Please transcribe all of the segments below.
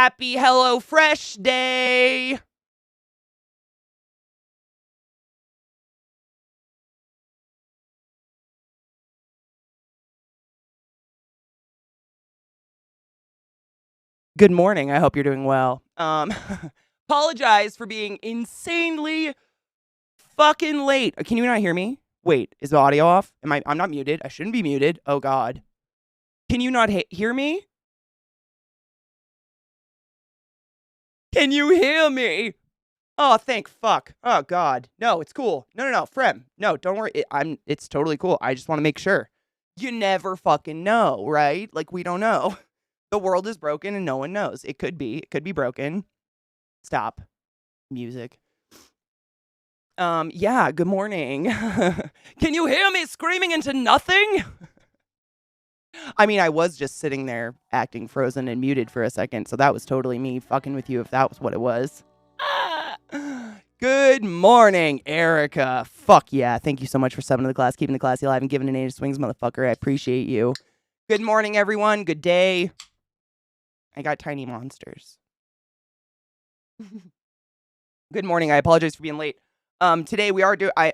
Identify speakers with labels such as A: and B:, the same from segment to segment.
A: Happy HelloFresh Day! Good morning. I hope you're doing well. Apologize for being insanely fucking late. Can you not hear me? Wait, is the audio off? I'm not muted. I shouldn't be muted. Oh God. Can you not hear me? Can you hear me? Oh, thank fuck. Oh God. No, it's cool. No. Frem. No, don't worry. It's totally cool. I just want to make sure. You never fucking know, right? Like, we don't know. The world is broken and no one knows. It could be broken. Stop. Music. Yeah, good morning. Can you hear me screaming into nothing? I mean, I was just sitting there acting frozen and muted for a second, so that was totally me fucking with you if that was what it was. Good morning, Erica. Fuck yeah. Thank you so much for subbing to the class, keeping the classy alive, and giving an 8 swings, motherfucker. I appreciate you. Good morning, everyone. Good day. I got tiny monsters. Good morning. I apologize for being late. Today we are I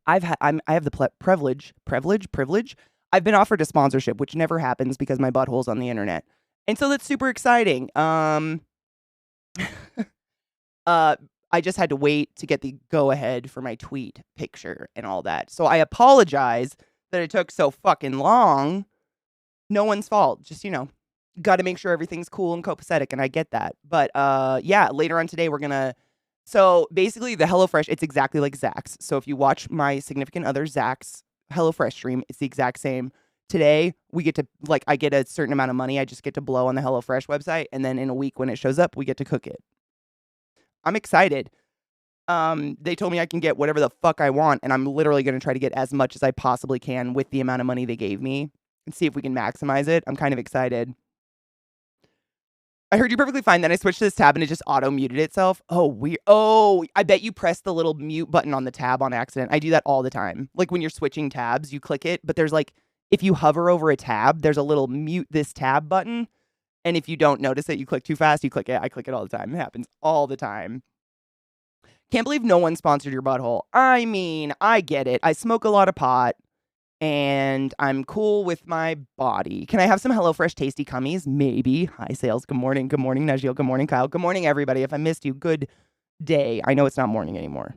A: have the privilege. I've been offered a sponsorship, which never happens because my butthole's on the internet. And so that's super exciting. I just had to wait to get the go-ahead for my tweet picture and all that. So I apologize that it took so fucking long. No one's fault. Just, got to make sure everything's cool and copacetic, and I get that. But, yeah, later on today, we're going to... So, basically, the HelloFresh, it's exactly like Zach's. So, if you watch my significant other, Zach's HelloFresh stream, it's the exact same. Today, we get to, I get a certain amount of money. I just get to blow on the HelloFresh website, and then in a week when it shows up, we get to cook it. I'm excited. They told me I can get whatever the fuck I want, and I'm literally going to try to get as much as I possibly can with the amount of money they gave me and see if we can maximize it. I'm kind of excited. I heard you perfectly fine. Then I switched to this tab and it just auto-muted itself. Oh, weird. Oh, I bet you pressed the little mute button on the tab on accident. I do that all the time. Like when you're switching tabs, you click it, but there's if you hover over a tab, there's a little mute this tab button. And if you don't notice it, you click too fast, you click it. I click it all the time. It happens all the time. Can't believe no one sponsored your butthole. I mean, I get it. I smoke a lot of pot. And I'm cool with my body. Can I have some HelloFresh tasty cummies? Maybe. Hi, Sales. Good morning. Good morning, Najeel. Good morning, Kyle. Good morning, everybody. If I missed you, good day. I know it's not morning anymore.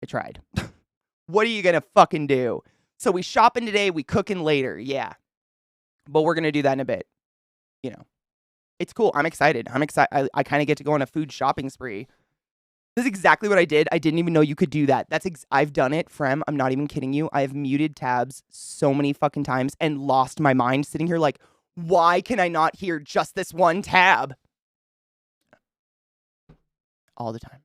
A: I tried. What are you going to fucking do? So we shopping today. We cooking later. Yeah. But we're going to do that in a bit. It's cool. I'm excited. I kind of get to go on a food shopping spree. This is exactly what I did. I didn't even know you could do that. I've done it, Frem. I'm not even kidding you. I have muted tabs so many fucking times and lost my mind sitting here like, why can I not hear just this one tab? All the time.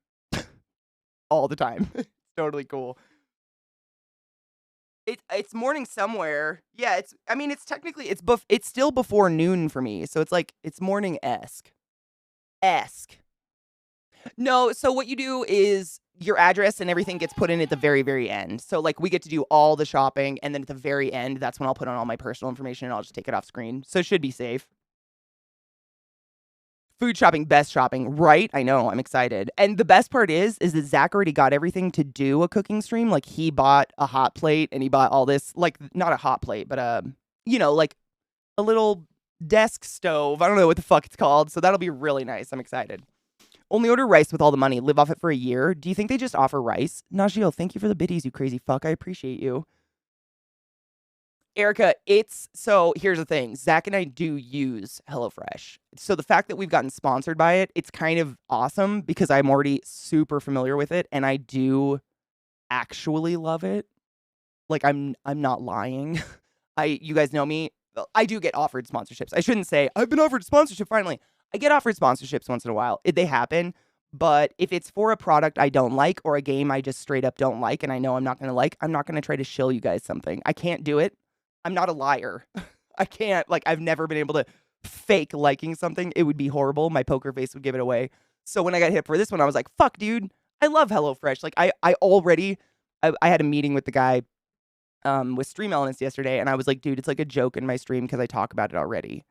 A: All the time. It's totally cool. It's morning somewhere. Yeah, it's technically, it's still before noon for me. So it's morning-esque. No, so what you do is your address and everything gets put in at the very, very end. So, we get to do all the shopping, and then at the very end, that's when I'll put on all my personal information, and I'll just take it off screen. So it should be safe. Food shopping, best shopping, right? I know, I'm excited. And the best part is that Zach already got everything to do a cooking stream. He bought a hot plate, and he bought all this, not a hot plate, but, a little desk stove. I don't know what the fuck it's called, so that'll be really nice. I'm excited. Only order rice with all the money. Live off it for a year. Do you think they just offer rice? Najeel, thank you for the biddies, you crazy fuck. I appreciate you. Erica, so here's the thing. Zach and I do use HelloFresh. So the fact that we've gotten sponsored by it, it's kind of awesome because I'm already super familiar with it and I do actually love it. I'm not lying. You guys know me. I do get offered sponsorships. I shouldn't say I've been offered sponsorship finally. I get offered sponsorships once in a while. They happen. But if it's for a product I don't like or a game I just straight up don't like and I know I'm not going to like, I'm not going to try to shill you guys something. I can't do it. I'm not a liar. I can't. I've never been able to fake liking something. It would be horrible. My poker face would give it away. So when I got hit for this one, I was like, fuck, dude. I love HelloFresh. I had a meeting with the guy with Stream Elements yesterday, and I was like, dude, it's like a joke in my stream because I talk about it already.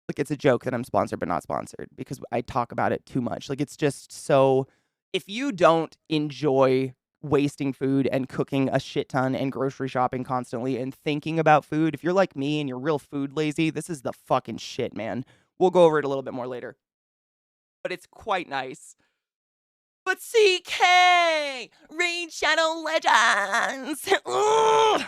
A: Like, it's a joke that I'm sponsored but not sponsored because I talk about it too much. Like, it's just so if you don't enjoy wasting food and cooking a shit ton and grocery shopping constantly and thinking about food, if you're like me and you're real food lazy, this is the fucking shit, man. We'll go over it a little bit more later. But it's quite nice. But CK! Raid Shadow Legends! Ugh!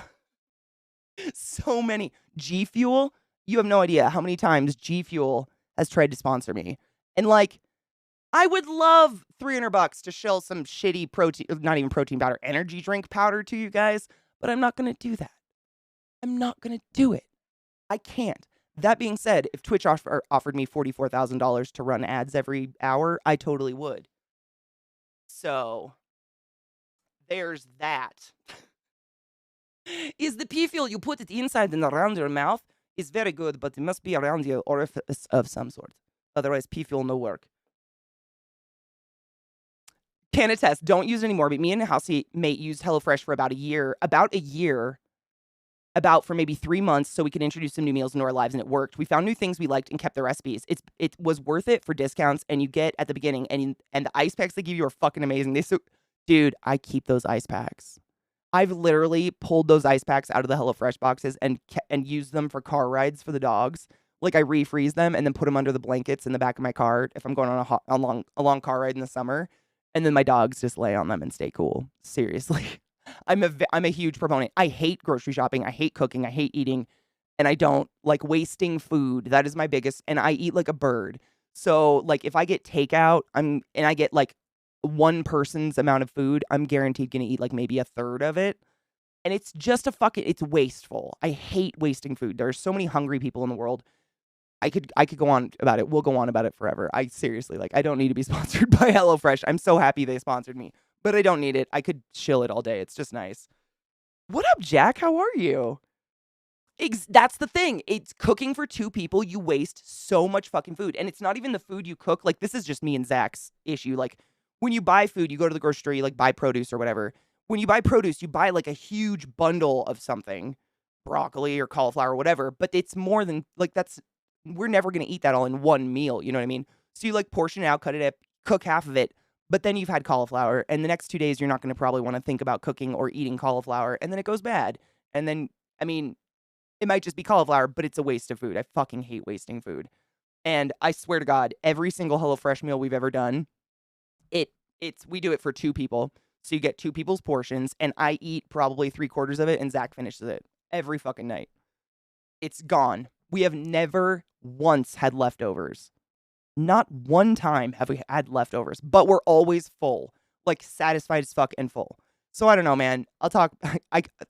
A: So many. G Fuel, you have no idea how many times G Fuel has tried to sponsor me. And like, I would love $300 to shell some shitty protein, not even protein powder, energy drink powder to you guys, but I'm not going to do that. I'm not going to do it. I can't. That being said, if Twitch offered me $44,000 to run ads every hour, I totally would. So, there's that. Is the pee fuel you put it inside and around your mouth is very good, but it must be around your orifice of some sort. Otherwise, pee fuel no work. Can attest, don't use it anymore, but me and a housemate used HelloFresh for about a year, for maybe 3 months so we could introduce some new meals into our lives, and it worked. We found new things we liked and kept the recipes. It was worth it for discounts, and you get at the beginning, and the ice packs they give you are fucking amazing. Dude, I keep those ice packs. I've literally pulled those ice packs out of the HelloFresh boxes and used them for car rides for the dogs. Like, I refreeze them and then put them under the blankets in the back of my car if I'm going on a long car ride in the summer. And then my dogs just lay on them and stay cool. Seriously. I'm a huge proponent. I hate grocery shopping. I hate cooking. I hate eating. And I don't like wasting food. That is my biggest. And I eat like a bird. So, like, if I get takeout, and I get like one person's amount of food, I'm guaranteed going to eat like maybe a third of it. And it's just it's wasteful. I hate wasting food. There are so many hungry people in the world. I could go on about it. We'll go on about it forever. I seriously, like, I don't need to be sponsored by HelloFresh. I'm so happy they sponsored me, but I don't need it. I could chill it all day. It's just nice. What up, Jack? How are you? That's the thing. It's cooking for 2 people. You waste so much fucking food. And it's not even the food you cook. Like, this is just me and Zach's issue. Like, when you buy food, you go to the grocery store, you like buy produce or whatever. When you buy produce, you buy like a huge bundle of something, broccoli or cauliflower or whatever, but it's more than like we're never going to eat that all in one meal. You know what I mean? So you like portion it out, cut it up, cook half of it, but then you've had cauliflower, and the next 2 days you're not going to probably want to think about cooking or eating cauliflower, and then it goes bad. And then, I mean, it might just be cauliflower, but it's a waste of food. I fucking hate wasting food. And I swear to God, every single HelloFresh meal we've ever done, we do it for 2 people. So you get 2 people's portions, and I eat probably 3/4 of it, and Zach finishes it every fucking night. It's gone. We have never once had leftovers. Not one time have we had leftovers, but we're always full, like satisfied as fuck and full. So I don't know, man. I'll talk.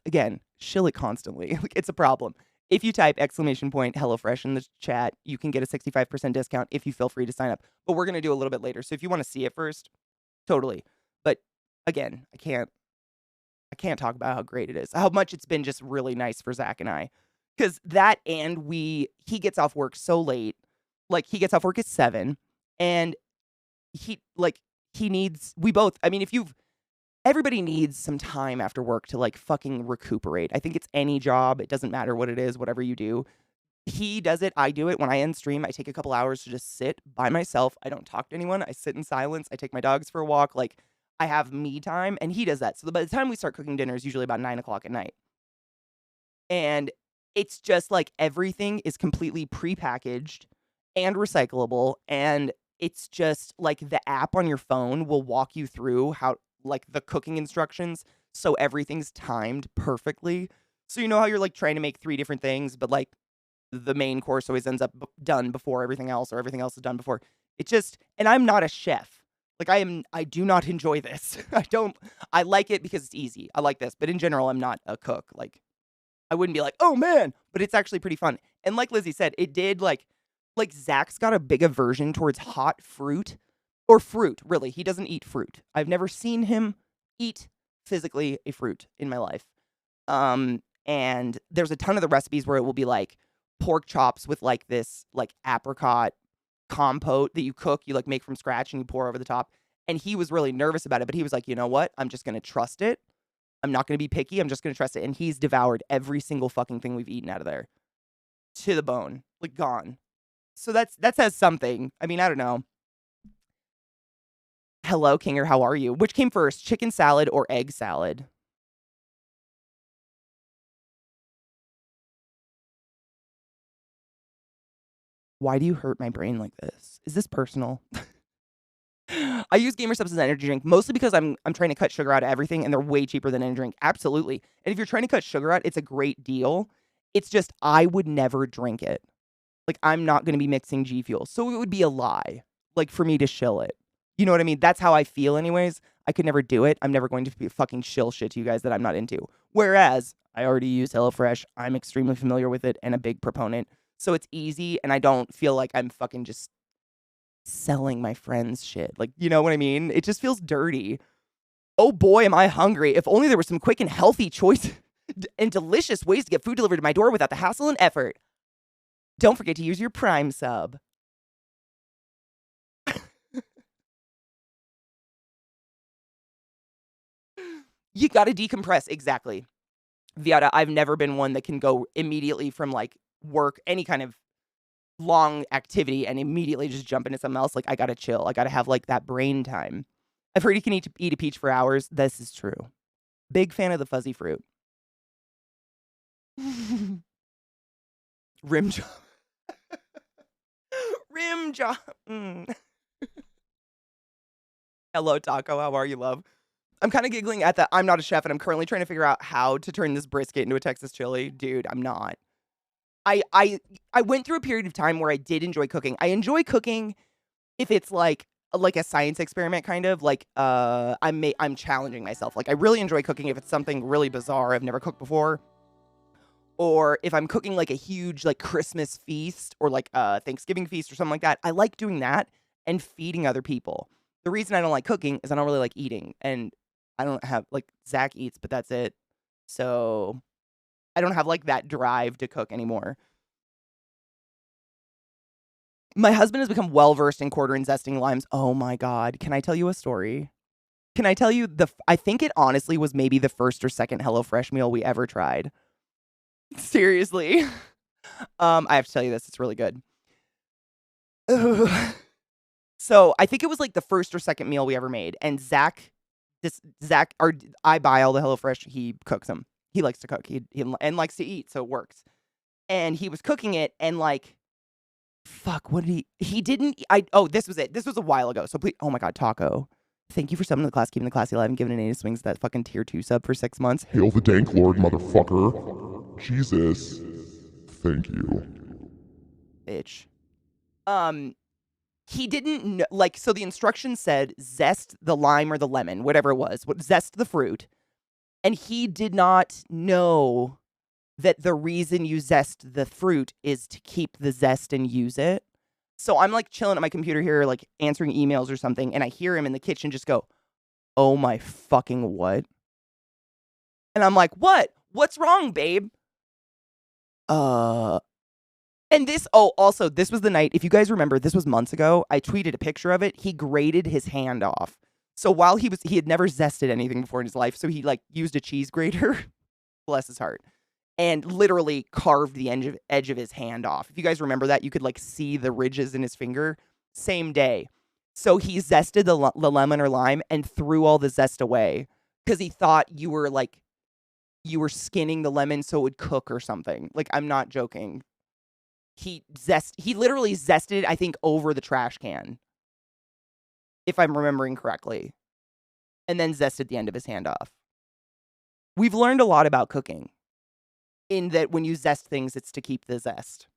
A: Again, shill it constantly. Like, it's a problem. If you type !HelloFresh in the chat, you can get a 65% discount if you feel free to sign up. But we're going to do a little bit later. So if you want to see it first, totally. But again, I can't talk about how great it is. How much it's been just really nice for Zach and I. Because that, and he gets off work so late. Like, he gets off work at 7. And everybody needs some time after work to like fucking recuperate. I think it's any job. It doesn't matter what it is, whatever you do. He does it. I do it. When I end stream, I take a couple hours to just sit by myself. I don't talk to anyone. I sit in silence. I take my dogs for a walk. Like, I have me time, and he does that. So by the time we start cooking dinner is usually about 9 o'clock at night. And it's just like everything is completely prepackaged and recyclable. And it's just like the app on your phone will walk you through how, like, the cooking instructions. So everything's timed perfectly. So you know how you're like trying to make 3 different things, but like the main course always ends up done before everything else, or everything else is done before. And I'm not a chef. Like, I do not enjoy this. I like it because it's easy. I like this, but in general, I'm not a cook. Like, I wouldn't be like, oh man, but it's actually pretty fun. And like Lizzie said, it did like Zach's got a big aversion towards hot fruit, or fruit, really. He doesn't eat fruit. I've never seen him eat physically a fruit in my life. And there's a ton of the recipes where it will be like pork chops with like this like apricot compote that you cook, you like make from scratch and you pour over the top. And he was really nervous about it, but he was like, you know what? I'm just going to trust it. I'm not going to be picky. I'm just going to trust it. And he's devoured every single fucking thing we've eaten out of there to the bone, like gone. So that says something. I mean, I don't know. Hello, Kinger, how are you? Which came first, chicken salad or egg salad? Why do you hurt my brain like this? Is this personal? I use Gamer Subs as an energy drink mostly because I'm trying to cut sugar out of everything and they're way cheaper than energy drink. Absolutely. And if you're trying to cut sugar out, it's a great deal. It's just I would never drink it. Like I'm not going to be mixing G Fuel. So it would be a lie like for me to shill it. You know what I mean? That's how I feel anyways. I could never do it. I'm never going to be fucking shill shit to you guys that I'm not into. Whereas I already use HelloFresh. I'm extremely familiar with it and a big proponent. So it's easy and I don't feel like I'm fucking just selling my friends shit. Like, you know what I mean? It just feels dirty. Oh boy, am I hungry. If only there were some quick and healthy choice and delicious ways to get food delivered to my door without the hassle and effort. Don't forget to use your Prime sub. You gotta decompress. Exactly. Viata, I've never been one that can go immediately from like work, any kind of long activity and immediately just jump into something else. Like I gotta chill. I gotta have like that brain time. I've heard you can eat a peach for hours. This is true. Big fan of the fuzzy fruit. Rim job. Rim job. Hello, Taco. How are you, love? I'm kind of giggling at that. I'm not a chef, and I'm currently trying to figure out how to turn this brisket into a Texas chili. Dude, I'm not. I went through a period of time where I did enjoy cooking. I enjoy cooking if it's like a science experiment kind of like I'm challenging myself. Like I really enjoy cooking if it's something really bizarre I've never cooked before. Or if I'm cooking like a huge like Christmas feast or like a Thanksgiving feast or something like that. I like doing that and feeding other people. The reason I don't like cooking is I don't really like eating. And I don't have like Zach eats, but that's it. So I don't have like that drive to cook anymore. My husband has become well versed in quarter and zesting limes. Oh my God. Can I tell you a story? Can I tell you I think it honestly was maybe the first or second HelloFresh meal we ever tried. Seriously. I have to tell you this. It's really good. So I think it was like the first or second meal we ever made. And Zach, I buy all the HelloFresh. He cooks them. He likes to cook. He and likes to eat. So it works. And he was cooking it and like, fuck, what did he didn't, this was it. This was a while ago. So please, oh my God, Taco. Thank you for summoning the class, keeping the classy alive, and giving an 8 swings that fucking tier 2 sub for 6 months.
B: Hail the Dank Lord, motherfucker. Jesus. Thank you.
A: Bitch. He didn't know, like, so the instructions said zest the lime or the lemon, whatever it was, zest the fruit. And he did not know that the reason you zest the fruit is to keep the zest and use it. So I'm like chilling at my computer here, like answering emails or something, and I hear him in the kitchen just go, oh my fucking what? And I'm like, what? What's wrong, babe? And this, also, this was the night, if you guys remember, this was months ago. I tweeted a picture of it. He grated his hand off. So while he had never zested anything before in his life, so he like used a cheese grater, bless his heart, and literally carved the edge of his hand off. If you guys remember that, you could like see the ridges in his finger. Same day. So he zested the lemon or lime and threw all the zest away because he thought you were skinning the lemon so it would cook or something. Like, I'm not joking. He literally zested it, I think, over the trash can, if I'm remembering correctly, and then zested the end of his hand off. We've learned a lot about cooking, in that when you zest things, it's to keep the zest.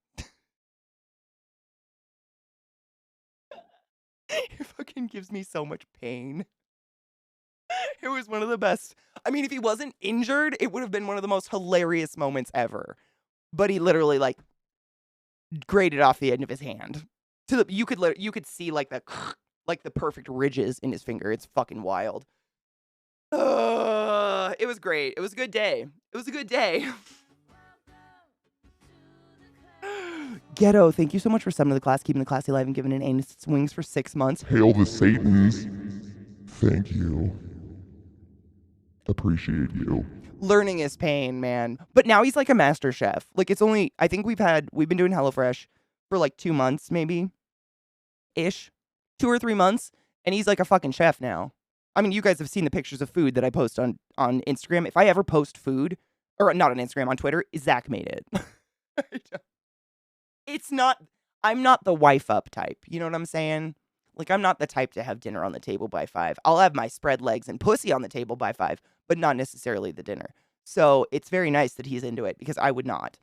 A: It fucking gives me so much pain. It was one of the best. I mean, if he wasn't injured, it would have been one of the most hilarious moments ever. But he literally, like, grated off the end of his hand. You could see, like, the perfect ridges in his finger. It's fucking wild. It was great. It was a good day. It was a good day. Ghetto, thank you so much for summoning the class, keeping the classy alive, and giving an 8 swings for 6 months.
B: Hail the Satans. Thank you. Appreciate you.
A: Learning is pain, man. But now he's like a master chef. Like, it's only, I think we've been doing HelloFresh for like 2 months, maybe ish, 2 or 3 months, and he's like a fucking chef now. I mean, you guys have seen the pictures of food that I post on Instagram. If I ever post food, or not on Instagram, on Twitter, Zach made it. It's not. I'm not the wife up type. You know what I'm saying? Like, I'm not the type to have dinner on the table by 5. I'll have my spread legs and pussy on the table by 5, but not necessarily the dinner. So it's very nice that he's into it because I would not.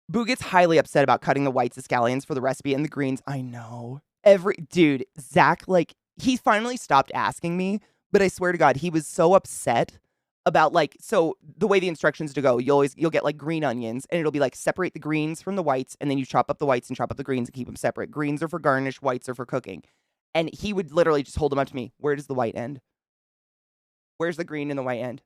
A: Boo gets highly upset about cutting the whites of scallions for the recipe and the greens. I know. Dude, Zach, like, he finally stopped asking me, but I swear to God, he was so upset about, like, so the way the instructions to go, you'll get like green onions, and it'll be like separate the greens from the whites, and then you chop up the whites and chop up the greens and keep them separate. Greens are for garnish, whites are for cooking. And he would literally just hold them up to me. Where does the white end? Where's the green and the white end?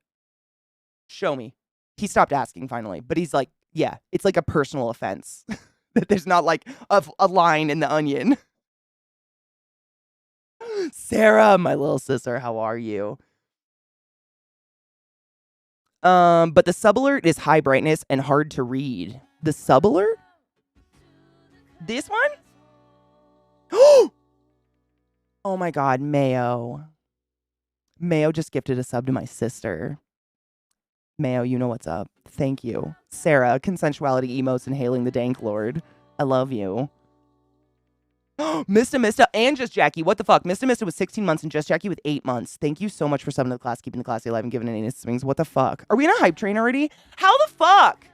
A: Show me. He stopped asking finally, but he's like, yeah, it's like a personal offense that there's not like a line in the onion. Sarah, my little sister, how are you? But the sub alert is high brightness and hard to read. The sub alert? This one? Oh my God, Mayo. Mayo just gifted a sub to my sister. Mayo, you know what's up. Thank you. Sarah, consensuality emotes and hailing the dank lord. I love you. Mista, and Just Jackie. What the fuck? Mista was 16 months and Just Jackie with 8 months. Thank you so much for summoning the class, keeping the classy alive, and giving it swings. What the fuck? Are we in a hype train already? How the fuck?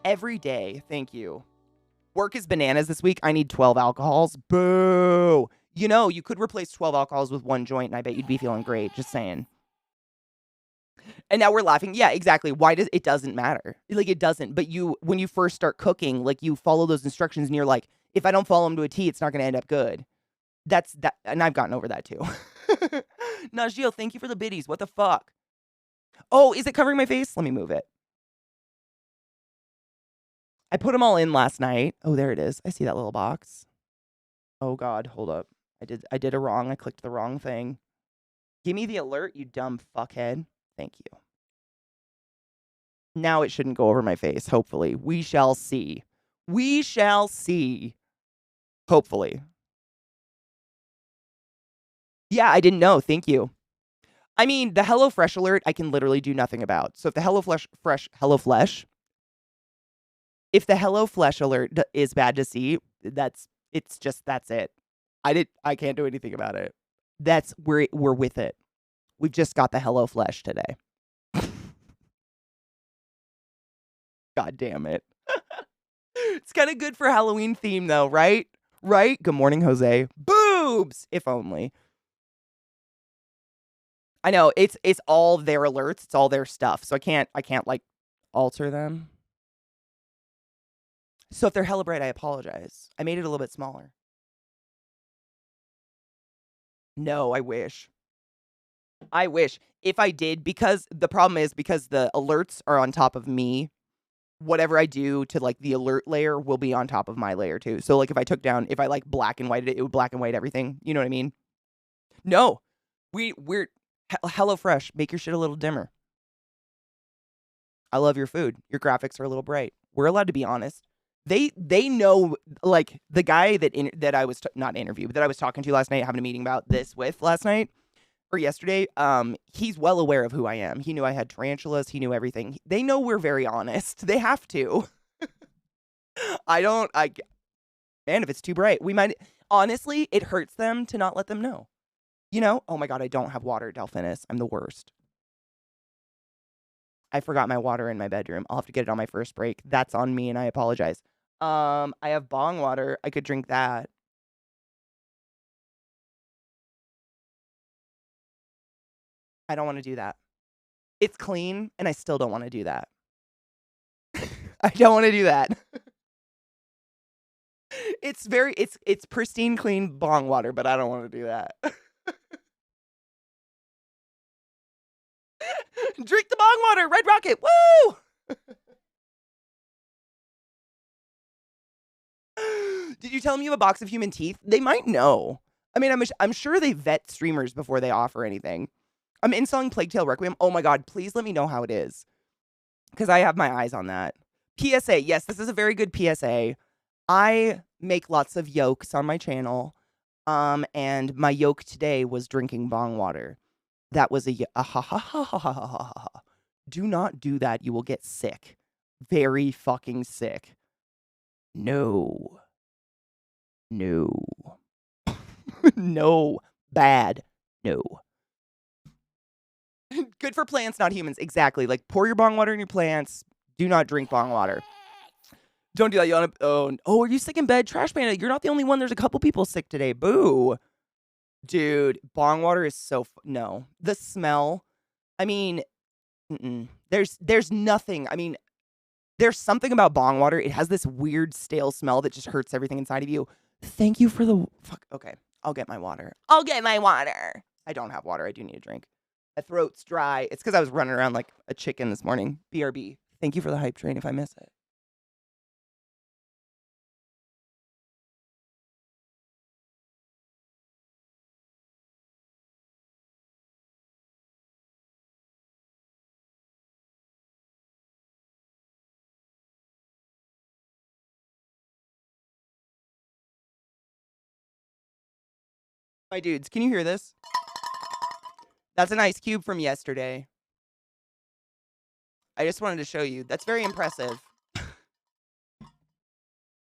A: Every day. Thank you. Work is bananas this week. I need 12 alcohols. Boo. You know, you could replace 12 alcohols with 1 joint, and I bet you'd be feeling great. Just saying. And now we're laughing. Yeah, exactly. Why does it doesn't matter? Like, it doesn't. But when you first start cooking, like, you follow those instructions and you're like, if I don't follow them to a T, it's not going to end up good. That's that. And I've gotten over that too. Najeel, thank you for the biddies. What the fuck? Oh, is it covering my face? Let me move it. I put them all in last night. Oh, there it is. I see that little box. Oh God, hold up. I did it wrong. I clicked the wrong thing. Give me the alert, you dumb fuckhead. Thank you. Now it shouldn't go over my face, hopefully. We shall see. We shall see. Hopefully. Yeah, I didn't know. Thank you. I mean, the HelloFresh alert, I can literally do nothing about. So if the if the HelloFresh alert is bad to see, that's it. I can't do anything about it. We're with it. We've just got the HelloFresh today. God damn it. It's kind of good for Halloween theme though, right? Right? Good morning, Jose. Boobs! If only. I know, it's all their alerts, it's all their stuff. So I can't like alter them. So if they're hella bright, I apologize. I made it a little bit smaller. No, I wish. I wish. If I did, because the problem is because the alerts are on top of me, whatever I do to like the alert layer will be on top of my layer too. So like if I like black and whited it, it would black and white everything. You know what I mean? No. We're HelloFresh, make your shit a little dimmer. I love your food. Your graphics are a little bright. We're allowed to be honest. They know, like, the guy that I was not interviewed, but that I was talking to last night, having a meeting about this with last night or yesterday. He's well aware of who I am. He knew I had tarantulas. He knew everything. They know we're very honest. They have to. Man, if it's too bright, we might, honestly, it hurts them to not let them know. You know? Oh my God, I don't have water at Delphinus. I'm the worst. I forgot my water in my bedroom. I'll have to get it on my first break. That's on me, and I apologize. I have bong water. I could drink that. I don't want to do that. It's clean, and I still don't want to do that. I don't want to do that. It's pristine, clean bong water, but I don't want to do that. Drink the bong water, Red Rocket. Woo! Did you tell them you have a box of human teeth? They might know. I mean, I'm sure they vet streamers before they offer anything. I'm installing Plague Tale Requiem. Oh my God, please let me know how it is. Because I have my eyes on that. PSA. Yes, this is a very good PSA. I make lots of yolks on my channel. And my yolk today was drinking bong water. That was a ha ha ha ha ha ha ha ha. Do not do that. You will get sick. Very fucking sick. No. No. No. Bad. No. Good for plants, not humans. Exactly. Like, pour your bong water in your plants. Do not drink bong water. Don't do that. You want to. Oh, are you sick in bed? Trash Panda, you're not the only one. There's a couple people sick today. Boo. Dude, bong water is so. No. The smell. I mean, there's nothing. I mean, there's something about bong water. It has this weird stale smell that just hurts everything inside of you. Thank you for the. Fuck. Okay. I'll get my water. I'll get my water. I don't have water. I do need a drink. My throat's dry. It's because I was running around like a chicken this morning. BRB. Thank you for the hype train if I miss it. My dudes, can you hear this? That's an ice cube from yesterday. I just wanted to show you. That's very impressive.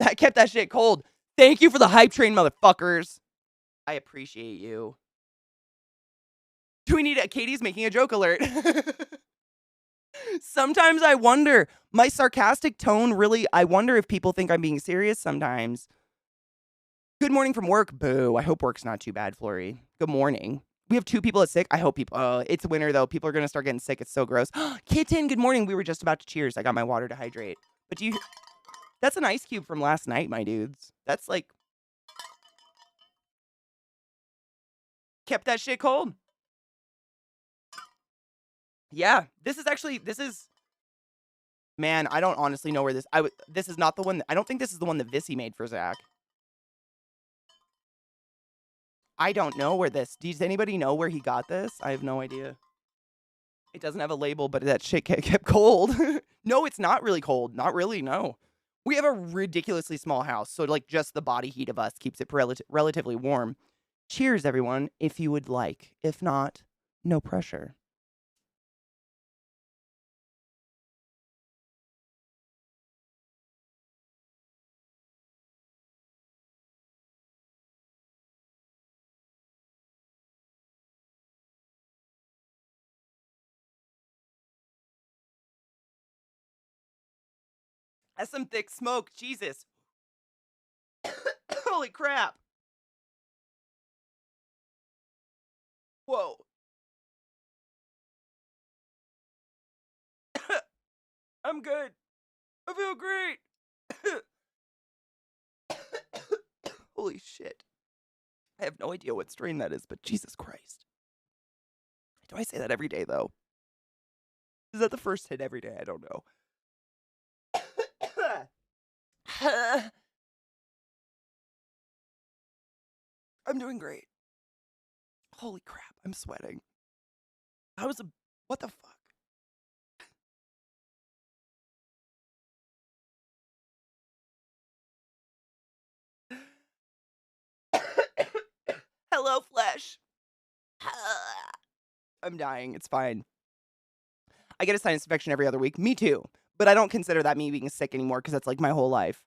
A: That kept that shit cold. Thank you for the hype train, motherfuckers. I appreciate you. Do we need a Katie's making a joke alert? Sometimes I wonder. My sarcastic tone really, I wonder if people think I'm being serious sometimes. Good morning from work. Boo. I hope work's not too bad, Flory. Good morning. We have 2 people that's sick. I hope people. Oh, it's winter though. People are gonna start getting sick. It's so gross. Kitten. Good morning. We were just about to cheers. I got my water to hydrate. But do you? That's an ice cube from last night, my dudes. That's like kept that shit cold. Yeah. This is. Man, I don't honestly know where this. This is not the one. I don't think this is the one that Vissy made for Zach. I don't know where this. Does anybody know where he got this? I have no idea. It doesn't have a label, but that shit kept cold. No, it's not really cold. Not really, no. We have a ridiculously small house, so like just the body heat of us keeps it relatively warm. Cheers, everyone, if you would like. If not, no pressure. That's some thick smoke. Jesus. Holy crap. Whoa. I'm good. I feel great. Holy shit. I have no idea what strain that is, but Jesus Christ. Do I say that every day, though? Is that the first hit every day? I don't know. I'm doing great. Holy crap, I'm sweating. What the fuck? Hello, flesh. I'm dying. It's fine. I get a sinus infection every other week. Me too. But I don't consider that me being sick anymore because that's like my whole life.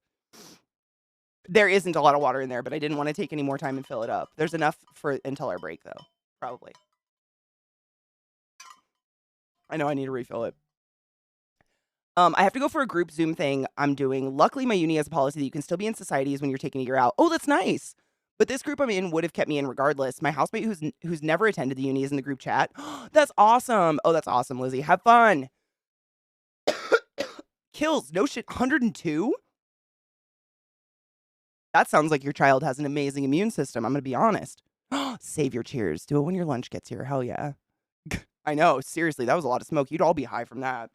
A: There isn't a lot of water in there, but I didn't want to take any more time and fill it up. There's enough for until our break, though. Probably. I know I need to refill it. I have to go for a group Zoom thing I'm doing. Luckily, my uni has a policy that you can still be in societies when you're taking a year out. Oh, that's nice. But this group I'm in would have kept me in regardless. My housemate who's never attended the uni is in the group chat. That's awesome. Oh, that's awesome, Lizzie. Have fun. Kills. No shit. 102? That sounds like your child has an amazing immune system. I'm going to be honest. Save your cheers. Do it when your lunch gets here. Hell yeah. I know. Seriously, that was a lot of smoke. You'd all be high from that.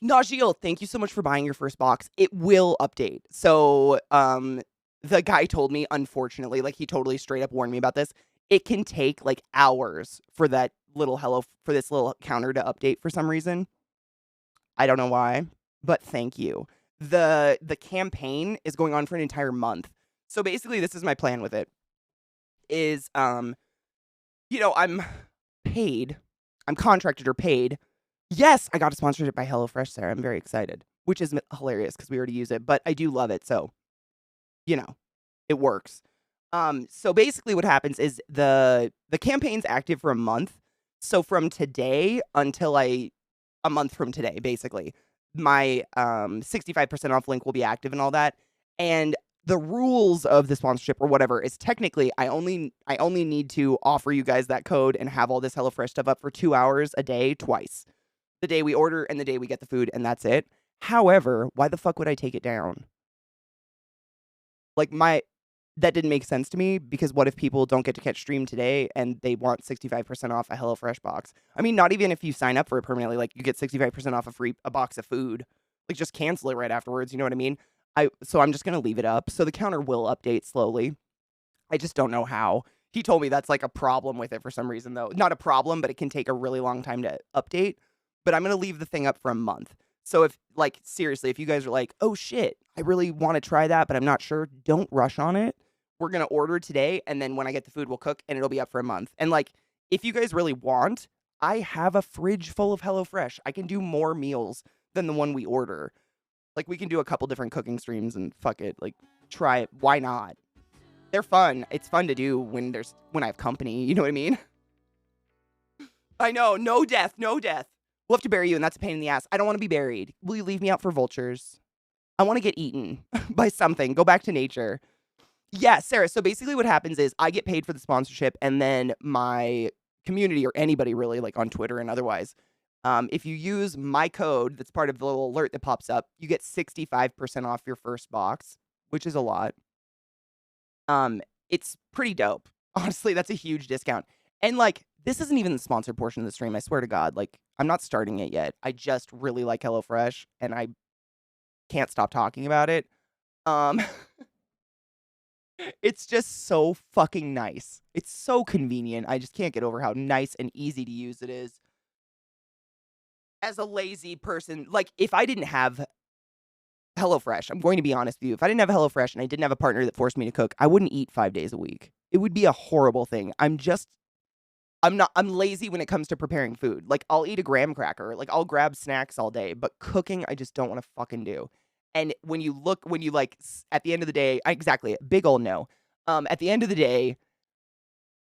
A: Najeel, thank you so much for buying your first box. It will update. So, the guy told me, unfortunately, like he totally straight up warned me about this. it can take like hours for that for this little counter to update for some reason. I don't know why, but thank you. The campaign is going on for an entire month. So basically this is my plan with it. Is I'm paid. I'm contracted or paid. Yes, I got a sponsorship by HelloFresh, Sarah. I'm very excited, which is hilarious because we already use it, but I do love it. So, it works. So basically what happens is the campaign's active for a month. So from today until a month from today, basically, my 65% off link will be active and all that. And the rules of the sponsorship or whatever is technically I only need to offer you guys that code and have all this HelloFresh stuff up for 2 hours a day twice. The day we order and the day we get the food, and that's it. However, why the fuck would I take it down? Like that didn't make sense to me because what if people don't get to catch stream today and they want 65% off a HelloFresh box? I mean, not even if you sign up for it permanently, like you get 65% off a box of food. Like just cancel it right afterwards, you know what I mean? So I'm just going to leave it up. So the counter will update slowly. I just don't know how. He told me that's like a problem with it for some reason though. Not a problem, but it can take a really long time to update. But I'm going to leave the thing up for a month. So if, like, seriously, if you guys are like, oh shit, I really want to try that, but I'm not sure, don't rush on it. We're going to order today, and then when I get the food, we'll cook, and it'll be up for a month. And, like, if you guys really want, I have a fridge full of HelloFresh. I can do more meals than the one we order. Like, we can do a couple different cooking streams, and fuck it. Like, try it. Why not? They're fun. It's fun to do when I have company. You know what I mean? I know. No death. No death. We'll have to bury you, and that's a pain in the ass. I don't want to be buried. Will you leave me out for vultures? I want to get eaten by something. Go back to nature. Yeah, Sarah. So basically what happens is I get paid for the sponsorship, and then my community or anybody really, like on Twitter and otherwise, if you use my code that's part of the little alert that pops up, you get 65% off your first box, which is a lot. It's pretty dope. Honestly, that's a huge discount. And like, this isn't even the sponsored portion of the stream. I swear to God, like, I'm not starting it yet. I just really like HelloFresh, and I can't stop talking about it. It's just so fucking nice. It's so convenient. I just can't get over how nice and easy to use it is. As a lazy person, like, if I didn't have HelloFresh, I'm going to be honest with you. If I didn't have HelloFresh and I didn't have a partner that forced me to cook, I wouldn't eat 5 days a week. It would be a horrible thing. I'm lazy when it comes to preparing food. Like, I'll eat a graham cracker. Like, I'll grab snacks all day, but cooking, I just don't want to fucking do. And when you at the end of the day, exactly, big old no. At the end of the day,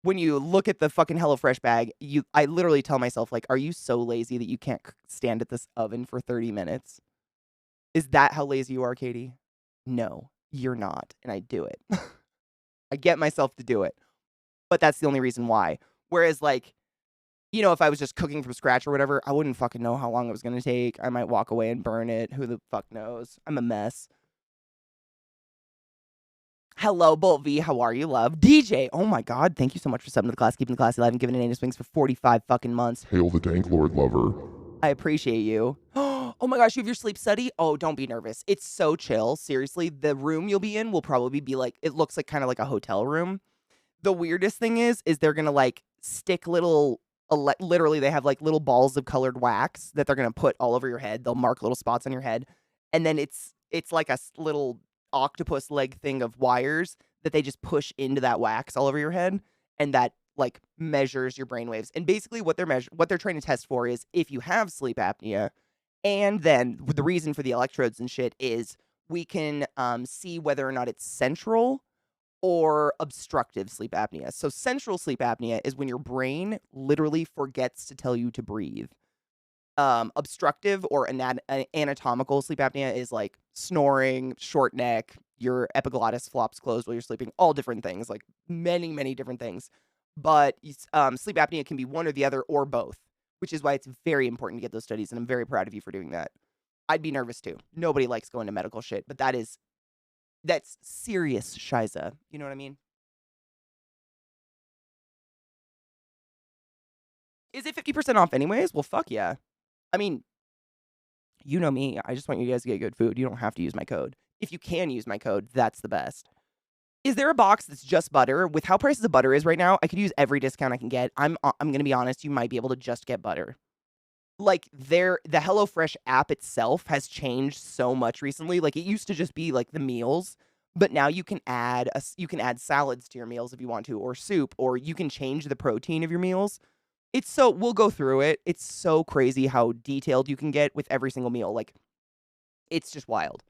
A: when you look at the fucking HelloFresh bag, I literally tell myself, like, are you so lazy that you can't stand at this oven for 30 minutes? Is that how lazy you are, Katie? No, you're not. And I do it. I get myself to do it. But that's the only reason why. Whereas, like, if I was just cooking from scratch or whatever, I wouldn't fucking know how long it was going to take. I might walk away and burn it. Who the fuck knows? I'm a mess. Hello, Bolt V. How are you, love? DJ. Oh my God. Thank you so much for subbing to the class, keeping the class alive, and giving it anus wings for 45 fucking months.
B: Hail the Dank Lord lover.
A: I appreciate you. Oh my gosh, you have your sleep study? Oh, don't be nervous. It's so chill. Seriously, the room you'll be in will probably be like, it looks like kind of like a hotel room. The weirdest thing is they're going to like stick literally they have like little balls of colored wax that they're going to put all over your head. They'll mark little spots on your head. And then it's like a little octopus leg thing of wires that they just push into that wax all over your head. And that like measures your brain waves. And basically what they're trying to test for is if you have sleep apnea. And then the reason for the electrodes and shit is we can see whether or not it's central or obstructive sleep apnea. So central sleep apnea is when your brain literally forgets to tell you to breathe. Obstructive or anatomical sleep apnea is like snoring, short neck, your epiglottis flops closed while you're sleeping, all different things, like many, many different things. But sleep apnea can be one or the other or both, which is why it's very important to get those studies, and I'm very proud of you for doing that. I'd be nervous too. Nobody likes going to medical shit, but that's serious shiza. You know what I mean? Is it 50% off anyways? Well, fuck yeah. I mean, you know me. I just want you guys to get good food. You don't have to use my code. If you can use my code, that's the best. Is there a box that's just butter? With how prices of butter is right now, I could use every discount I can get. I'm gonna be honest, you might be able to just get butter. Like, the HelloFresh app itself has changed so much recently. Like, it used to just be, like, the meals, but now you can add salads to your meals if you want to, or soup, or you can change the protein of your meals. We'll go through it. It's so crazy how detailed you can get with every single meal. Like, it's just wild.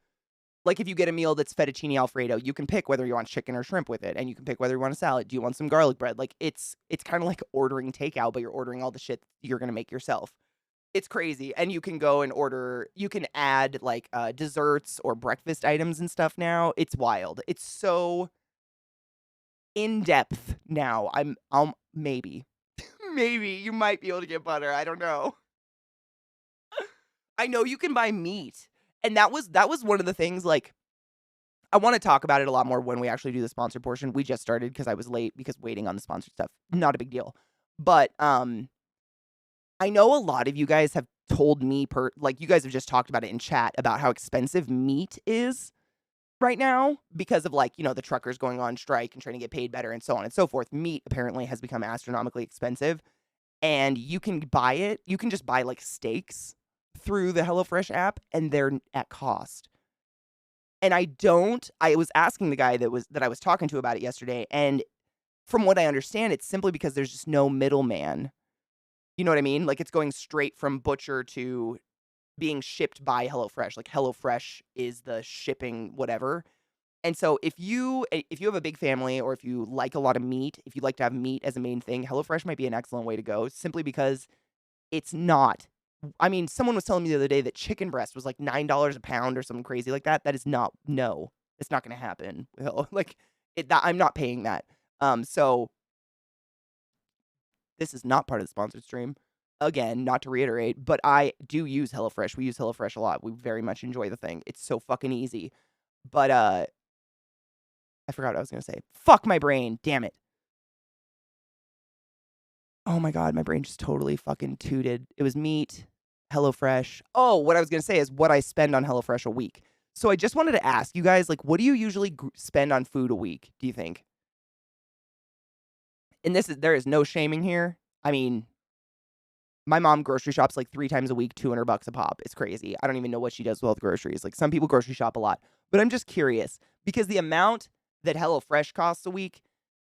A: Like, if you get a meal that's fettuccine Alfredo, you can pick whether you want chicken or shrimp with it, and you can pick whether you want a salad. Do you want some garlic bread? Like, it's kind of like ordering takeout, but you're ordering all the shit you're gonna make yourself. It's crazy, and you can go and order you can add, like, desserts or breakfast items and stuff now. It's wild. It's so in-depth now. Maybe. Maybe you might be able to get butter, I don't know. I know you can buy meat, and that was one of the things, like, I wanna talk about it a lot more when we actually do the sponsored portion. We just started because I was late because waiting on the sponsored stuff, not a big deal. But, I know a lot of you guys have told me like, you guys have just talked about it in chat about how expensive meat is right now because of, like, the truckers going on strike and trying to get paid better and so on and so forth. Meat apparently has become astronomically expensive, and you can just buy, like, steaks through the HelloFresh app, and they're at cost. And I was asking the guy that I was talking to about it yesterday, and from what I understand, it's simply because there's just no middleman. You know what I mean? Like, it's going straight from butcher to being shipped by HelloFresh. Like, HelloFresh is the shipping whatever. And so if you have a big family, or if you like a lot of meat, if you like to have meat as a main thing, HelloFresh might be an excellent way to go, simply because it's not. I mean, someone was telling me the other day that chicken breast was like $9 a pound or something crazy like that. That is not, no, it's not going to happen. Like, I'm not paying that. So this is not part of the sponsored stream. Again, not to reiterate, but I do use HelloFresh. We use HelloFresh a lot. We very much enjoy the thing. It's so fucking easy. But I forgot what I was gonna say. Fuck my brain. Damn it. Oh my god, my brain just totally fucking tooted. It was meat, HelloFresh. Oh, what I was gonna say is what I spend on HelloFresh a week. So I just wanted to ask you guys, like, what do you usually spend on food a week, do you think? And there is no shaming here. I mean, my mom grocery shops like 3 times a week, $200 a pop. It's crazy. I don't even know what she does with all the groceries. Like, some people grocery shop a lot. But I'm just curious because the amount that HelloFresh costs a week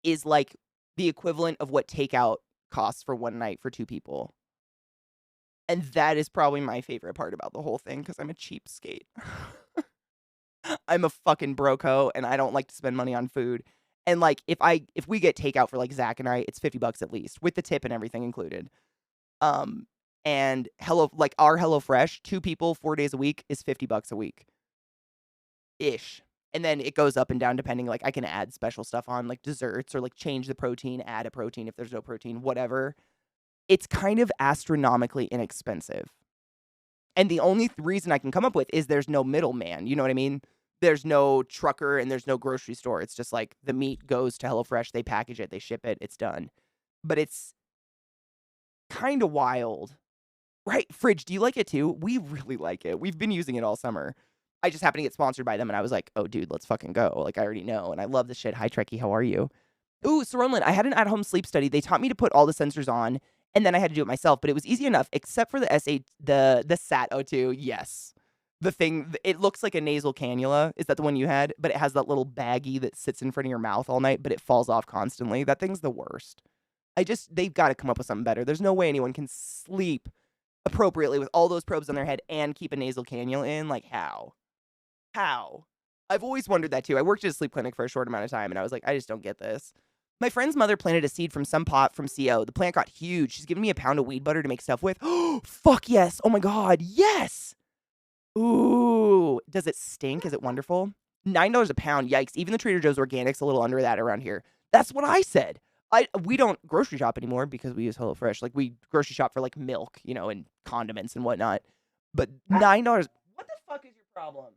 A: is like the equivalent of what takeout costs for one night for 2 people. And that is probably my favorite part about the whole thing because I'm a cheapskate. I'm a fucking broco, and I don't like to spend money on food. And, like, if we get takeout for, like, Zach and I, it's $50 at least, with the tip and everything included. Um, and our HelloFresh, 2 people, 4 days a week is $50 a week. Ish. And then it goes up and down depending, like, I can add special stuff on, like, desserts, or, like, change the protein, add a protein if there's no protein, whatever. It's kind of astronomically inexpensive. And the only reason I can come up with is there's no middleman, you know what I mean? There's no trucker and there's no grocery store. It's just like the meat goes to HelloFresh, they package it, they ship it, it's done. But it's kind of wild. Right, Fridge, do you like it too? We really like it. We've been using it all summer. I just happened to get sponsored by them, and I was like, "Oh, dude, let's fucking go." Like, I already know, and I love this shit. Hi, Trekkie, how are you? Ooh, Saronlin, I had an at-home sleep study. They taught me to put all the sensors on, and then I had to do it myself, but it was easy enough, except for the the SAT-O2. Yes. The thing, it looks like a nasal cannula. Is that the one you had? But it has that little baggie that sits in front of your mouth all night, but it falls off constantly. That thing's the worst. They've got to come up with something better. There's no way anyone can sleep appropriately with all those probes on their head and keep a nasal cannula in. Like, how? How? I've always wondered that too. I worked at a sleep clinic for a short amount of time, and I was like, I just don't get this. My friend's mother planted a seed from some pot from CO. The plant got huge. She's giving me a pound of weed butter to make stuff with. Oh, fuck yes. Oh my God. Yes. Ooh. Does it stink? Is it wonderful? $9 a pound. Yikes. Even the Trader Joe's Organic's a little under that around here. That's what I said. We don't grocery shop anymore because we use HelloFresh. Like, we grocery shop for, like, milk, and condiments and whatnot. But $9. What the fuck is your problem?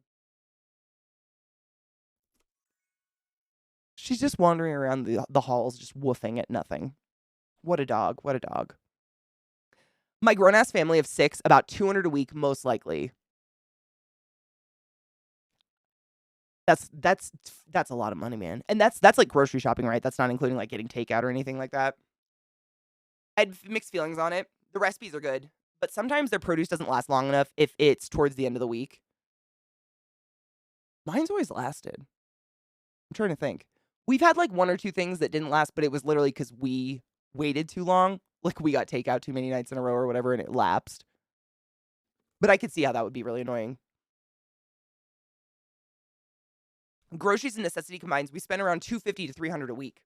A: She's just wandering around the halls, just woofing at nothing. What a dog. What a dog. My grown-ass family of 6, about 200 a week, most likely. That's a lot of money, man. And that's like grocery shopping, right? That's not including like getting takeout or anything like that. I had mixed feelings on it. The recipes are good, but sometimes their produce doesn't last long enough if it's towards the end of the week. Mine's always lasted. I'm trying to think. We've had like one or two things that didn't last, but it was literally because we waited too long. Like we got takeout too many nights in a row or whatever, and it lapsed. But I could see how that would be really annoying. Groceries and necessity combined, we spend around 250 to 300 a week.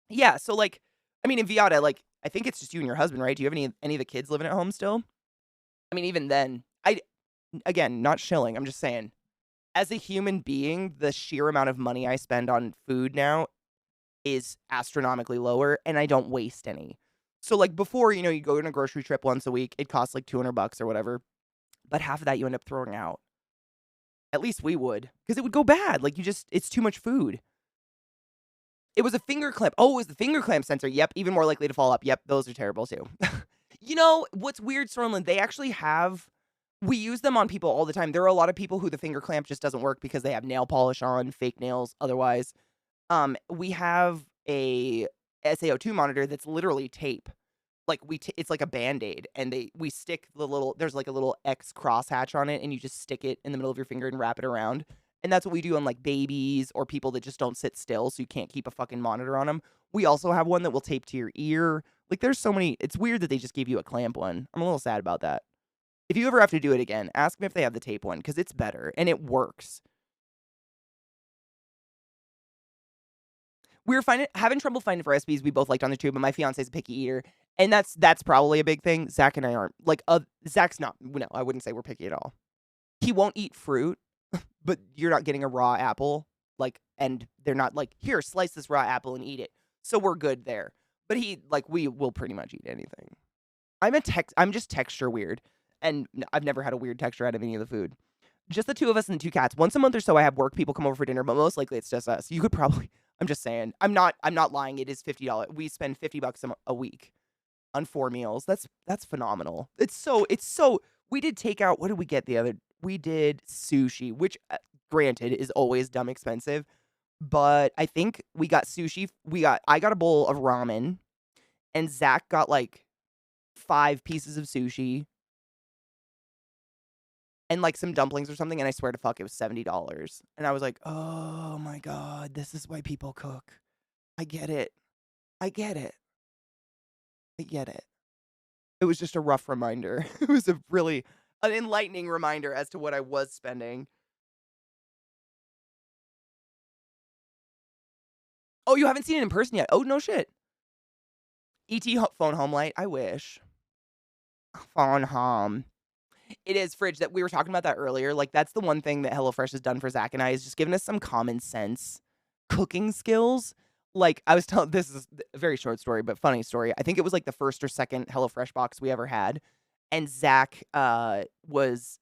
A: Yeah, so like, I mean, in Viata, like, I think it's just you and your husband, right? Do you have any of the kids living at home still? I mean, even then, again, not shilling. I'm just saying, as a human being, the sheer amount of money I spend on food now is astronomically lower, and I don't waste any. So like before, you go on a grocery trip once a week, it costs like $200 or whatever, but half of that you end up throwing out. At least we would, because it would go bad. Like it's too much food. It was a finger clamp. Oh, it was the finger clamp sensor. Yep, even more likely to fall up. Yep, those are terrible too. What's weird, Stormland, they actually we use them on people all the time. There are a lot of people who the finger clamp just doesn't work because they have nail polish on, fake nails, otherwise. We have a SaO2 monitor that's literally tape. Like it's like a Band-Aid, and we stick there's like a little X crosshatch on it, and you just stick it in the middle of your finger and wrap it around. And that's what we do on like babies or people that just don't sit still, so you can't keep a fucking monitor on them. We also have one that will tape to your ear. Like there's so many. It's weird that they just gave you a clamp one. I'm a little sad about that. If you ever have to do it again, ask me if they have the tape one, because it's better and it works. We were having trouble finding recipes we both liked on the tube, but my fiance's a picky eater, and that's probably a big thing. Zach and I aren't. Like, Zach's not. No, I wouldn't say we're picky at all. He won't eat fruit, but you're not getting a raw apple, like, and they're not like, here, slice this raw apple and eat it. So we're good there. But we will pretty much eat anything. I'm just texture weird, and I've never had a weird texture out of any of the food. Just the two of us and the two cats. Once a month or so, I have work people come over for dinner, but most likely it's just us. You could probably. I'm just saying. I'm not lying. It is $50. We spend $50 a week on 4 meals. That's phenomenal. It's so. We did takeout. What did we get the other? We did sushi, which, granted, is always dumb expensive. But I think we got sushi. I got a bowl of ramen, and Zach got like 5 pieces of sushi and like some dumplings or something. And I swear to fuck, it was $70. And I was like, oh my God, this is why people cook. I get it. I get it. I get it. It was just a rough reminder. It was an enlightening reminder as to what I was spending. Oh, you haven't seen it in person yet? Oh, no shit. ET phone home light. I wish. Phone home. It is fridge that we were talking about that earlier. Like, that's the one thing that HelloFresh has done for Zach and I, is just given us some common sense cooking skills. Like, I was telling, this is a very short story, but funny story. I think it was like the first or second HelloFresh box we ever had. And Zach was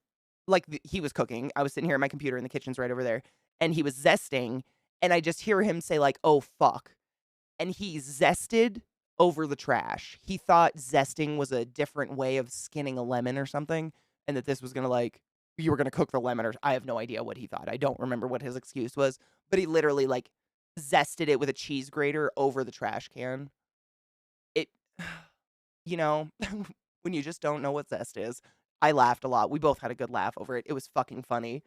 A: like, he was cooking. I was sitting here at my computer, and the kitchen's right over there. And he was zesting. And I just hear him say, like, oh, fuck. And he zested over the trash. He thought zesting was a different way of skinning a lemon or something. And that this was going to, like, you were going to cook the lemon, or I have no idea what he thought. I don't remember what his excuse was. But he literally, like, zested it with a cheese grater over the trash can. It, when you just don't know what zest is. I laughed a lot. We both had a good laugh over it. It was fucking funny.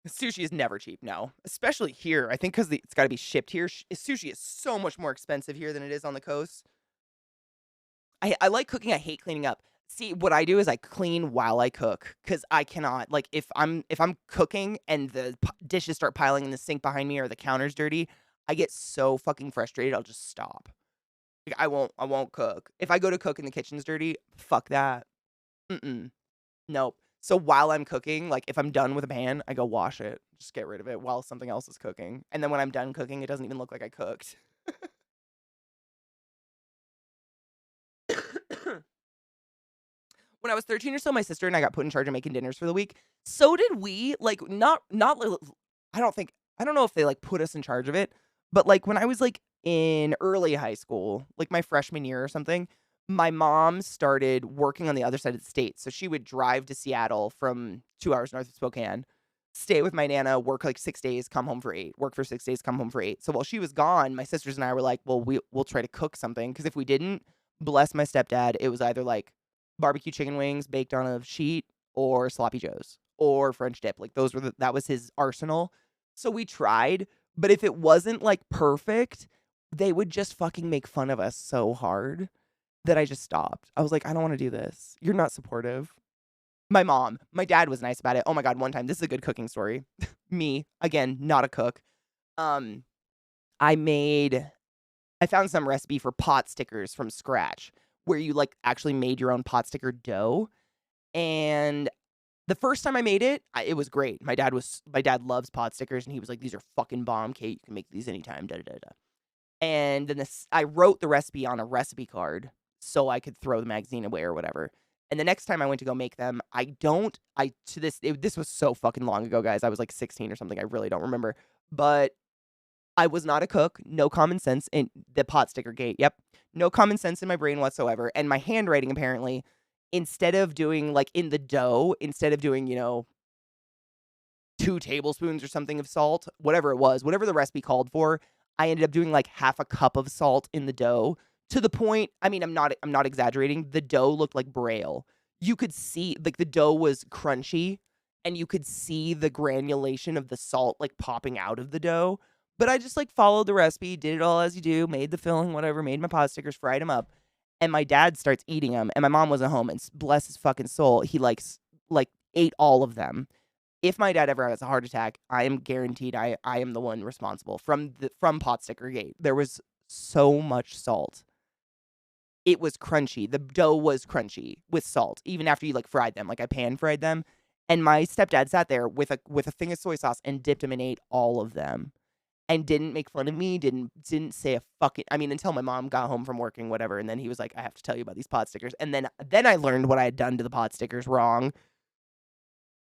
A: Sushi is never cheap, no. Especially here. I think because it's got to be shipped here. Sushi is so much more expensive here than it is on the coast. I like cooking. I hate cleaning up. See, what I do is I clean while I cook, because I cannot, like, if I'm cooking and the dishes start piling in the sink behind me or the counter's dirty, I get so fucking frustrated. I'll just stop. Like, I won't cook. If I go to cook and the kitchen's dirty, fuck that. Nope. So while I'm cooking, like, if I'm done with a pan, I go wash it. Just get rid of it while something else is cooking. And then when I'm done cooking, it doesn't even look like I cooked. When I was 13 or so, my sister and I got put in charge of making dinners for the week. So did we. Like, not I don't know if they, like, put us in charge of it, but, like, when I was, like, in early high school, like, my freshman year or something, my mom started working on the other side of the state. So she would drive to Seattle from 2 hours north of Spokane, stay with my Nana, work like 6 days, come home for 8, work for 6 days, come home for 8. So while she was gone, my sisters and I were like, "Well, we'll try to cook something," because if we didn't, bless my stepdad, it was either like barbecue chicken wings baked on a sheet or sloppy joes or French dip. Like that was his arsenal. So we tried, but if it wasn't like perfect, they would just fucking make fun of us so hard that I just stopped. I was like, "I don't wanna do this. You're not supportive." My dad was nice about it. Oh my god, one time, this is a good cooking story. Me, again, not a cook. Um, I made I found some recipe for pot stickers from scratch where you, like, actually made your own pot sticker dough, and the first time I made it, it was great. My dad loves pot stickers, and he was like, "These are fucking bomb, Kate. You can make these anytime, da da da da." And then I wrote the recipe on a recipe card so I could throw the magazine away or whatever. And the next time I went to go make them, this was so fucking long ago, guys. I was like 16 or something. I really don't remember. But I was not a cook. No common sense in the pot sticker gate. Yep. No common sense in my brain whatsoever. And my handwriting, apparently, instead of doing like in the dough, instead of doing, 2 tablespoons or something of salt, whatever it was, whatever the recipe called for, I ended up doing like half a cup of salt in the dough to the point, I mean, I'm not exaggerating, the dough looked like braille. You could see like the dough was crunchy and you could see the granulation of the salt like popping out of the dough. But I just like followed the recipe, did it all as you do, made the filling, whatever, made my pot stickers, fried them up. And my dad starts eating them, and my mom wasn't home. And bless his fucking soul, he like ate all of them. If my dad ever has a heart attack, I am guaranteed I am the one responsible from pot sticker gate. There was so much salt. It was crunchy. The dough was crunchy with salt, even after you like fried them. Like I pan fried them. And my stepdad sat there with a thing of soy sauce and dipped them and ate all of them. And didn't make fun of me, didn't say a fucking, I mean, until my mom got home from working, whatever, and then he was like, "I have to tell you about these pot stickers." And then I learned what I had done to the pot stickers wrong.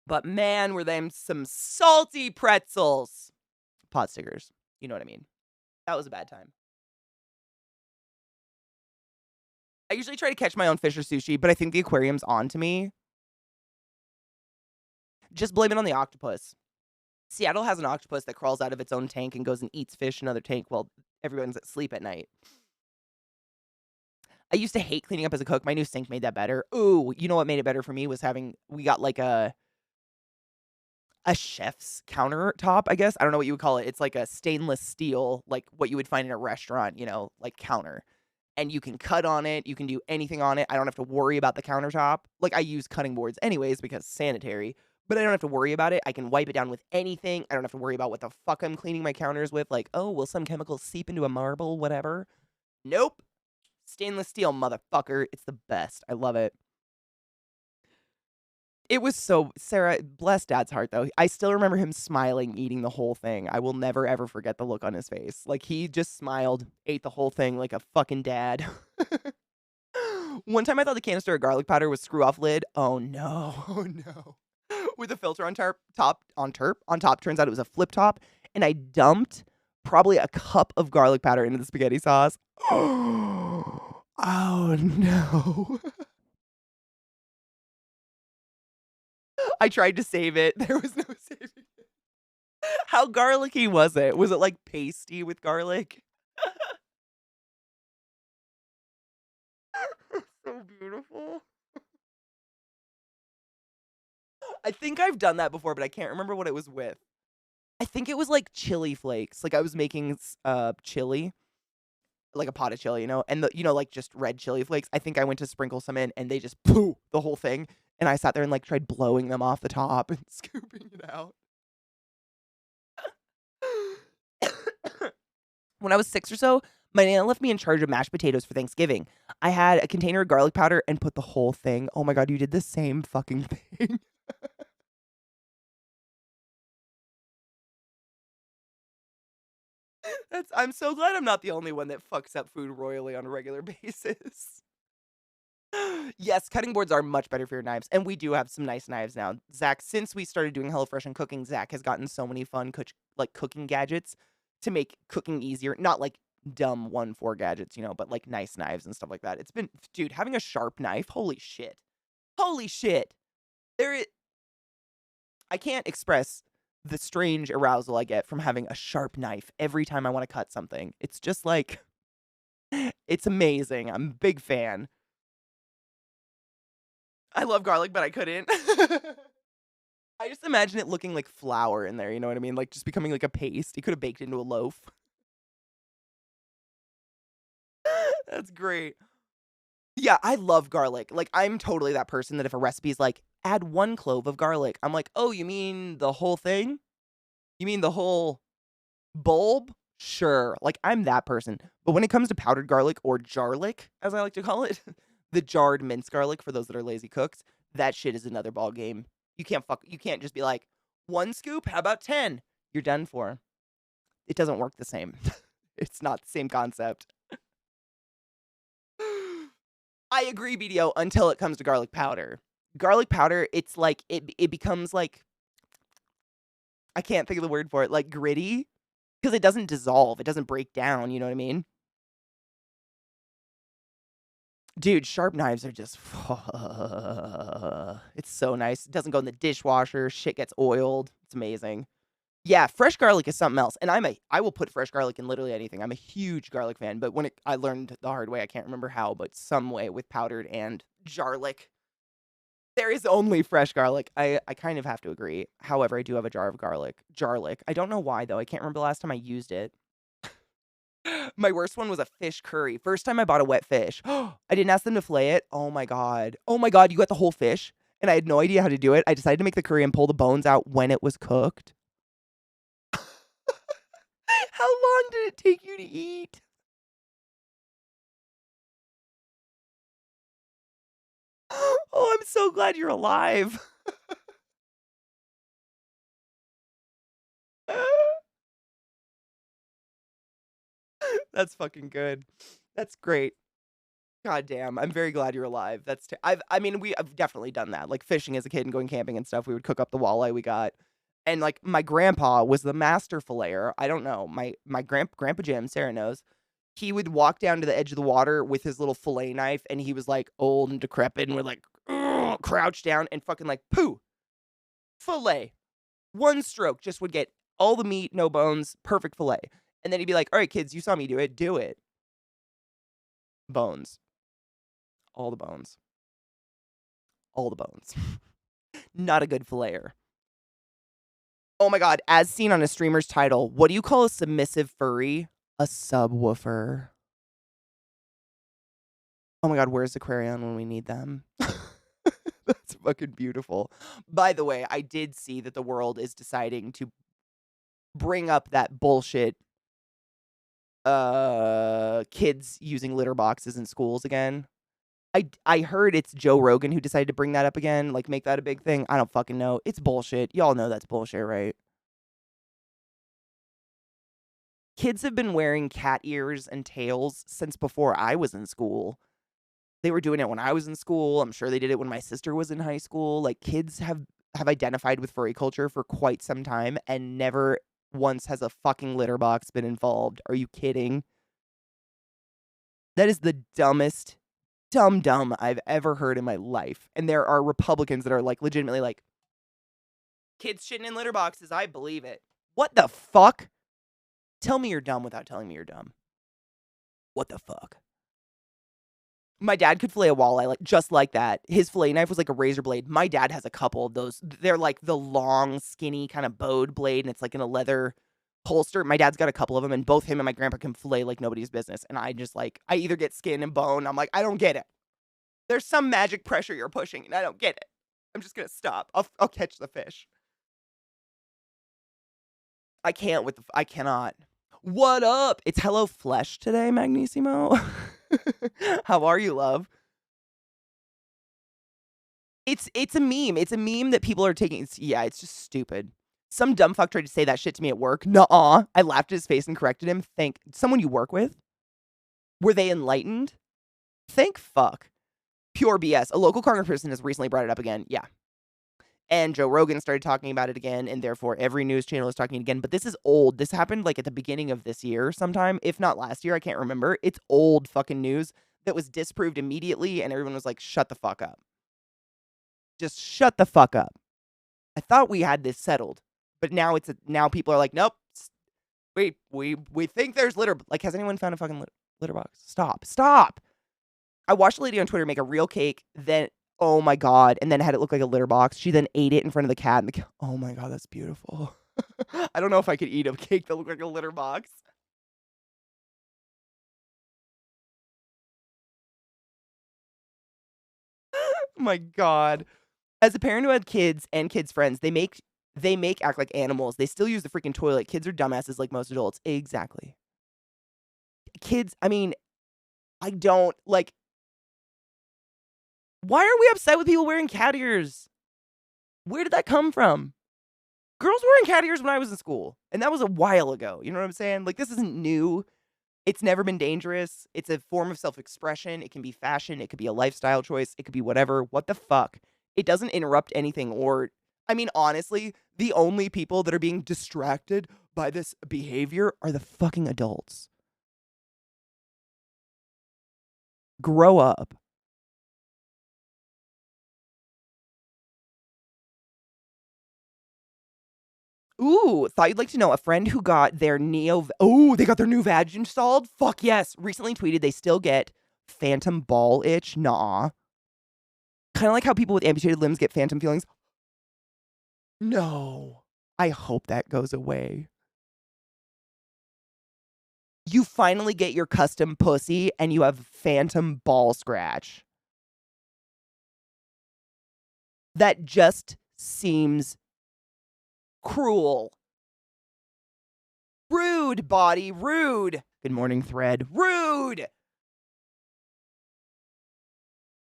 A: But man, were them some salty pretzels. Pot stickers. You know what I mean? That was a bad time. I usually try to catch my own fish or sushi, but I think the aquarium's on to me. Just blame it on the octopus. Seattle has an octopus that crawls out of its own tank and goes and eats fish in another tank while everyone's asleep at night. I used to hate cleaning up as a cook. My new sink made that better. Ooh, you know what made it better for me was we got like a chef's countertop, I guess. I don't know what you would call it. It's like a stainless steel, like what you would find in a restaurant, like counter. And you can cut on it. You can do anything on it. I don't have to worry about the countertop. Like I use cutting boards anyways because sanitary, but I don't have to worry about it. I can wipe it down with anything. I don't have to worry about what the fuck I'm cleaning my counters with. Like, oh, will some chemicals seep into a marble, whatever? Nope. Stainless steel, motherfucker. It's the best. I love it. It was so Sarah, bless dad's heart, though. I still remember him smiling, eating the whole thing. I will never, ever forget the look on his face. Like, he just smiled, ate the whole thing like a fucking dad. One time I thought the canister of garlic powder was screw-off lid. Oh, no. Oh, no. With a filter on top. Turns out it was a flip top, and I dumped probably a cup of garlic powder into the spaghetti sauce. Oh, no. I tried to save it. There was no saving it. How garlicky was it? Was it like pasty with garlic? So beautiful. I think I've done that before, but I can't remember what it was with. I think it was like chili flakes. Like I was making chili, like a pot of chili, and like just red chili flakes. I think I went to sprinkle some in and they just poo the whole thing. And I sat there and like tried blowing them off the top and scooping it out. When I was 6 or so, my nana left me in charge of mashed potatoes for Thanksgiving. I had a container of garlic powder and put the whole thing. Oh my god, you did the same fucking thing. I'm so glad I'm not the only one that fucks up food royally on a regular basis. Yes, cutting boards are much better for your knives, and we do have some nice knives now. Zach, since we started doing HelloFresh and cooking, Zach has gotten so many fun cooking gadgets to make cooking easier. Not like dumb 1-4 gadgets, but like nice knives and stuff like that. It's been, dude, having a sharp knife, holy shit. Holy shit. I can't express the strange arousal I get from having a sharp knife every time I want to cut something. It's just like, it's amazing. I'm a big fan. I love garlic, but I couldn't. I just imagine it looking like flour in there, you know what I mean? Like just becoming like a paste. You could have baked into a loaf. That's great. Yeah, I love garlic. Like, I'm totally that person that if a recipe's like, add 1 clove of garlic, I'm like, oh, you mean the whole thing? You mean the whole bulb? Sure. Like, I'm that person. But when it comes to powdered garlic or jarlic, as I like to call it, the jarred minced garlic for those that are lazy cooks, that shit is another ball game. You can't just be like, 1 scoop, how about 10? You're done for. It doesn't work the same. It's not the same concept. I agree, BDO, until it comes to garlic powder. Garlic powder, it's like, it becomes like, I can't think of the word for it, like gritty, because it doesn't dissolve. It doesn't break down, you know what I mean? Dude, sharp knives are just, it's so nice. It doesn't go in the dishwasher. Shit gets oiled. It's amazing. Yeah, fresh garlic is something else, and I will put fresh garlic in literally anything. I'm a huge garlic fan, but I learned the hard way. I can't remember how, but some way with powdered and jarlic. There is only fresh garlic. I kind of have to agree. However, I do have a jar of jarlic. I don't know why though. I can't remember the last time I used it. My worst one was a fish curry. First time I bought a wet fish. I didn't ask them to fillet it. Oh my god. Oh my god, you got the whole fish? And I had no idea how to do it. I decided to make the curry and pull the bones out when it was cooked. How long did it take you to eat? Oh, I'm so glad you're alive. That's fucking good. That's great. God damn, I'm very glad you're alive. I mean, I've definitely done that. Like fishing as a kid and going camping and stuff. We would cook up the walleye we got. And like my grandpa was the master filleter. I don't know. My grandpa Jim, Sarah knows. He would walk down to the edge of the water with his little fillet knife, and he was like old and decrepit and would like crouch down and fucking like poo fillet. One stroke just would get all the meat, no bones, perfect fillet. And then he'd be like, "All right, kids, you saw me do it. Do it." Bones. All the bones. All the bones. Not a good filleter. Oh my god, as seen on a streamer's title, what do you call a submissive furry? A subwoofer. Oh my god, where's the Aquarion when we need them? That's fucking beautiful. By the way, I did see that the world is deciding to bring up that bullshit kids using litter boxes in schools again. I heard it's Joe Rogan who decided to bring that up again, like make that a big thing. I don't fucking know. It's bullshit. Y'all know that's bullshit, right? Kids have been wearing cat ears and tails since before I was in school. They were doing it when I was in school. I'm sure they did it when my sister was in high school. Like kids have identified with furry culture for quite some time and never once has a fucking litter box been involved. Are you kidding? That is the dumbest dumb I've ever heard in my life. And there are Republicans that are like legitimately like, kids shitting in litter boxes, I believe it. What the fuck? Tell me you're dumb without telling me you're dumb. What the fuck? My dad could fillet a walleye like just like that. His fillet knife was like a razor blade. My dad has a couple of those. They're like the long, skinny kind of bowed blade, and it's like in a leather holster. My dad's got a couple of them, and both him and my grandpa can fillet like nobody's business. And I just like, I either get skin and bone. I'm like, I don't get it. There's some magic pressure you're pushing, and I don't get it. I'm just gonna stop. I'll catch the fish. I cannot. What up? It's Hello Flesh today, Magnissimo. How are you, love? It's a meme. It's a meme that people are taking. It's just stupid. Some dumb fuck tried to say that shit to me at work. Nuh-uh. I laughed at his face and corrected him. Thank someone you work with. Were they enlightened? Thank fuck. Pure BS. A local congressperson has recently brought it up again. Yeah. And Joe Rogan started talking about it again, and therefore every news channel is talking again. But this is old. This happened like at the beginning of this year sometime, if not last year. I can't remember. It's old fucking news that was disproved immediately, and everyone was like, shut the fuck up. Just shut the fuck up. I thought we had this settled, but now people are like, nope. We think there's litter. Like, has anyone found a fucking litter box? Stop. I watched a lady on Twitter make a real cake, then, oh my God, and then had it look like a litter box. She then ate it in front of the cat, and the cat, oh my God, that's beautiful. I don't know if I could eat a cake that looked like a litter box. Oh my God. As a parent who had kids and kids' friends, they make act like animals. They still use the freaking toilet. Kids are dumbasses like most adults. Exactly. Kids, I mean, I don't like. Why are we upset with people wearing cat ears? Where did that come from? Girls were wearing cat ears when I was in school, and that was a while ago. You know what I'm saying? Like, this isn't new. It's never been dangerous. It's a form of self-expression. It can be fashion. It could be a lifestyle choice. It could be whatever. What the fuck? It doesn't interrupt anything or, I mean, honestly, the only people that are being distracted by this behavior are the fucking adults. Grow up. Ooh, thought you'd like to know a friend who got their they got their new vag installed? Fuck yes. Recently tweeted they still get phantom ball itch. Nah. Kind of like how people with amputated limbs get phantom feelings. No. I hope that goes away. You finally get your custom pussy and you have phantom ball scratch. That just seems cruel. Rude, body, rude. Good morning, thread. Rude.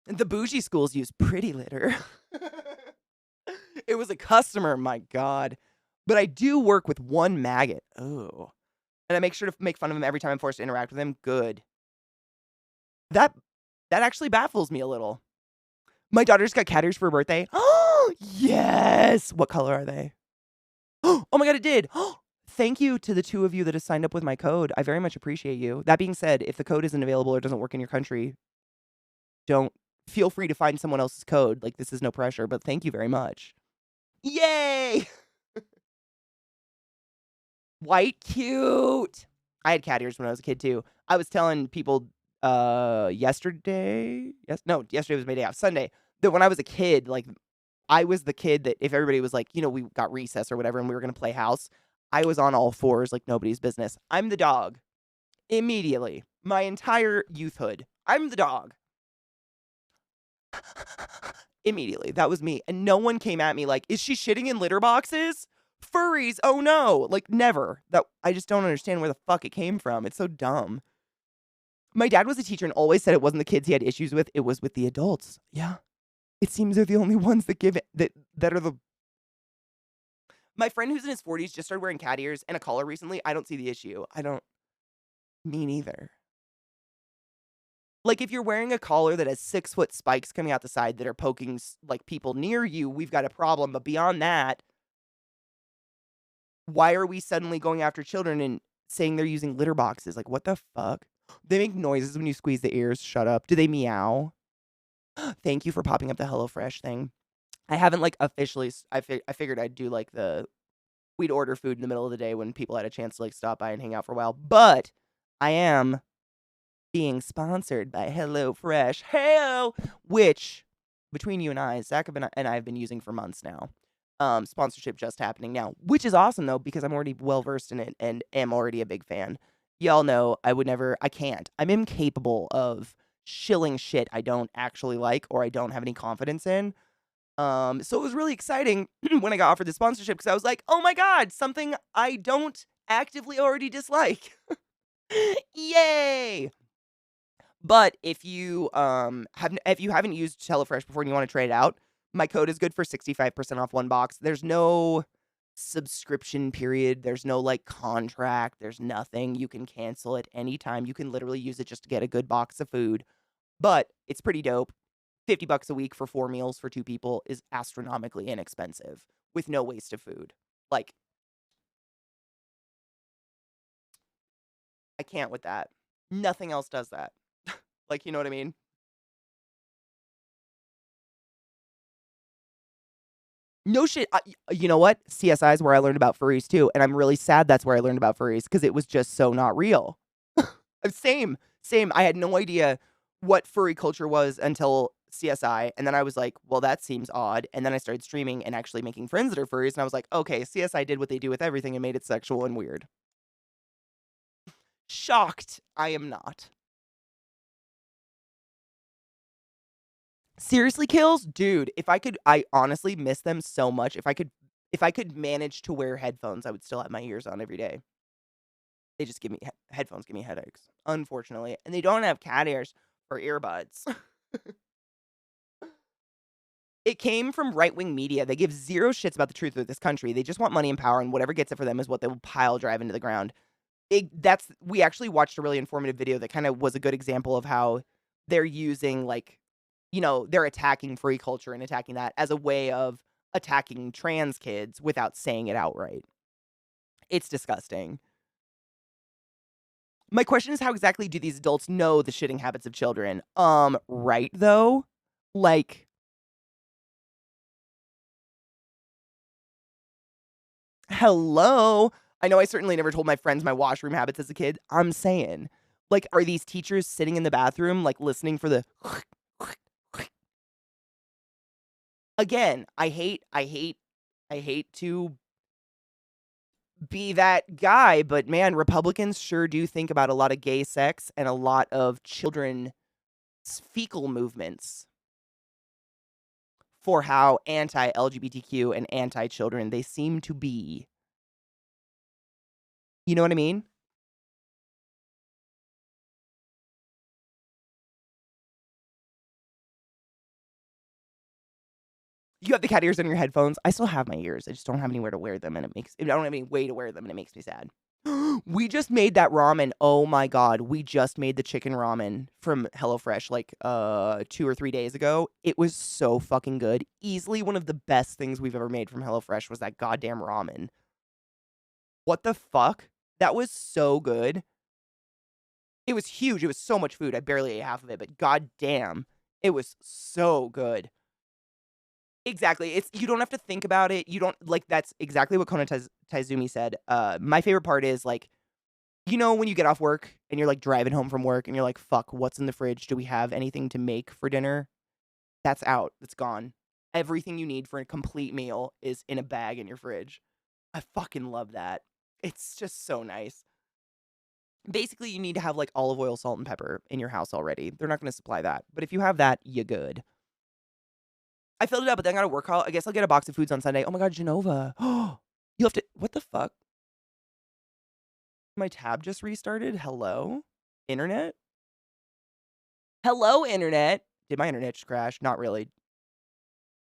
A: The bougie schools use pretty litter. It was a customer, my God. But I do work with one maggot. Oh. And I make sure to make fun of him every time I'm forced to interact with him. Good. That actually baffles me a little. My daughter just got cat ears for her birthday. Oh, yes. What color are they? Oh my God, it did. Thank you to the two of you that have signed up with my code. I very much appreciate you. That being said, if the code isn't available or doesn't work in your country, don't feel free to find someone else's code. Like, this is no pressure, but thank you very much. Yay! White cute. I had cat ears when I was a kid too. I was telling people yesterday. Yesterday was my day off. Sunday. That when I was a kid, like I was the kid that if everybody was like, we got recess or whatever and we were gonna play house, I was on all fours like nobody's business. I'm the dog. Immediately. My entire youthhood. I'm the dog. Immediately. That was me. And no one came at me like, is she shitting in litter boxes? Furries, oh no. Like, never. I just don't understand where the fuck it came from. It's so dumb. My dad was a teacher and always said it wasn't the kids he had issues with, it was with the adults. Yeah. It seems they're the only ones that give it that are the. My friend who's in his 40s just started wearing cat ears and a collar recently. I don't see the issue. Me neither. Like, if you're wearing a collar that has 6-foot spikes coming out the side that are poking, like, people near you, we've got a problem. But beyond that, why are we suddenly going after children and saying they're using litter boxes? Like, what the fuck? They make noises when you squeeze the ears. Shut up. Do they meow? Thank you for popping up the HelloFresh thing. I haven't, like, officially. I figured I'd do, like, we'd order food in the middle of the day when people had a chance to, like, stop by and hang out for a while. But I am being sponsored by HelloFresh. Hey, which, between you and I, Zach and I have been using for months now. Sponsorship just happening now, which is awesome, though, because I'm already well-versed in it and am already a big fan. Y'all know I can't. I'm incapable of shilling shit I don't actually like or I don't have any confidence in. So it was really exciting when I got offered the sponsorship because I was like, oh my God, something I don't actively already dislike. Yay! But if you haven't used HelloFresh before and you want to trade it out, my code is good for 65% off one box. There's no subscription period. There's no like contract. There's nothing. You can cancel it anytime. You can literally use it just to get a good box of food. But it's pretty dope. $50 a week for 4 meals for 2 people is astronomically inexpensive with no waste of food. Like, I can't with that. Nothing else does that. Like, you know what I mean? No shit. You know what? CSI is where I learned about furries too, and I'm really sad that's where I learned about furries because it was just so not real. Same, same. I had no idea what furry culture was until CSI, and then I was like, well, that seems odd. And then I started streaming and actually making friends that are furries, and I was like, okay, CSI did what they do with everything and made it sexual and weird. Shocked, I am not. Seriously, kills, dude. If I could, I honestly miss them so much. If I could manage to wear headphones, I would still have my ears on every day. They just give me headphones, give me headaches, unfortunately, and they don't have cat ears or earbuds. It came from right-wing media. They give zero shits about the truth of this country. They just want money and power, and whatever gets it for them is what they will pile drive into the ground. We actually watched a really informative video that kind of was a good example of how they're using, like, they're attacking free culture and attacking that as a way of attacking trans kids without saying it outright. It's disgusting. My question is, how exactly do these adults know the shitting habits of children? Right though? Like, hello? I know I certainly never told my friends my washroom habits as a kid. I'm saying, like, are these teachers sitting in the bathroom, like, listening for the again, I hate to be that guy, but man, Republicans sure do think about a lot of gay sex and a lot of children's fecal movements for how anti-LGBTQ and anti-children they seem to be. You know what I mean? You have the cat ears in your headphones. I still have my ears. I just don't have anywhere to wear them, and I don't have any way to wear them, and it makes me sad. We just made that ramen. Oh my god, we just made the chicken ramen from HelloFresh like 2 or 3 days ago. It was so fucking good. Easily one of the best things we've ever made from HelloFresh was that goddamn ramen. What the fuck? That was so good. It was huge. It was so much food. I barely ate half of it, but goddamn, it was so good. Exactly. It's you don't have to think about it. You don't like that's exactly what Kona Taizumi said. My favorite part is like, when you get off work and you're like driving home from work and you're like, fuck, what's in the fridge? Do we have anything to make for dinner? That's out. It's gone. Everything you need for a complete meal is in a bag in your fridge. I fucking love that. It's just so nice. Basically, you need to have like olive oil, salt, and pepper in your house already. They're not going to supply that. But if you have that, you good. I filled it up, but then I got a work call. I guess I'll get a box of foods on Sunday. Oh my god, Genova. Oh, you have to. What the fuck? My tab just restarted. Hello, internet. Hello, internet. Did my internet just crash? Not really.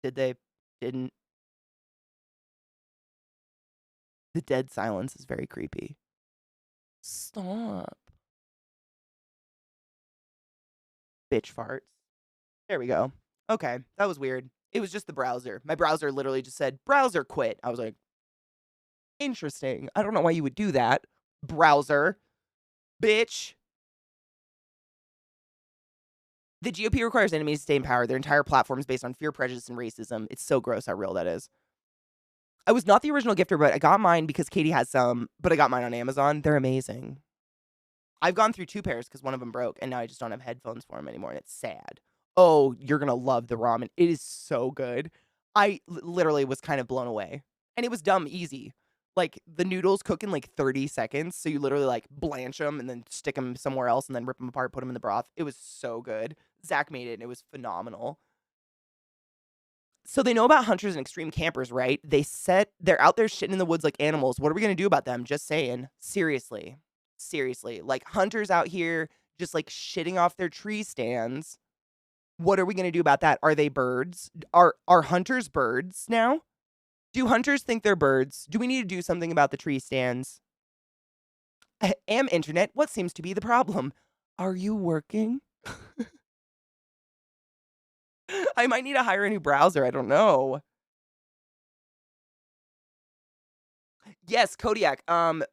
A: Did they? Didn't. The dead silence is very creepy. Stop. Bitch farts. There we go. Okay, that was weird. It was just the browser. My browser literally just said, browser quit. I was like, interesting. I don't know why you would do that. Browser. Bitch. The GOP requires enemies to stay in power. Their entire platform is based on fear, prejudice, and racism. It's so gross how real that is. I was not the original gifter, but I got mine because Katie has some, but I got mine on Amazon. They're amazing. I've gone through 2 pairs because one of them broke, and now I just don't have headphones for them anymore, and it's sad. Oh, you're gonna love the ramen. It is so good. I literally was kind of blown away. And it was dumb easy. Like, the noodles cook in, like, 30 seconds, so you literally, like, blanch them and then stick them somewhere else and then rip them apart, put them in the broth. It was so good. Zach made it, and it was phenomenal. So they know about hunters and extreme campers, right? They're out there shitting in the woods like animals. What are we gonna do about them? Just saying. Seriously. Seriously. Like, hunters out here just, like, shitting off their tree stands. What are we gonna do about that? Are they birds? Are hunters birds now? Do hunters think they're birds? Do we need to do something about the tree stands? Am internet, what seems to be the problem? Are you working? I might need to hire a new browser, I don't know. Yes, Kodiak.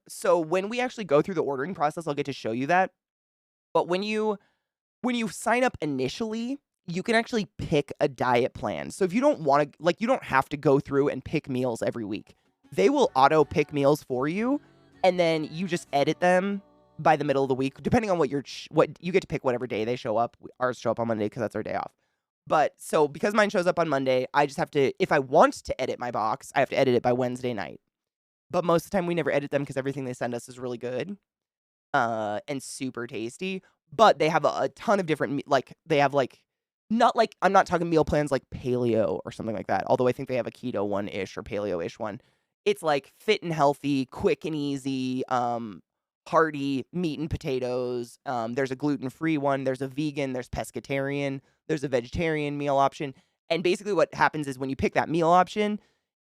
A: So when we actually go through the ordering process, I'll get to show you that. But when you sign up initially, you can actually pick a diet plan. So if you don't want to, like, you don't have to go through and pick meals every week. They will auto pick meals for you, and then you just edit them by the middle of the week, depending on what you get to pick whatever day they show up. Ours show up on Monday because that's our day off. But so because mine shows up on Monday, I just have to, if I want to edit my box, I have to edit it by Wednesday night. But most of the time, we never edit them because everything they send us is really good, and super tasty. But they have a ton of different, like, they have, like, not like, I'm not talking meal plans like paleo or something like that, although I think they have a keto one-ish or paleo-ish one. It's, like, fit and healthy, quick and easy, hearty meat and potatoes. There's a gluten-free one, there's a vegan, there's pescatarian, there's a vegetarian meal option, and basically what happens is when you pick that meal option,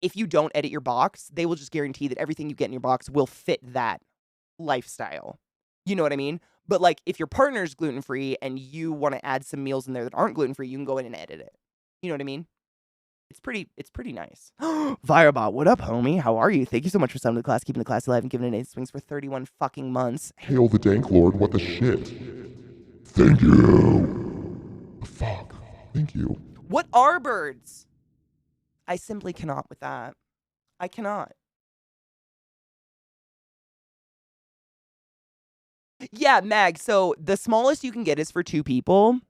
A: if you don't edit your box, they will just guarantee that everything you get in your box will fit that lifestyle. You know what I mean? But, like, if your partner's gluten-free and you wanna add some meals in there that aren't gluten-free, you can go in and edit it. You know what I mean? It's pretty nice. Firebot, what up, homie? How are you? Thank you so much for subbing to the class, keeping the class alive, and giving it 8 swings for 31 fucking months.
B: Hail the Dank Lord, what the shit? Thank you. The fuck? Thank you.
A: What are birds? I simply cannot with that. I cannot. Yeah, Mag, so the smallest you can get is for 2 people,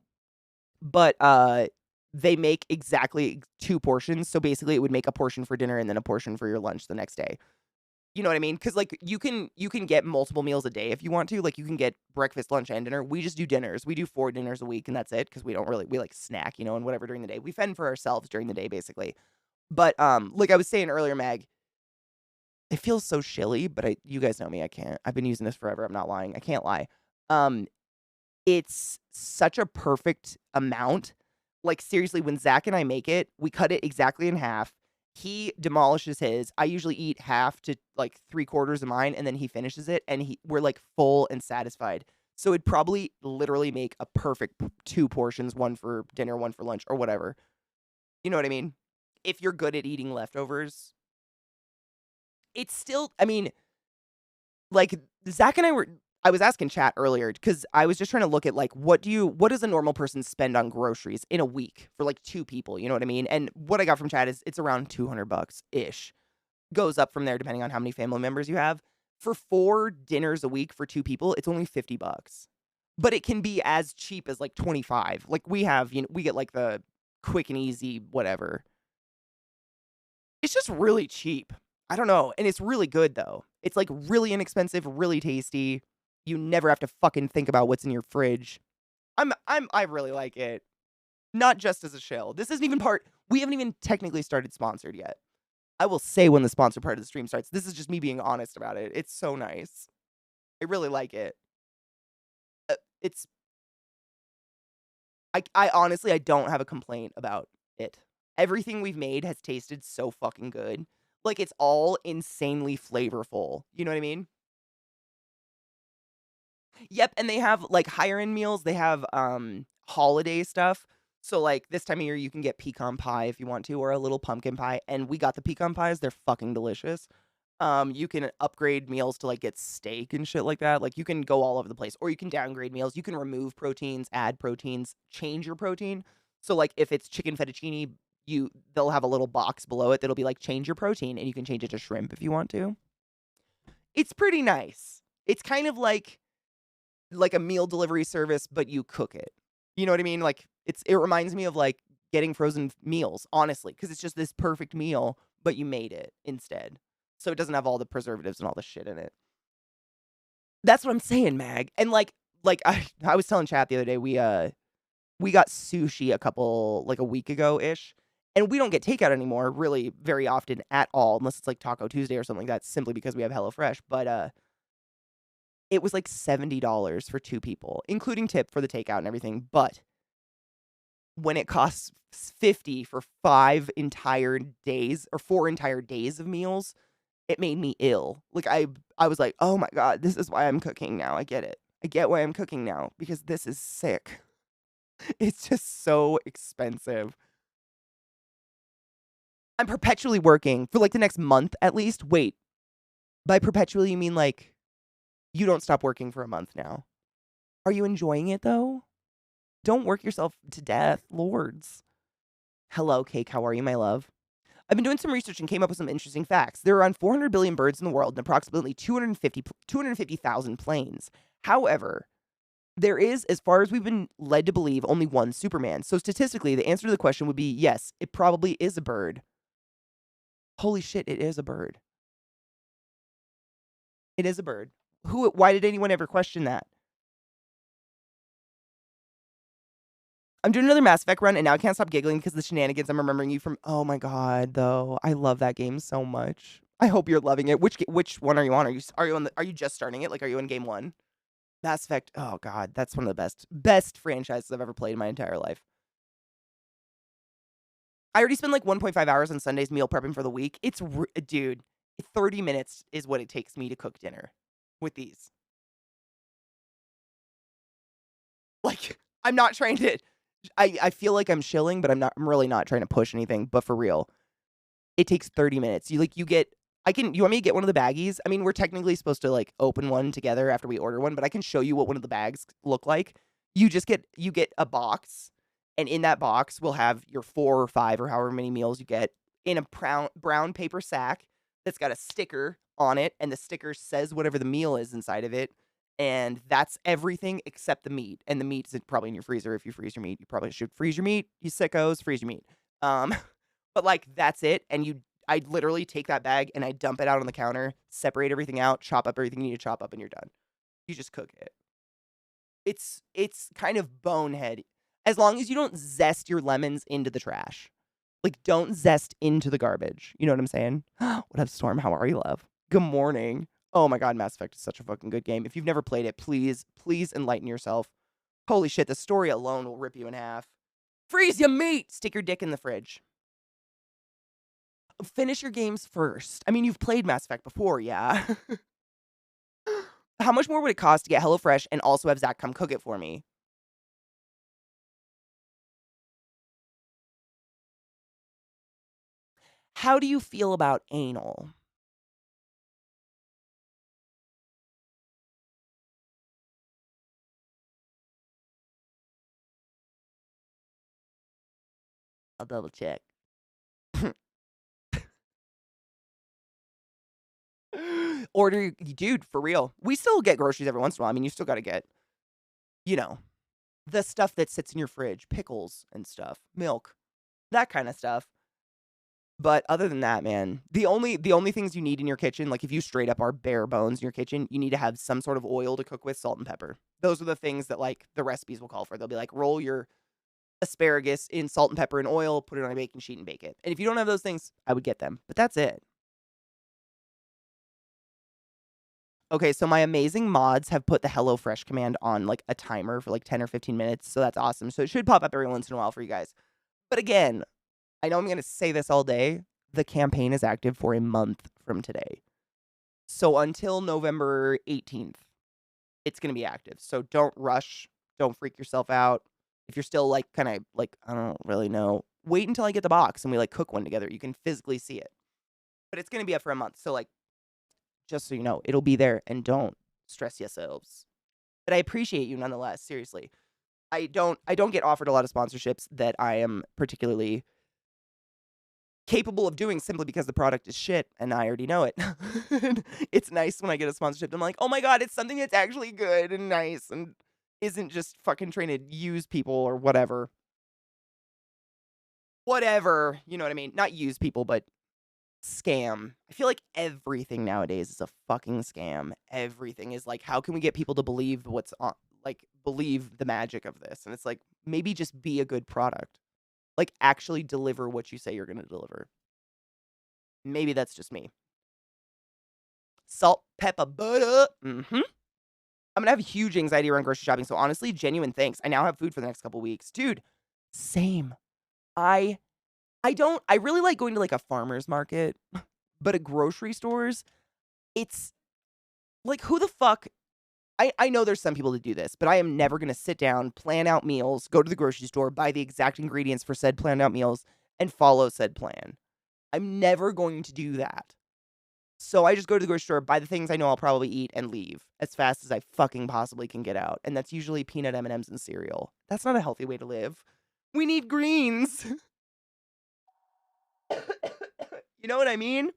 A: but, they make exactly 2 portions, so basically it would make a portion for dinner and then a portion for your lunch the next day. You know what I mean? Because, like, you can get multiple meals a day if you want to, like, you can get breakfast, lunch, and dinner. We just do dinners. We do 4 dinners a week, and that's it, because we, like, snack, and whatever during the day. We fend for ourselves during the day, basically. But, like I was saying earlier, Mag, it feels so chilly, but you guys know me, I can't. I've been using this forever, I'm not lying. I can't lie. Um, it's such a perfect amount. Like, seriously, when Zach and I make it, we cut it exactly in half. He demolishes his. I usually eat half to, like, 3/4 of mine, and then he finishes it, and we're, like, full and satisfied. So it'd probably literally make a perfect 2 portions, 1 for dinner, 1 for lunch, or whatever. You know what I mean? If you're good at eating leftovers, it's still, I mean, like, Zach and I was asking chat earlier because I was just trying to look at, like, what does a normal person spend on groceries in a week for, like, 2 people, you know what I mean? And what I got from chat is it's around $200-ish. Goes up from there depending on how many family members you have. For 4 dinners a week for 2 people, it's only $50. But it can be as cheap as, like, 25. Like, we get, like, the quick and easy whatever. It's just really cheap. I don't know, and it's really good, though. It's, like, really inexpensive, really tasty. You never have to fucking think about what's in your fridge. I really like it. Not just as a shill. This isn't even we haven't even technically started sponsored yet. I will say when the sponsor part of the stream starts. This is just me being honest about it. It's so nice. I really like it. It's I honestly, I don't have a complaint about it. Everything we've made has tasted so fucking good. Like, it's all insanely flavorful. You know what I mean? Yep, and they have, like, higher end meals. They have, holiday stuff. So, like, this time of year, you can get pecan pie if you want to, or a little pumpkin pie, and we got the pecan pies. They're fucking delicious. You can upgrade meals to, like, get steak and shit like that. Like, you can go all over the place, or you can downgrade meals. You can remove proteins, add proteins, change your protein. So, like, if it's chicken fettuccine, they'll have a little box below it that'll be like, change your protein, and you can change it to shrimp if you want to. It's pretty nice. It's kind of like a meal delivery service, but you cook it. You know what I mean? Like, it reminds me of, like, getting frozen meals, honestly, because it's just this perfect meal, but you made it instead. So it doesn't have all the preservatives and all the shit in it. That's what I'm saying, Mag. And, like I was telling chat the other day, we got sushi a week ago-ish, and we don't get takeout anymore really very often at all, unless it's, like, Taco Tuesday or something like that, simply because we have HelloFresh, but, it was, like, $70 for 2 people, including tip for the takeout and everything, but when it costs 50 for 5 entire days or 4 entire days of meals, it made me ill. Like, I was like, "Oh my god, this is why I'm cooking now, I get it. I get why I'm cooking now, because this is sick." It's just so expensive. I'm perpetually working for, like, the next month at least. Wait, by perpetually, you mean, like, you don't stop working for a month now? Are you enjoying it, though? Don't work yourself to death, lords. Hello, Cake, how are you, my love? I've been doing some research and came up with some interesting facts. There are around 400 billion birds in the world and approximately 250,000 planes. However, there is, as far as we've been led to believe, only one Superman. So statistically, the answer to the question would be yes, it probably is a bird. Holy shit, it is a bird. It is a bird. Why did anyone ever question that? I'm doing another Mass Effect run, and now I can't stop giggling because of the shenanigans I'm remembering you from. Oh my god, though, I love that game so much. I hope you're loving it. Which one are you on? Are you just starting it? Like, are you in game one? Mass Effect. Oh god, that's one of the best franchises I've ever played in my entire life. I already spend like 1.5 hours on Sundays meal prepping for the week. Dude, 30 minutes is what it takes me to cook dinner with these. Like, I'm not trying to. I feel like I'm shilling, but I'm really not trying to push anything. But for real, it takes 30 minutes. You want me to get one of the baggies? I mean, we're technically supposed to like open one together after we order one, but I can show you what one of the bags look like. You get a box, and in that box will have your 4 or 5 or however many meals you get in a brown paper sack that's got a sticker on it, and the sticker says whatever the meal is inside of it. And that's everything except the meat. And the meat's probably in your freezer if you freeze your meat. You probably should freeze your meat, you sickos, freeze your meat. Um, but like that's it. And I literally take that bag and I dump it out on the counter, separate everything out, chop up everything you need to chop up, and you're done. You just cook it. It's kind of bonehead. As long as you don't zest your lemons into the trash. Like, don't zest into the garbage. You know what I'm saying? What up, Storm? How are you, love? Good morning. Oh my god, Mass Effect is such a fucking good game. If you've never played it, please enlighten yourself. Holy shit, the story alone will rip you in half. Freeze your meat! Stick your dick in the fridge. Finish your games first. I mean, you've played Mass Effect before, yeah? How much more would it cost to get HelloFresh and also have Zach come cook it for me? How do you feel about anal? I'll double check. Dude, for real. We still get groceries every once in a while. I mean, you still got to get, you know, the stuff that sits in your fridge, pickles and stuff, milk, that kind of stuff. But other than that, man, the only things you need in your kitchen, like if you straight up are bare bones in your kitchen, you need to have some sort of oil to cook with, salt and pepper. Those are the things that like the recipes will call for. They'll be like, roll your asparagus in salt and pepper and oil, put it on a baking sheet and bake it. And if you don't have those things, I would get them. But that's it. Okay, so my amazing mods have put the HelloFresh command on like a timer for like 10 or 15 minutes. So that's awesome. So it should pop up every once in a while for you guys. But again, I know I'm going to say this all day. The campaign is active for a month from today. So until November 18th, it's going to be active. So don't rush. Don't freak yourself out. If you're still like kind of like, I don't really know, wait until I get the box and we like cook one together. You can physically see it. But it's going to be up for a month. So like, just so you know, it'll be there and don't stress yourselves. But I appreciate you nonetheless. Seriously. I don't get offered a lot of sponsorships that I am particularly capable of doing simply because the product is shit and I already know it. It's nice when I get a sponsorship. I'm like, oh my god, it's something that's actually good and nice and isn't just fucking trying to use people or whatever. Whatever, you know what I mean? Not use people, but scam. I feel like everything nowadays is a fucking scam. Everything is like, how can we get people to believe what's on, like, believe the magic of this? And it's like, maybe just be a good product. Like, actually deliver what you say you're going to deliver. Maybe that's just me. Salt, pepper, butter. Mm-hmm. I'm going to have huge anxiety around grocery shopping. So honestly, genuine thanks. I now have food for the next couple weeks. Dude, same. I really like going to like a farmer's market, but at grocery stores, it's like, who the fuck? I know there's some people that do this, but I am never gonna sit down, plan out meals, go to the grocery store, buy the exact ingredients for said planned out meals, and follow said plan. I'm never going to do that. So I just go to the grocery store, buy the things I know I'll probably eat, and leave as fast as I fucking possibly can get out. And that's usually peanut M&Ms and cereal. That's not a healthy way to live. We need greens. You know what I mean?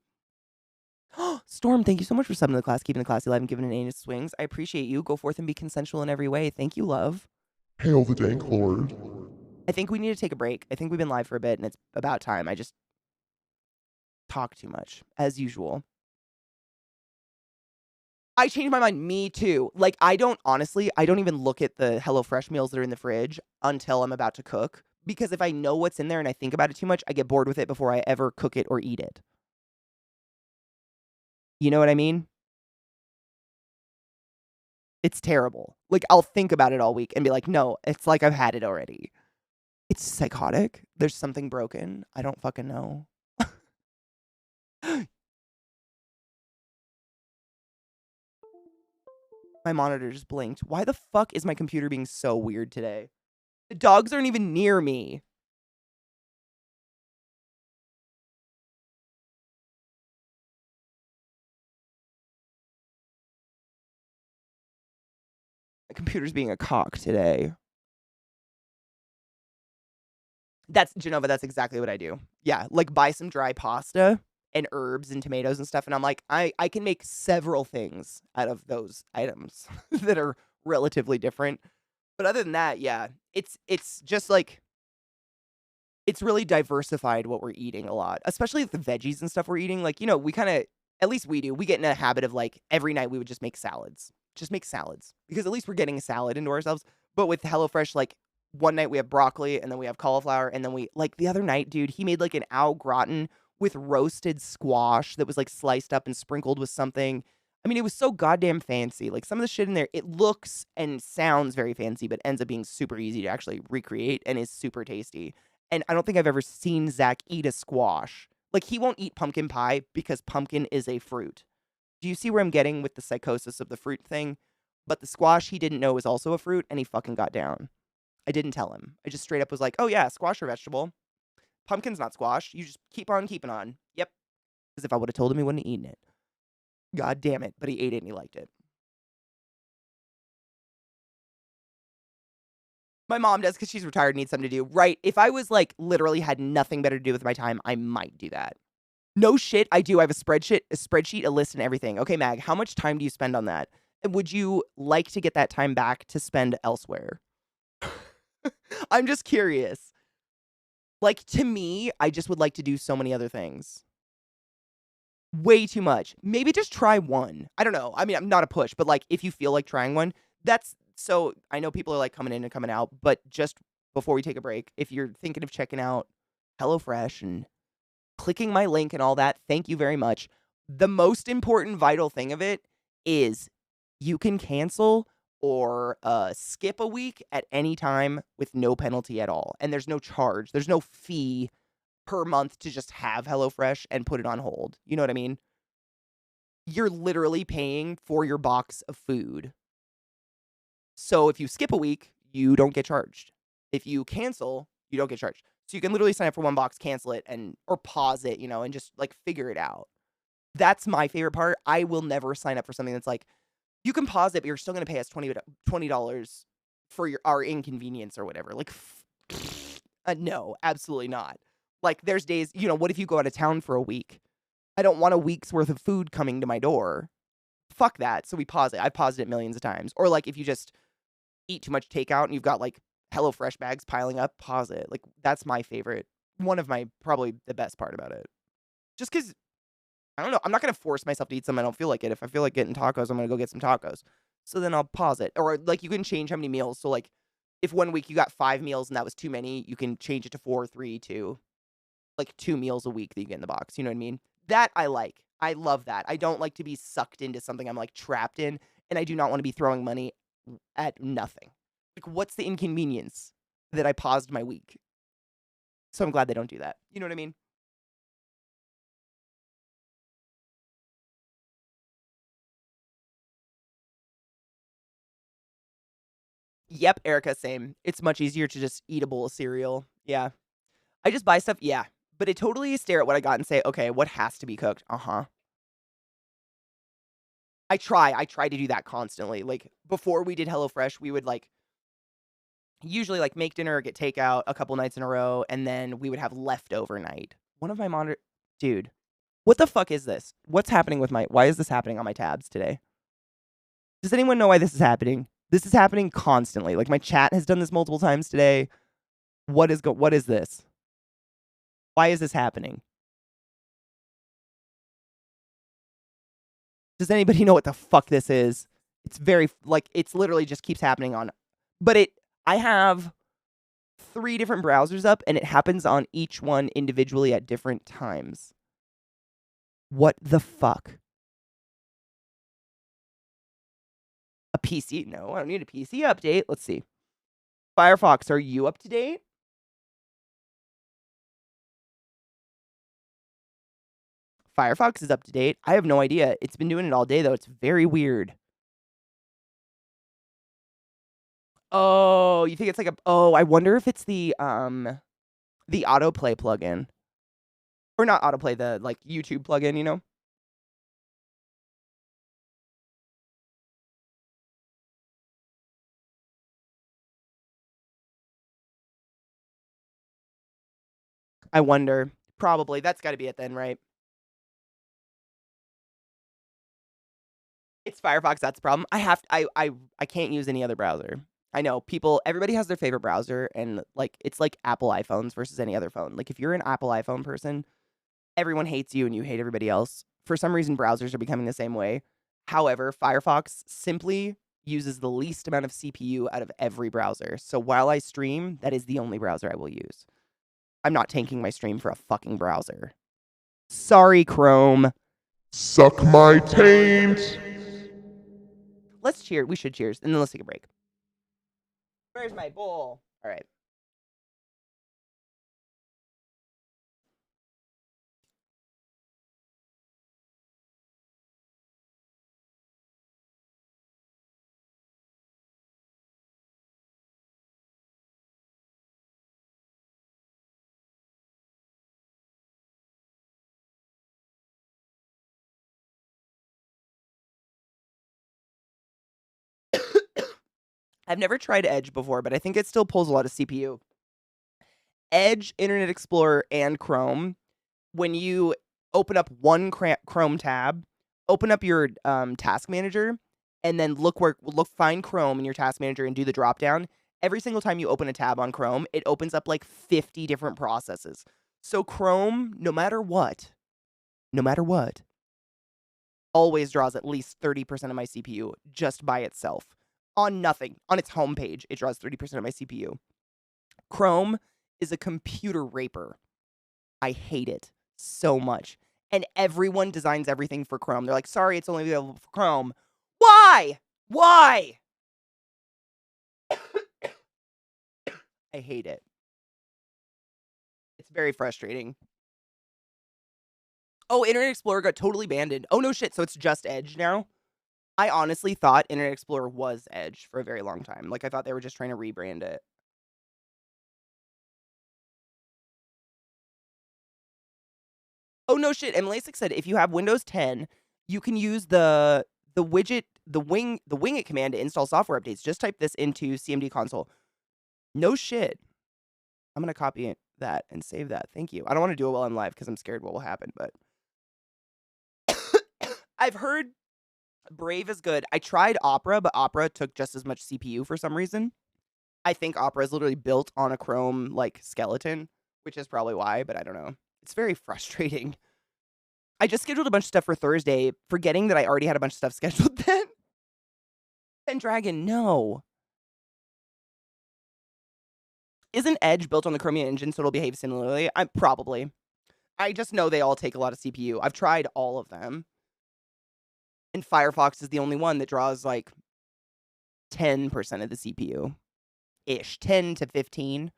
A: Storm, thank you so much for subbing to the class, keeping the classy alive and giving an anus swings. I appreciate you. Go forth and be consensual in every way. Thank you, love.
B: Hail the Dank Lord.
A: I think we need to take a break. I think we've been live for a bit, and it's about time. I just talk too much, as usual. I changed my mind. Me too. Like, I don't even look at the HelloFresh meals that are in the fridge until I'm about to cook. Because if I know what's in there and I think about it too much, I get bored with it before I ever cook it or eat it. You know what I mean? It's terrible. Like, I'll think about it all week and be like, no, it's like I've had it already. It's psychotic. There's something broken. I don't fucking know. My monitor just blinked. Why the fuck is my computer being so weird today? The dogs aren't even near me. My computer's being a cock today. That's, Genova, that's exactly what I do. Yeah, like buy some dry pasta and herbs and tomatoes and stuff, and I'm like, I can make several things out of those items that are relatively different. But other than that, yeah, it's just like, it's really diversified what we're eating a lot, especially with the veggies and stuff we're eating. Like, you know, we kind of, at least we do, we get in a habit of like every night we would just make salads. Just make salads because at least we're getting a salad into ourselves. But with HelloFresh, like one night we have broccoli and then we have cauliflower. And then we, like the other night, dude, he made like an au gratin with roasted squash that was like sliced up and sprinkled with something. I mean, it was so goddamn fancy. Like some of the shit in there, it looks and sounds very fancy, but ends up being super easy to actually recreate and is super tasty. And I don't think I've ever seen Zach eat a squash. Like, he won't eat pumpkin pie because pumpkin is a fruit. Do you see where I'm getting with the psychosis of the fruit thing? But the squash he didn't know was also a fruit, and he fucking got down. I didn't tell him. I just straight up was like, oh yeah, squash or vegetable. Pumpkin's not squash. You just keep on keeping on. Yep. Because if I would have told him, he wouldn't have eaten it. God damn it. But he ate it and he liked it. My mom does because she's retired and needs something to do. Right. If I was like literally had nothing better to do with my time, I might do that. No shit, I do. I have a spreadsheet, a list, and everything. Okay, Mag, how much time do you spend on that? And would you like to get that time back to spend elsewhere? I'm just curious. Like, to me, I just would like to do so many other things. Way too much. Maybe just try one. I don't know. I mean, I'm not a push, but like, if you feel like trying one, that's so. I know people are like coming in and coming out, but just before we take a break, if you're thinking of checking out HelloFresh and clicking my link and all that, thank you very much. The most important vital thing of it is you can cancel or skip a week at any time with no penalty at all. And there's no charge. There's no fee per month to just have HelloFresh and put it on hold. You know what I mean? You're literally paying for your box of food. So if you skip a week, you don't get charged. If you cancel, you don't get charged. So you can literally sign up for one box, cancel it, and or pause it, you know, and just like figure it out. That's my favorite part. I will never sign up for something that's like, you can pause it, but you're still gonna pay us $20 for our inconvenience or whatever. Like, no, absolutely not. Like, there's days, you know, what if you go out of town for a week? I don't want a week's worth of food coming to my door. Fuck that. So we pause it. I've paused it millions of times. Or like if you just eat too much takeout and you've got like HelloFresh bags piling up, pause it. Like, that's my favorite. One of my, probably the best part about it. Just because, I don't know, I'm not going to force myself to eat something I don't feel like it. If I feel like getting tacos, I'm going to go get some tacos. So then I'll pause it. Or like you can change how many meals. So like if one week you got 5 meals and that was too many, you can change it to 4, 3, 2. Like 2 meals a week that you get in the box. You know what I mean? That I like. I love that. I don't like to be sucked into something I'm like trapped in. And I do not want to be throwing money at nothing. Like, what's the inconvenience that I paused my week? So I'm glad they don't do that. You know what I mean? Yep, Erica, same. It's much easier to just eat a bowl of cereal. Yeah. I just buy stuff, yeah. But I totally stare at what I got and say, okay, what has to be cooked? Uh-huh. I try to do that constantly. Like, before we did HelloFresh, we would, like, usually, like, make dinner or get takeout a couple nights in a row, and then we would have leftover night. One of my monitor... Dude, what the fuck is this? What's happening with my... Why is this happening on my tabs today? Does anyone know why this is happening? This is happening constantly. Like, my chat has done this multiple times today. What is this? Why is this happening? Does anybody know what the fuck this is? It's very, like, it's literally just keeps happening on... But I have 3 different browsers up, and it happens on each one individually at different times. What the fuck? A PC? No, I don't need a PC update. Let's see. Firefox, are you up to date? Firefox is up to date. I have no idea. It's been doing it all day, though. It's very weird. Oh, you think it's like a... Oh, I wonder if it's the autoplay plugin. Or not autoplay, the, like, YouTube plugin, you know? I wonder. Probably. That's got to be it then, right? It's Firefox, that's the problem. I can't use any other browser. I know everybody has their favorite browser, and, like, it's like Apple iPhones versus any other phone. Like, if you're an Apple iPhone person, everyone hates you and you hate everybody else. For some reason, browsers are becoming the same way. However, Firefox simply uses the least amount of CPU out of every browser. So while I stream, that is the only browser I will use. I'm not tanking my stream for a fucking browser. Sorry, Chrome.
B: Suck my taint.
A: Let's cheer. We should cheers, and then let's take a break. Where's my bowl? All right. I've never tried Edge before, but I think it still pulls a lot of CPU. Edge, Internet Explorer, and Chrome, when you open up one Chrome tab, open up your task manager, and then find Chrome in your task manager and do the drop down. Every single time you open a tab on Chrome, it opens up like 50 different processes. So Chrome, no matter what, always draws at least 30% of my CPU just by itself. On nothing. On its homepage, it draws 30% of my CPU. Chrome is a computer raper. I hate it so much. And everyone designs everything for Chrome. They're like, sorry, it's only available for Chrome. Why? Why? I hate it. It's very frustrating. Oh, Internet Explorer got totally banned. Oh, no shit. So it's just Edge now? I honestly thought Internet Explorer was Edge for a very long time. Like, I thought they were just trying to rebrand it. Oh, no shit. And Lasik said if you have Windows 10, you can use the widget, the wing it command to install software updates. Just type this into CMD console. No shit. I'm going to copy that and save that. Thank you. I don't want to do it while I'm live because I'm scared what will happen, but I've heard Brave is good. I tried Opera, but Opera took just as much CPU for some reason. I think Opera is literally built on a Chrome, like, skeleton, which is probably why, but I don't know. It's very frustrating. I just scheduled a bunch of stuff for Thursday, forgetting that I already had a bunch of stuff scheduled then. Pendragon, no. Isn't Edge built on the Chromium engine, so it'll behave similarly? Probably. I just know they all take a lot of CPU. I've tried all of them. And Firefox is the only one that draws, like, 10% of the CPU-ish. 10 to 15.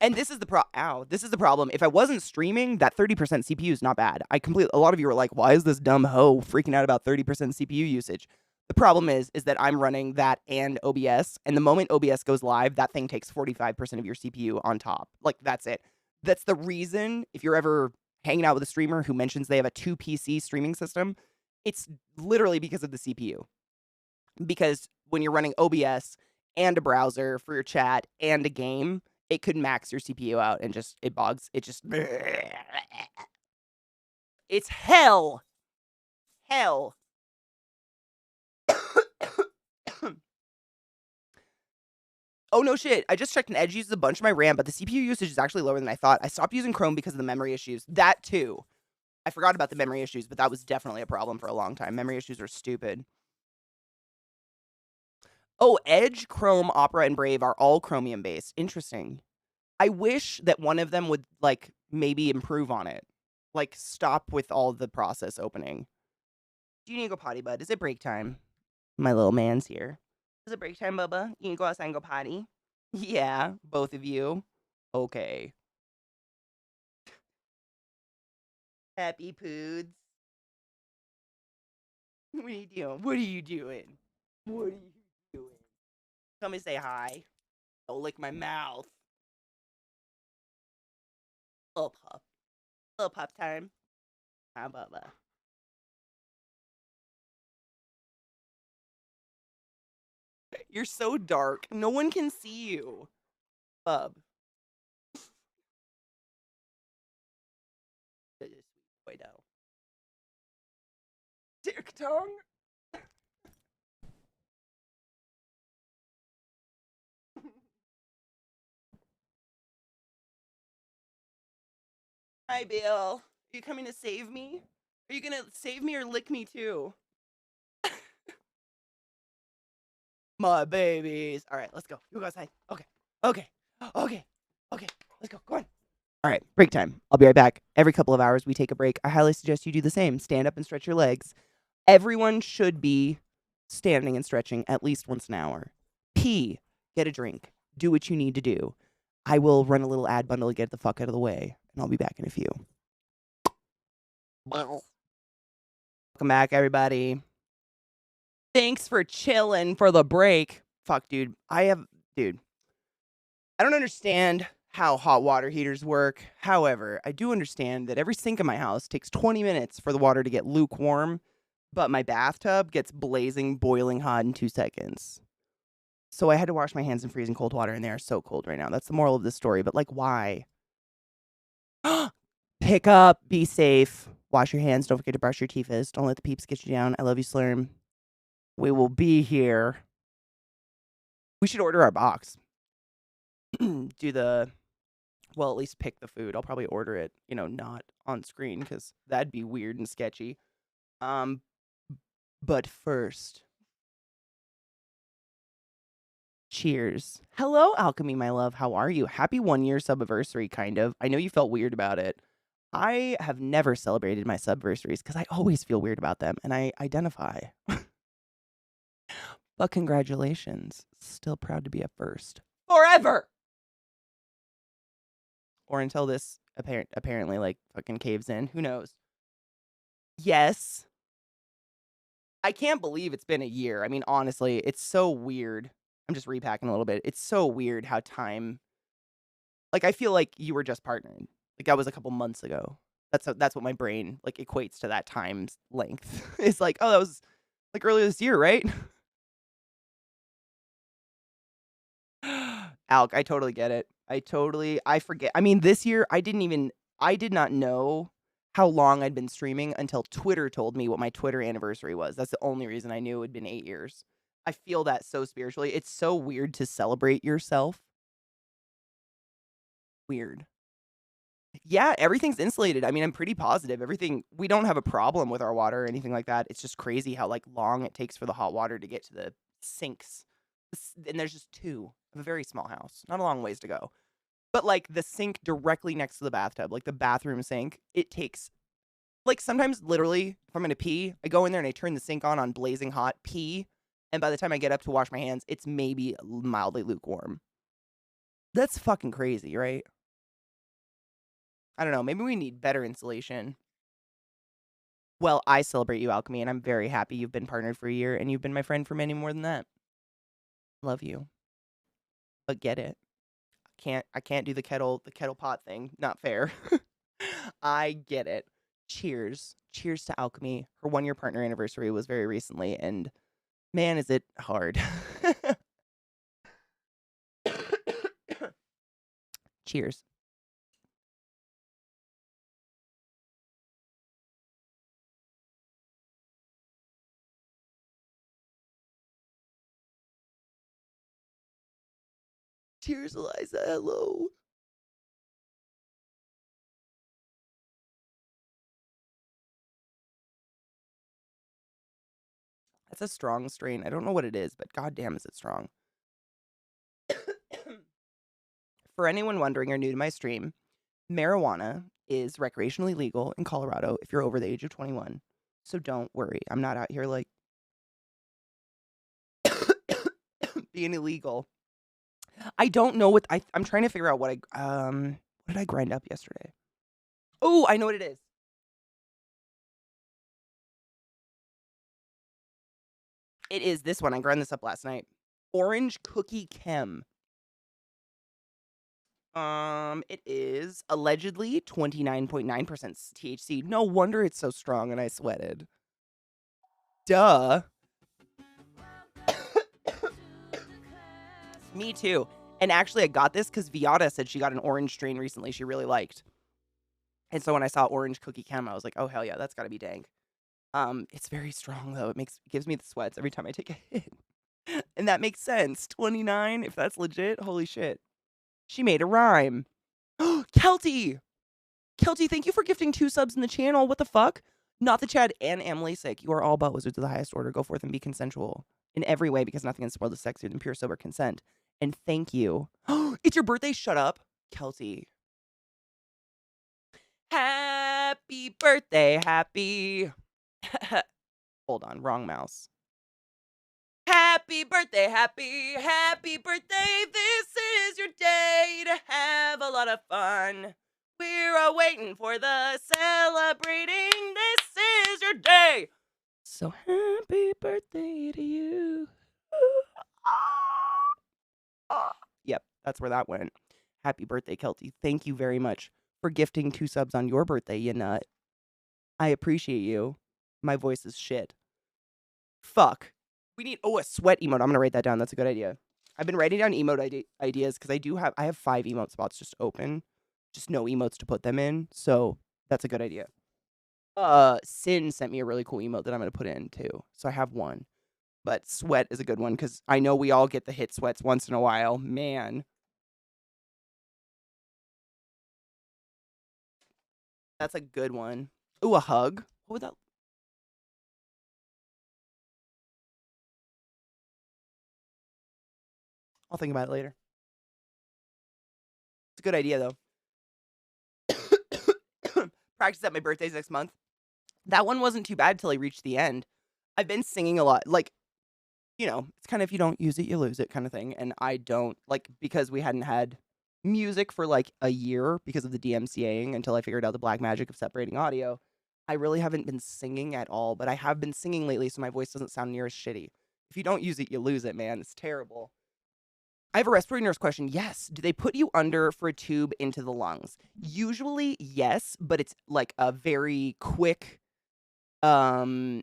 A: And this is the this is the problem. If I wasn't streaming, that 30% CPU is not bad. A lot of you are like, why is this dumb hoe freaking out about 30% CPU usage? The problem is that I'm running that and OBS, and the moment OBS goes live, that thing takes 45% of your CPU on top. Like, that's it. That's the reason, if you're ever hanging out with a streamer who mentions they have a 2 PC streaming system, it's literally because of the CPU. Because when you're running OBS and a browser for your chat and a game, it could max your CPU out and just, it bogs. It just, it's hell. Hell. Oh, no shit. I just checked and Edge uses a bunch of my RAM, but the CPU usage is actually lower than I thought. I stopped using Chrome because of the memory issues. That too. I forgot about the memory issues, but that was definitely a problem for a long time. Memory issues are stupid. Oh, Edge, Chrome, Opera, and Brave are all Chromium based. Interesting. I wish that one of them would, like, maybe improve on it. Like, stop with all the process opening. Do you need to go potty, bud? Is it break time? My little man's here. Is it break time, Bubba? You can go outside and go potty? Yeah, both of you. Okay. Happy poods. What are you doing? What are you doing? What are you doing? Come and say hi. Don't lick my mouth. Little pup. Little pup time. Hi, Bubba. You're so dark. No one can see you. Bub. Boy, no. Dick tongue? Hi, Bill. Are you coming to save me? Are you gonna save me or lick me too? My babies. All right, let's go. You go outside. Okay. Okay. Okay. Okay. Let's go. Go on. All right, break time. I'll be right back. Every couple of hours, we take a break. I highly suggest you do the same. Stand up and stretch your legs. Everyone should be standing and stretching at least once an hour. Pee. Get a drink. Do what you need to do. I will run a little ad bundle to get the fuck out of the way, and I'll be back in a few. Welcome back, everybody. Thanks for chilling for the break. Fuck, dude. Dude. I don't understand how hot water heaters work. However, I do understand that every sink in my house takes 20 minutes for the water to get lukewarm, but my bathtub gets blazing, boiling hot in 2 seconds. So I had to wash my hands in freezing cold water, and they are so cold right now. That's the moral of this story, but, like, why? Pick up, be safe, wash your hands, don't forget to brush your teeth. Don't let the peeps get you down. I love you, Slurm. We will be here. We should order our box. Well, at least pick the food. I'll probably order it, not on screen, because that'd be weird and sketchy. But first, cheers. Hello, Alchemy, my love. How are you? Happy 1-year subversary, kind of. I know you felt weird about it. I have never celebrated my subversaries because I always feel weird about them, and I identify. But congratulations. Still proud to be a first. Forever! Or until this apparently, like, fucking caves in. Who knows? Yes. I can't believe it's been a year. I mean, honestly, it's so weird. I'm just repacking a little bit. It's so weird how time... Like, I feel like you were just partnering. Like, that was a couple months ago. That's what my brain, like, equates to that time's length. It's like, oh, that was, like, earlier this year, right? Alk, I totally get it. I forget. I mean, this year, I did not know how long I'd been streaming until Twitter told me what my Twitter anniversary was. That's the only reason I knew it had been 8 years. I feel that so spiritually. It's so weird to celebrate yourself. Weird. Yeah, everything's insulated. I mean, I'm pretty positive. We don't have a problem with our water or anything like that. It's just crazy how, like, long it takes for the hot water to get to the sinks. And there's just 2. I have a very small house. Not a long ways to go. But, like, the sink directly next to the bathtub, like the bathroom sink, it takes, like, sometimes literally, if I'm gonna pee, I go in there and I turn the sink on blazing hot, pee, and by the time I get up to wash my hands, it's maybe mildly lukewarm. That's fucking crazy, right? I don't know, maybe we need better insulation. Well, I celebrate you, Alchemy, and I'm very happy you've been partnered for a year, and you've been my friend for many more than that. Love you. But get it. I can't do the kettle pot thing. Not fair. I get it. Cheers. Cheers to Alchemy. Her 1-year partner anniversary was very recently, and man, is it hard. Cheers. Cheers, Eliza. Hello. That's a strong strain. I don't know what it is, but goddamn is it strong. For anyone wondering or new to my stream, marijuana is recreationally legal in Colorado if you're over the age of 21. So don't worry. I'm not out here like being illegal. I don't know what I'm trying to figure out what did I grind up yesterday? Oh, I know what it is. It is this one. I ground this up last night. Orange Cookie Chem. It is allegedly 29.9% THC. No wonder it's so strong and I sweated. Duh. Me too. And actually, I got this because Viata said she got an orange strain recently she really liked. And so when I saw Orange Cookie Chem, I was like, oh, hell yeah, that's got to be dank. It's very strong, though. It gives me the sweats every time I take a hit. And that makes sense. 29, if that's legit, holy shit. She made a rhyme. Kelty! Kelty, thank you for gifting 2 subs in the channel. What the fuck? Not the Chad and Emily sick. You are all but wizards of the highest order. Go forth and be consensual in every way because nothing in this world is sexier than pure sober consent. And thank you. It's your birthday. Shut up. Kelty. Happy birthday. Happy. Hold on. Wrong mouse. Happy birthday. Happy birthday. This is your day to have a lot of fun. We're waiting for the celebrating. This is your day. So happy birthday to you. Yep, that's where that went. Happy birthday, Kelty. Thank you very much for gifting 2 subs on your birthday, you nut. I appreciate you. My voice is shit. Fuck. We need, a sweat emote. I'm going to write that down. That's a good idea. I've been writing down emote ideas because I have 5 emote spots just open. Just no emotes to put them in. So that's a good idea. Sin sent me a really cool emote that I'm going to put in too. So I have one. But sweat is a good one because I know we all get the hit sweats once in a while. Man. That's a good one. Ooh, a hug. What would that... I'll think about it later. It's a good idea, though. Practice at my birthday's next month. That one wasn't too bad till I reached the end. I've been singing a lot. Like, you know, it's kind of if you don't use it, you lose it kind of thing. And I don't, like, because we hadn't had music for like a year because of the DMCAing until I figured out the black magic of separating audio, I really haven't been singing at all. But I have been singing lately, so my voice doesn't sound near as shitty. If you don't use it, you lose it, man. It's terrible. I have a respiratory nurse question. Yes. Do they put you under for a tube into the lungs? Usually, yes, but it's like a very quick, fast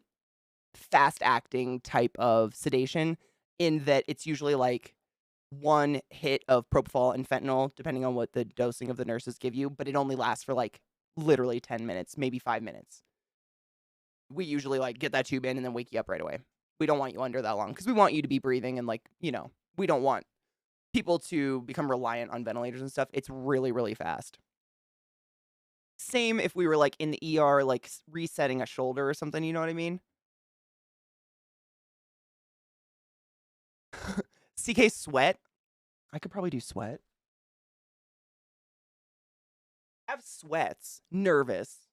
A: acting type of sedation in that it's usually like 1 hit of propofol and fentanyl, depending on what the dosing of the nurses give you, but it only lasts for like literally 10 minutes, maybe 5 minutes. We usually like get that tube in and then wake you up right away. We don't want you under that long because we want you to be breathing and like, you know, we don't want people to become reliant on ventilators and stuff. It's really, really fast. Same if we were like in the ER, like resetting a shoulder or something, you know what I mean? CK sweat. I could probably do sweat. I have sweats. Nervous.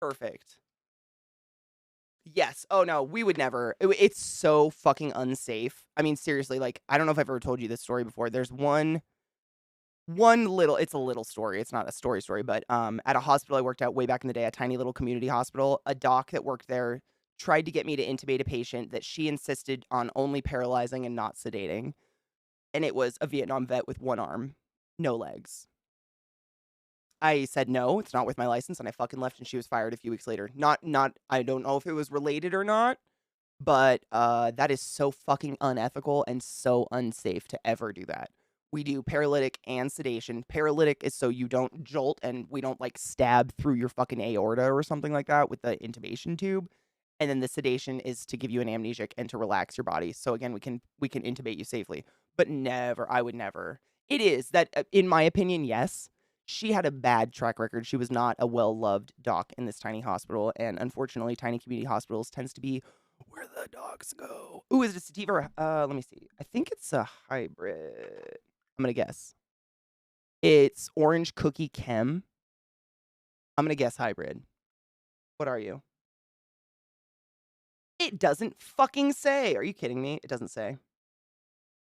A: Perfect. Yes. Oh, no, we would never. It's so fucking unsafe. I mean, seriously, like, I don't know if I've ever told you this story before. There's one It's a little story. It's not a story, but at a hospital I worked at way back in the day, a tiny little community hospital, a doc that worked there tried to get me to intubate a patient that she insisted on only paralyzing and not sedating. And it was a Vietnam vet with one arm, no legs. I said no, it's not with my license, and I fucking left, and she was fired a few weeks later. Not I don't know if it was related or not, but that is so fucking unethical and so unsafe to ever do that. We do paralytic and sedation. Paralytic is so you don't jolt and we don't like stab through your fucking aorta or something like that with the intubation tube. And then the sedation is to give you an amnesic and to relax your body. So again, we can intubate you safely. But never, I would never. It is that in my opinion, yes. She had a bad track record. She was not a well-loved doc in this tiny hospital, and unfortunately, tiny community hospitals tends to be where the dogs go. Ooh, is it a sativa? Let me see. I think it's a hybrid. I'm gonna guess. It's orange cookie chem. I'm gonna guess hybrid. What are you? It doesn't fucking say. Are you kidding me? It doesn't say.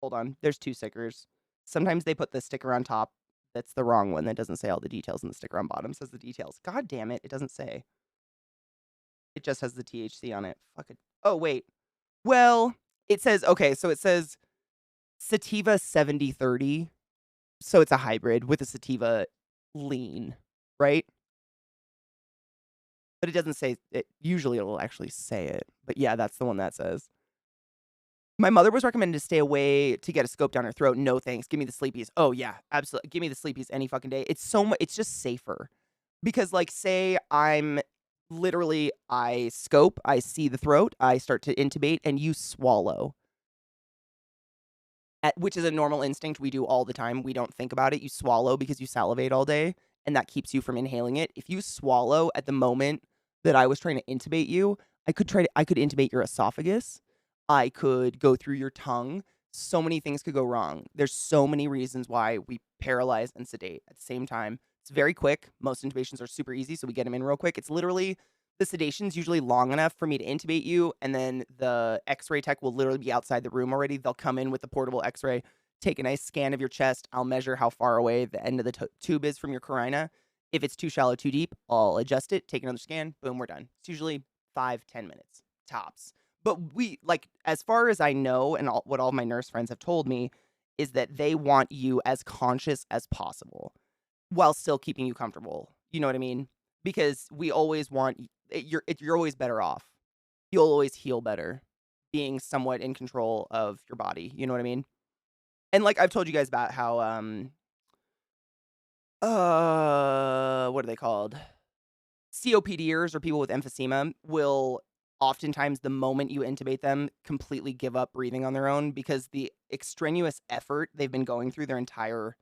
A: Hold on. There's 2 stickers. Sometimes they put the sticker on top. That's the wrong one. That doesn't say all the details, and the sticker on bottom says the details. God damn it. It doesn't say. It just has the THC on it. Fuck it. Oh, wait. Well, it says, okay, so it says sativa 70/30. So it's a hybrid with a sativa lean, right? But it doesn't say it. Usually it'll actually say it. But yeah, that's the one that says. My mother was recommended to stay away to get a scope down her throat. No thanks. Give me the sleepies. Oh yeah, absolutely. Give me the sleepies any fucking day. It's so much. It's just safer because, like, say I scope, I see the throat, I start to intubate, and you swallow. Which is a normal instinct we do all the time. We don't think about it. You swallow because you salivate all day, and that keeps you from inhaling it. If you swallow at the moment that I was trying to intubate you, I could intubate your esophagus. I could go through your tongue. So many things could go wrong. There's so many reasons why we paralyze and sedate at the same time. It's very quick. Most intubations are super easy, so we get them in real quick. It's literally the sedation's usually long enough for me to intubate you, and then the X-ray tech will literally be outside the room already. They'll come in with the portable X-ray, take a nice scan of your chest. I'll measure how far away the end of the tube is from your carina. If it's too shallow, too deep, I'll adjust it, take another scan, boom, we're done. It's usually 5-10 minutes, tops. But as far as I know, and what all my nurse friends have told me, is that they want you as conscious as possible while still keeping you comfortable. You know what I mean? Because we always want you're always better off. You'll always heal better being somewhat in control of your body. You know what I mean? And like I've told you guys about how what are they called? COPDers or people with emphysema will oftentimes, the moment you intubate them, completely give up breathing on their own because the extraneous effort they've been going through their entire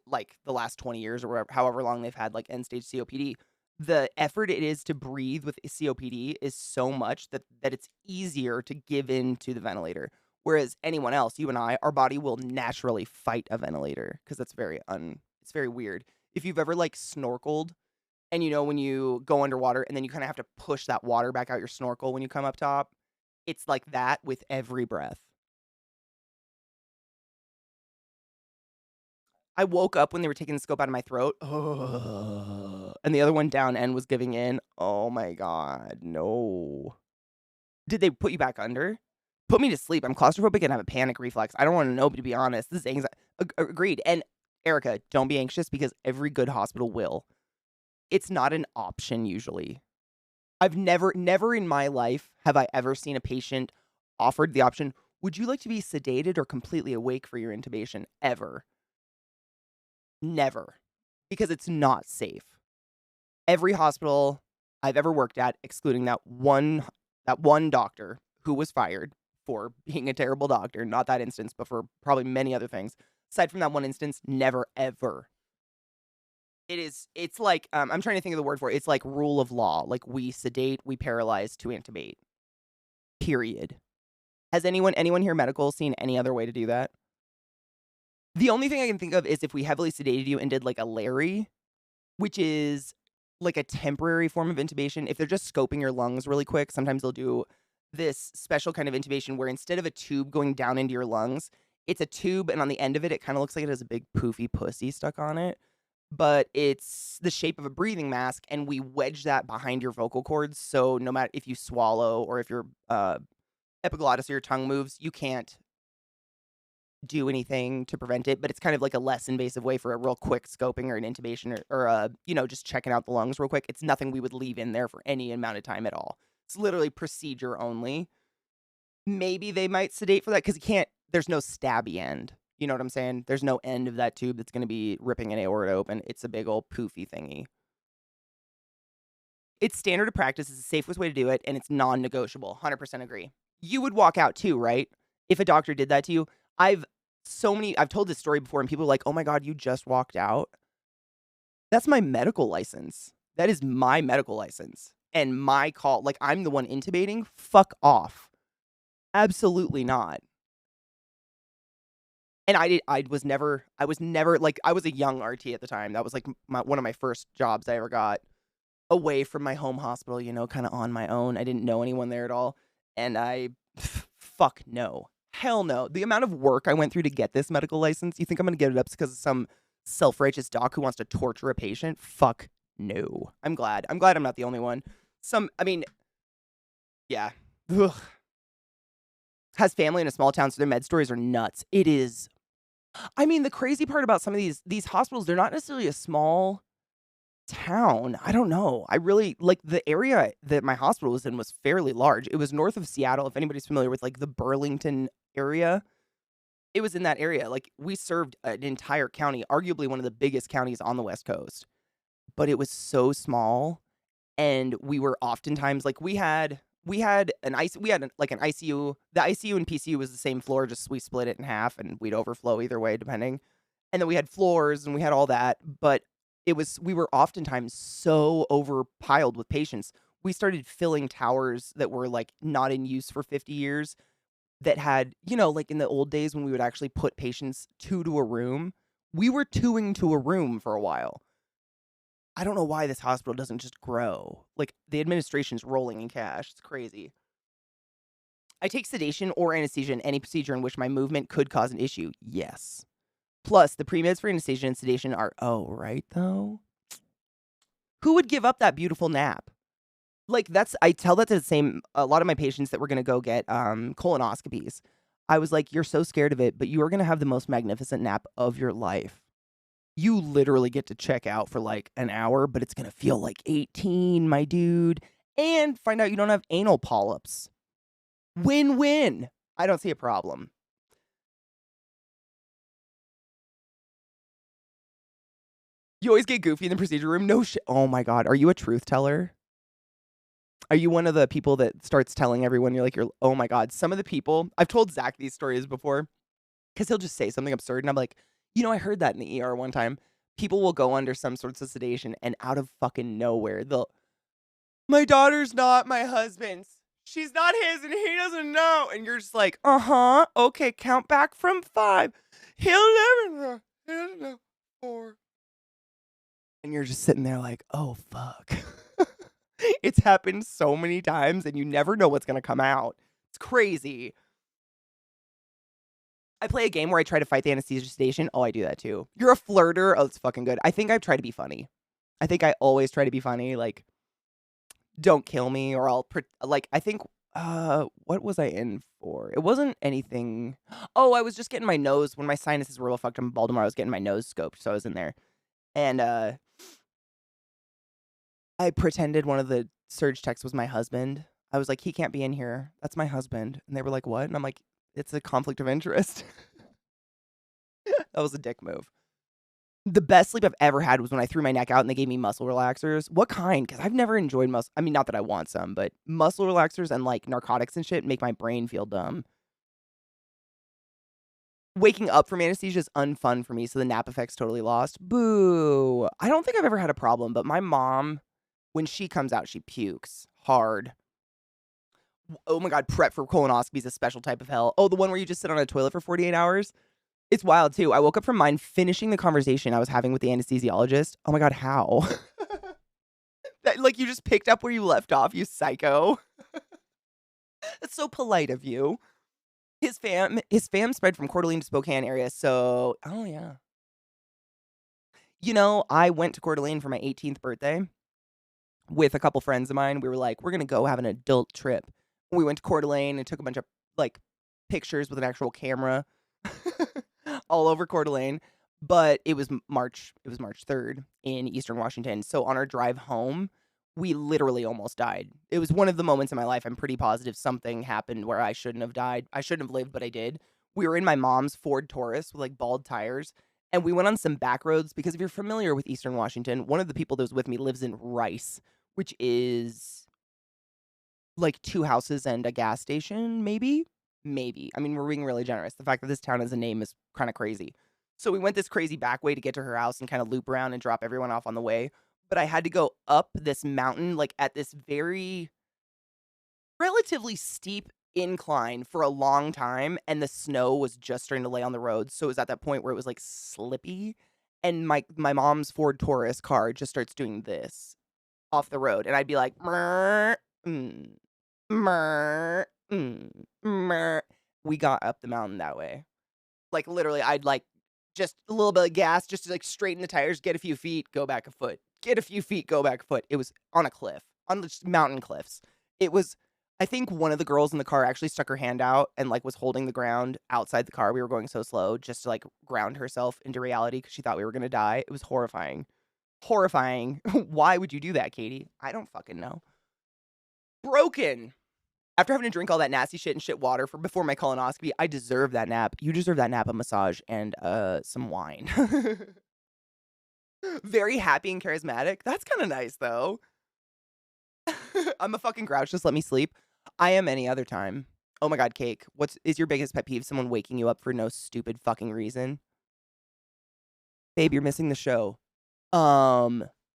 A: like the last 20 years or whatever, however long they've had like end stage COPD, the effort it is to breathe with COPD is so much that it's easier to give in to the ventilator. Whereas anyone else, you and I, our body will naturally fight a ventilator because that's it's very weird. If you've ever like snorkeled and when you go underwater and then you kind of have to push that water back out your snorkel when you come up top, it's like that with every breath. I woke up when they were taking the scope out of my throat. And the other one down end was giving in. Oh my God, no. Did they put you back under? Put me to sleep. I'm claustrophobic and have a panic reflex. I don't want to know, but to be honest, this is anxiety. Agreed. And Erica, don't be anxious because every good hospital will. It's not an option usually. I've never in my life have I ever seen a patient offered the option, would you like to be sedated or completely awake for your intubation? Ever. Never. Because it's not safe. Every hospital I've ever worked at, excluding that one doctor who was fired for being a terrible doctor, not that instance, but for probably many other things. Aside from that one instance, never, ever. It's like, I'm trying to think of the word for it. It's like rule of law. Like we sedate, we paralyze to intubate. Period. Has anyone here medical seen any other way to do that? The only thing I can think of is if we heavily sedated you and did like a Larry, which is like a temporary form of intubation. If they're just scoping your lungs really quick, sometimes they'll do this special kind of intubation where instead of a tube going down into your lungs, It's a tube, and on the end of it, it kinda looks like it has a big poofy pussy stuck on it, but it's the shape of a breathing mask, and we wedge that behind your vocal cords, so no matter if you swallow or if your, epiglottis or your tongue moves, you can't do anything to prevent it, but it's kind of like a less invasive way for a real quick scoping or an intubation or just checking out the lungs real quick. It's nothing we would leave in there for any amount of time at all. It's literally procedure only. Maybe they might sedate for that because you can't, there's no stabby end. You know what I'm saying? There's no end of that tube that's going to be ripping an aorta open. It's a big old poofy thingy. It's standard of practice. It's the safest way to do it, and it's non-negotiable. 100% agree. You would walk out too, right? If a doctor did that to you. I've told this story before, and people are like, "Oh my god, you just walked out." That's my medical license. That is my medical license and my call. Like, I'm the one intubating. Fuck off. Absolutely not. And I was never like, I was a young RT at the time. That was like one of my first jobs I ever got away from my home hospital, kind of on my own. I didn't know anyone there at all. And fuck no. Hell no. The amount of work I went through to get this medical license, you think I'm going to get it up because of some self-righteous doc who wants to torture a patient? Fuck no. I'm glad. I'm glad I'm not the only one. Yeah. Ugh. Has family in a small town, so their med stories are nuts. It is. The crazy part about some of these hospitals, they're not necessarily a small town. I don't know. I really like the area that my hospital was in was fairly large. It was north of Seattle. If anybody's familiar with like the Burlington area, it was in that area. Like we served an entire county, arguably one of the biggest counties on the West Coast. But it was so small, and we were oftentimes like we had an ICU. The ICU and PCU was the same floor, just we split it in half, and we'd overflow either way depending. And then we had floors and we had all that, but we were oftentimes so overpiled with patients. We started filling towers that were like not in use for 50 years that had, like in the old days when we would actually put patients two to a room, we were twoing to a room for a while. I don't know why this hospital doesn't just grow. Like the administration's rolling in cash. It's crazy. I take sedation or anesthesia in any procedure in which my movement could cause an issue. Yes. Plus, the pre-meds for anesthesia and sedation are, oh, right, though? Who would give up that beautiful nap? Like, I tell that to a lot of my patients that were going to go get colonoscopies. I was like, you're so scared of it, but you are going to have the most magnificent nap of your life. You literally get to check out for like an hour, but it's going to feel like 18, my dude. And find out you don't have anal polyps. Win-win. I don't see a problem. You always get goofy in the procedure room? No shit. Oh my god, are you a truth teller? Are you one of the people that starts telling everyone oh my god, some of the people, I've told Zach these stories before, because he'll just say something absurd, and I'm like, I heard that in the ER one time. People will go under some sorts of sedation, and out of fucking nowhere, my daughter's not my husband's. She's not his, and he doesn't know. And you're just like, uh-huh, okay, count back from 5. He'll never know. He doesn't know. 4. And you're just sitting there like, oh, fuck. It's happened so many times, and you never know what's going to come out. It's crazy. I play a game where I try to fight the anesthesia sedation. Oh, I do that too. You're a flirter. Oh, it's fucking good. I think I've tried to be funny. I think I always try to be funny. Like, don't kill me, or I think, what was I in for? It wasn't anything. Oh, I was just getting my nose, when my sinuses were real fucked up in Baltimore, I was getting my nose scoped, so I was in there. And, I pretended one of the surge techs was my husband. I was like, he can't be in here. That's my husband. And they were like, what? And I'm like, it's a conflict of interest. That was a dick move. The best sleep I've ever had was when I threw my neck out and they gave me muscle relaxers. What kind? Because I've never enjoyed not that I want some, but muscle relaxers and like narcotics and shit make my brain feel dumb. Waking up from anesthesia is unfun for me, so the nap effect's totally lost. Boo. I don't think I've ever had a problem, but my mom, when she comes out, she pukes hard. Oh my god, prep for colonoscopy is a special type of hell. Oh, the one where you just sit on a toilet for 48 hours? It's wild, too. I woke up from mine finishing the conversation I was having with the anesthesiologist. Oh my god, how? Like, you just picked up where you left off, you psycho. That's so polite of you. His fam spread from Coeur d'Alene to Spokane area, so oh, yeah. You know, I went to Coeur d'Alene for my 18th birthday with a couple friends of mine. We were like, "We're gonna go have an adult trip." We went to Coeur d'Alene and took a bunch of, like, pictures with an actual camera all over Coeur d'Alene, but it was March 3rd in Eastern Washington, so on our drive home, we literally almost died. It was one of the moments in my life I'm pretty positive something happened where I shouldn't have died. I shouldn't have lived, but I did. We were in my mom's Ford Taurus with, like, bald tires, and we went on some back roads because if you're familiar with Eastern Washington, one of the people that was with me lives in Rice, which is like 2 houses and a gas station, maybe? Maybe. I mean, we're being really generous. The fact that this town has a name is kinda crazy. So we went this crazy back way to get to her house and kinda loop around and drop everyone off on the way, but I had to go up this mountain, like, at this very relatively steep incline for a long time, and the snow was just starting to lay on the road, so it was at that point where it was, like, slippy, and my mom's Ford Taurus car just starts doing this off the road, and I'd be like, "Mer, mm, mer, mer." We got up the mountain that way. Like, literally, I'd, like, just a little bit of gas just to, like, straighten the tires, get a few feet, go back a foot, get a few feet, go back a foot. It was on a cliff, on just mountain cliffs. It was I think one of the girls in the car actually stuck her hand out and, like, was holding the ground outside the car. We were going so slow just to, like, ground herself into reality because she thought we were gonna die. It was horrifying. Horrifying. Why would you do that, Katie? I don't fucking know. Broken. After having to drink all that nasty shit and shit water before my colonoscopy, I deserve that nap. You deserve that nap, a massage, and some wine. Very happy and charismatic. That's kind of nice, though. I'm a fucking grouch. Just let me sleep. I am any other time. Oh my god, Cake. Is your biggest pet peeve someone waking you up for no stupid fucking reason? Babe, you're missing the show.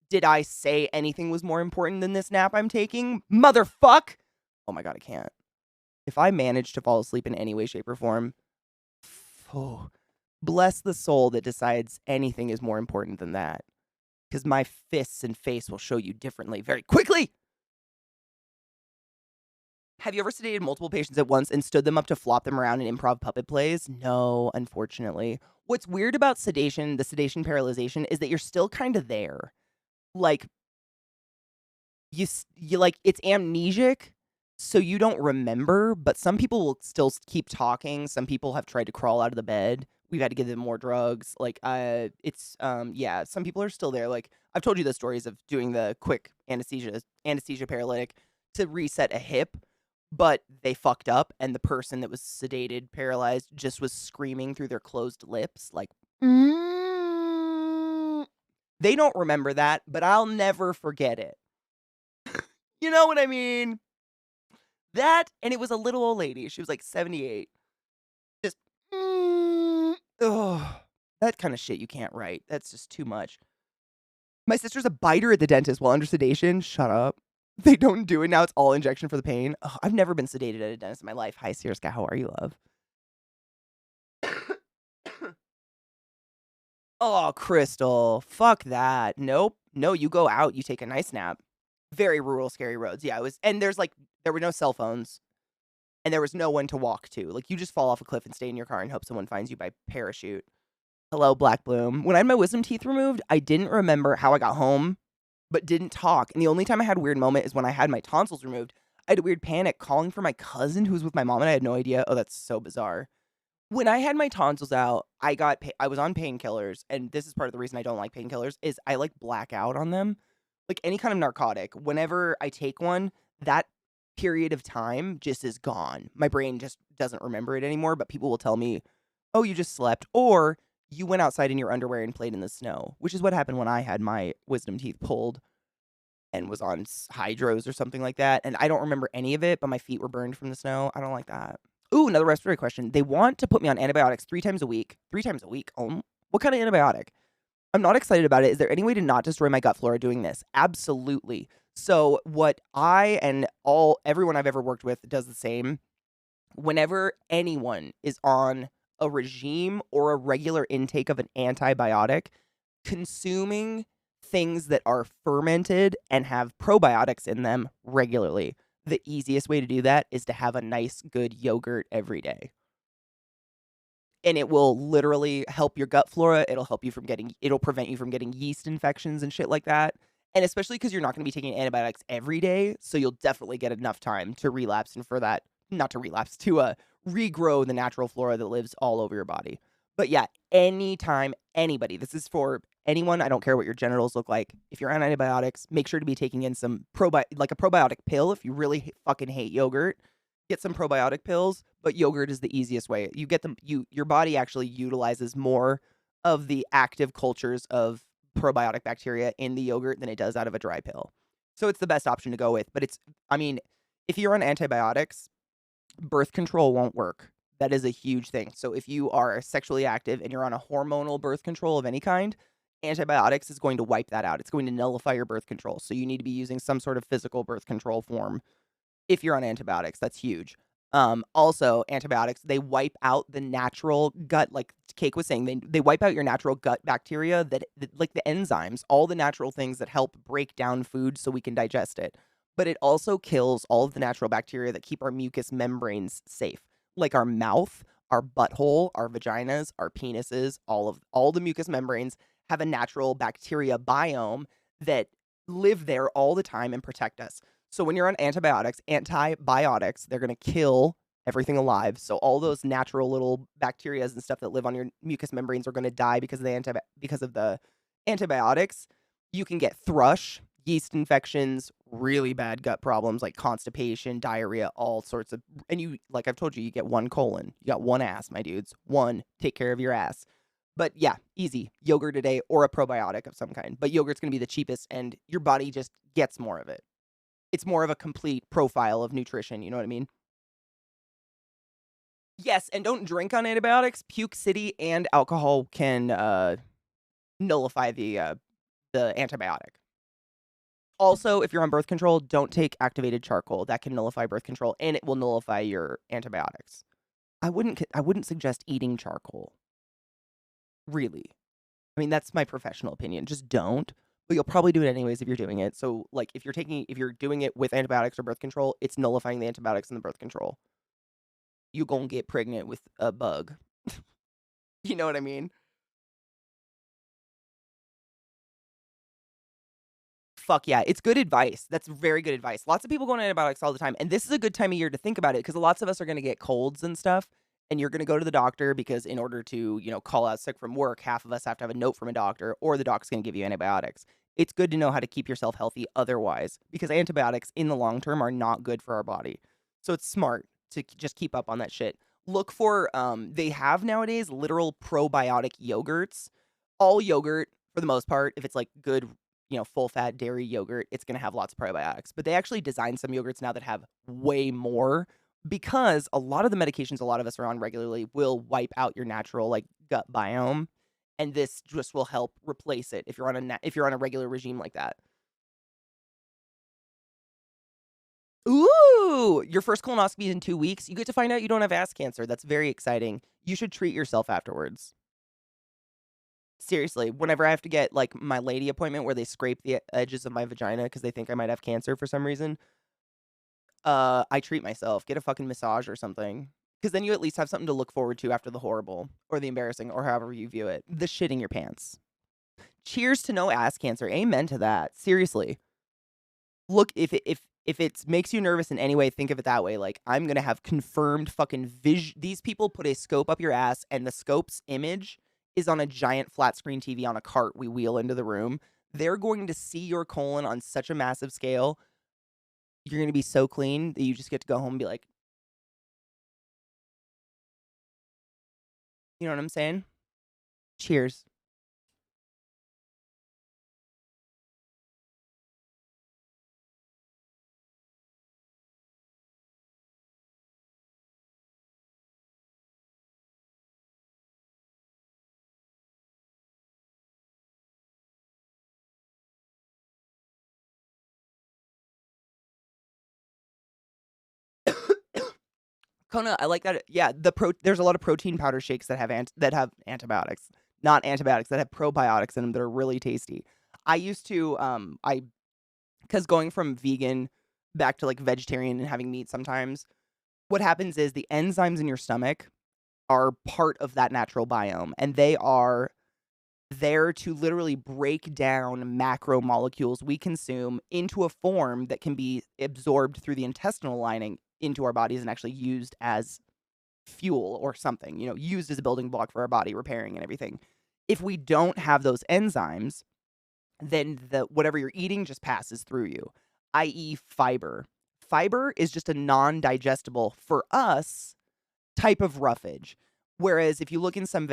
A: Did I say anything was more important than this nap I'm taking? Motherfuck! Oh my god, I can't. If I manage to fall asleep in any way, shape, or form, oh, bless the soul that decides anything is more important than that. Because my fists and face will show you differently very quickly. Have you ever sedated multiple patients at once and stood them up to flop them around in improv puppet plays? No, unfortunately. What's weird about sedation, the sedation paralyzation, is that you're still kind of there. Like, you like, it's amnesic, so you don't remember, but some people will still keep talking. Some people have tried to crawl out of the bed. We've had to give them more drugs. Like, yeah, some people are still there. Like, I've told you the stories of doing the quick anesthesia paralytic to reset a hip, but they fucked up, and the person that was sedated, paralyzed, just was screaming through their closed lips, like, "Mm." They don't remember that, but I'll never forget it. You know what I mean? That, and it was a little old lady. She was like 78. Just, ugh. That kind of shit you can't write. That's just too much. My sister's a biter at the dentist while under sedation. Shut up. They don't do it now. It's all injection for the pain. Ugh, I've never been sedated at a dentist in my life. Hi, Sirska. How are you, love? Oh, Crystal. Fuck that. Nope. No, you go out. You take a nice nap. Very rural, scary roads. Yeah, it was. And there were no cell phones. And there was no one to walk to. Like, you just fall off a cliff and stay in your car and hope someone finds you by parachute. Hello, Black Bloom. When I had my wisdom teeth removed, I didn't remember how I got home, but didn't talk. And the only time I had a weird moment is when I had my tonsils removed. I had a weird panic calling for my cousin who was with my mom, and I had no idea. Oh, that's so bizarre. When I had my tonsils out, I was on painkillers, and this is part of the reason I don't like painkillers, is I, like, black out on them. Like, any kind of narcotic, whenever I take one, that period of time just is gone. My brain just doesn't remember it anymore, but people will tell me, "Oh, you just slept," or "You went outside in your underwear and played in the snow," which is what happened when I had my wisdom teeth pulled and was on hydros or something like that, and I don't remember any of it, but my feet were burned from the snow. I don't like that. Ooh, another respiratory question. They want to put me on antibiotics 3 times a week. 3 times a week? Oh, what kind of antibiotic? I'm not excited about it. Is there any way to not destroy my gut flora doing this? Absolutely. So what I and everyone I've ever worked with does the same. Whenever anyone is on a regime or a regular intake of an antibiotic, consuming things that are fermented and have probiotics in them regularly. The easiest way to do that is to have a nice, good yogurt every day. and it will literally help your gut flora. It'll prevent you from getting yeast infections and shit like that. And especially because you're not going to be taking antibiotics every day, so you'll definitely get enough time to relapse and for that, not to relapse, to regrow the natural flora that lives all over your body. But yeah, anytime anybody, this is for anyone, I don't care what your genitals look like. If you're on antibiotics, make sure to be taking in some like a probiotic pill. If you really fucking hate yogurt, get some probiotic pills, but yogurt is the easiest way. You get them, your body actually utilizes more of the active cultures of probiotic bacteria in the yogurt than it does out of a dry pill. So it's the best option to go with. But I mean, if you're on antibiotics, birth control won't work. That is a huge thing. So if you are sexually active and you're on a hormonal birth control of any kind, antibiotics is going to wipe that out. It's going to nullify your birth control. So you need to be using some sort of physical birth control form if you're on antibiotics. That's huge. Also, antibiotics, they wipe out the natural gut, like Cake was saying, they wipe out your natural gut bacteria that like the enzymes, all the natural things that help break down food so we can digest it. But it also kills all of the natural bacteria that keep our mucous membranes safe, like our mouth, our butthole, our vaginas, our penises, all the mucous membranes have a natural bacteria biome that live there all the time and protect us. So when you're on antibiotics, they're going to kill everything alive. So all those natural little bacteria and stuff that live on your mucous membranes are going to die because of the antibiotics. You can get thrush, yeast infections, really bad gut problems like constipation, diarrhea, all sorts of. And you, like I've told you, you get one colon, you got one ass, my dudes. One, take care of your ass. But yeah, easy. Yogurt a day or a probiotic of some kind. But yogurt's going to be the cheapest, and your body just gets more of it. It's more of a complete profile of nutrition, you know what I mean? Yes, and don't drink on antibiotics. Puke City and alcohol can nullify the antibiotic. Also, if you're on birth control, don't take activated charcoal. That can nullify birth control and it will nullify your antibiotics. I wouldn't suggest eating charcoal. Really. I mean, that's my professional opinion. Just don't. But you'll probably do it anyways if you're doing it. So, like, if you're doing it with antibiotics or birth control, it's nullifying the antibiotics and the birth control. You gonna get pregnant with a bug. You know what I mean? Fuck yeah, it's good advice. That's very good advice. Lots of people go on antibiotics all the time, and this is a good time of year to think about it because lots of us are gonna get colds and stuff, and you're gonna go to the doctor because in order to, call out sick from work, half of us have to have a note from a doctor, or the doc's gonna give you antibiotics. It's good to know how to keep yourself healthy otherwise, because antibiotics in the long term are not good for our body. So it's smart to just keep up on that shit. Look for they have nowadays literal probiotic yogurts. All yogurt, for the most part, if it's like good full fat dairy yogurt, it's going to have lots of probiotics. But they actually design some yogurts now that have way more because a lot of the medications a lot of us are on regularly will wipe out your natural like gut biome, and this just will help replace it if you're on a regular regime like that. Ooh, your first colonoscopy in 2 weeks. You get to find out you don't have ass cancer. That's very exciting. You should treat yourself afterwards. Seriously, whenever I have to get, like, my lady appointment where they scrape the edges of my vagina because they think I might have cancer for some reason, I treat myself. Get a fucking massage or something. Because then you at least have something to look forward to after the horrible or the embarrassing or however you view it. The shitting your pants. Cheers to no ass cancer. Amen to that. Seriously. Look, if it makes you nervous in any way, think of it that way. Like, I'm gonna have confirmed fucking vision. These people put a scope up your ass, and the scope's image is on a giant flat screen TV on a cart we wheel into the room. They're going to see your colon on such a massive scale. You're gonna be so clean that you just get to go home and be like, you know what I'm saying? Cheers. Kona, I like that. Yeah, there's a lot of protein powder shakes that have antibiotics, not antibiotics that have probiotics in them that are really tasty. I used to I because going from vegan back to like vegetarian and having meat sometimes, what happens is the enzymes in your stomach are part of that natural biome, and they are there to literally break down macromolecules we consume into a form that can be absorbed through the intestinal lining into our bodies and actually used as fuel or something, used as a building block for our body, repairing and everything. If we don't have those enzymes, then whatever you're eating just passes through you, i.e., fiber. Fiber is just a non-digestible for us type of roughage. Whereas if you look in some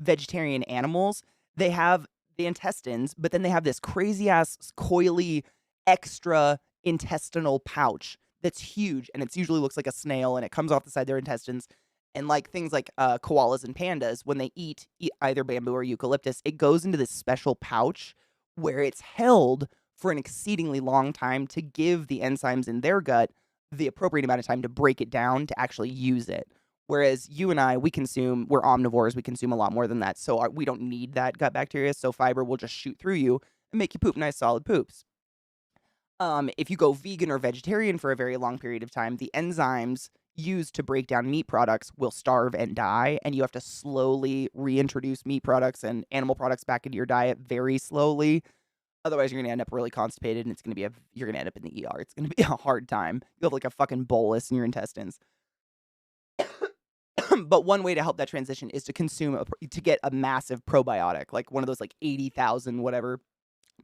A: vegetarian animals, they have the intestines, but then they have this crazy ass coily extra intestinal pouch that's huge, and it usually looks like a snail, and it comes off the side of their intestines. And like things like koalas and pandas, when they eat either bamboo or eucalyptus, it goes into this special pouch where it's held for an exceedingly long time to give the enzymes in their gut the appropriate amount of time to break it down to actually use it. Whereas you and I, we're omnivores, we consume a lot more than that. So we don't need that gut bacteria. So fiber will just shoot through you and make you poop nice, solid poops. If you go vegan or vegetarian for a very long period of time, the enzymes used to break down meat products will starve and die, and you have to slowly reintroduce meat products and animal products back into your diet very slowly. Otherwise, you're going to end up really constipated, and you're going to end up in the ER. It's going to be a hard time. You have like a fucking bolus in your intestines. But one way to help that transition is to get a massive probiotic, like one of those like 80,000 whatever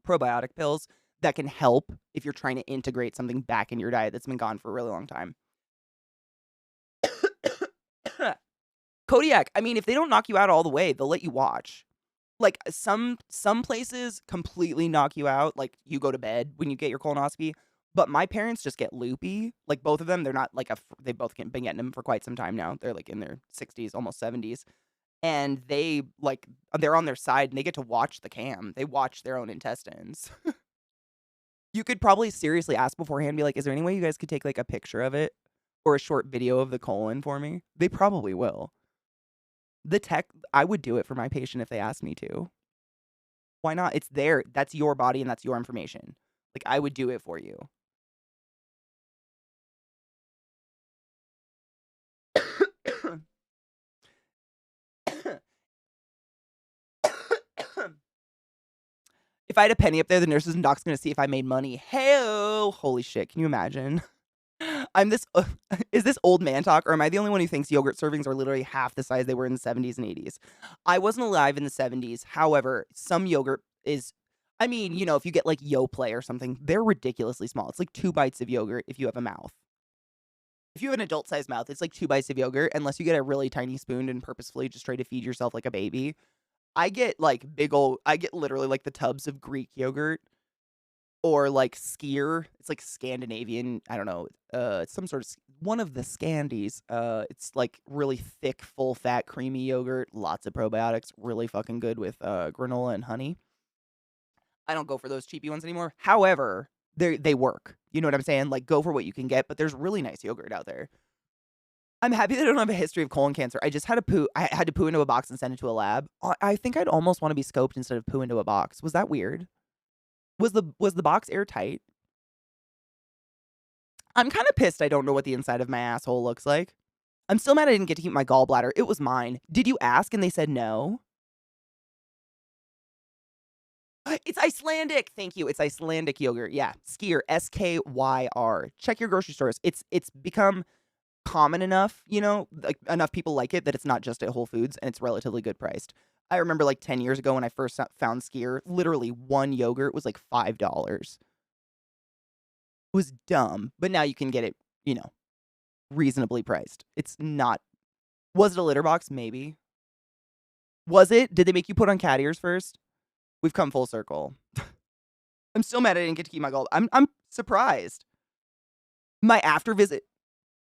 A: probiotic pills that can help if you're trying to integrate something back in your diet that's been gone for a really long time. Kodiak, I mean, if they don't knock you out all the way, they'll let you watch. Like some places completely knock you out, like you go to bed when you get your colonoscopy. But my parents just get loopy. Like both of them, they're not like they both been getting them for quite some time now. They're like in their 60s, almost 70s. And they're on their side and they get to watch the cam. They watch their own intestines. You could probably seriously ask beforehand, be like, is there any way you guys could take like a picture of it or a short video of the colon for me? They probably will. I would do it for my patient if they asked me to. Why not? It's there. That's your body and that's your information. Like, I would do it for you. If I had a penny up there, the nurses and docs gonna see if I made money. Hey-oh! Holy shit, can you imagine? Is this old man talk, or am I the only one who thinks yogurt servings are literally half the size they were in the 70s and 80s? I wasn't alive in the 70s. However, some yogurt is, I mean, if you get like Yoplait or something, they're ridiculously small. It's like 2 bites of yogurt if you have a mouth. If you have an adult-sized mouth, it's like 2 bites of yogurt, unless you get a really tiny spoon and purposefully just try to feed yourself like a baby. I get literally like the tubs of Greek yogurt or like Skyr. It's like Scandinavian. I don't know. It's some sort of one of the Scandies. It's like really thick, full fat, creamy yogurt. Lots of probiotics. Really fucking good with granola and honey. I don't go for those cheapy ones anymore. However, they work. You know what I'm saying? Like, go for what you can get. But there's really nice yogurt out there. I'm happy that I don't have a history of colon cancer. I just had to poo. I had to poo into a box and send it to a lab. I think I'd almost want to be scoped instead of poo into a box. Was that weird? Was the box airtight? I'm kind of pissed I don't know what the inside of my asshole looks like. I'm still mad I didn't get to keep my gallbladder. It was mine. Did you ask and they said no? It's Icelandic. Thank you. It's Icelandic yogurt. Yeah. Skyr. Skyr. Check your grocery stores. It's become common enough, like enough people like it that it's not just at Whole Foods and it's relatively good priced. I remember like 10 years ago when I first found Skyr, literally one yogurt was like $5. It was dumb, but now you can get it, reasonably priced. It's not. Was it a litter box? Maybe. Was it? Did they make you put on cat ears first? We've come full circle. I'm still mad I didn't get to keep my gold. I'm surprised. My after visit.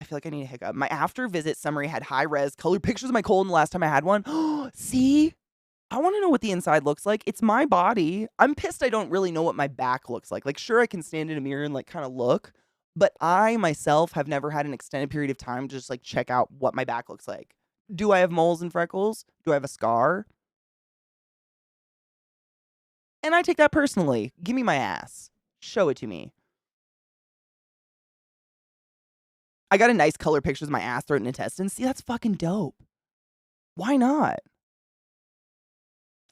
A: I feel like I need a hiccup. My after visit summary had high res colored pictures of my colon the last time I had one. See? I want to know what the inside looks like. It's my body. I'm pissed I don't really know what my back looks like. Like, sure, I can stand in a mirror and like kind of look, but I myself have never had an extended period of time to just like check out what my back looks like. Do I have moles and freckles? Do I have a scar? And I take that personally. Give me my ass. Show it to me. I got a nice color pictures of my ass, throat, and intestines. See, that's fucking dope. Why not?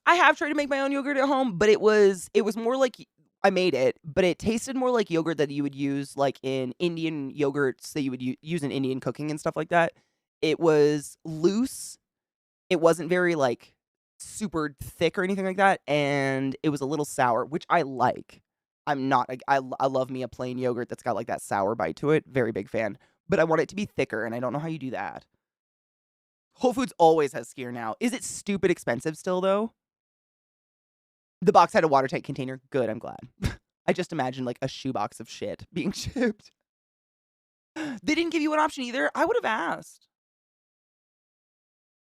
A: I have tried to make my own yogurt at home, but it was more like I made it, but it tasted more like yogurt that you would use like in Indian yogurts that you would use in Indian cooking and stuff like that. It was loose. It wasn't very like super thick or anything like that, and it was a little sour, which I like. I'm not like I love me a plain yogurt that's got like that sour bite to it. Very big fan. But I want it to be thicker, and I don't know how you do that. Whole Foods always has skyr now. Is it stupid expensive still though? The box had a watertight container. Good, I'm glad. I just imagined like a shoebox of shit being shipped. They didn't give you an option either. I would have asked.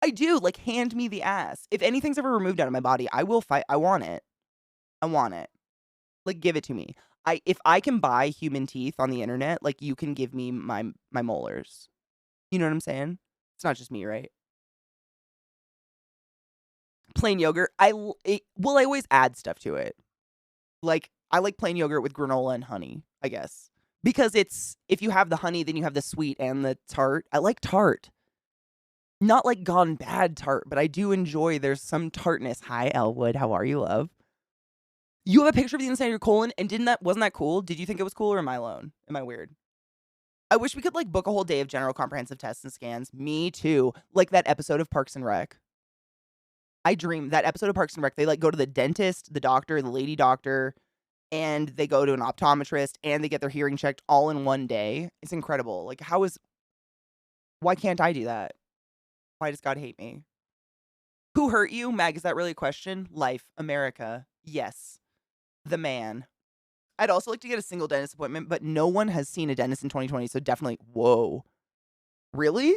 A: I do. Like, hand me the ass. If anything's ever removed out of my body, I will fight. I want it. I want it. Like, give it to me. If I can buy human teeth on the internet, like, you can give me my molars. You know what I'm saying? It's not just me, right? Plain yogurt. I always add stuff to it. Like, I like plain yogurt with granola and honey, I guess. Because if you have the honey, then you have the sweet and the tart. I like tart. Not like gone bad tart, but I do enjoy there's some tartness. Hi, Elwood. How are you, love? You have a picture of the inside of your colon, and wasn't that cool? Did you think it was cool, or am I alone? Am I weird? I wish we could like book a whole day of general comprehensive tests and scans. Me too. Like that episode of Parks and Rec. I dream that episode of Parks and Rec. They like go to the dentist, the doctor, the lady doctor, and they go to an optometrist, and they get their hearing checked all in one day. It's incredible. Like why can't I do that? Why does God hate me? Who hurt you? Mag, is that really a question? Life. America. Yes. The man. I'd also like to get a single dentist appointment, but no one has seen a dentist in 2020, so definitely, whoa. Really?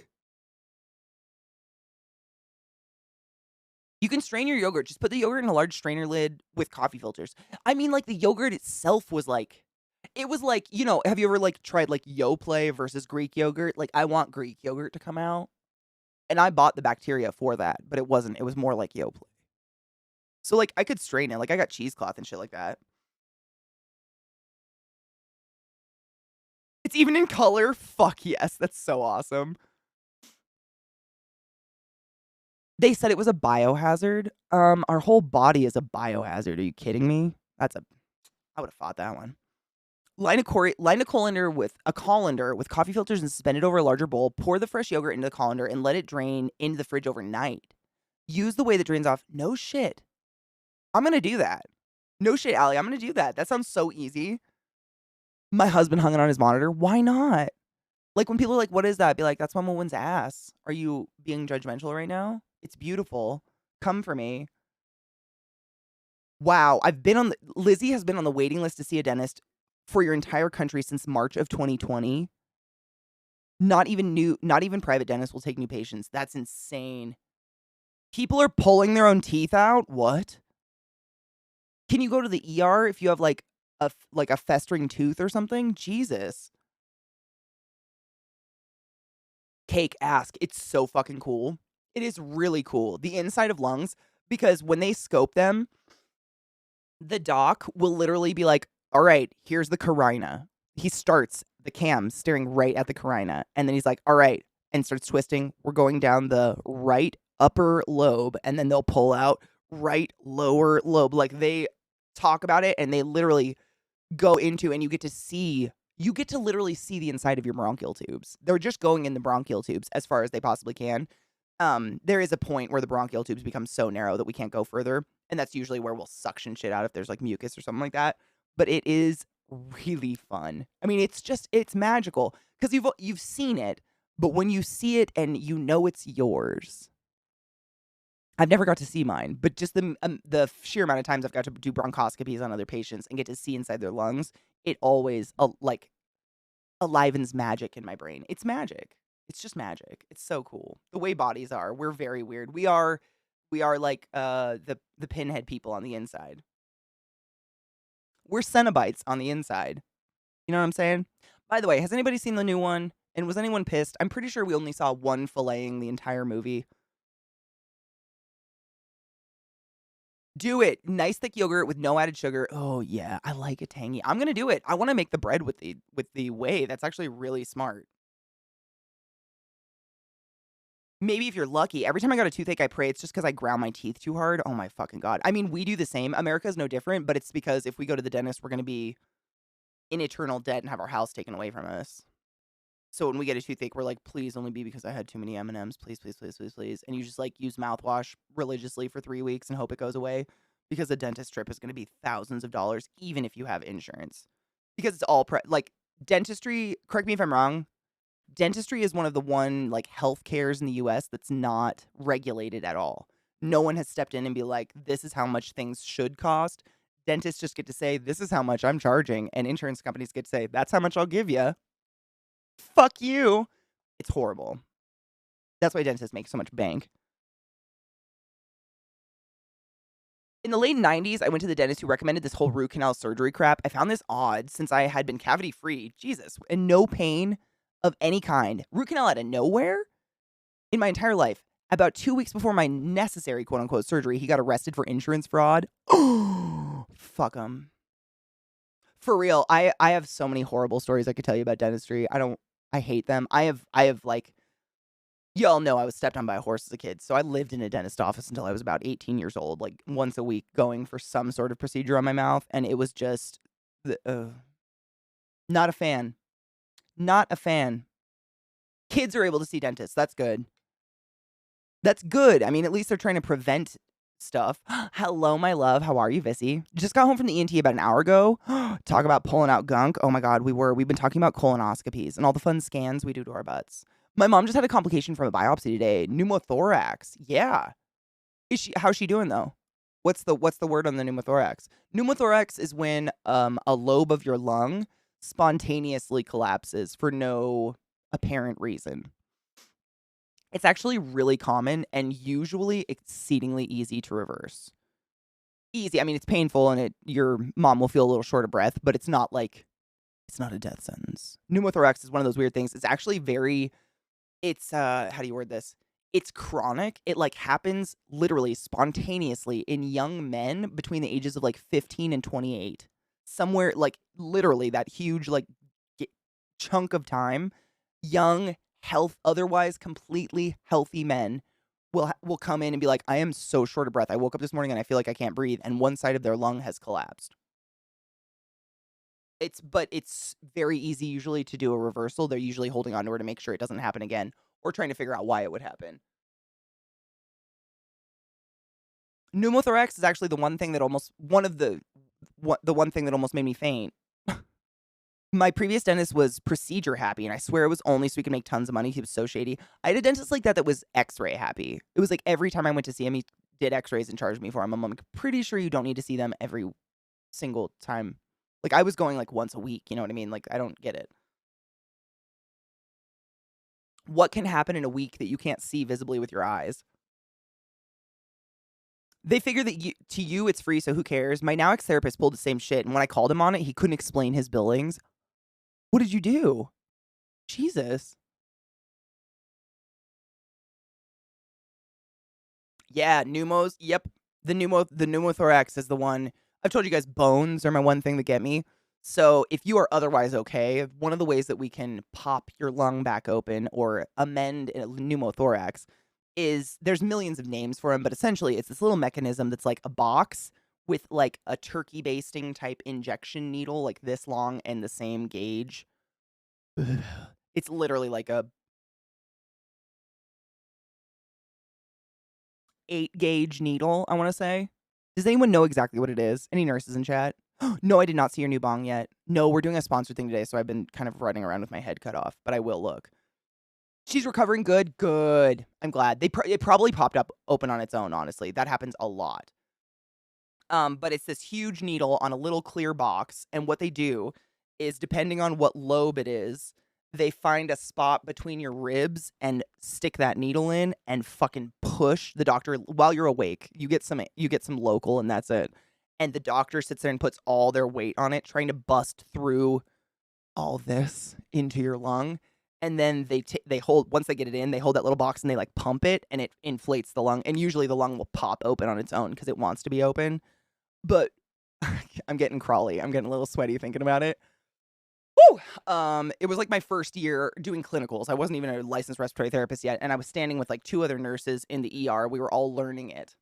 A: You can strain your yogurt. Just put the yogurt in a large strainer lid with coffee filters. I mean, like, the yogurt itself was like, it was like, have you ever, like, tried, like, Yoplait versus Greek yogurt? Like, I want Greek yogurt to come out. And I bought the bacteria for that, but it wasn't. It was more like Yoplait. So, like, I could strain it. Like, I got cheesecloth and shit like that. It's even in color. Fuck yes. That's so awesome. They said it was a biohazard. Our whole body is a biohazard. Are you kidding me? I would have fought that one. Line a colander with coffee filters and suspend it over a larger bowl. Pour the fresh yogurt into the colander and let it drain into the fridge overnight. Use the way that drains off. No shit. I'm going to do that. No shit, Allie. I'm going to do that. That sounds so easy. My husband hung it on his monitor. Why not? Like, when people are like, what is that? Be like, that's Mama Wynn's ass. Are you being judgmental right now? It's beautiful. Come for me. Wow. Lizzie has been on the waiting list to see a dentist for your entire country since March of 2020. Not even private dentists will take new patients. That's insane. People are pulling their own teeth out? What? Can you go to the ER if you have like a festering tooth or something? Jesus. Cake, ask. It's so fucking cool. It is really cool. The inside of lungs, because when they scope them, the doc will literally be like, all right, here's the carina. He starts the cam staring right at the carina. And then he's like, all right, and starts twisting. We're going down the right upper lobe. And then they'll pull out right lower lobe. Like, they talk about it and they literally go into, and you get to literally see the inside of your bronchial tubes. They're just going in the bronchial tubes as far as they possibly can. There is a point where the bronchial tubes become so narrow that we can't go further. And that's usually where we'll suction shit out if there's like mucus or something like that. But it is really fun. I mean, it's magical because you've seen it, but when you see it and you know it's yours. I've never got to see mine, but just the sheer amount of times I've got to do bronchoscopies on other patients and get to see inside their lungs, it always like alivens magic in my brain. It's magic. It's just magic. It's so cool. The way bodies are, we're very weird. We are like the pinhead people on the inside. We're Cenobites on the inside. You know what I'm saying? By the way, has anybody seen the new one? And was anyone pissed? I'm pretty sure we only saw one filleting the entire movie. Do it. Nice thick yogurt with no added sugar. Oh yeah, I like it tangy. I'm gonna do it. I want to make the bread with the whey. That's actually really smart. Maybe if you're lucky. Every time I got a toothache, I pray it's just because I ground my teeth too hard. Oh my fucking God. I mean, we do the same. America's no different, but it's because if we go to the dentist, we're going to be in eternal debt and have our house taken away from us. So when we get a toothache, we're like, please only be because I had too many M&Ms. Please, please, please, please, please. And you just like use mouthwash religiously for 3 weeks and hope it goes away because a dentist trip is going to be thousands of dollars, even if you have insurance. Because it's all like dentistry. Correct me if I'm wrong. Dentistry is one of the like health cares in the US that's not regulated at all. No one has stepped in and be like, this is how much things should cost. Dentists just get to say, this is how much I'm charging. And insurance companies get to say, that's how much I'll give you. Fuck you. It's horrible. That's why dentists make so much bank. In the late 90s, I went to the dentist who recommended this whole root canal surgery crap. I found this odd since I had been cavity free. Jesus. And no pain of any kind. Root canal out of nowhere in my entire life. About 2 weeks before my necessary quote unquote surgery, he got arrested for insurance fraud. Oh, fuck him. For real. I have so many horrible stories I could tell you about dentistry. I hate them. I have like, y'all know I was stepped on by a horse as a kid. So I lived in a dentist office until I was about 18 years old, like once a week going for some sort of procedure on my mouth. And it was just, not a fan. Not a fan. Kids are able to see dentists. That's good. That's good. I mean, at least they're trying to prevent stuff. Hello, my love. How are you, Vissy? Just got home from the ENT about an hour ago. Talk about pulling out gunk. Oh my God, we've been talking about colonoscopies and all the fun scans we do to our butts. My mom just had a complication from a biopsy today. Pneumothorax. Yeah. How's she doing though? What's the word on the pneumothorax? Pneumothorax is when a lobe of your lung spontaneously collapses for no apparent reason. It's actually really common and usually exceedingly easy to reverse. Easy. I mean, it's painful and your mom will feel a little short of breath, but it's not a death sentence. Pneumothorax is one of those weird things. It's actually how do you word this? It's chronic. It like happens literally spontaneously in young men between the ages of like 15 and 28. Somewhere like literally that huge like chunk of time, young otherwise completely healthy men will come in and be like, I am so short of breath. I woke up this morning and I feel like I can't breathe. And one side of their lung has collapsed. But it's very easy usually to do a reversal. They're usually holding on to her to make sure it doesn't happen again or trying to figure out why it would happen. Pneumothorax is actually the one thing that almost made me faint. My previous dentist was procedure happy, and I swear it was only so he could make tons of money. He was so shady. I had a dentist like that was x-ray happy. It was like every time I went to see him, he did x-rays and charged me for them. I'm like, pretty sure you don't need to see them every single time. Like, I was going like once a week, you know what I mean? Like, I don't get it. What can happen in a week that you can't see visibly with your eyes? They figure that to you it's free, so who cares? My now ex-therapist pulled the same shit, and when I called him on it, he couldn't explain his billings. What did you do? Jesus. Yeah, pneumos. Yep. The pneumothorax is the one. I've told you guys bones are my one thing that get me. So if you are otherwise okay, one of the ways that we can pop your lung back open or amend a pneumothorax is there's millions of names for them, but essentially it's this little mechanism that's like a box with like a turkey basting type injection needle, like this long and the same gauge. It's literally like a 8-gauge needle, I want to say. Does anyone know exactly what it is? Any nurses in chat? No, I did not see your new bong yet. No, we're doing a sponsored thing today, so I've been kind of running around with my head cut off, but I will look. She's recovering good. Good. I'm glad. It probably popped up open on its own, honestly. That happens a lot. But it's this huge needle on a little clear box, and what they do is, depending on what lobe it is, they find a spot between your ribs and stick that needle in and fucking push the doctor while you're awake. You get some local and that's it. And the doctor sits there and puts all their weight on it, trying to bust through all this into your lung. And then they hold, once they get it in, they hold that little box and they like pump it and it inflates the lung. And usually the lung will pop open on its own because it wants to be open. But I'm getting crawly. I'm getting a little sweaty thinking about it. Woo! It was like my first year doing clinicals. I wasn't even a licensed respiratory therapist yet, and I was standing with like 2 other nurses in the ER. We were all learning it.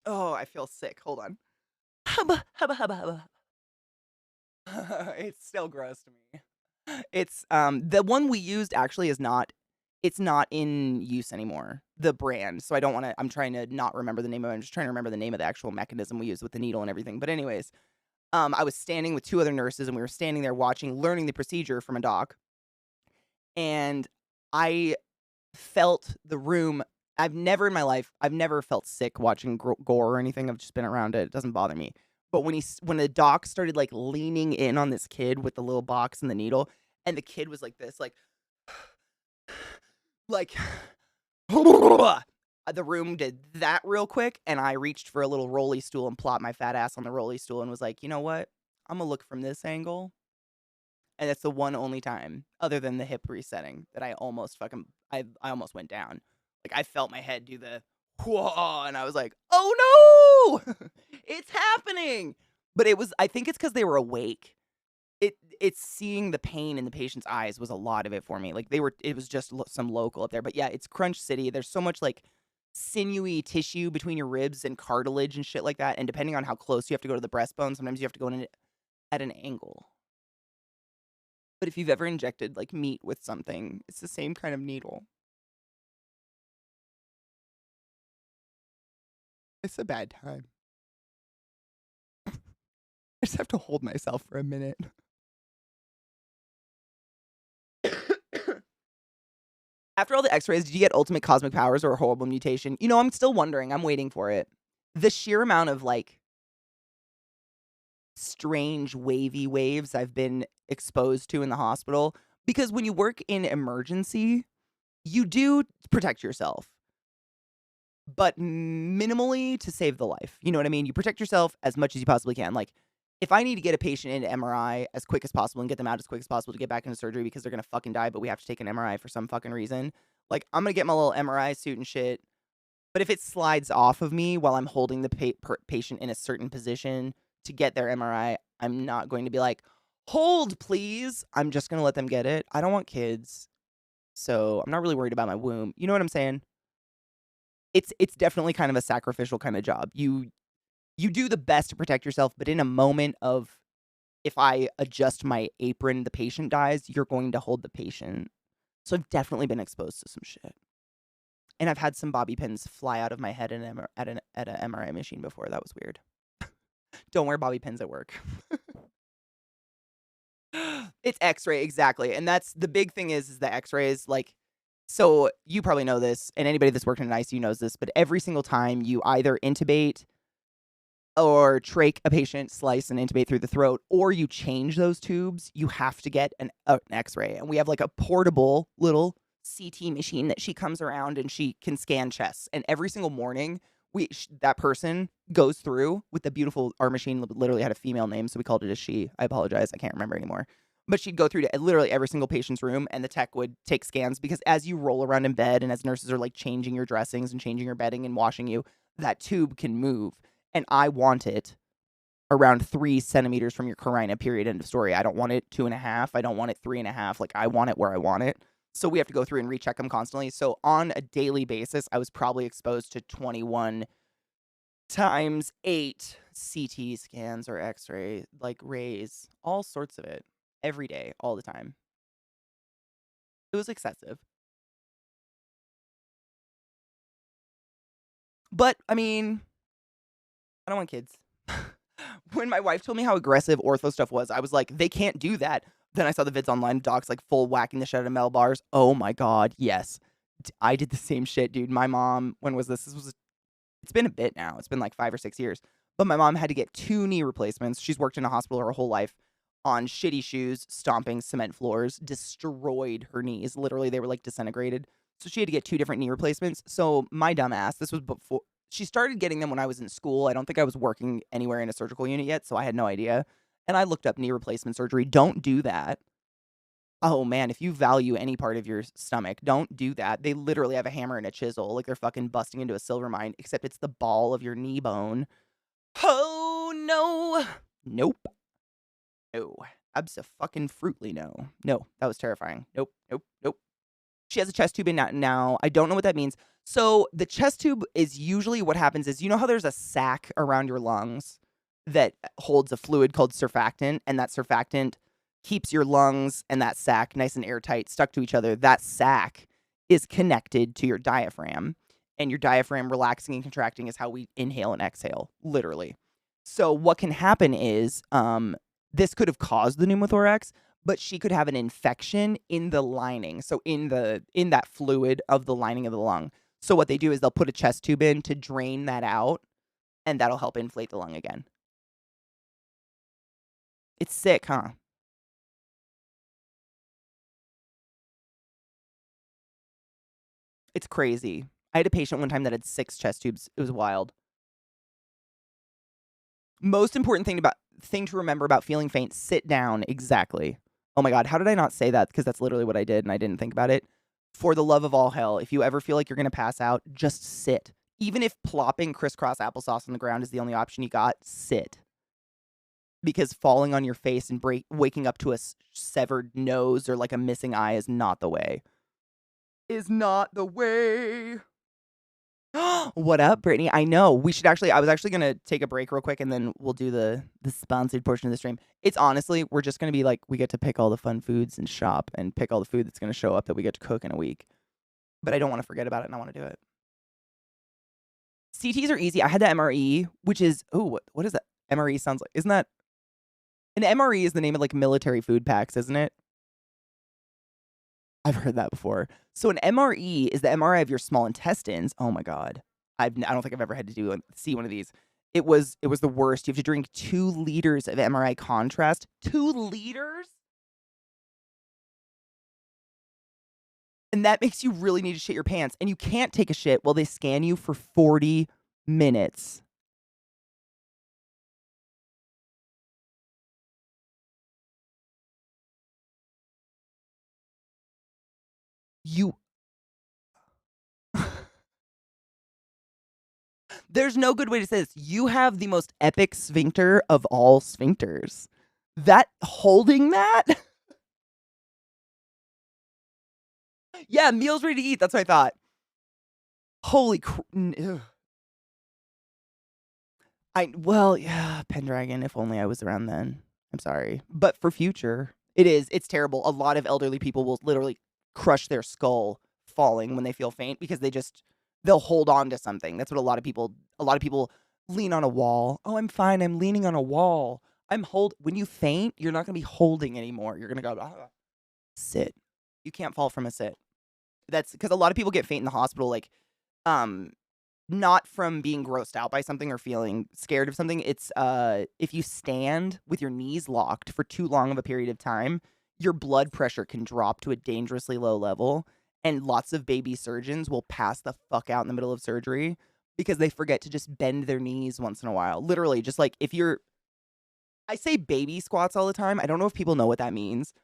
A: Oh, I feel sick. Hold on. Hubba, hubba, hubba, hubba. It's still gross to me. It's the one we used actually is not it's not in use anymore. The brand. So I don't want to I'm trying to not remember the name of it. I'm just trying to remember the name of the actual mechanism we use with the needle and everything. But anyways, I was standing with 2 other nurses and we were standing there watching learning the procedure from a doc, and I felt the room. I've never in my life, I've never felt sick watching gore or anything. I've just been around it. It doesn't bother me. But when the doc started like leaning in on this kid with the little box and the needle, and the kid was like this, like the room did that real quick, and I reached for a little rolly stool and plopped my fat ass on the rolly stool and was like, you know what? I'm gonna look from this angle. And that's the one only time, other than the hip resetting, that I almost I almost went down. Like, I felt my head do the, whoa, and I was like, oh no, it's happening. But I think it's because they were awake. It's seeing the pain in the patient's eyes was a lot of it for me. Like, it was just some local up there. But yeah, it's Crunch City. There's so much like sinewy tissue between your ribs and cartilage and shit like that. And depending on how close you have to go to the breastbone, sometimes you have to go in it at an angle. But if you've ever injected, like, meat with something, it's the same kind of needle. It's a bad time. I just have to hold myself for a minute. After all the x-rays, did you get ultimate cosmic powers or a horrible mutation? You know, I'm still wondering. I'm waiting for it. The sheer amount of, like, strange wavy waves I've been exposed to in the hospital. Because when you work in emergency, you do protect yourself, but minimally to save the life. You know what I mean? You protect yourself as much as you possibly can. Like, if I need to get a patient into MRI as quick as possible and get them out as quick as possible to get back into surgery because they're gonna fucking die, but we have to take an MRI for some fucking reason, like, I'm gonna get my little MRI suit and shit. But if it slides off of me while I'm holding the patient in a certain position to get their MRI, I'm not going to be like, hold, please. I'm just gonna let them get it. I don't want kids, so I'm not really worried about my womb. You know what I'm saying? It's definitely kind of a sacrificial kind of job. You do the best to protect yourself, but in a moment of, if I adjust my apron, the patient dies, you're going to hold the patient. So I've definitely been exposed to some shit. And I've had some bobby pins fly out of my head at an MRI machine before. That was weird. Don't wear bobby pins at work. It's X-ray, exactly. And that's the big thing is the X-rays, like, so you probably know this, and anybody that's worked in an ICU knows this, but every single time you either intubate or trach a patient, slice and intubate through the throat, or you change those tubes, you have to get an X-ray. And we have like a portable little CT machine that she comes around and she can scan chests. And every single morning, that person goes through with the beautiful, our machine literally had a female name, so we called it a she. I apologize, I can't remember anymore. But she'd go through to literally every single patient's room, and the tech would take scans, because as you roll around in bed and as nurses are like changing your dressings and changing your bedding and washing you, that tube can move. And I want it around 3 centimeters from your carina, period, end of story. I don't want it 2.5. I don't want it 3.5. Like, I want it where I want it. So we have to go through and recheck them constantly. So on a daily basis, I was probably exposed to 21 times 8 CT scans or X-ray, like rays, all sorts of it, every day, all the time. It was excessive. But, I mean, I don't want kids. When my wife told me how aggressive ortho stuff was, I was like, they can't do that. Then I saw the vids online, docs like full whacking the shit out of metal bars. Oh my God, yes. I did the same shit, dude. My mom, when was this? It's been a bit now. It's been like 5 or 6 years. But my mom had to get 2 knee replacements. She's worked in a hospital her whole life on shitty shoes, stomping cement floors, destroyed her knees. Literally, they were like disintegrated. So she had to get 2 different knee replacements. So my dumb ass, this was before, she started getting them when I was in school. I don't think I was working anywhere in a surgical unit yet, so I had no idea. And I looked up knee replacement surgery. Don't do that. Oh man, if you value any part of your stomach, don't do that. They literally have a hammer and a chisel, like they're fucking busting into a silver mine, except it's the ball of your knee bone. Oh no. Nope. No. Abso-fucking-fruitly no. No, that was terrifying. Nope, nope, nope. She has a chest tube in now. I don't know what that means. So the chest tube is usually what happens is, you know how there's a sac around your lungs that holds a fluid called surfactant, and that surfactant keeps your lungs and that sac nice and airtight, stuck to each other. That sac is connected to your diaphragm, and your diaphragm relaxing and contracting is how we inhale and exhale, literally. So what can happen is this could have caused the pneumothorax, but she could have an infection in the lining. So in that fluid of the lining of the lung. So what they do is they'll put a chest tube in to drain that out, and that'll help inflate the lung again. It's sick, huh? It's crazy. I had a patient one time that had 6 chest tubes. It was wild. Most important thing to remember about feeling faint, sit down. Exactly. Oh my God, how did I not say that? Because that's literally what I did and I didn't think about it. For the love of all hell, if you ever feel like you're going to pass out, just sit. Even if plopping crisscross applesauce on the ground is the only option you got, sit. Because falling on your face and waking up to a severed nose or like a missing eye is not the way. Is not the way. What up, Brittany? I know. I was actually going to take a break real quick and then we'll do the sponsored portion of the stream. It's honestly, we're just going to be like, we get to pick all the fun foods and shop and pick all the food that's going to show up that we get to cook in a week. But I don't want to forget about it and I want to do it. CTs are easy. I had the MRE, which is, what is that? MRE sounds like, isn't that, an MRE is the name of like military food packs, isn't it? I've heard that before. So an MRE is the MRI of your small intestines. Oh my God. I don't think I've ever had to see one of these. It was the worst. You have to drink 2 liters of MRI contrast. 2 liters? And that makes you really need to shit your pants. And you can't take a shit while they scan you for 40 minutes. There's no good way to say this. You have the most epic sphincter of all sphincters. That holding that? Yeah, meals ready to eat. That's what I thought. Holy yeah, Pendragon, if only I was around then. I'm sorry. But for future, it's terrible. A lot of elderly people will literally crush their skull falling when they feel faint because they'll hold on to something. That's what a lot of people lean on a wall. Oh, I'm fine. I'm leaning on a wall. When you faint, you're not going to be holding anymore. You're going to go, sit. You can't fall from a sit. That's because a lot of people get faint in the hospital, like, not from being grossed out by something or feeling scared of something. It's if you stand with your knees locked for too long of a period of time, your blood pressure can drop to a dangerously low level. And lots of baby surgeons will pass the fuck out in the middle of surgery because they forget to just bend their knees once in a while. Literally, just like I say baby squats all the time. I don't know if people know what that means.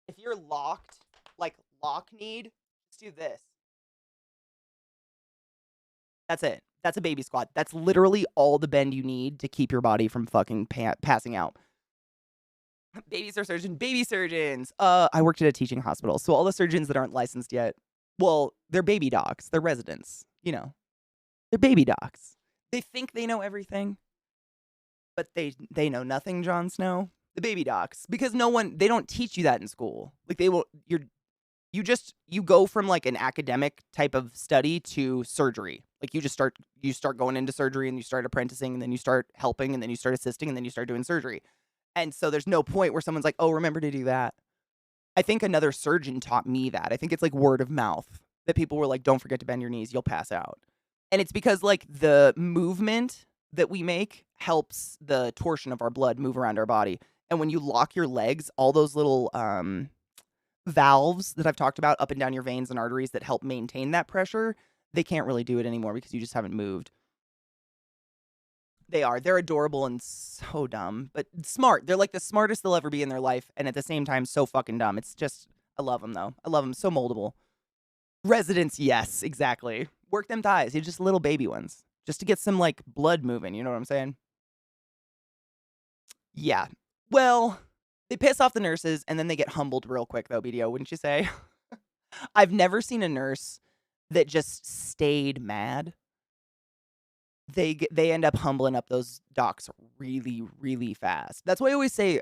A: If you're locked, like lock-kneed, just do this. That's it. That's a baby squat. That's literally all the bend you need to keep your body from fucking passing out. Babies are baby surgeons. I worked at a teaching hospital, so all the surgeons that aren't licensed yet, well, they're baby docs. They're residents. You know, they're baby docs. They think they know everything, but they know nothing, Jon Snow. The baby docs, because they don't teach you that in school. Like you go from like an academic type of study to surgery. Like you start going into surgery and you start apprenticing and then you start helping and then you start assisting and then you start doing surgery. And so there's no point where someone's like, oh, remember to do that. I think another surgeon taught me that. I think it's like word of mouth that people were like, don't forget to bend your knees. You'll pass out. And it's because like the movement that we make helps the torsion of our blood move around our body. And when you lock your legs, all those little valves that I've talked about up and down your veins and arteries that help maintain that pressure, they can't really do it anymore because you just haven't moved. They're adorable and so dumb, but smart. They're like the smartest they'll ever be in their life, and at the same time, so fucking dumb. It's just, I love them though. I love them. So moldable. Residents, yes, exactly. Work them thighs. You're just little baby ones, just to get some like blood moving. You know what I'm saying? Yeah. Well, They piss off the nurses, and then they get humbled real quick, though, BDO, wouldn't you say? I've never seen a nurse that just stayed mad. They end up humbling up those docs really, really fast. That's why I always say,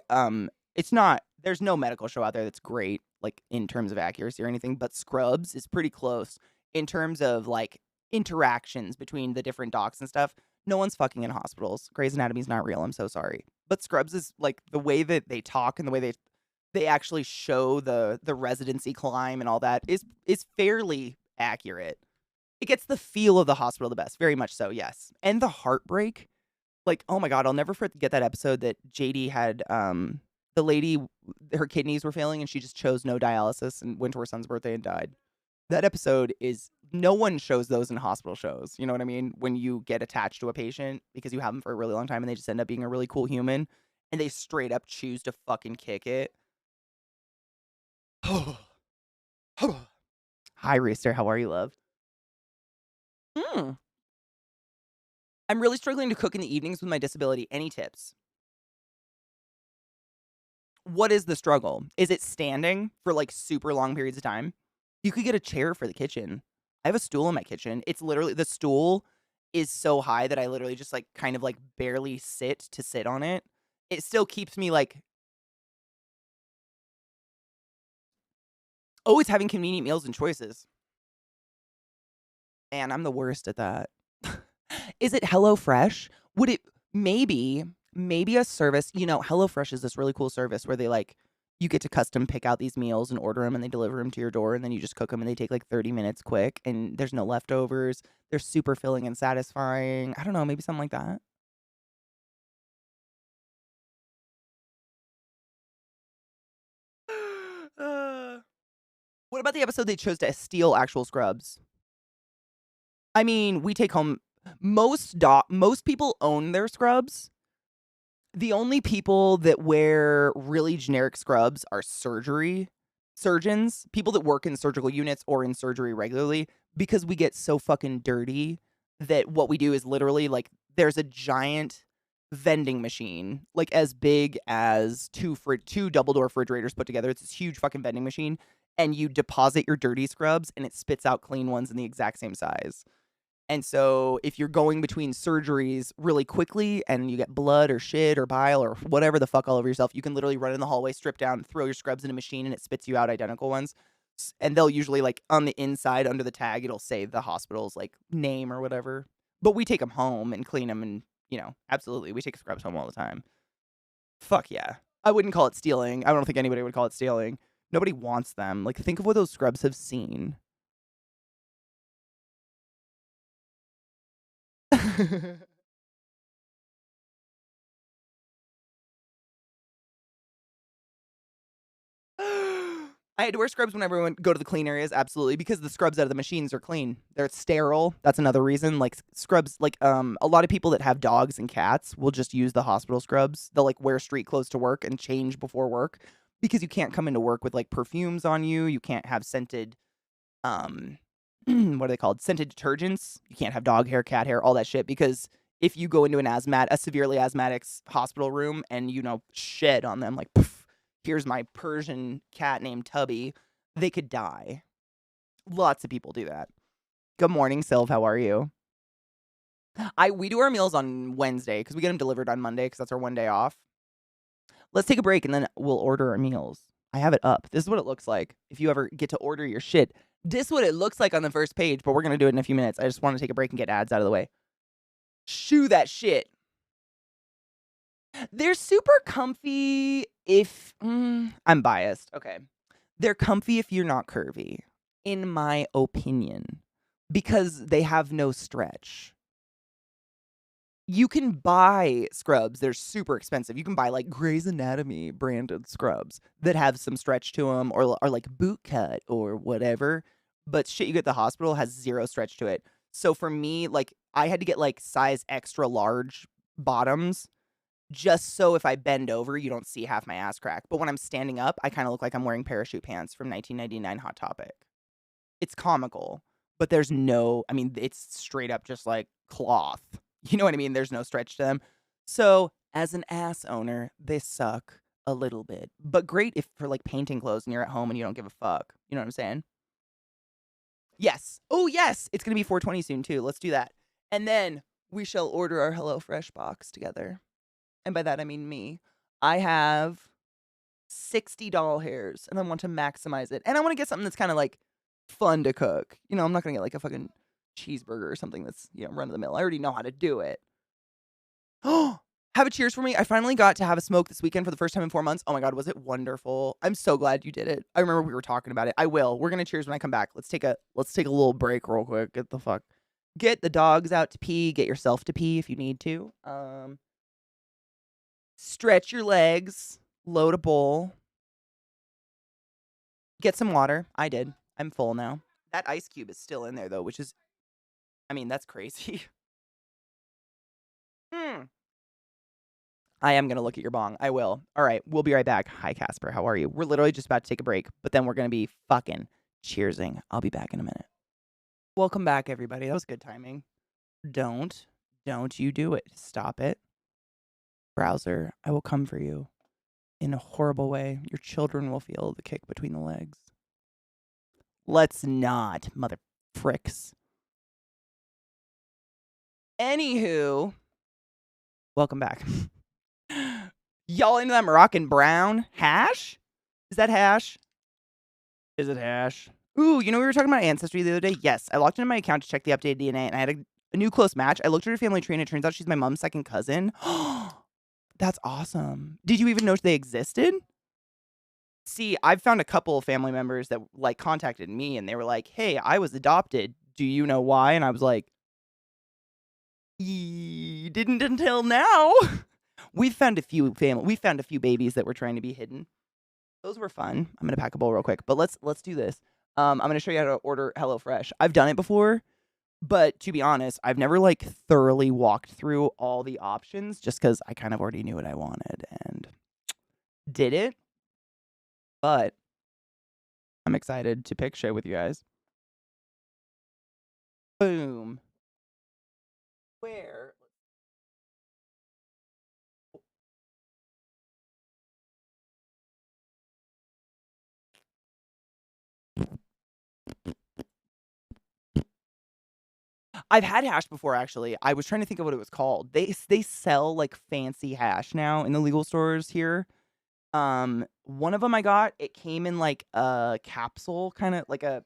A: it's not there's no medical show out there that's great, like, in terms of accuracy or anything, but Scrubs is pretty close in terms of, like, interactions between the different docs and stuff. No one's fucking in hospitals. Grey's Anatomy's not real, I'm so sorry. But Scrubs is, like, the way that they talk and the way they actually show the residency climb and all that is fairly accurate. It gets the feel of the hospital the best, very much so, yes. And the heartbreak, like, oh my god, I'll never forget that episode that JD had, the lady, her kidneys were failing and she just chose no dialysis and went to her son's birthday and died. That episode is no one shows those in hospital shows, you know what I mean? When you get attached to a patient because you have them for a really long time and they just end up being a really cool human and they straight up choose to fucking kick it. Hi, Rooster. How are you, love? Mm. I'm really struggling to cook in the evenings with my disability. Any tips? What is the struggle? Is it standing for like super long periods of time? You could get a chair for the kitchen. I have a stool in my kitchen. It's literally the stool is so high that I literally just like kind of like barely sit to sit on it. It still keeps me like, oh, it's having convenient meals and choices. And I'm the worst at that. Is it HelloFresh? Would it maybe a service, HelloFresh is this really cool service where they like you get to custom pick out these meals and order them and they deliver them to your door and then you just cook them and they take like 30 minutes quick and there's no leftovers. They're super filling and satisfying. I don't know, maybe something like that. Uh, what about the episode they chose to steal actual scrubs? I mean, we take home most people own their scrubs. The only people that wear really generic scrubs are surgeons, people that work in surgical units or in surgery regularly, because we get so fucking dirty that what we do is literally like there's a giant vending machine, like as big as two double door refrigerators put together. It's this huge fucking vending machine, and you deposit your dirty scrubs, and it spits out clean ones in the exact same size. And so if you're going between surgeries really quickly and you get blood or shit or bile or whatever the fuck all over yourself, you can literally run in the hallway, strip down, throw your scrubs in a machine, and it spits you out identical ones. And they'll usually, like, on the inside under the tag, it'll say the hospital's, like, name or whatever. But we take them home and clean them and, absolutely. We take scrubs home all the time. Fuck yeah. I wouldn't call it stealing. I don't think anybody would call it stealing. Nobody wants them. Like, think of what those scrubs have seen. I had to wear scrubs whenever I went go to the clean areas, absolutely, because the scrubs out of the machines are clean. They're sterile. That's another reason. Like scrubs, like a lot of people that have dogs and cats will just use the hospital scrubs. They'll like wear street clothes to work and change before work because you can't come into work with like perfumes on you. You can't have scented um what are they called? Scented detergents. You can't have dog hair, cat hair, all that shit because if you go into a severely asthmatic's hospital room and shed on them like poof, here's my Persian cat named Tubby, they could die. Lots of people do that. Good morning, Sylv. How are you? We do our meals on Wednesday because we get them delivered on Monday because that's our one day off. Let's take a break and then we'll order our meals. I have it up. This is what it looks like if you ever get to order your shit. This is what it looks like on the first page, but we're going to do it in a few minutes. I just want to take a break and get ads out of the way. Shoo that shit. They're super comfy if I'm biased. Okay. They're comfy if you're not curvy, in my opinion, because they have no stretch. You can buy scrubs. They're super expensive. You can buy like Grey's Anatomy branded scrubs that have some stretch to them or are like boot cut or whatever. But shit you get at the hospital has zero stretch to it. So for me, like I had to get like size extra large bottoms just so if I bend over, you don't see half my ass crack. But when I'm standing up, I kind of look like I'm wearing parachute pants from 1999 Hot Topic. It's comical, but it's straight up just like cloth. You know what I mean? There's no stretch to them. So as an ass owner, they suck. a little bit. But great if for like painting clothes and you're at home and you don't give a fuck. You know what I'm saying? Yes. Oh, yes. It's going to be 420 soon, too. Let's do that. And then we shall order our HelloFresh box together. And by that, I mean me. I have 60 doll hairs and I want to maximize it. And I want to get something that's kind of like fun to cook. You know, I'm not going to get like a fucking cheeseburger or something that's, run of the mill. I already know how to do it. Oh, have a cheers for me. I finally got to have a smoke this weekend for the first time in 4 months. Oh my God, was it wonderful? I'm so glad you did it. I remember we were talking about it. I will. We're gonna cheers when I come back. Let's take a little break real quick. Get the dogs out to pee. Get yourself to pee if you need to. Stretch your legs. Load a bowl. Get some water. I did. I'm full now. That ice cube is still in there though, which is, that's crazy. I am going to look at your bong. I will. All right. We'll be right back. Hi, Casper. How are you? We're literally just about to take a break, but then we're going to be fucking cheersing. I'll be back in a minute. Welcome back, everybody. That was good timing. Don't you do it. Stop it. Browser, I will come for you in a horrible way. Your children will feel the kick between the legs. Let's not, mother fricks. Anywho, welcome back. Y'all into that Moroccan brown hash? Is that hash? Is it hash? Ooh, we were talking about Ancestry the other day? Yes. I logged into my account to check the updated DNA, and I had a new close match. I looked at her family tree, and it turns out she's my mom's second cousin. That's awesome. Did you even know they existed? See, I've found a couple of family members that, contacted me, and they were like, hey, I was adopted. Do you know why? And I was like, didn't until now. We found a few babies that were trying to be hidden. Those were fun. I'm gonna pack a bowl real quick, but let's do this. I'm gonna show you how to order HelloFresh. I've done it before, but to be honest, I've never thoroughly walked through all the options just because I kind of already knew what I wanted and did it. But I'm excited to pick shit with you guys. Boom. Where? I've had hash before, actually. I was trying to think of what it was called. They sell fancy hash now in the legal stores here. One of them I got, it came in a capsule, kind of like a.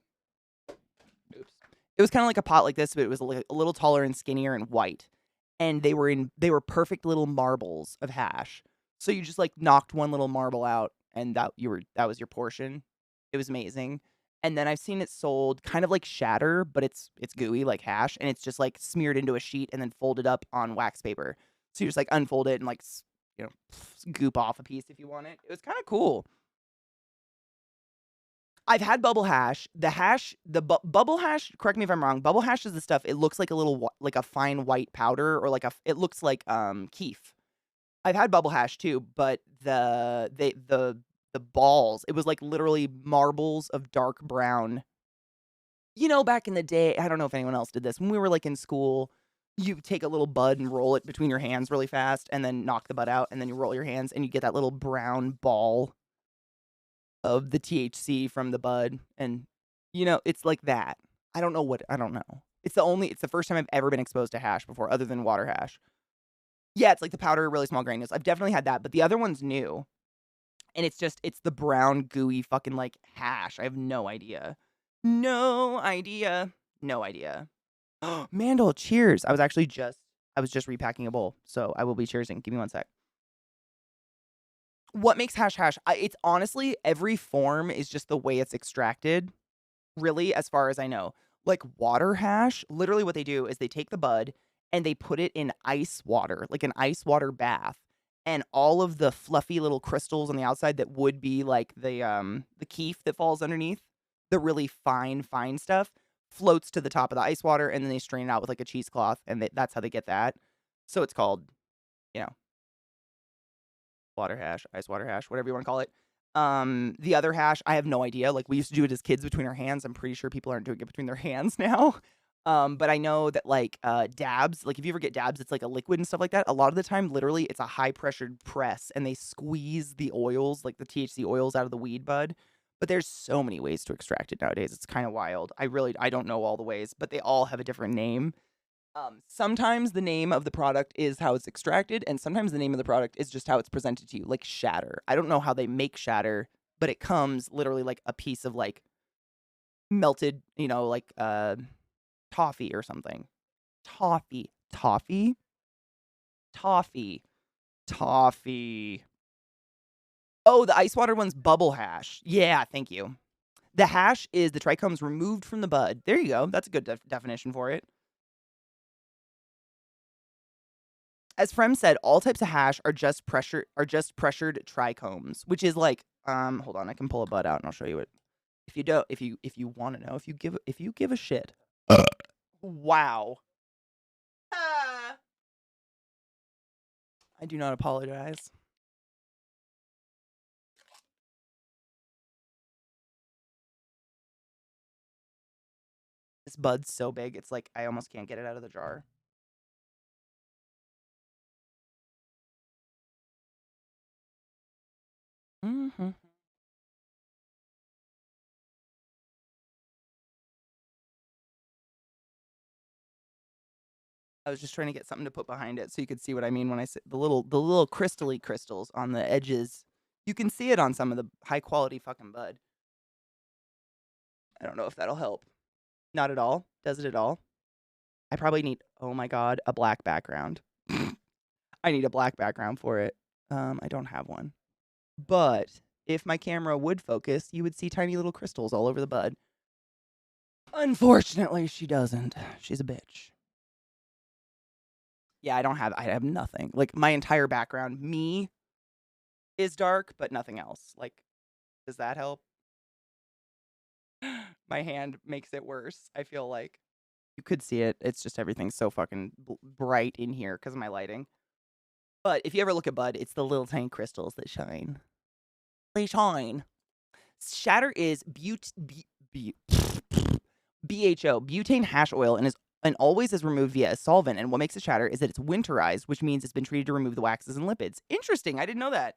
A: Oops. It was kind of like a pot like this, but it was a little taller and skinnier and white. And they were perfect little marbles of hash. So you just knocked one little marble out, and that was your portion. It was amazing. And then I've seen it sold kind of like shatter, but it's gooey like hash, and it's just smeared into a sheet and then folded up on wax paper. So you just unfold it and goop off a piece if you want it. It was kind of cool. I've had bubble hash. Bubble hash, correct me if I'm wrong, bubble hash is the stuff, it looks like a little, like a fine white powder, or it looks like, keef. I've had bubble hash too, but the balls, it was literally marbles of dark brown. Back in the day, I don't know if anyone else did this, when we were in school, you take a little bud and roll it between your hands really fast, and then knock the bud out, and then you roll your hands, and you get that little brown ball of the THC from the bud, and it's like that. I don't know. It's the first time I've ever been exposed to hash before, other than water hash. Yeah, it's like the powder, really small granules. I've definitely had that, but the other one's new, and it's the brown gooey fucking hash. I have no idea. No idea. Mandel, cheers. I was just repacking a bowl, so I will be cheersing. Give me one sec. What makes hash hash? It's honestly, every form is just the way it's extracted, really, as far as I know. Water hash, literally what they do is they take the bud and they put it in ice water, like an ice water bath, and all of the fluffy little crystals on the outside that would be the keef that falls underneath, the really fine stuff, floats to the top of the ice water, and then they strain it out with a cheesecloth, and that's how they get that. So it's called, water hash, ice water hash, whatever you want to call it. The other hash, I have no idea. We used to do it as kids between our hands. I'm pretty sure people aren't doing it between their hands now. But I know that like dabs, like if you ever get dabs, it's like a liquid and stuff like that. A lot of the time, literally, it's a high pressured press, and they squeeze the oils, like the THC oils, out of the weed bud. But there's so many ways to extract it nowadays. It's kind of wild. I don't know all the ways, but they all have a different name. Sometimes the name of the product is how it's extracted, and sometimes the name of the product is just how it's presented to you, like shatter. I don't know how they make shatter, but it comes literally like a piece of like melted, like toffee or something. Toffee, toffee, toffee, toffee. Oh, the ice water one's bubble hash. Yeah, thank you. The hash is the trichomes removed from the bud. There you go. That's a good definition for it. As Frem said, all types of hash are just pressured trichomes, which is like hold on, I can pull a bud out and I'll show you it. If you don't if you want to know, if you give a shit. Wow. Ah. I do not apologize. This bud's so big, it's like I almost can't get it out of the jar. Mm-hmm. I was just trying to get something to put behind it so you could see what I mean when I say the little crystally crystals on the edges. You can see it on some of the high quality fucking bud. I don't know if that'll help. Not at all. Does it at all? I probably need, oh my god, a black background. I need a black background for it. I don't have one. But if my camera would focus, you would see tiny little crystals all over the bud. Unfortunately, she doesn't. She's a bitch. Yeah, I have nothing. Like my entire background, me is dark, but nothing else. Like, does that help? My hand makes it worse. I feel like you could see it. It's just everything's so fucking bright in here because of my lighting. But if you ever look at bud, it's the little tiny crystals that shine. They shine. Shatter is BHO, butane hash oil, and always is removed via a solvent. And what makes it shatter is that it's winterized, which means it's been treated to remove the waxes and lipids. Interesting. I didn't know that.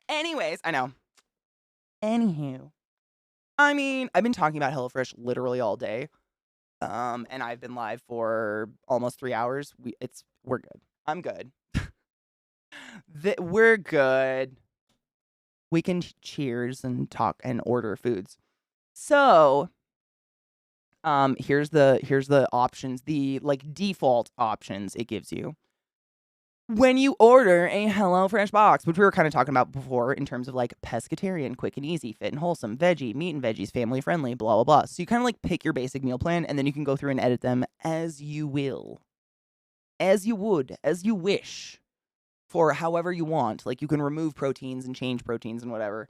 A: Anyways, I know. Anywho, I mean, I've been talking about HelloFresh literally all day. And I've been live for almost 3 hours. We're good. I'm good. We're good. We can cheers and talk and order foods. So, here's the options, the like default options it gives you when you order a HelloFresh box, which we were kind of talking about before in terms of like pescatarian, quick and easy, fit and wholesome, veggie, meat and veggies, family friendly, blah blah blah. So you kind of like pick your basic meal plan, and then you can go through and edit them as you will, as you would, as you wish, for however you want. Like you can remove proteins and change proteins and whatever.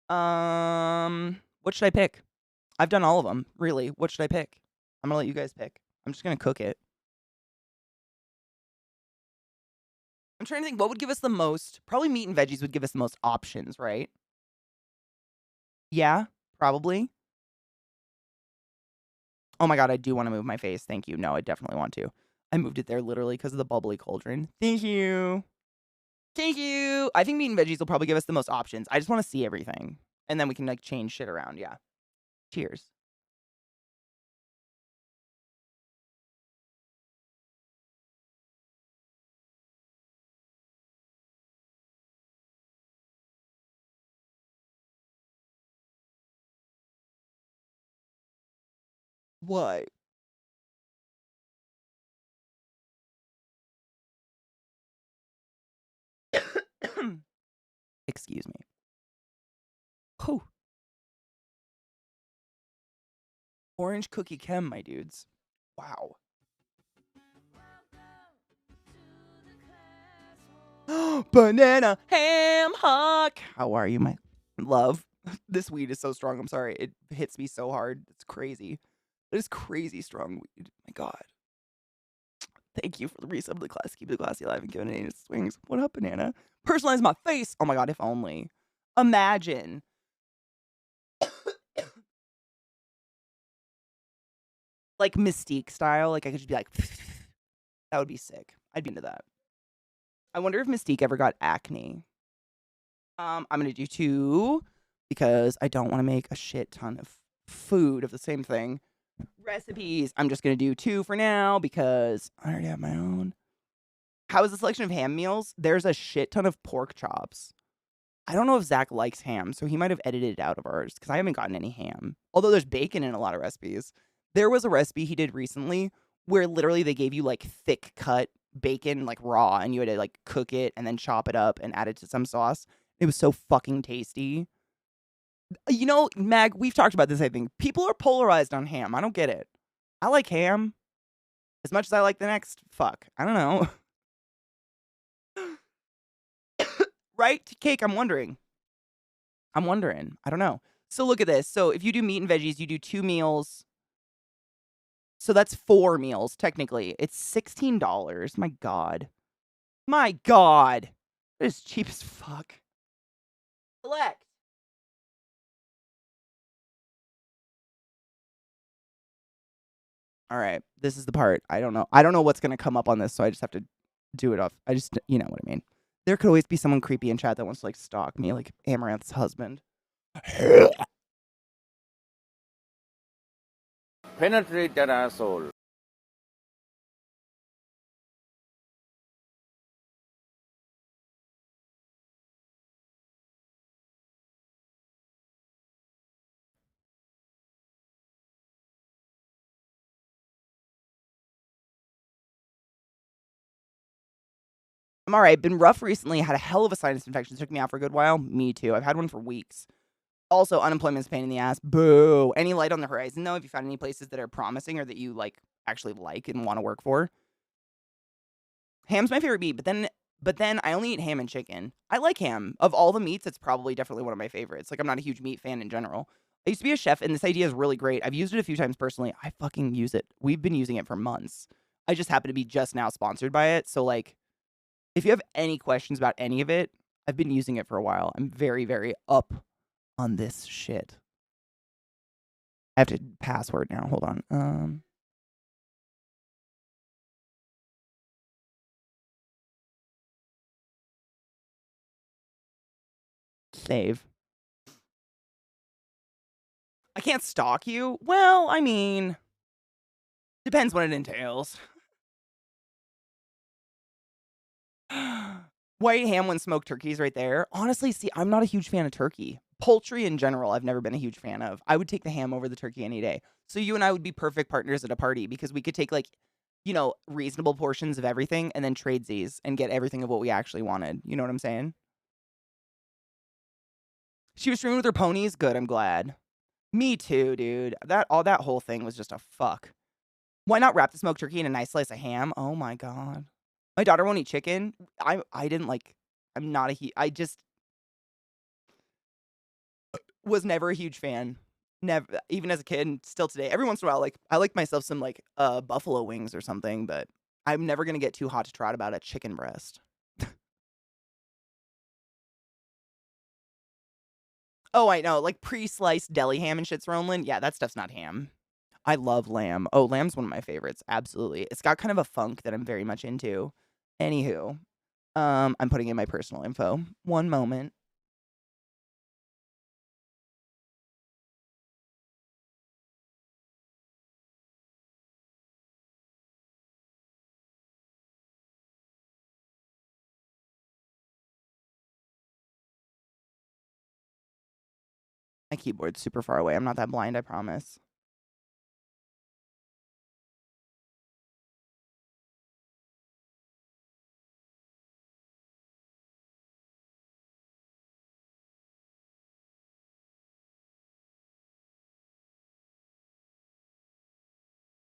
A: What should I pick? I've done all of them, really. What should I pick? I'm gonna let you guys pick. I'm just gonna cook it. I'm trying to think what would give us the most. Probably meat and veggies would give us the most options, right? Yeah, probably. Oh my god, I do want to move my face. Thank you. No, I definitely want to. I moved it there literally because of the bubbly cauldron. Thank you. Thank you. I think meat and veggies will probably give us the most options. I just want to see everything. And then we can like change shit around. Yeah. Cheers. What? Excuse me. Whew. Orange cookie chem, my dudes. Wow. Banana ham hock. How are you, my love? This weed is so strong. I'm sorry. It hits me so hard. It's crazy. It is crazy strong weed. My God. Thank you for the resub of the class. Keep the classy alive and giving it swings. What up, banana? Personalize my face. Oh my God, if only. Imagine. Like Mystique style. Like I could just be like, that would be sick. I'd be into that. I wonder if Mystique ever got acne. I'm gonna do 2 because I don't want to make a shit ton of food of the same thing. Recipes. I'm just gonna do 2 for now because I already have my own. How is the selection of ham meals? There's a shit ton of pork chops. I don't know if Zach likes ham, so he might have edited it out of ours because I haven't gotten any ham. Although there's bacon in a lot of recipes. There was a recipe he did recently where literally they gave you like thick cut bacon, like raw, and you had to like cook it and then chop it up and add it to some sauce. It was so fucking tasty. You know, Mag, we've talked about this, I think. People are polarized on ham. I don't get it. I like ham as much as I like the next fuck. I don't know. Right? Cake, I'm wondering. I don't know. So look at this. So if you do meat and veggies, you do 2 meals. So that's 4 meals, technically. It's $16. My God. My God. It is cheap as fuck. Select. All right. This is the part. I don't know. I don't know what's going to come up on this, so I just have to do it off. I just, you know what I mean. There could always be someone creepy in chat that wants to, like, stalk me, like Amaranth's husband.
C: Penetrate that asshole.
A: I'm all right. Been rough recently. Had a hell of a sinus infection. Took me out for a good while. Me too. I've had one for weeks. Also, unemployment's a pain in the ass. Boo. Any light on the horizon, though? Have you found any places that are promising or that you, like, actually like and want to work for? Ham's my favorite meat, but then I only eat ham and chicken. I like ham. Of all the meats, it's probably definitely one of my favorites. Like, I'm not a huge meat fan in general. I used to be a chef, and this idea is really great. I've used it a few times personally. I fucking use it. We've been using it for months. I just happen to be just now sponsored by it. So, like, if you have any questions about any of it, I've been using it for a while. I'm very, very up on this shit. I have to password now. Hold on. Save. I can't stalk you. Well, I mean, depends what it entails. White ham when smoked turkey's right there. Honestly, see, I'm not a huge fan of turkey. Poultry in general, I've never been a huge fan of. I would take the ham over the turkey any day. So you and I would be perfect partners at a party because we could take, like, you know, reasonable portions of everything and then trade these and get everything of what we actually wanted. You know what I'm saying? She was streaming with her ponies. Good, I'm glad. Me too, dude. That whole thing was just a fuck. Why not wrap the smoked turkey in a nice slice of ham? Oh my God. My daughter won't eat chicken. I didn't like, I'm not a I just was never a huge fan. Never, even as a kid and still today. Every once in a while, like, I like myself some, like, buffalo wings or something, but I'm never gonna get too hot to trot about a chicken breast. Oh, I know, like pre-sliced deli ham and shit's rolling. Yeah, that stuff's not ham. I love lamb. Oh, lamb's one of my favorites. Absolutely. It's got kind of a funk that I'm very much into. Anywho, I'm putting in my personal info. One moment. My keyboard's super far away. I'm not that blind, I promise.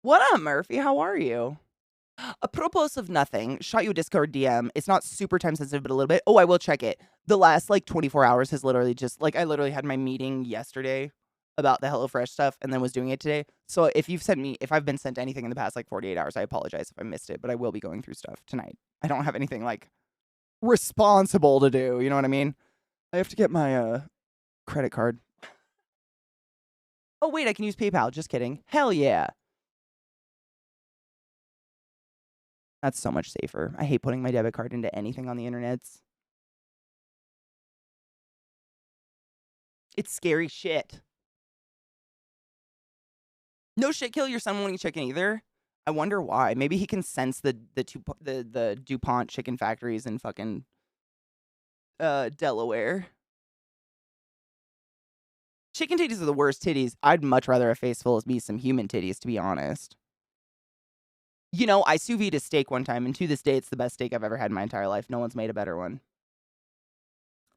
A: What up, Murphy? How are you? Apropos of nothing, shot you a Discord DM. It's not super time sensitive, but a little bit. Oh, I will check it. The last like 24 hours has literally just like I literally had my meeting yesterday about the HelloFresh stuff and then was doing it today. So if I've been sent anything in the past like 48 hours, I apologize if I missed it, but I will be going through stuff tonight. I don't have anything like responsible to do. You know what I mean? I have to get my credit card. Oh, wait, I can use PayPal. Just kidding. Hell yeah. That's so much safer. I hate putting my debit card into anything on the internet. It's scary shit. No shit, kill your son won't eat chicken either. I wonder why. Maybe he can sense the DuPont chicken factories in fucking Delaware. Chicken titties are the worst titties. I'd much rather a face full of me some human titties, to be honest. You know, I sous vide a steak one time, and to this day, it's the best steak I've ever had in my entire life. No one's made a better one.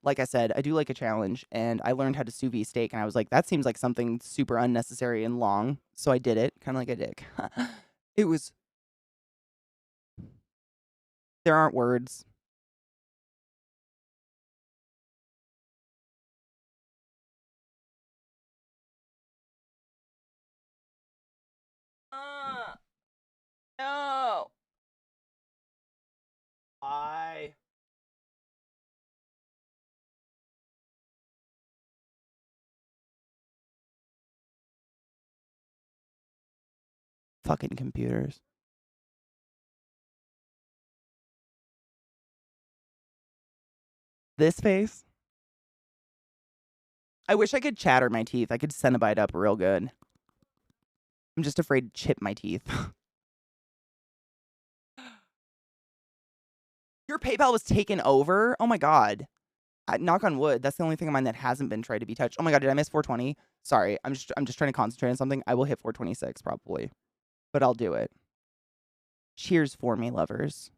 A: Like I said, I do like a challenge, and I learned how to sous vide steak, and I was like, that seems like something super unnecessary and long. So I did it, kind of like a dick. It was... There aren't words. No. Why? Fucking computers. This face? I wish I could chatter my teeth. I could Cenobite up real good. I'm just afraid to chip my teeth. Your PayPal was taken over? Oh my god. Knock on wood. That's the only thing of mine that hasn't been tried to be touched. Oh my god, did I miss 420? Sorry, I'm just trying to concentrate on something. I will hit 426 probably, but I'll do it. Cheers for me, lovers.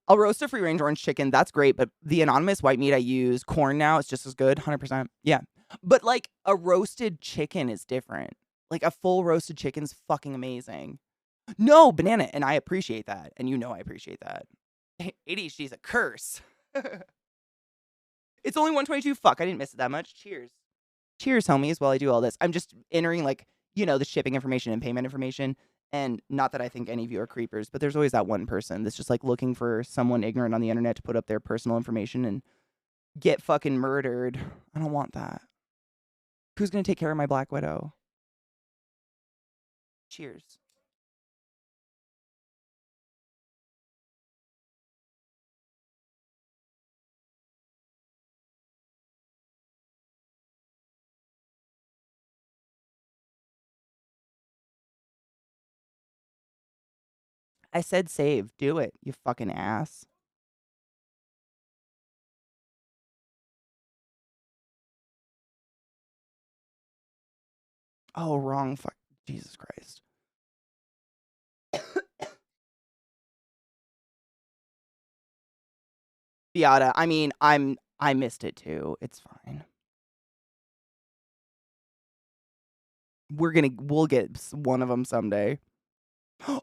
A: I'll roast a free range orange chicken. That's great, but the anonymous white meat I use, corn now, it's just as good. 100%. Yeah, but like a roasted chicken is different. Like a full roasted chicken's fucking amazing. No, banana, and I appreciate that, and you know I appreciate that. ADHD is a curse. It's only 122. Fuck, I didn't miss it that much. Cheers. Cheers, homies, while I do all this. I'm just entering, like, you know, the shipping information and payment information. And not that I think any of you are creepers, but there's always that one person that's just, like, looking for someone ignorant on the internet to put up their personal information and get fucking murdered. I don't want that. Who's going to take care of my Black Widow? Cheers. I said save. Do it, you fucking ass. Oh, wrong fuck. Jesus Christ. Beata, I mean, I missed it too. It's fine. We'll get one of them someday.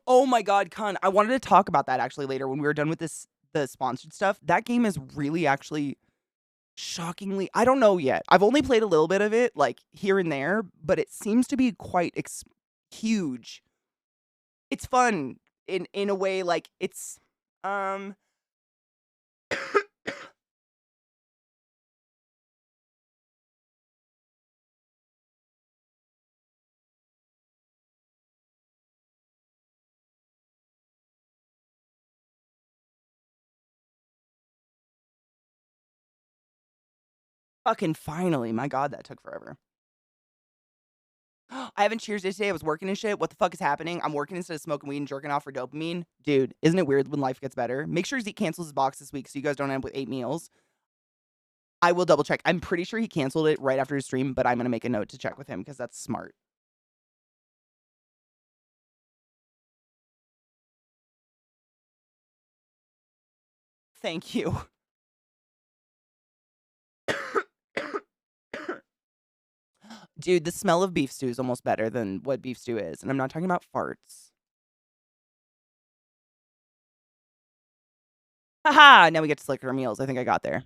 A: Oh my god, Kun. I wanted to talk about that actually later when we were done with the sponsored stuff. That game is really actually shockingly, I don't know yet. I've only played a little bit of it, like here and there, but it seems to be quite huge. It's fun in a way, like it's fucking finally. My god, that took forever. I haven't cheersed today. I was working and shit. What the fuck is happening? I'm working instead of smoking weed and jerking off for dopamine. Dude, isn't it weird when life gets better? Make sure Zeke cancels his box this week so you guys don't end up with 8 meals. I will double check. I'm pretty sure he canceled it right after his stream, but I'm going to make a note to check with him because that's smart. Thank you. Dude, the smell of beef stew is almost better than what beef stew is. And I'm not talking about farts. Haha! Now we get to select our meals. I think I got there.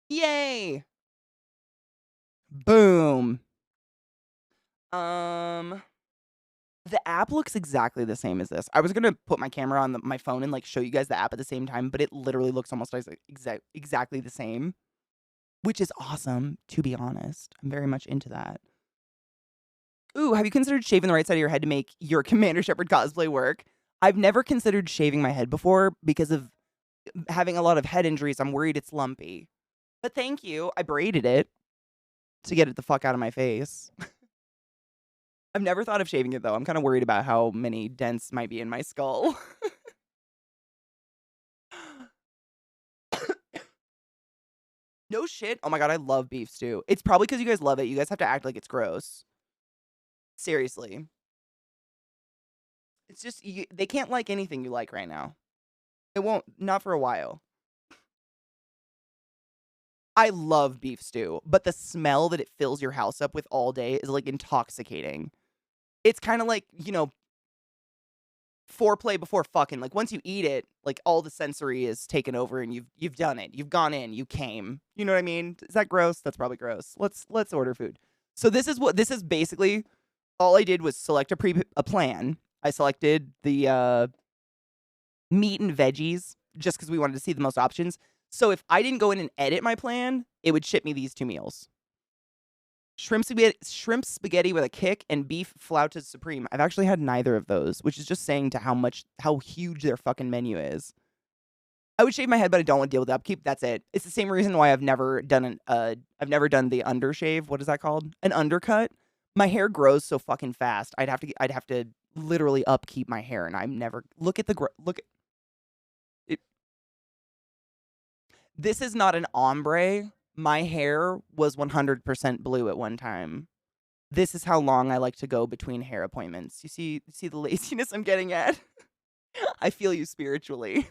A: Yay! Boom. The app looks exactly the same as this. I was gonna put my camera on my phone and like show you guys the app at the same time, but it literally looks almost exactly the same, which is awesome. To be honest, I'm very much into that. Ooh, have you considered shaving the right side of your head to make your Commander Shepard cosplay work? I've never considered shaving my head before because of having a lot of head injuries. I'm worried it's lumpy. But thank you. I braided it to get it the fuck out of my face. I've never thought of shaving it, though. I'm kind of worried about how many dents might be in my skull. No shit. Oh my god, I love beef stew. It's probably because you guys love it. You guys have to act like it's gross. Seriously. It's just, they can't like anything you like right now. It won't, not for a while. I love beef stew, but the smell that it fills your house up with all day is like intoxicating. It's kind of like, foreplay before fucking. Like once you eat it, like all the sensory is taken over and you've done it. You've gone in, you came. You know what I mean? Is that gross? That's probably gross. Let's order food. So this is basically all I did was select a plan. I selected the meat and veggies just because we wanted to see the most options. So if I didn't go in and edit my plan, it would ship me these 2 meals. Shrimp spaghetti with a kick and beef flautas supreme. I've actually had neither of those, which is just saying to how huge their fucking menu is. I would shave my head, but I don't want to deal with the upkeep. That's it. It's the same reason why I've never done the undershave. What is that called? An undercut. My hair grows so fucking fast. I'd have to literally upkeep my hair, and I'm never look at it. This is not an ombre. My hair was 100% blue at one time. This is how long I like to go between hair appointments. You see the laziness I'm getting at? I feel you spiritually.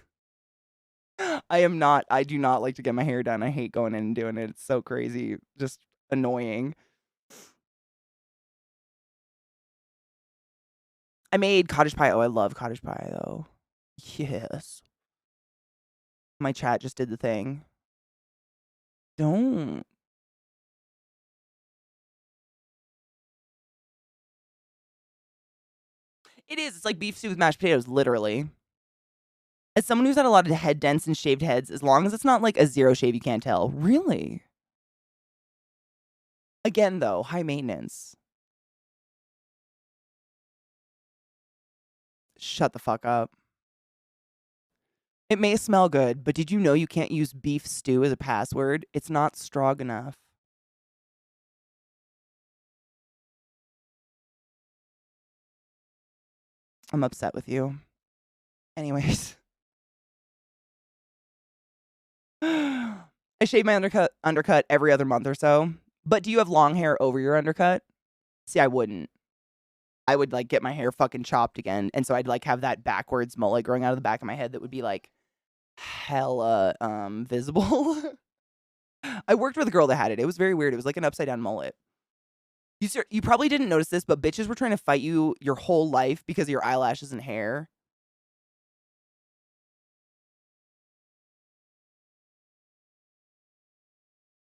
A: I do not like to get my hair done. I hate going in and doing it. It's so crazy. Just annoying. I made cottage pie. Oh, I love cottage pie though. Yes. My chat just did the thing. Don't. It is. It's like beef stew with mashed potatoes, literally. As someone who's had a lot of head dents and shaved heads, as long as it's not like a zero shave, you can't tell. Really? Again, though, high maintenance. Shut the fuck up. It may smell good, but did you know you can't use beef stew as a password? It's not strong enough. I'm upset with you. Anyways. I shave my undercut every other month or so. But do you have long hair over your undercut? See, I wouldn't. I would like get my hair fucking chopped again. And so I'd like have that backwards mullet growing out of the back of my head that would be like hella visible. I worked with a girl that had it. It was very weird. It was like an upside down mullet. You probably didn't notice this, but bitches were trying to fight you your whole life because of your eyelashes and hair.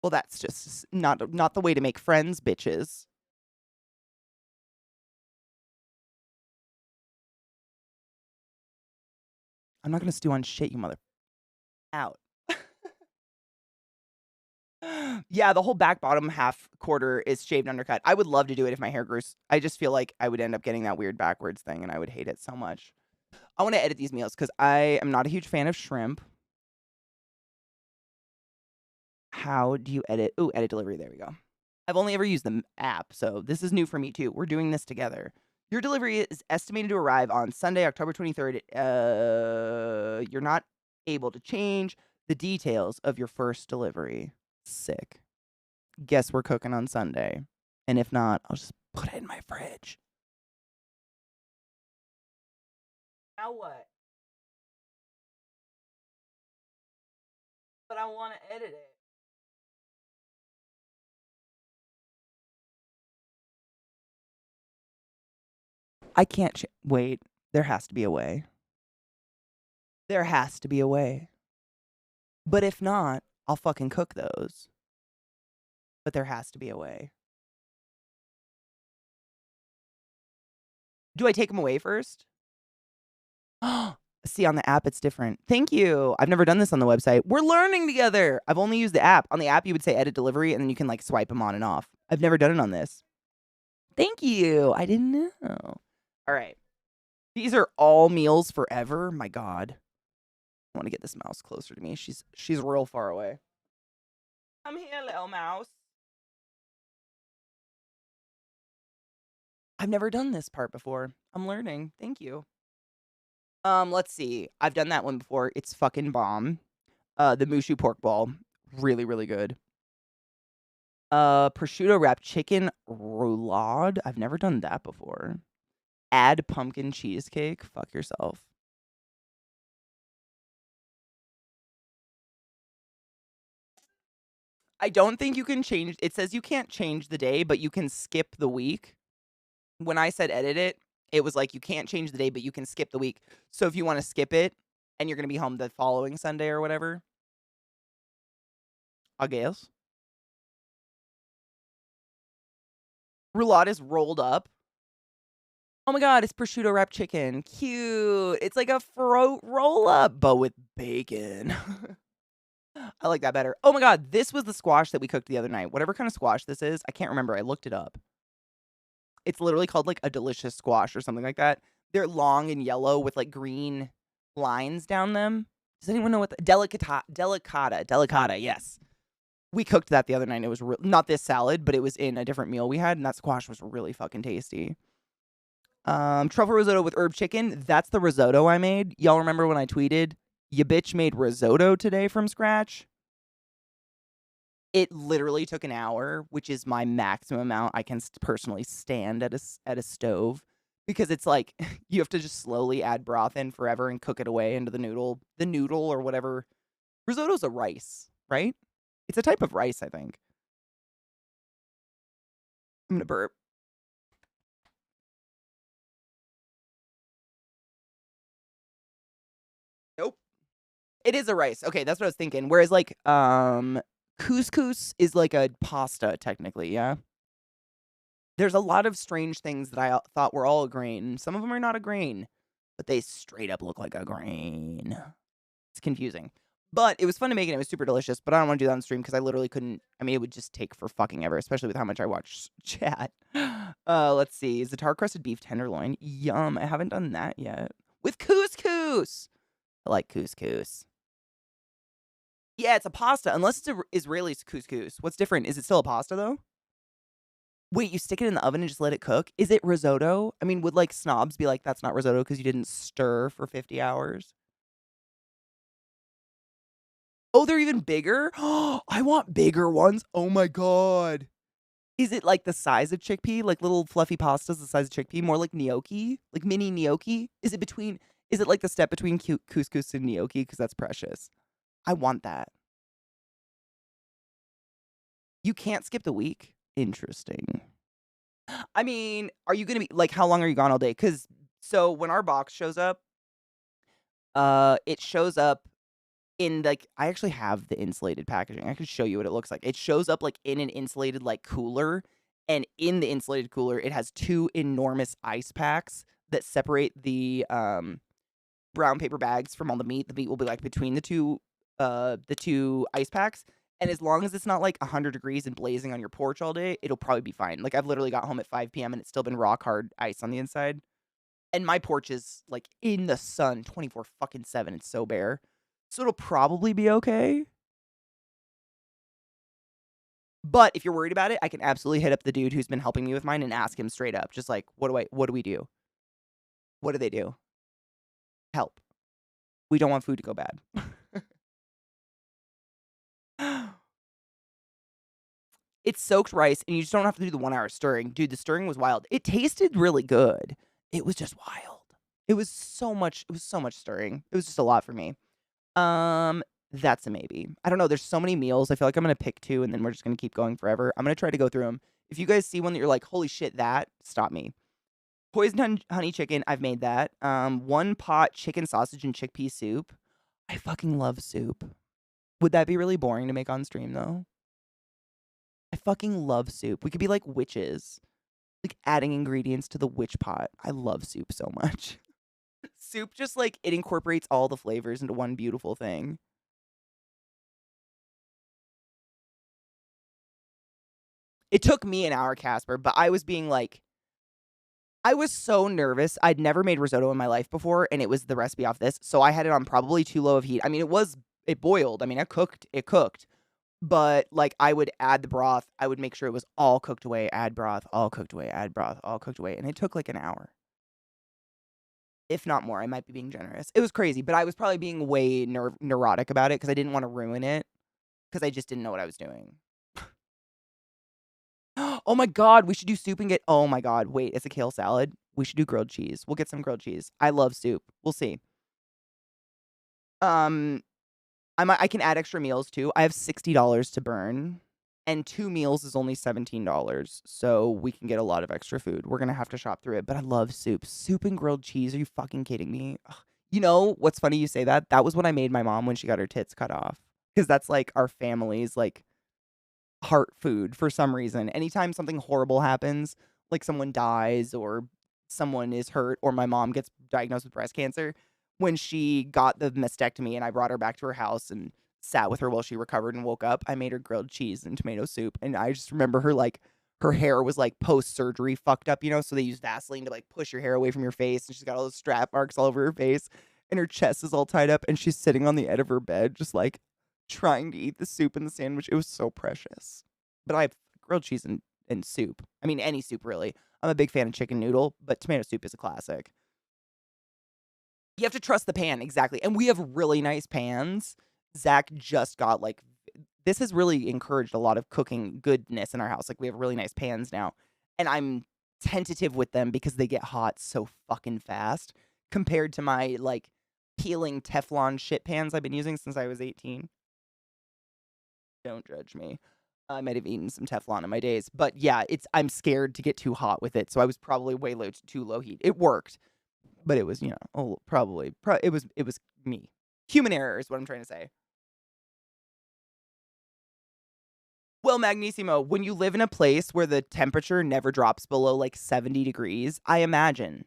A: Well, that's just not the way to make friends, bitches. I'm not gonna stew on shit, you mother. Out. Yeah, the whole back bottom half quarter is shaved undercut. I would love to do it if my hair grew. I just feel like I would end up getting that weird backwards thing, and I would hate it so much. I want to edit these meals because I am not a huge fan of shrimp. How do you edit? Ooh, edit delivery. There we go. I've only ever used the app, so this is new for me too. We're doing this together. Your delivery is estimated to arrive on Sunday, October 23rd. You're not able to change the details of your first delivery. Sick. Guess we're cooking on Sunday. And if not, I'll just put it in my fridge. Now what? But I want to edit it. I can't wait. There has to be a way. There has to be a way. But if not, I'll fucking cook those. But there has to be a way. Do I take them away first? See, on the app, it's different. Thank you. I've never done this on the website. We're learning together. I've only used the app. On the app, you would say edit delivery, and then you can like swipe them on and off. I've never done it on this. Thank you. I didn't know. All right. These are all meals forever. My God. I want to get this mouse closer to me. She's real far away. Come here, little mouse. I've never done this part before. I'm learning. Thank you. Let's see. I've done that one before. It's fucking bomb. The Mushu pork ball. Really, really good. Prosciutto wrapped chicken roulade. I've never done that before. Add pumpkin cheesecake. Fuck yourself. I don't think you can change. It says you can't change the day, but you can skip the week. When I said edit it, it was like you can't change the day, but you can skip the week. So if you want to skip it and you're going to be home the following Sunday or whatever, I guess. Roulade is rolled up. Oh my God, it's prosciutto wrapped chicken. Cute. It's like a roll up, but with bacon. I like that better. Oh my God, this was the squash that we cooked the other night. Whatever kind of squash this is, I can't remember. I looked it up. It's literally called like a delicious squash or something like that. They're long and yellow with like green lines down them. Does anyone know what delicata, yes. We cooked that the other night. It was not this salad, but it was in a different meal we had, and that squash was really fucking tasty. Truffle risotto with herb chicken. That's the risotto I made. Y'all remember when I tweeted, "Ya bitch made risotto today from scratch"? It literally took an hour, which is my maximum amount I can personally stand at a stove, because it's like you have to just slowly add broth in forever and cook it away into the noodle or whatever. Risotto's a rice, right? It's a type of rice, I think. I'm gonna burp. Nope. It is a rice. Okay, that's what I was thinking. Whereas like couscous is like a pasta technically, yeah? There's a lot of strange things that I thought were all a grain. Some of them are not a grain, but they straight up look like a grain. It's confusing. But it was fun to make and it was super delicious, but I don't want to do that on stream because I literally couldn't. I mean, it would just take for fucking ever, especially with how much I watch chat. Let's see. Za'atar crusted beef tenderloin. Yum. I haven't done that yet. With couscous. I like couscous. Yeah, it's a pasta, unless it's a Israeli couscous. What's different? Is it still a pasta, though? Wait, you stick it in the oven and just let it cook? Is it risotto? I mean, would, like, snobs be like, that's not risotto because you didn't stir for 50 hours? Oh, they're even bigger? I want bigger ones. Oh, my God. Is it, like, the size of chickpea? Like, little fluffy pastas the size of chickpea? More like gnocchi? Like, mini gnocchi? Is it, like, the step between couscous and gnocchi? Because that's precious. I want that. You can't skip the week? Interesting. I mean, are you gonna be like, how long are you gone all day? Because so when our box shows up, it shows up in like I actually have the insulated packaging. I can show you what it looks like. It shows up like in an insulated like cooler, and in the insulated cooler, it has two enormous ice packs that separate the brown paper bags from all the meat. The meat will be like between the two ice packs. And as long as it's not like 100 degrees and blazing on your porch all day, it'll probably be fine. Like I've literally got home at 5 p.m. and it's still been rock hard ice on the inside. And my porch is like in the sun 24 fucking 7. It's so bare. So it'll probably be okay. But if you're worried about it, I can absolutely hit up the dude who's been helping me with mine and ask him straight up. Just like, what do we do? What do they do? Help. We don't want food to go bad. It's soaked rice, and you just don't have to do the 1 hour stirring. Dude, the stirring was wild. It tasted really good. It was just wild. It was so much stirring. It was just a lot for me. That's a maybe. I don't know. There's so many meals. I feel like I'm going to pick 2, and then we're just going to keep going forever. I'm going to try to go through them. If you guys see one that you're like, holy shit, that, stop me. Poisoned honey chicken, I've made that. 1 pot chicken sausage and chickpea soup. I fucking love soup. Would that be really boring to make on stream, though? I fucking love soup. We could be like witches. Like adding ingredients to the witch pot. I love soup so much. Soup just like, it incorporates all the flavors into one beautiful thing. It took me an hour, Casper, but I was being like, I was so nervous. I'd never made risotto in my life before, and it was the recipe off this, so I had it on probably too low of heat. I mean, it boiled. I mean, it cooked, but, like, I would add the broth. I would make sure it was all cooked away, add broth, all cooked away, add broth, all cooked away, and it took, like, an hour. If not more, I might be being generous. It was crazy, but I was probably being way neurotic about it because I didn't wanna ruin it because I just didn't know what I was doing. Oh my god, we should do soup and get oh my god, wait, it's a kale salad. We should do grilled cheese. We'll get some grilled cheese. I love soup. We'll see. Um, I can add extra meals too. I have $60 to burn, and 2 meals is only $17, so we can get a lot of extra food. We're gonna have to shop through it, but I love soup. Soup and grilled cheese, are you fucking kidding me? Ugh. You know, what's funny you say that? That was what I made my mom when she got her tits cut off, because that's, like, our family's, like, heart food for some reason. Anytime something horrible happens, like someone dies or someone is hurt or my mom gets diagnosed with breast cancer, when she got the mastectomy and I brought her back to her house and sat with her while she recovered and woke up, I made her grilled cheese and tomato soup. And I just remember her like her hair was like post surgery fucked up, you know, so they use Vaseline to like push your hair away from your face and she's got all those strap marks all over her face and her chest is all tied up and she's sitting on the edge of her bed just like trying to eat the soup and the sandwich. It was so precious. But I have grilled cheese and soup. I mean, any soup, really. I'm a big fan of chicken noodle, but tomato soup is a classic. You have to trust the pan, exactly. And we have really nice pans. Zach just got, like, this has really encouraged a lot of cooking goodness in our house. Like, we have really nice pans now. And I'm tentative with them because they get hot so fucking fast compared to my, like, peeling Teflon shit pans I've been using since I was 18. Don't judge me. I might have eaten some Teflon in my days, but yeah, I'm scared to get too hot with it, so I was probably way too low heat. It worked, but it was, you know, it was me. Human error is what I'm trying to say. Well, Magnissimo, when you live in a place where the temperature never drops below like 70 degrees, I imagine.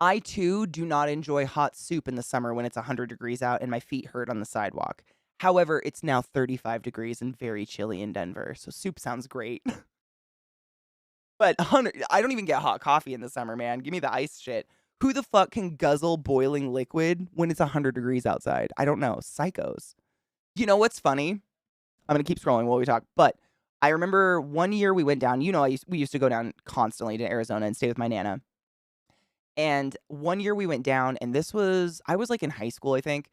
A: I too do not enjoy hot soup in the summer when it's 100 degrees out and my feet hurt on the sidewalk. However, it's now 35 degrees and very chilly in Denver, so soup sounds great. But I don't even get hot coffee in the summer, man. Give me the ice shit. Who the fuck can guzzle boiling liquid when it's 100 degrees outside? I don't know. Psychos. You know what's funny? I'm going to keep scrolling while we talk, but I remember one year we went down. You know, we used to go down constantly to Arizona and stay with my Nana. And one year we went down, and I was like in high school, I think.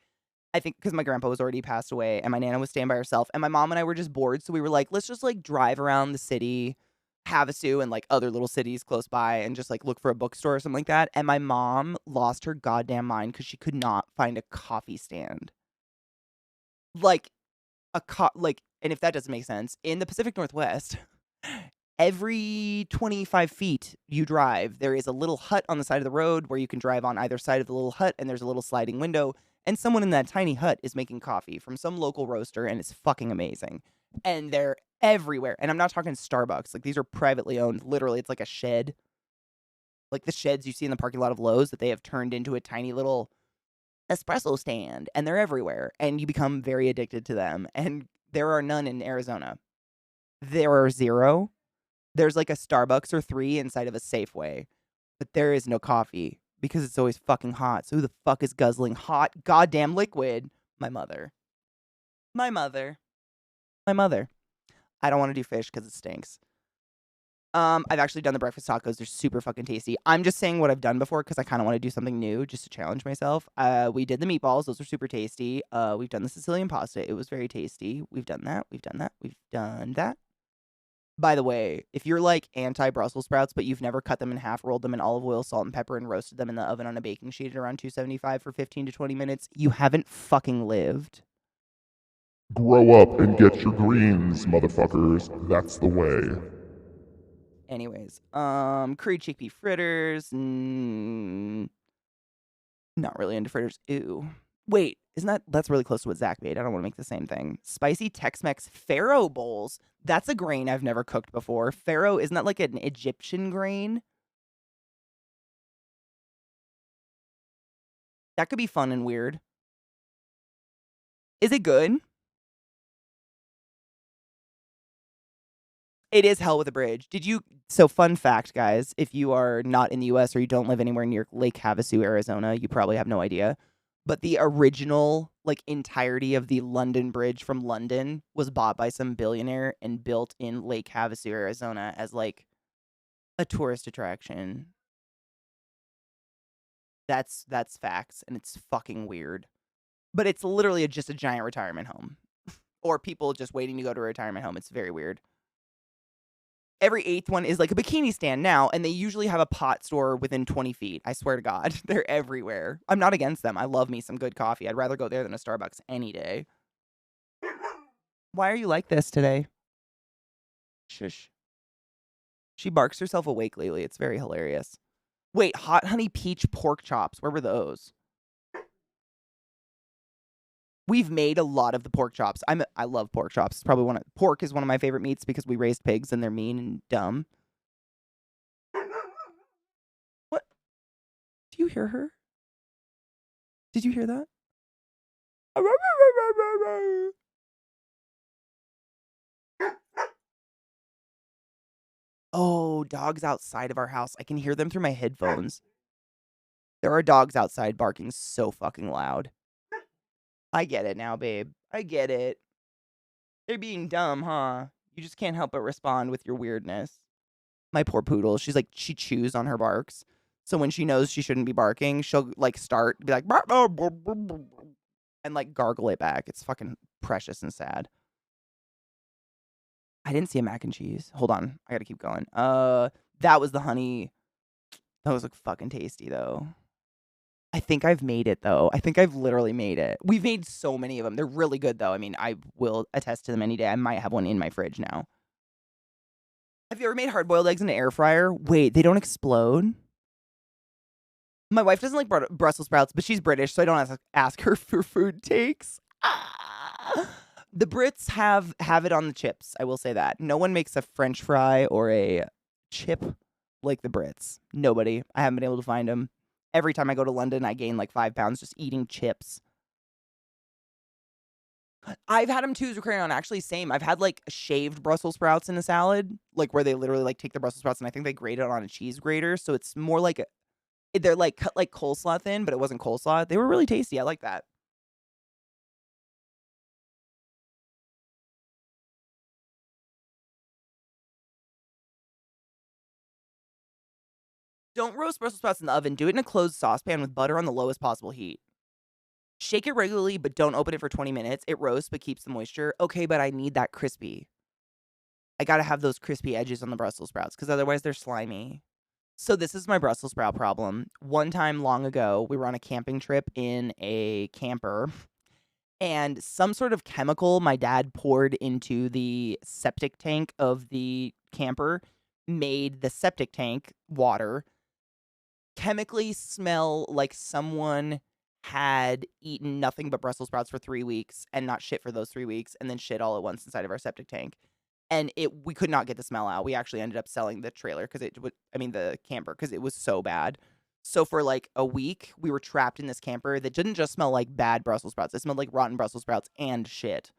A: I think because my grandpa was already passed away and my Nana was staying by herself. And my mom and I were just bored. So we were like, let's just like drive around the city, Havasu and like other little cities close by and just like look for a bookstore or something like that. And my mom lost her goddamn mind because she could not find a coffee stand. Like and if that doesn't make sense, in the Pacific Northwest, every 25 feet you drive, there is a little hut on the side of the road where you can drive on either side of the little hut and there's a little sliding window. And someone in that tiny hut is making coffee from some local roaster and it's fucking amazing. And they're everywhere. And I'm not talking Starbucks. Like these are privately owned. Literally, it's like a shed. Like the sheds you see in the parking lot of Lowe's that they have turned into a tiny little espresso stand. And they're everywhere. And you become very addicted to them. And there are none in Arizona. There are 0. There's like a Starbucks or 3 inside of a Safeway. But there is no coffee because it's always fucking hot. So who the fuck is guzzling hot goddamn liquid? My mother. My mother. My mother. I don't want to do fish because it stinks. I've actually done the breakfast tacos. They're super fucking tasty. I'm just saying what I've done before because I kind of want to do something new just to challenge myself. We did the meatballs. Those are super tasty. We've done the Sicilian pasta. It was very tasty. We've done that. We've done that. We've done that. By the way, if you're like anti-Brussels sprouts, but you've never cut them in half, rolled them in olive oil, salt, and pepper, and roasted them in the oven on a baking sheet at around 275 for 15 to 20 minutes, you haven't fucking lived.
B: Grow up and get your greens, motherfuckers. That's the way.
A: Anyways, curry chickpea fritters. Not really into fritters. Ew. Wait, that's really close to what Zach made. I don't want to make the same thing. Spicy Tex-Mex farro bowls. That's a grain I've never cooked before. Farro, isn't that like an Egyptian grain? That could be fun and weird. Is it good? It is hell with a bridge. So fun fact, guys, if you are not in the US or you don't live anywhere near Lake Havasu, Arizona, you probably have no idea. But the original, like, entirety of the London Bridge from London was bought by some billionaire and built in Lake Havasu, Arizona as, like, a tourist attraction. That's facts, and it's fucking weird. But it's literally just a giant retirement home. Or people just waiting to go to a retirement home. It's very weird. Every 8th one is like a bikini stand now, and they usually have a pot store within 20 feet. I swear to God, they're everywhere. I'm not against them. I love me some good coffee. I'd rather go there than a Starbucks any day. Why are you like this today? Shush. She barks herself awake lately. It's very hilarious. Wait, hot honey peach pork chops. Where were those? We've made a lot of the pork chops. I love pork chops. It's probably pork is one of my favorite meats because we raised pigs and they're mean and dumb. What? Do you hear her? Did you hear that? Oh, dogs outside of our house. I can hear them through my headphones. There are dogs outside barking so fucking loud. I get it now, babe. I get it. They're being dumb, huh? You just can't help but respond with your weirdness. My poor poodle. She chews on her barks. So when she knows she shouldn't be barking, she'll like be like, and like gargle it back. It's fucking precious and sad. I didn't see a mac and cheese. Hold on. I gotta keep going. That was the honey. That was like fucking tasty though. I think I've made it though. I think I've literally made it. We've made so many of them. They're really good though. I mean, I will attest to them any day. I might have one in my fridge now. Have you ever made hard-boiled eggs in an air fryer? Wait, they don't explode? My wife doesn't like Brussels sprouts, but she's British, so I don't ask her for food takes. The Brits have it on the chips. I will say that. No one makes a French fry or a chip like the Brits. Nobody. I haven't been able to find them. Every time I go to London, I gain like 5 pounds just eating chips. I've had them too, Zucarian. Actually, same. I've had like shaved Brussels sprouts in a salad, like where they literally like take the Brussels sprouts and I think they grate it on a cheese grater. So it's more like they're like cut like coleslaw thin, but it wasn't coleslaw. They were really tasty. I like that. Don't roast Brussels sprouts in the oven. Do it in a closed saucepan with butter on the lowest possible heat. Shake it regularly, but don't open it for 20 minutes. It roasts, but keeps the moisture. Okay, but I need that crispy. I gotta have those crispy edges on the Brussels sprouts, because otherwise they're slimy. So this is my Brussels sprout problem. One time long ago, we were on a camping trip in a camper, and some sort of chemical my dad poured into the septic tank of the camper made the septic tank water chemically smell like someone had eaten nothing but Brussels sprouts for 3 weeks and not shit for those 3 weeks and then shit all at once inside of our septic tank. And we could not get the smell out. We actually ended up selling the trailer the camper because it was so bad. So for like a week, we were trapped in this camper that didn't just smell like bad Brussels sprouts. It smelled like rotten Brussels sprouts and shit.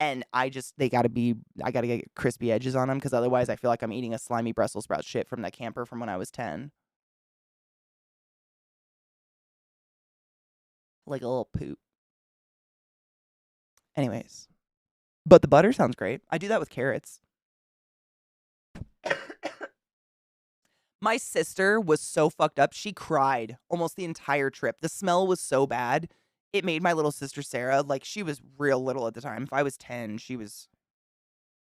A: And I gotta get crispy edges on them because otherwise I feel like I'm eating a slimy Brussels sprout shit from that camper from when I was 10. Like a little poop. Anyways. But the butter sounds great. I do that with carrots. My sister was so fucked up. She cried almost the entire trip. The smell was so bad. It made my little sister Sarah, like she was real little at the time. If I was 10, she was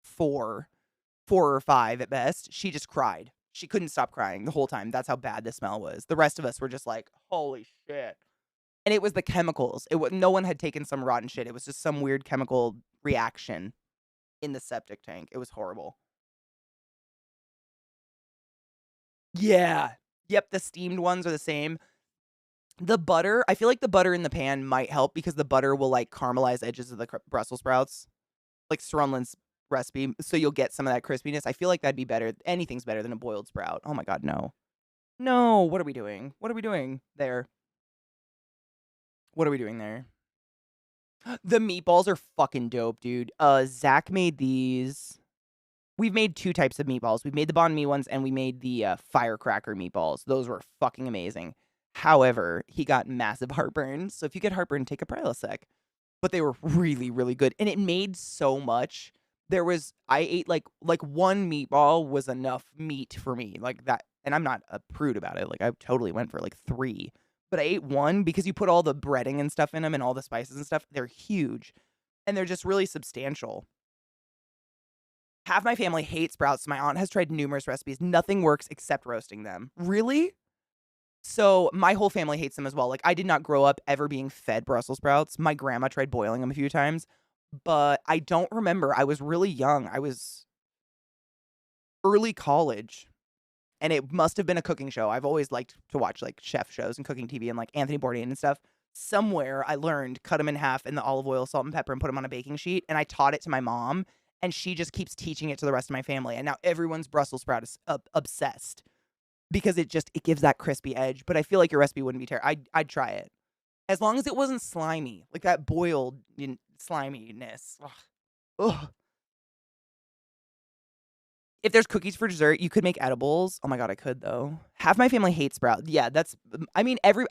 A: 4 or 5 at best. She just cried. She couldn't stop crying the whole time. That's how bad the smell was. The rest of us were just like, holy shit. And it was the chemicals. No one had taken some rotten shit. It was just some weird chemical reaction in the septic tank. It was horrible. Yeah. Yep, the steamed ones are the same. The butter, I feel like the butter in the pan might help because the butter will like caramelize edges of the Brussels sprouts. Like Sronlin's recipe, so you'll get some of that crispiness. I feel like that'd be better. Anything's better than a boiled sprout. Oh my god, no. No, what are we doing? What are we doing there? What are we doing there? The meatballs are fucking dope, dude. Zach made these. we've made 2 types of meatballs. We've made the banh mi ones, and we made the firecracker meatballs. Those were fucking amazing. However, he got massive heartburn. So if you get heartburn, take a Prilosec. But they were really, really good, and it made so much. I ate like 1 meatball was enough meat for me, like that, and I'm not a prude about it. Like I totally went for like 3, but I ate 1 because you put all the breading and stuff in them and all the spices and stuff. They're huge, and they're just really substantial. Half my family hates sprouts. My aunt has tried numerous recipes. Nothing works except roasting them. Really? So my whole family hates them as well. Like I did not grow up ever being fed Brussels sprouts. My grandma tried boiling them a few times, but I don't remember. I was really young. I was early college, and it must have been a cooking show. I've always liked to watch like chef shows and cooking TV and like Anthony Bourdain and stuff. Somewhere I learned cut them in half in the olive oil, salt, and pepper and put them on a baking sheet, and I taught it to my mom, and she just keeps teaching it to the rest of my family. And now everyone's Brussels sprout is obsessed because it gives that crispy edge. But I feel like your recipe wouldn't be terrible. I'd try it. As long as it wasn't slimy, like that boiled sliminess. Ugh. Ugh. If there's cookies for dessert, you could make edibles. Oh my God, I could though. Half my family hates sprouts. Yeah, I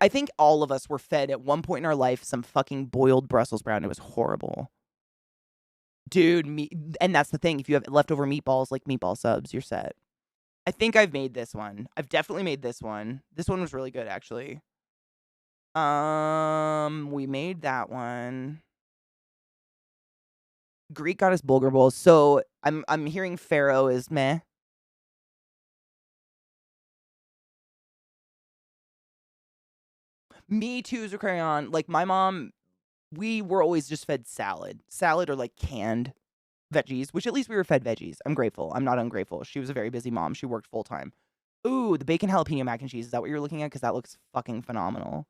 A: think all of us were fed at one point in our life some fucking boiled Brussels sprout, and it was horrible. Dude, and that's the thing. If you have leftover meatballs, like meatball subs, you're set. I think I've made this one. I've definitely made this one. This one was really good, actually. We made that one. Greek goddess bulgur bowls. So I'm hearing Pharaoh is meh. Me too, Zakarian. Like my mom, we were always just fed salad or like canned veggies, which at least we were fed veggies. I'm grateful. I'm not ungrateful. She was a very busy mom. She worked full time. Ooh, the bacon jalapeno mac and cheese. Is that what you're looking at? Because that looks fucking phenomenal.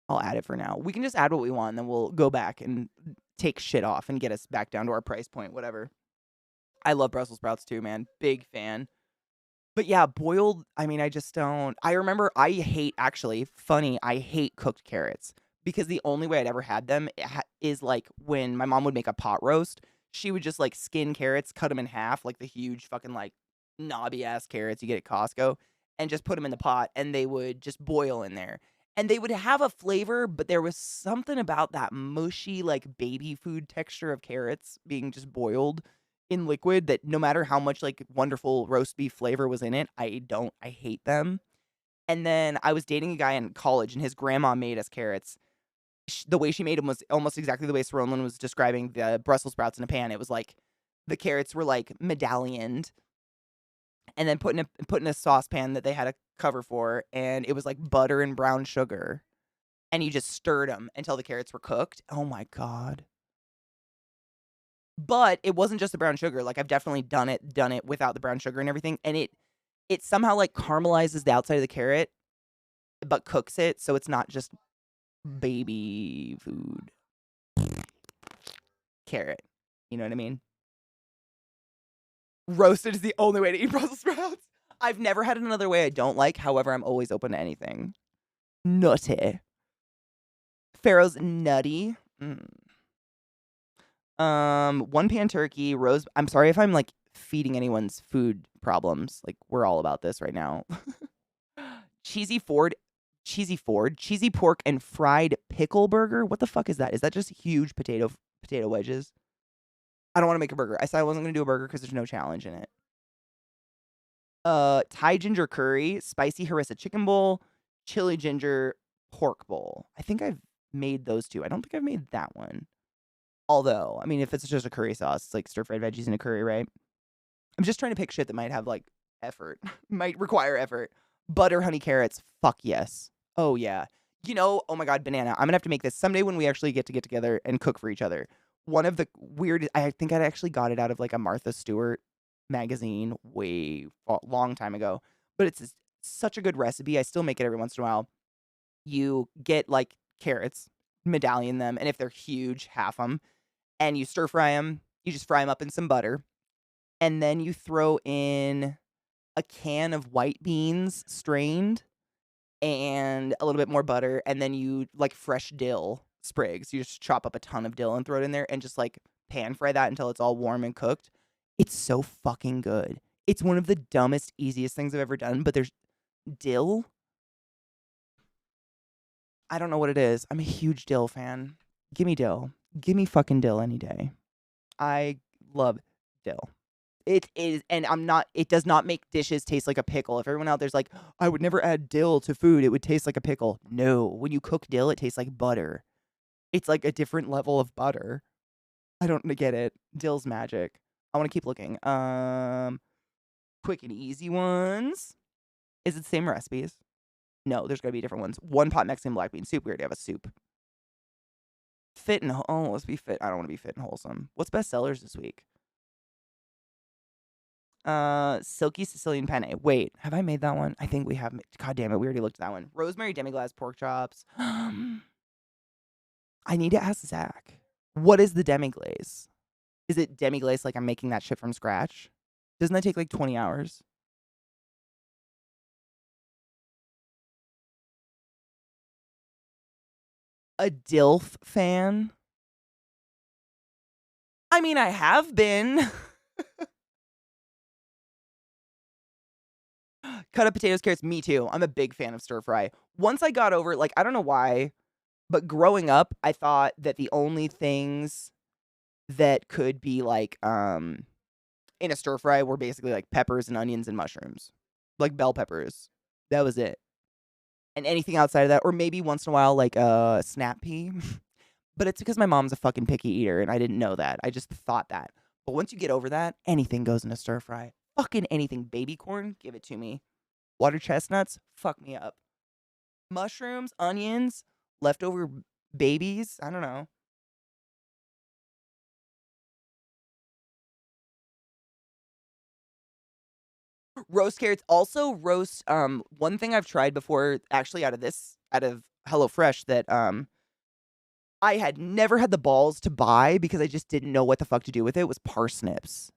A: I'll add it for now. We can just add what we want, and then we'll go back and take shit off and get us back down to our price point, whatever. I love Brussels sprouts too, man. Big fan. But yeah, boiled, I mean, I just don't. I remember I hate cooked carrots because the only way I'd ever had them is like when my mom would make a pot roast, she would just like skin carrots, cut them in half, like the huge fucking like knobby ass carrots you get at Costco, and just put them in the pot, and they would just boil in there. And they would have a flavor, but there was something about that mushy, like baby food texture of carrots being just boiled in liquid that no matter how much like wonderful roast beef flavor was in it, I hate them. And then I was dating a guy in college, and his grandma made us carrots. The way she made them was almost exactly the way Sorolan was describing the Brussels sprouts in a pan. It was like the carrots were like medallioned and then put in a saucepan that they had a cover for, and it was like butter and brown sugar, and you just stirred them until the carrots were cooked. Oh my God. But it wasn't just the brown sugar. Like I've definitely done it without the brown sugar and everything, and it somehow like caramelizes the outside of the carrot but cooks it so it's not just baby food carrot. You know what I mean? Roasted is the only way to eat Brussels sprouts. I've never had it another way I don't like. However, I'm always open to anything. Nutty. Pharaoh's nutty. 1 pan turkey, rose. I'm sorry if I'm like feeding anyone's food problems. Like we're all about this right now. cheesy pork and fried pickle burger. What the fuck is that? Is that just huge potato wedges? I don't want to make a burger. I said I wasn't going to do a burger because there's no challenge in it. Thai ginger curry, spicy harissa chicken bowl, chili ginger pork bowl. I think I've made those 2. I don't think I've made that one. Although, I mean, if it's just a curry sauce, it's like stir-fried veggies in a curry, right? I'm just trying to pick shit that might have like effort, might require effort. Butter honey carrots, fuck yes. Oh yeah. Oh my God, banana. I'm gonna have to make this someday when we actually get together and cook for each other. One of the weird, I think I actually got it out of like a Martha Stewart magazine long time ago, but it's such a good recipe. I still make it every once in a while. You get like carrots, medallion them, and if they're huge, half them, and you stir fry them. You just fry them up in some butter, and then you throw in a can of white beans strained and a little bit more butter, and then you like fresh dill sprigs. You just chop up a ton of dill and throw it in there and just like pan fry that until it's all warm and cooked. It's so fucking good. It's one of the dumbest, easiest things I've ever done, but there's dill. I don't know what it is. I'm a huge dill fan. Give me dill. Give me fucking dill any day. I love dill. It is, and it does not make dishes taste like a pickle. If everyone out there's like, I would never add dill to food, it would taste like a pickle. No, when you cook dill, it tastes like butter. It's like a different level of butter. I don't get it. Dill's magic. I want to keep looking. Quick and easy ones. Is it the same recipes? No, there's gotta be different ones. One pot Mexican black bean soup. We already have a soup. Fit and let's be fit. I don't want to be fit and wholesome. What's best sellers this week? Silky Sicilian penne. Wait, have I made that one? I think we have. God damn it, we already looked at that one. Rosemary demi-glace pork chops. I need to ask Zach. What is the demi-glace? Is it demi-glace like I'm making that shit from scratch? Doesn't that take like 20 hours? A DILF fan? I mean, I have been. Cut up potatoes, carrots, me too. I'm a big fan of stir fry. Once I got over, like, I don't know why, but growing up, I thought that the only things that could be like, in a stir fry were basically like peppers and onions and mushrooms. Like bell peppers. That was it. And anything outside of that, or maybe once in a while, like a snap pea. But it's because my mom's a fucking picky eater and I didn't know that. I just thought that. But once you get over that, anything goes in a stir fry. Fucking anything. Baby corn, give it to me. Water chestnuts, fuck me up. Mushrooms, onions, leftover babies, I don't know. Roast carrots, also roast, one thing I've tried before, actually out of HelloFresh that, I had never had the balls to buy because I just didn't know what the fuck to do with it was parsnips.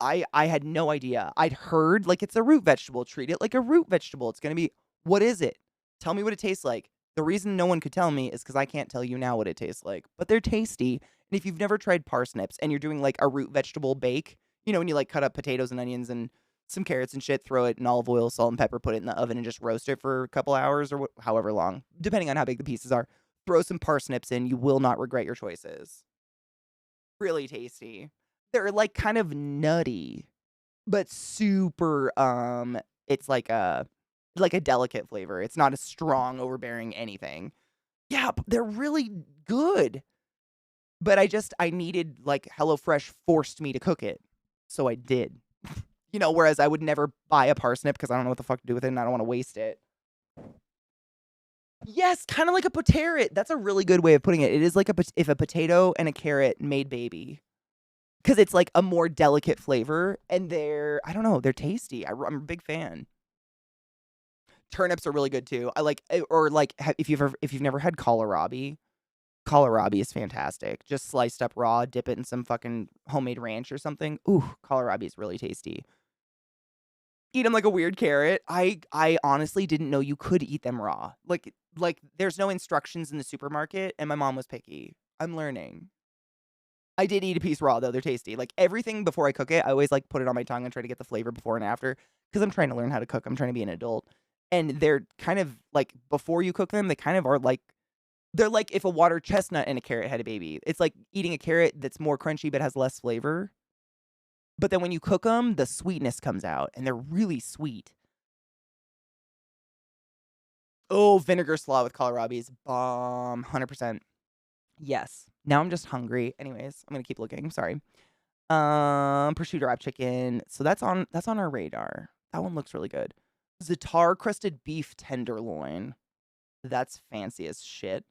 A: I had no idea. I'd heard like it's a root vegetable. Treat it like a root vegetable. It's gonna be what is it? Tell me what it tastes like. The reason no one could tell me is because I can't tell you now what it tastes like. But they're tasty. And if you've never tried parsnips and you're doing like a root vegetable bake, you know, when you like cut up potatoes and onions and some carrots and shit, throw it in olive oil, salt, and pepper, put it in the oven and just roast it for a couple hours or however long, depending on how big the pieces are. Throw some parsnips in. You will not regret your choices. Really tasty. They're like kind of nutty, but super it's like a delicate flavor. It's not a strong overbearing anything. Yeah, they're really good. But I needed like HelloFresh forced me to cook it. So I did. You know, whereas I would never buy a parsnip because I don't know what the fuck to do with it and I don't want to waste it. Yes, kind of like a potato. That's a really good way of putting it. It is like if a potato and a carrot made baby. Because it's like a more delicate flavor, and I don't know, they're tasty. I'm a big fan. Turnips are really good too. I like, or like, if you've never had kohlrabi is fantastic. Just sliced up raw, dip it in some fucking homemade ranch or something. Ooh, kohlrabi is really tasty. Eat them like a weird carrot. I honestly didn't know you could eat them raw. Like there's no instructions in the supermarket, and my mom was picky. I'm learning. I did eat a piece raw, though. They're tasty. Like, everything before I cook it, I always, like, put it on my tongue and try to get the flavor before and after. Because I'm trying to learn how to cook. I'm trying to be an adult. And they're kind of, like, before you cook them, they kind of are, like, they're like if a water chestnut and a carrot had a baby. It's like eating a carrot that's more crunchy but has less flavor. But then when you cook them, the sweetness comes out. And they're really sweet. Oh, vinegar slaw with kohlrabi is bomb. 100%. Yes. Now I'm just hungry. Anyways, I'm gonna keep looking. Sorry. Prosciutto wrap chicken. So that's on our radar. That one looks really good. Za'atar crusted beef tenderloin. That's fancy as shit.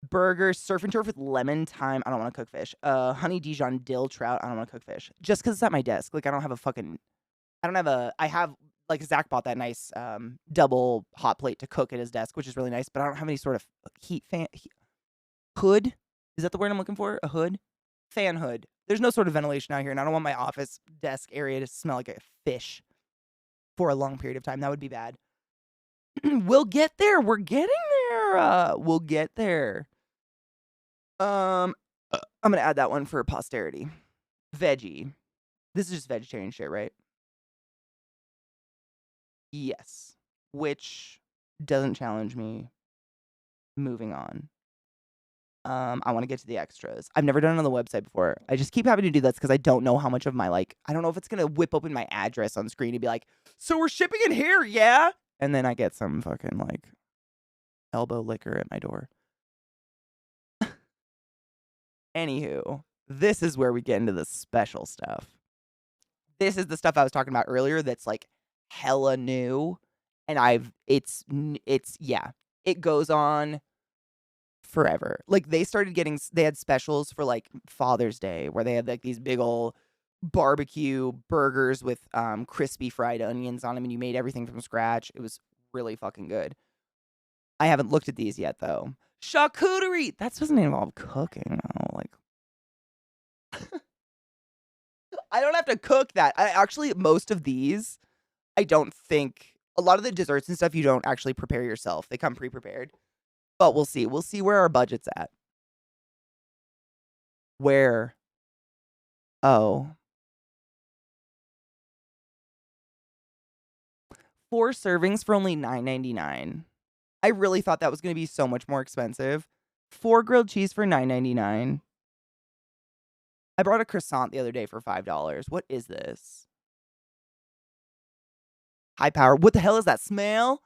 A: Burger, surf and turf with lemon thyme. I don't want to cook fish. Honey Dijon dill trout. I don't want to cook fish. Just because it's at my desk. Like I have like Zach bought that nice double hot plate to cook at his desk, which is really nice. But I don't have any sort of hood. Is that the word I'm looking for? A hood? Fan hood. There's no sort of ventilation out here, and I don't want my office desk area to smell like a fish for a long period of time. That would be bad. We'll get there. We're getting there. We'll get there. I'm gonna add that one for posterity. Veggie. This is just vegetarian shit, right? Yes. Which doesn't challenge me. Moving on. I want to get to the extras. I've never done it on the website before. I just keep having to do this because I don't know how much of my I don't know if it's gonna whip open my address on screen and be like, so we're shipping it here, yeah? And then I get some fucking elbow liquor at my door. Anywho, this is where we get into the special stuff. This is the stuff I was talking about earlier that's hella new. And yeah, it goes on forever. They started they had specials for Father's Day where they had these big old barbecue burgers with crispy fried onions on them, and you made everything from scratch. It was really fucking good. I haven't looked at these yet though. Charcuterie! That doesn't involve cooking though. I don't have to cook that. Most of these, I don't think a lot of the desserts and stuff you don't actually prepare yourself. They come pre-prepared. But we'll see. We'll see where our budget's at. Where? Oh. 4 servings for only $9.99. I really thought that was going to be so much more expensive. 4 grilled cheese for $9.99. I brought a croissant the other day for $5. What is this? High power. What the hell is that smell?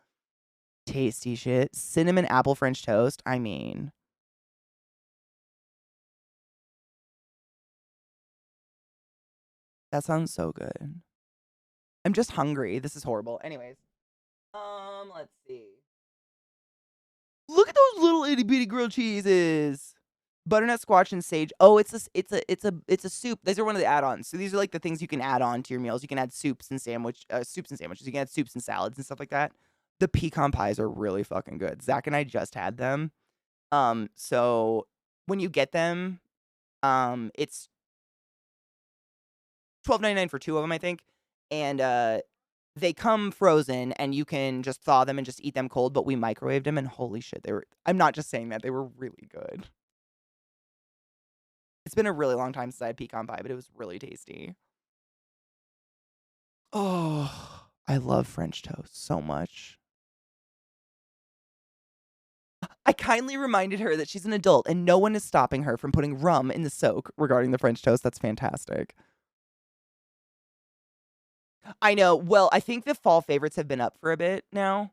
A: Tasty shit. Cinnamon apple French toast. I mean, that sounds so good. I'm just hungry. This is horrible. Anyways, let's see. Look at those little itty bitty grilled cheeses. Butternut squash and sage. Oh, it's a soup. These are one of the add-ons. So these are the things you can add on to your meals. You can add soups and sandwiches. You can add soups and salads and stuff like that. The pecan pies are really fucking good. Zach and I just had them. So when you get them, it's $12.99 for 2 of them, I think. And they come frozen, and you can just thaw them and just eat them cold. But we microwaved them, and holy shit, I'm not just saying that, they were really good. It's been a really long time since I had pecan pie, but it was really tasty. Oh, I love French toast so much. I kindly reminded her that she's an adult and no one is stopping her from putting rum in the soak regarding the French toast. That's fantastic. I know. Well, I think the fall favorites have been up for a bit now,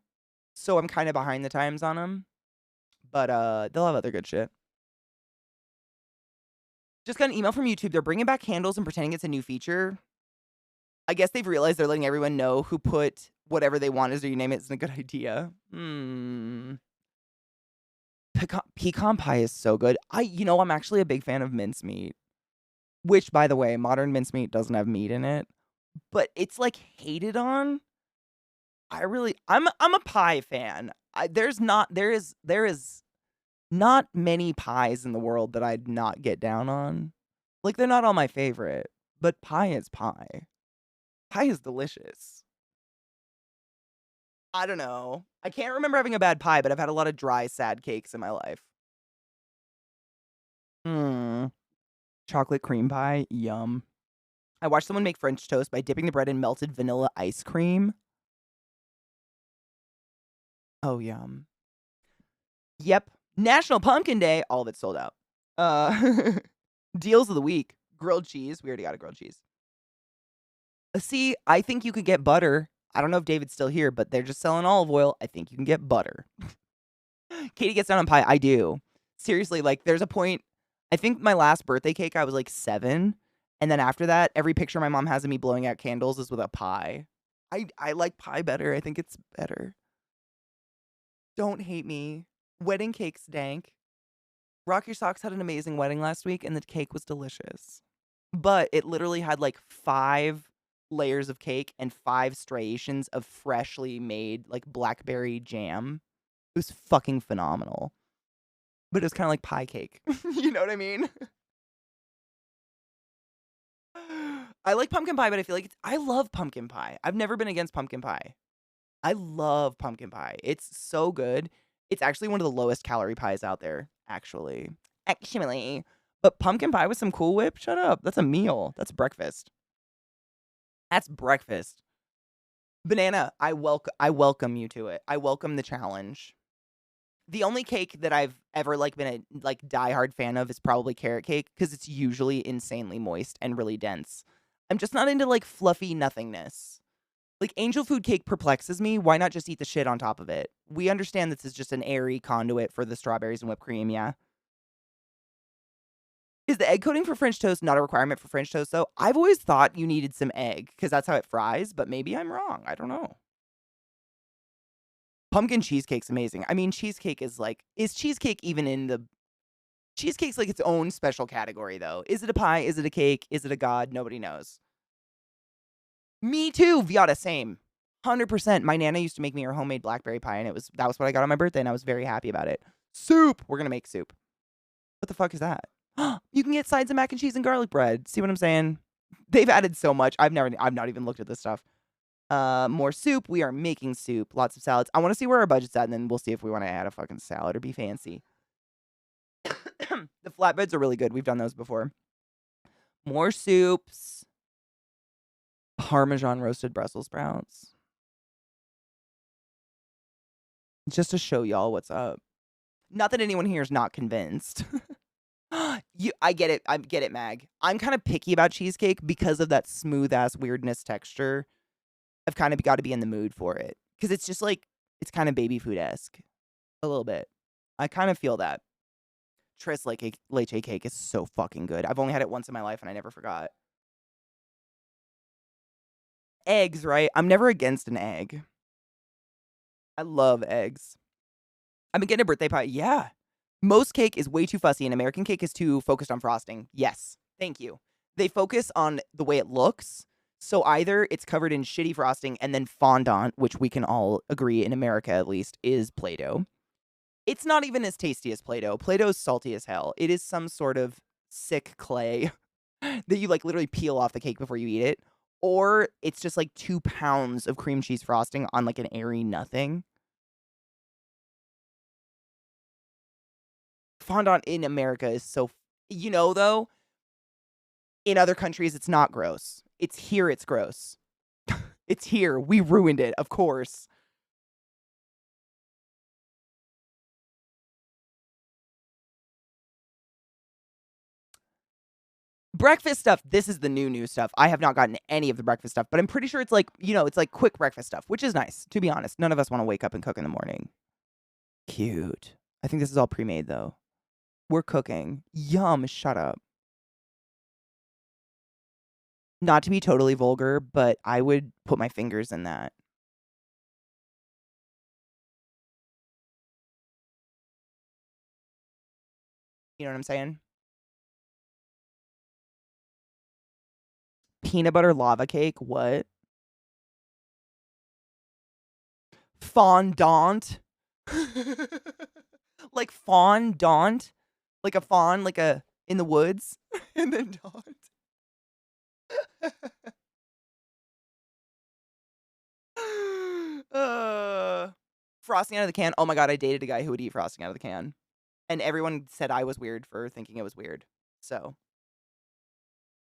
A: so I'm kind of behind the times on them. But they'll have other good shit. Just got an email from YouTube. They're bringing back candles and pretending it's a new feature. I guess they've realized they're letting everyone know who put whatever they want as their name isn't a good idea. Pecan pie is so good. I'm actually a big fan of mincemeat. Which, by the way, modern mincemeat doesn't have meat in it. But it's hated on. I'm a pie fan. There is not many pies in the world that I'd not get down on. They're not all my favorite, but pie is pie. Pie is delicious. I don't know. I can't remember having a bad pie, but I've had a lot of dry, sad cakes in my life. Chocolate cream pie, yum. I watched someone make French toast by dipping the bread in melted vanilla ice cream. Oh, yum. Yep. National Pumpkin Day. All of it sold out. Deals of the week. Grilled cheese. We already got a grilled cheese. See, I think you could get butter. I don't know if David's still here, but they're just selling olive oil. I think you can get butter. Katie gets down on pie. I do. Seriously, there's a point. I think my last birthday cake, I was 7. And then after that, every picture my mom has of me blowing out candles is with a pie. I like pie better. I think it's better. Don't hate me. Wedding cake's dank. Rock Your Socks had an amazing wedding last week, and the cake was delicious. But it literally had 5 layers of cake and 5 striations of freshly made blackberry jam. It was fucking phenomenal. But it was kind of like pie cake. You know what I mean? I like pumpkin pie, but I feel I love pumpkin pie. I've never been against pumpkin pie. I love pumpkin pie. It's so good. It's actually one of the lowest calorie pies out there, actually. But pumpkin pie with some Cool Whip? Shut up. That's a meal. That's breakfast. That's breakfast. Banana, I welcome you to it. I welcome the challenge. The only cake that I've ever like been a like diehard fan of is probably carrot cake because it's usually insanely moist and really dense. I'm just not into like fluffy nothingness. Like angel food cake perplexes me. Why not just eat the shit on top of it? We understand this is just an airy conduit for the strawberries and whipped cream, yeah. Is the egg coating for French toast not a requirement for French toast though? I've always thought you needed some egg because that's how it fries, but maybe I'm wrong. I don't know. Pumpkin cheesecake's amazing. I mean, cheesecake is cheesecake even in the cheesecake's like its own special category though. Is it a pie? Is it a cake? Is it a god? Nobody knows. Me too, Viata, same. 100%. My Nana used to make me her homemade blackberry pie, and that was what I got on my birthday, and I was very happy about it. Soup! We're gonna make soup. What the fuck is that? You can get sides of mac and cheese and garlic bread. See what I'm saying? They've added so much. I've not even looked at this stuff. More soup. We are making soup. Lots of salads. I want to see where our budget's at, and then we'll see if we want to add a fucking salad or be fancy. The flatbreads are really good. We've done those before. More soups. Parmesan roasted Brussels sprouts. Just to show y'all what's up. Not that anyone here is not convinced. I get it. I get it, Mag. I'm kind of picky about cheesecake because of that smooth ass weirdness texture. I've kind of got to be in the mood for it because it's just like it's kind of baby food esque, a little bit. I kind of feel that. Tres leche cake is so fucking good. I've only had it once in my life and I never forgot. Eggs, right? I'm never against an egg. I love eggs. I've been getting a birthday pie. Yeah. Most cake is way too fussy and American cake is too focused on frosting. Yes. Thank you. They focus on the way it looks. So either it's covered in shitty frosting and then fondant, which we can all agree in America at least is Play-Doh. It's not even as tasty as Play-Doh. Play-Doh is salty as hell. It is some sort of sick clay that you like literally peel off the cake before you eat it. Or it's just like 2 pounds of cream cheese frosting on like an airy nothing. Fondant in America is so, though, in other countries, it's not gross. It's here, it's gross. It's here. We ruined it, of course. Breakfast stuff. This is the new stuff. I have not gotten any of the breakfast stuff, but I'm pretty sure it's like, it's like quick breakfast stuff, which is nice, to be honest. None of us want to wake up and cook in the morning. Cute. I think this is all pre-made, though. We're cooking. Yum, shut up. Not to be totally vulgar, but I would put my fingers in that. You know what I'm saying? Peanut butter lava cake? What? Fondant? Like fondant? Like a fawn, like a in the woods? And then daunt. Frosting out of the can. Oh my god, I dated a guy who would eat frosting out of the can. And everyone said I was weird for thinking it was weird. So.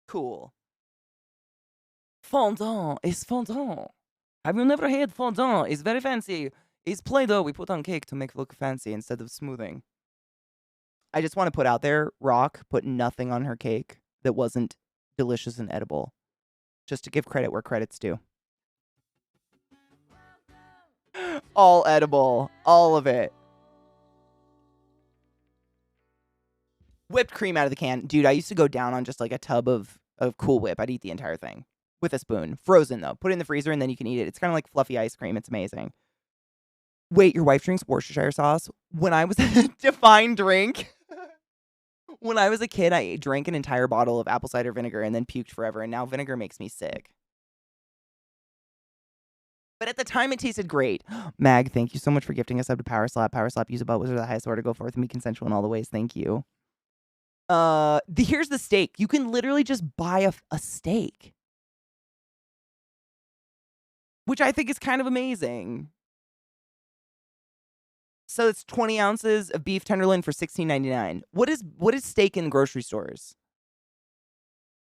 A: Cool. Fondant is fondant. Have you never had fondant? It's very fancy. It's Play-Doh we put on cake to make it look fancy instead of smoothing. I just want to put out there, Rock put nothing on her cake that wasn't delicious and edible. Just to give credit where credit's due. All edible. All of it. Whipped cream out of the can. Dude, I used to go down on just like a tub of Cool Whip. I'd eat the entire thing. With a spoon. Frozen, though. Put it in the freezer and then you can eat it. It's kind of like fluffy ice cream. It's amazing. Wait, your wife drinks Worcestershire sauce? When I was a defined drink. When I was a kid, I drank an entire bottle of apple cider vinegar and then puked forever. And now vinegar makes me sick. But at the time, it tasted great. Mag, thank you so much for gifting us up to Power Slap. Power Slap, use a butt wizard, the highest order to go forth and be consensual in all the ways. Thank you. Here's the steak. You can literally just buy a steak. Which I think is kind of amazing. So it's 20 ounces of beef tenderloin for $16.99. What is steak in grocery stores?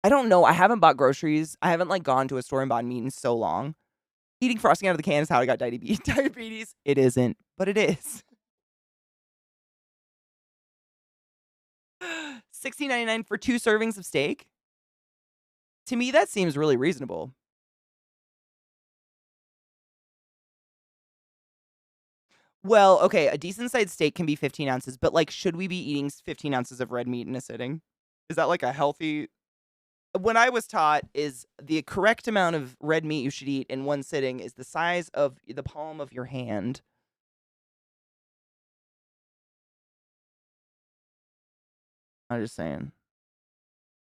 A: I don't know. I haven't bought groceries. I haven't, like, gone to a store and bought meat in so long. Eating frosting out of the can is how I got diabetes. It isn't, but it is. $16.99 for 2 servings of steak? To me, that seems really reasonable. Well, okay, a decent-sized steak can be 15 ounces, but, like, should we be eating 15 ounces of red meat in a sitting? Is that, like, a healthy what I was taught is the correct amount of red meat you should eat in one sitting is the size of the palm of your hand. I'm just saying.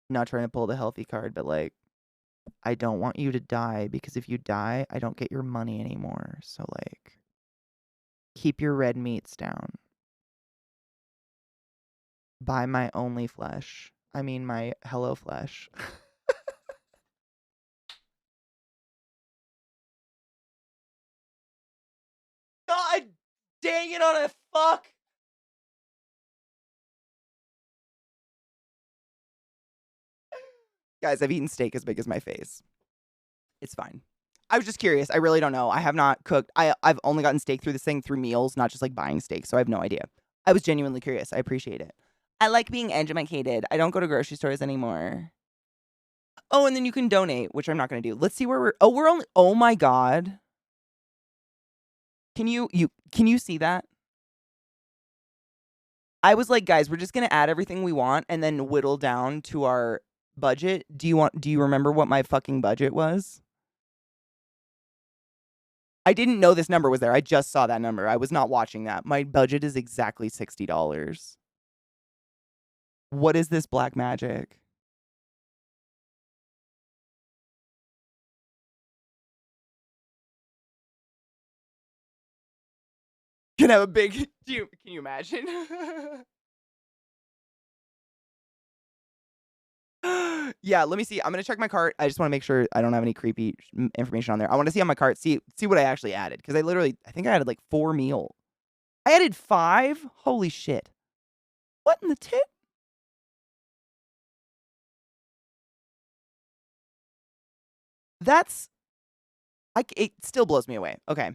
A: Not trying to pull the healthy card, but, like, I don't want you to die because if you die, I don't get your money anymore. So, like, keep your red meats down. Buy my only flesh. I mean, my hello flesh. God dang it on a fuck. Guys, I've eaten steak as big as my face. It's fine. I was just curious. I really don't know. I have not cooked. I've only gotten steak through this thing through meals, not just like buying steak. So I have no idea. I was genuinely curious. I appreciate it. I like being educated. I don't go to grocery stores anymore. Oh, and then you can donate, which I'm not going to do. Let's see where we're only, oh my God. Can you see that? I was like, guys, we're just going to add everything we want and then whittle down to our budget. Do you remember what my fucking budget was? I didn't know this number was there. I just saw that number. I was not watching that. My budget is exactly $60. What is this black magic? Can have a big can you imagine? Yeah, let me see. I'm gonna check my cart. I just want to make sure I don't have any creepy information on there. I want to see on my cart, see what I actually added. Because I think I added like 4 meal. I added 5? Holy shit. What in the tit? That's it still blows me away. Okay.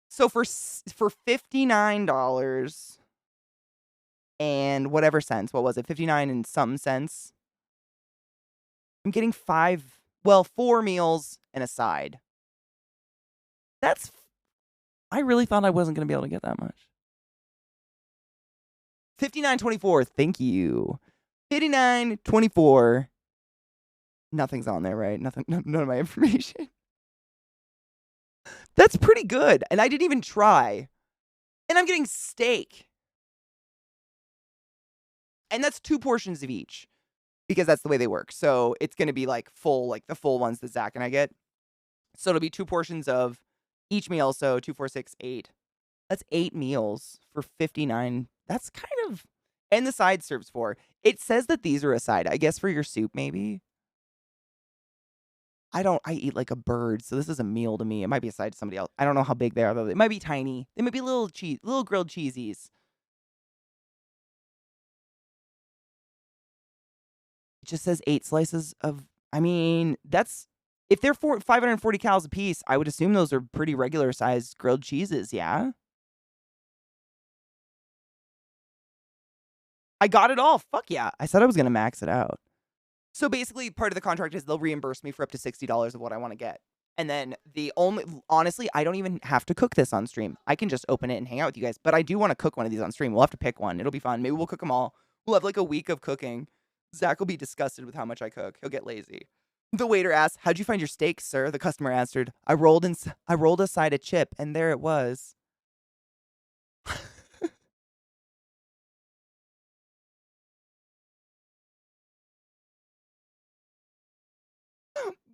A: So for $59 and whatever cents, what was it? 59 and some cents. I'm getting 4 meals and a side. I really thought I wasn't going to be able to get that much. $59.24. Thank you. $59.24. Nothing's on there, right? None of my information. That's pretty good. And I didn't even try. And I'm getting steak. And that's 2 portions of each. Because that's the way they work. So it's going to be like full, like the full ones that Zach and I get. So it'll be 2 portions of each meal. So 2, 4, 6, 8. That's 8 meals for 59. That's kind of, and the side serves 4. It says that these are a side. I guess for your soup, maybe. I eat like a bird, so this is a meal to me. It might be a side to somebody else. I don't know how big they are, though. It might be tiny. They might be little grilled cheesies. It just says 8 slices of, I mean, that's, if they're 540 calories a piece, I would assume those are pretty regular sized grilled cheeses, yeah? I got it all. Fuck yeah. I said I was going to max it out. So basically, part of the contract is they'll reimburse me for up to $60 of what I want to get. And then honestly, I don't even have to cook this on stream. I can just open it and hang out with you guys. But I do want to cook one of these on stream. We'll have to pick one. It'll be fun. Maybe we'll cook them all. We'll have like a week of cooking. Zach will be disgusted with how much I cook. He'll get lazy. The waiter asked, "How'd you find your steak, sir?" The customer answered, I rolled aside a chip, and there it was.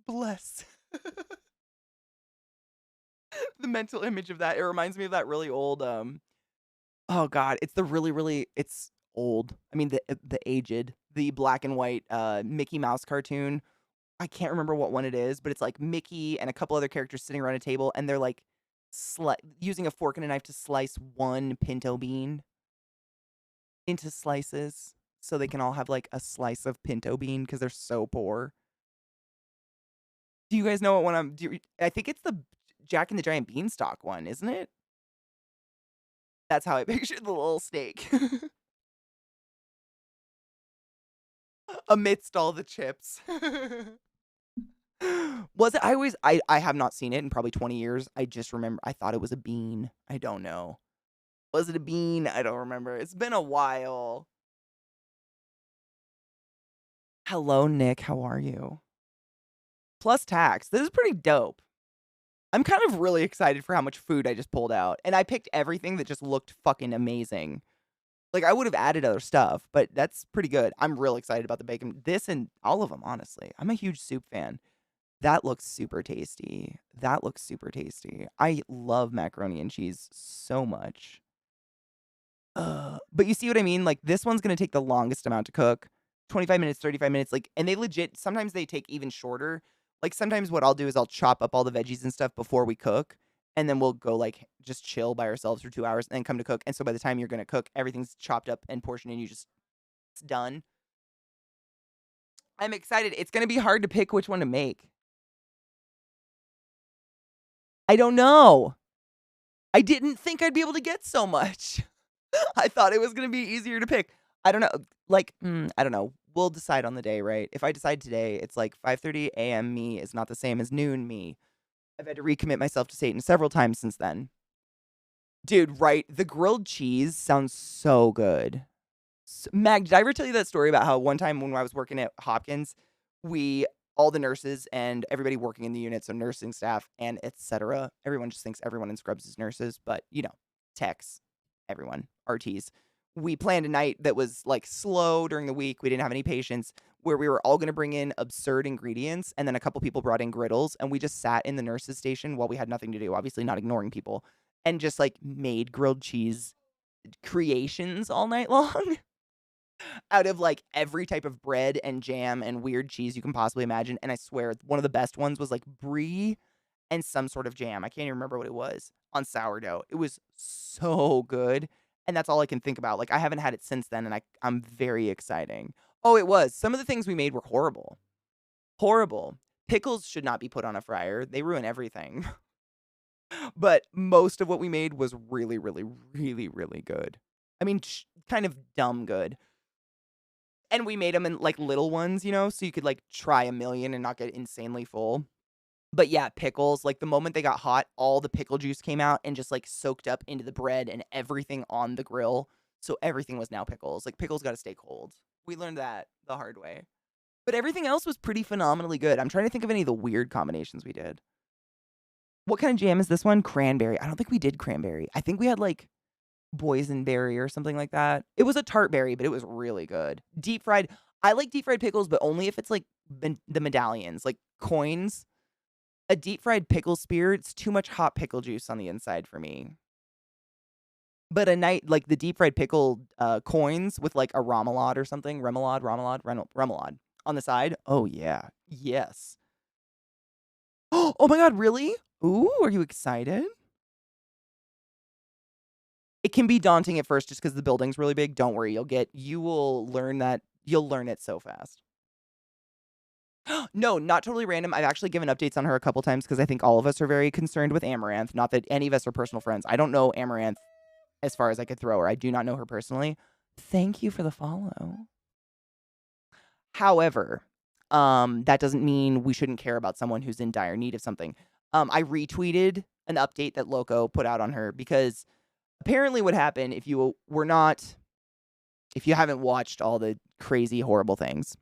A: Bless. The mental image of that. It reminds me of that really old, oh God, it's the really, it's old. I mean, the aged, the black and white Mickey Mouse cartoon. I can't remember what one it is, but it's like Mickey and a couple other characters sitting around a table, and they're like using a fork and a knife to slice one pinto bean into slices. so they can all have like a slice of pinto bean because they're so poor. Do you guys know what one I think it's the Jack and the Giant Beanstalk one, isn't it? That's how I pictured the little snake. Amidst all the chips. Was it? I have not seen it in probably 20 years. I just remember I thought it was a bean. I don't know. Was it a bean? I don't remember. It's been a while. Hello, Nick. How are you? Plus tax. This is pretty dope. I'm kind of really excited for how much food I just pulled out. And I picked everything that just looked fucking amazing. Like, I would have added other stuff, but that's pretty good. I'm real excited about the bacon. This and all of them, honestly. I'm a huge soup fan. That looks super tasty. That looks super tasty. I love macaroni and cheese so much. But you see what I mean? Like, this one's gonna take the longest amount to cook. 25 minutes, 35 minutes, like, and they legit sometimes they take even shorter. Like, sometimes what I'll do is I'll chop up all the veggies and stuff before we cook, and then we'll go, like, just chill by ourselves for 2 hours and then come to cook, and so by the time you're gonna cook, everything's chopped up and portioned, and it's done. I'm excited. It's gonna be hard to pick which one to make. I don't know. I didn't think I'd be able to get so much. I thought it was gonna be easier to pick. I don't know. Like, I don't know. We'll decide on the day, right? If I decide today, it's like 5:30 a.m. me is not the same as noon me. I've had to recommit myself to Satan several times since then. Dude, right? The grilled cheese sounds so good. Mag, did I ever tell you that story about how one time when I was working at Hopkins, all the nurses and everybody working in the unit, so nursing staff and etc. Everyone just thinks everyone in Scrubs is nurses, but techs, everyone, RTs. We planned a night that was like slow during the week. We didn't have any patients where we were all going to bring in absurd ingredients. And then a couple people brought in griddles and we just sat in the nurses station while we had nothing to do, obviously not ignoring people, and just like made grilled cheese creations all night long. Out of like every type of bread and jam and weird cheese you can possibly imagine. And I swear, one of the best ones was like brie and some sort of jam. I can't even remember what it was on sourdough. It was so good. And that's all I can think about. Like, I haven't had it since then, and I'm very exciting. Oh, it was. Some of the things we made were horrible. Horrible. Pickles should not be put on a fryer. They ruin everything. But most of what we made was really, really, really, really good. I mean, kind of dumb good. And we made them in, like, little ones, so you could, like, try a million and not get insanely full. But, yeah, pickles, like, the moment they got hot, all the pickle juice came out and just, like, soaked up into the bread and everything on the grill. So everything was now pickles. Like, pickles gotta stay cold. We learned that the hard way. But everything else was pretty phenomenally good. I'm trying to think of any of the weird combinations we did. What kind of jam is this one? Cranberry. I don't think we did cranberry. I think we had, like, boysenberry or something like that. It was a tart berry, but it was really good. Deep fried. I like deep fried pickles, but only if it's like the medallions, like coins. A deep fried pickle spear, it's too much hot pickle juice on the inside for me. But a night like the deep fried pickle coins with like a remoulade or something, remoulade on the side. Oh yeah, yes. Oh my god, really? Ooh, are you excited? It can be daunting at first just because the building's really big. Don't worry, you will learn that. You'll learn it so fast. No, not totally random. I've actually given updates on her a couple times because I think all of us are very concerned with Amaranth. Not that any of us are personal friends. I don't know Amaranth as far as I could throw her. I do not know her personally. Thank you for the follow. However, that doesn't mean we shouldn't care about someone who's in dire need of something. I retweeted an update that Loco put out on her because apparently what happened, if you haven't watched all the crazy, horrible things,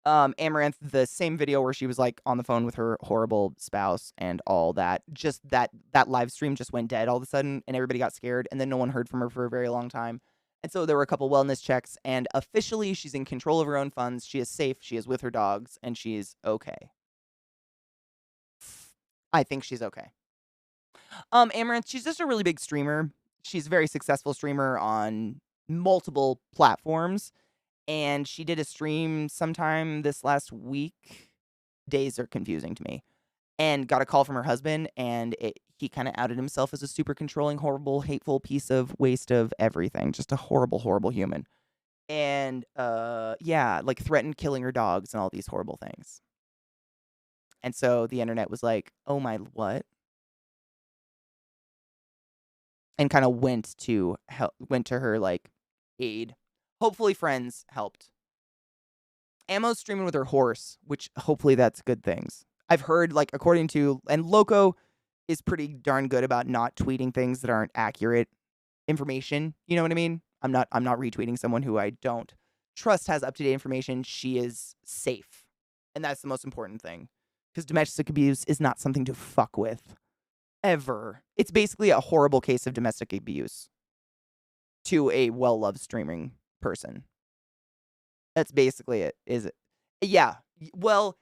A: Amaranth, the same video where she was like on the phone with her horrible spouse and all that, just that live stream just went dead all of a sudden and everybody got scared and then no one heard from her for a very long time. And so there were a couple wellness checks and officially she's in control of her own funds. She is safe. She is with her dogs and she's okay. I think she's okay. Amaranth, she's just a really big streamer. She's a very successful streamer on multiple platforms. And she did a stream sometime this last week. Days are confusing to me. And got a call from her husband, and he kind of outed himself as a super controlling, horrible, hateful piece of waste of everything. Just a horrible, horrible human. And yeah, like threatened killing her dogs and all these horrible things. And so the internet was like, "Oh my what?" And kind of went to her like aid. Hopefully friends helped. Ammo's streaming with her horse, which hopefully that's good things. I've heard, like, according to, and Loco is pretty darn good about not tweeting things that aren't accurate information. You know what I mean? I'm not retweeting someone who I don't trust has up to date information. She is safe, and that's the most important thing. Because domestic abuse is not something to fuck with ever. It's basically a horrible case of domestic abuse to a well loved streaming person. That's basically it. Is it? Yeah. Well,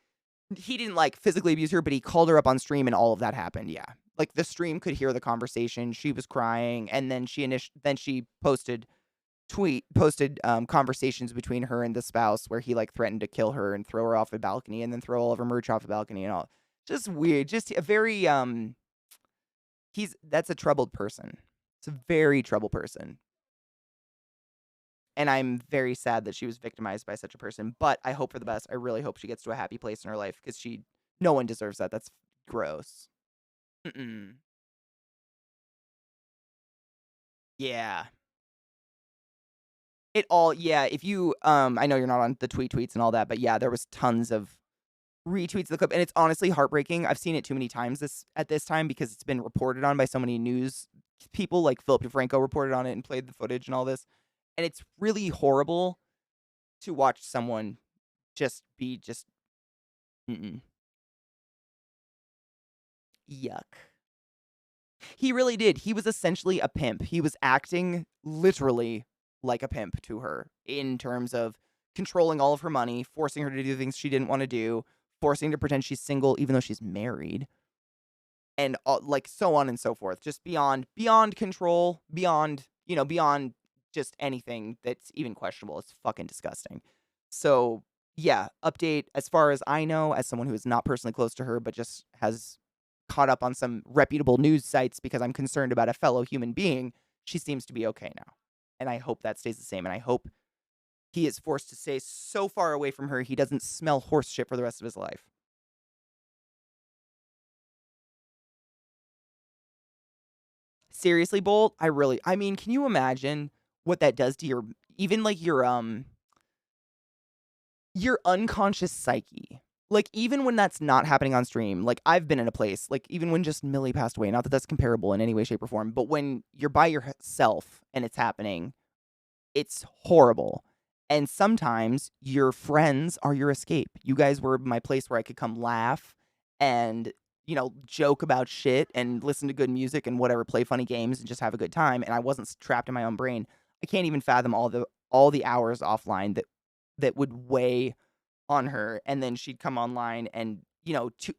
A: he didn't like physically abuse her, but he called her up on stream and all of that happened. Yeah. Like the stream could hear the conversation. She was crying, and then she posted conversations between her and the spouse where he like threatened to kill her and throw her off a balcony and then throw all of her merch off a balcony and all. Just weird. Just a very that's a troubled person. It's a very troubled person. And I'm very sad that she was victimized by such a person, but I hope for the best. I really hope she gets to a happy place in her life because no one deserves that. That's gross. Mm-mm. Yeah. Yeah, if you, I know you're not on the tweets and all that, but yeah, there was tons of retweets of the clip, and it's honestly heartbreaking. I've seen it too many times at this time because it's been reported on by so many news people, like Philip DeFranco reported on it and played the footage and all this, and it's really horrible to watch someone just mm-mm. Yuck. He really did. He was essentially a pimp. He was acting literally like a pimp to her in terms of controlling all of her money, forcing her to do things she didn't want to do, forcing her to pretend she's single even though she's married, and like so on and so forth. Just beyond control, beyond just anything that's even questionable. It's fucking disgusting. So, yeah, update as far as I know, as someone who is not personally close to her, but just has caught up on some reputable news sites because I'm concerned about a fellow human being, she seems to be okay now. And I hope that stays the same. And I hope he is forced to stay so far away from her he doesn't smell horse shit for the rest of his life. Seriously, Bolt, I mean, can you imagine what that does to even like your unconscious psyche? Like, even when that's not happening on stream, like, I've been in a place, like, even when just Millie passed away, not that that's comparable in any way, shape, or form, but when you're by yourself and it's happening, it's horrible. And sometimes your friends are your escape. You guys were my place where I could come laugh and, joke about shit and listen to good music and whatever, play funny games and just have a good time. And I wasn't trapped in my own brain. I can't even fathom all the hours offline that would weigh on her, and then she'd come online and,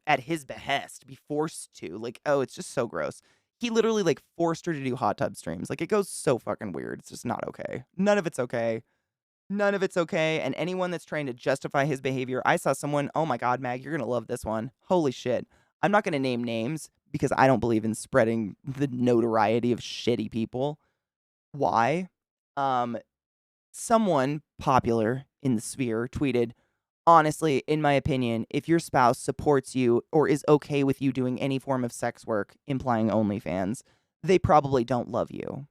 A: at his behest, be forced to. Like, oh, it's just so gross. He literally, like, forced her to do hot tub streams. Like, it goes so fucking weird. It's just not okay. None of it's okay. None of it's okay, and anyone that's trying to justify his behavior, I saw someone, oh my god, Mag, you're gonna love this one. Holy shit. I'm not gonna name names because I don't believe in spreading the notoriety of shitty people. Why? Um, Someone popular in the sphere tweeted, honestly, in my opinion, if your spouse supports you or is okay with you doing any form of sex work, implying OnlyFans, they probably don't love you.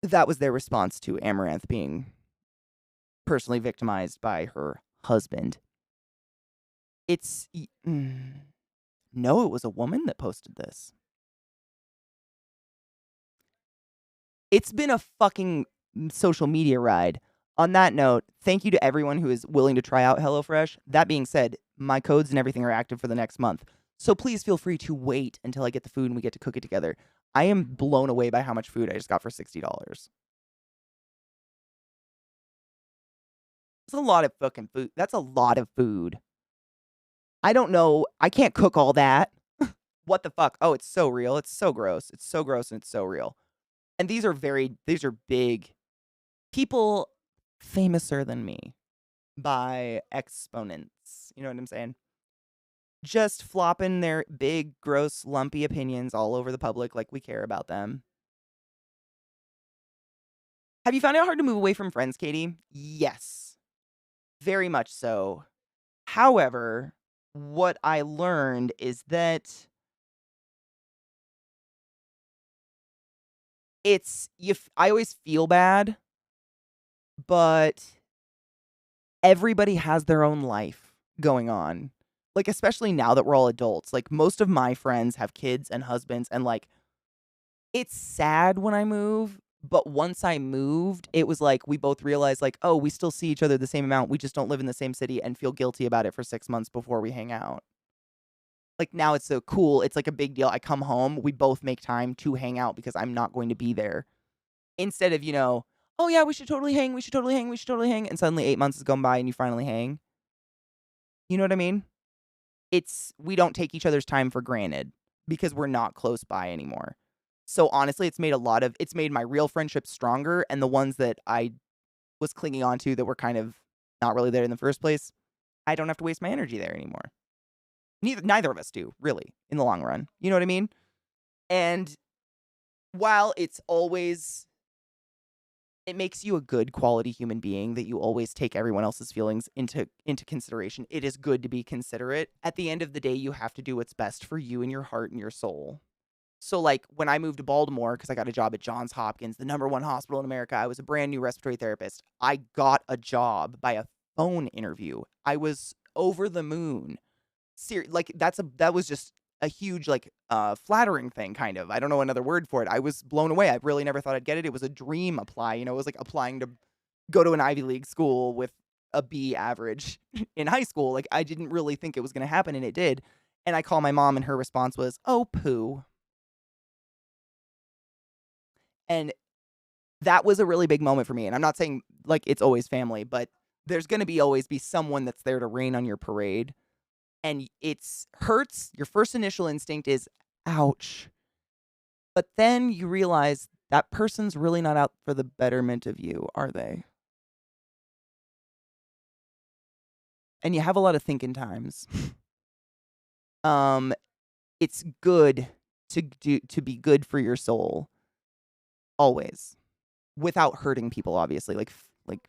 A: That was their response to Amaranth being personally victimized by her husband. No, it was a woman that posted this. It's been a fucking social media ride. On that note, thank you to everyone who is willing to try out HelloFresh. That being said, my codes and everything are active for the next month. So please feel free to wait until I get the food and we get to cook it together. I am blown away by how much food I just got for $60. That's a lot of fucking food. That's a lot of food. I don't know. I can't cook all that. What the fuck? Oh, it's so real. It's so gross. It's so gross and it's so real. And these are big people famouser than me by exponents. You know what I'm saying? Just flopping their big, gross, lumpy opinions all over the public like we care about them. Have you found it hard to move away from friends, Katie? Yes, very much so. However, what I learned is that I always feel bad, but everybody has their own life going on. Like, especially now that we're all adults. Like, most of my friends have kids and husbands, and like, it's sad when I move, but once I moved, it was like we both realized, like, oh, we still see each other the same amount. We just don't live in the same city and feel guilty about it for 6 months before we hang out. Like, now it's so cool. It's like a big deal. I come home, we both make time to hang out because I'm not going to be there. Instead of, oh yeah, we should totally hang, we should totally hang, we should totally hang. And suddenly 8 months has gone by and you finally hang. You know what I mean? We don't take each other's time for granted because we're not close by anymore. So honestly, it's made my real friendships stronger, and the ones that I was clinging on to that were kind of not really there in the first place, I don't have to waste my energy there anymore. Neither of us do, really, in the long run. You know what I mean? And while it makes you a good quality human being that you always take everyone else's feelings into consideration. It is good to be considerate. At the end of the day, you have to do what's best for you and your heart and your soul. So, like, when I moved to Baltimore, because I got a job at Johns Hopkins, the #1 hospital in America, I was a brand new respiratory therapist. I got a job by a phone interview. I was over the moon. Like, that was just a huge, like, flattering thing, kind of. I don't know another word for it. I was blown away. I really never thought I'd get it. It was a dream apply. It was like applying to go to an Ivy League school with a B average in high school. Like, I didn't really think it was going to happen, and it did. And I called my mom, and her response was, "Oh, poo." And that was a really big moment for me. And I'm not saying, like, it's always family, but there's going to always be someone that's there to rain on your parade. And it's hurts. Your first initial instinct is, ouch. But then you realize that person's really not out for the betterment of you, are they? And you have a lot of thinking times. um, it's good to be good for your soul always, without hurting people. Obviously, like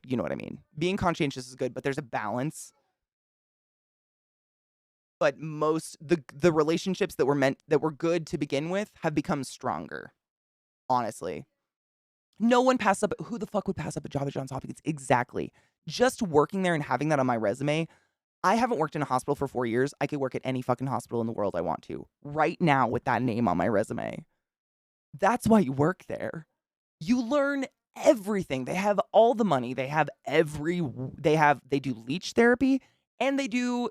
A: you know what I mean. Being conscientious is good, but there's a balance. But the relationships that were good to begin with have become stronger. Honestly, no one passed up. Who the fuck would pass up a job at Johns Hopkins? Exactly. Just working there and having that on my resume. I haven't worked in a hospital for 4 years. I could work at any fucking hospital in the world I want to right now with that name on my resume. That's why you work there. You learn everything. They have all the money. They do leech therapy, and they do,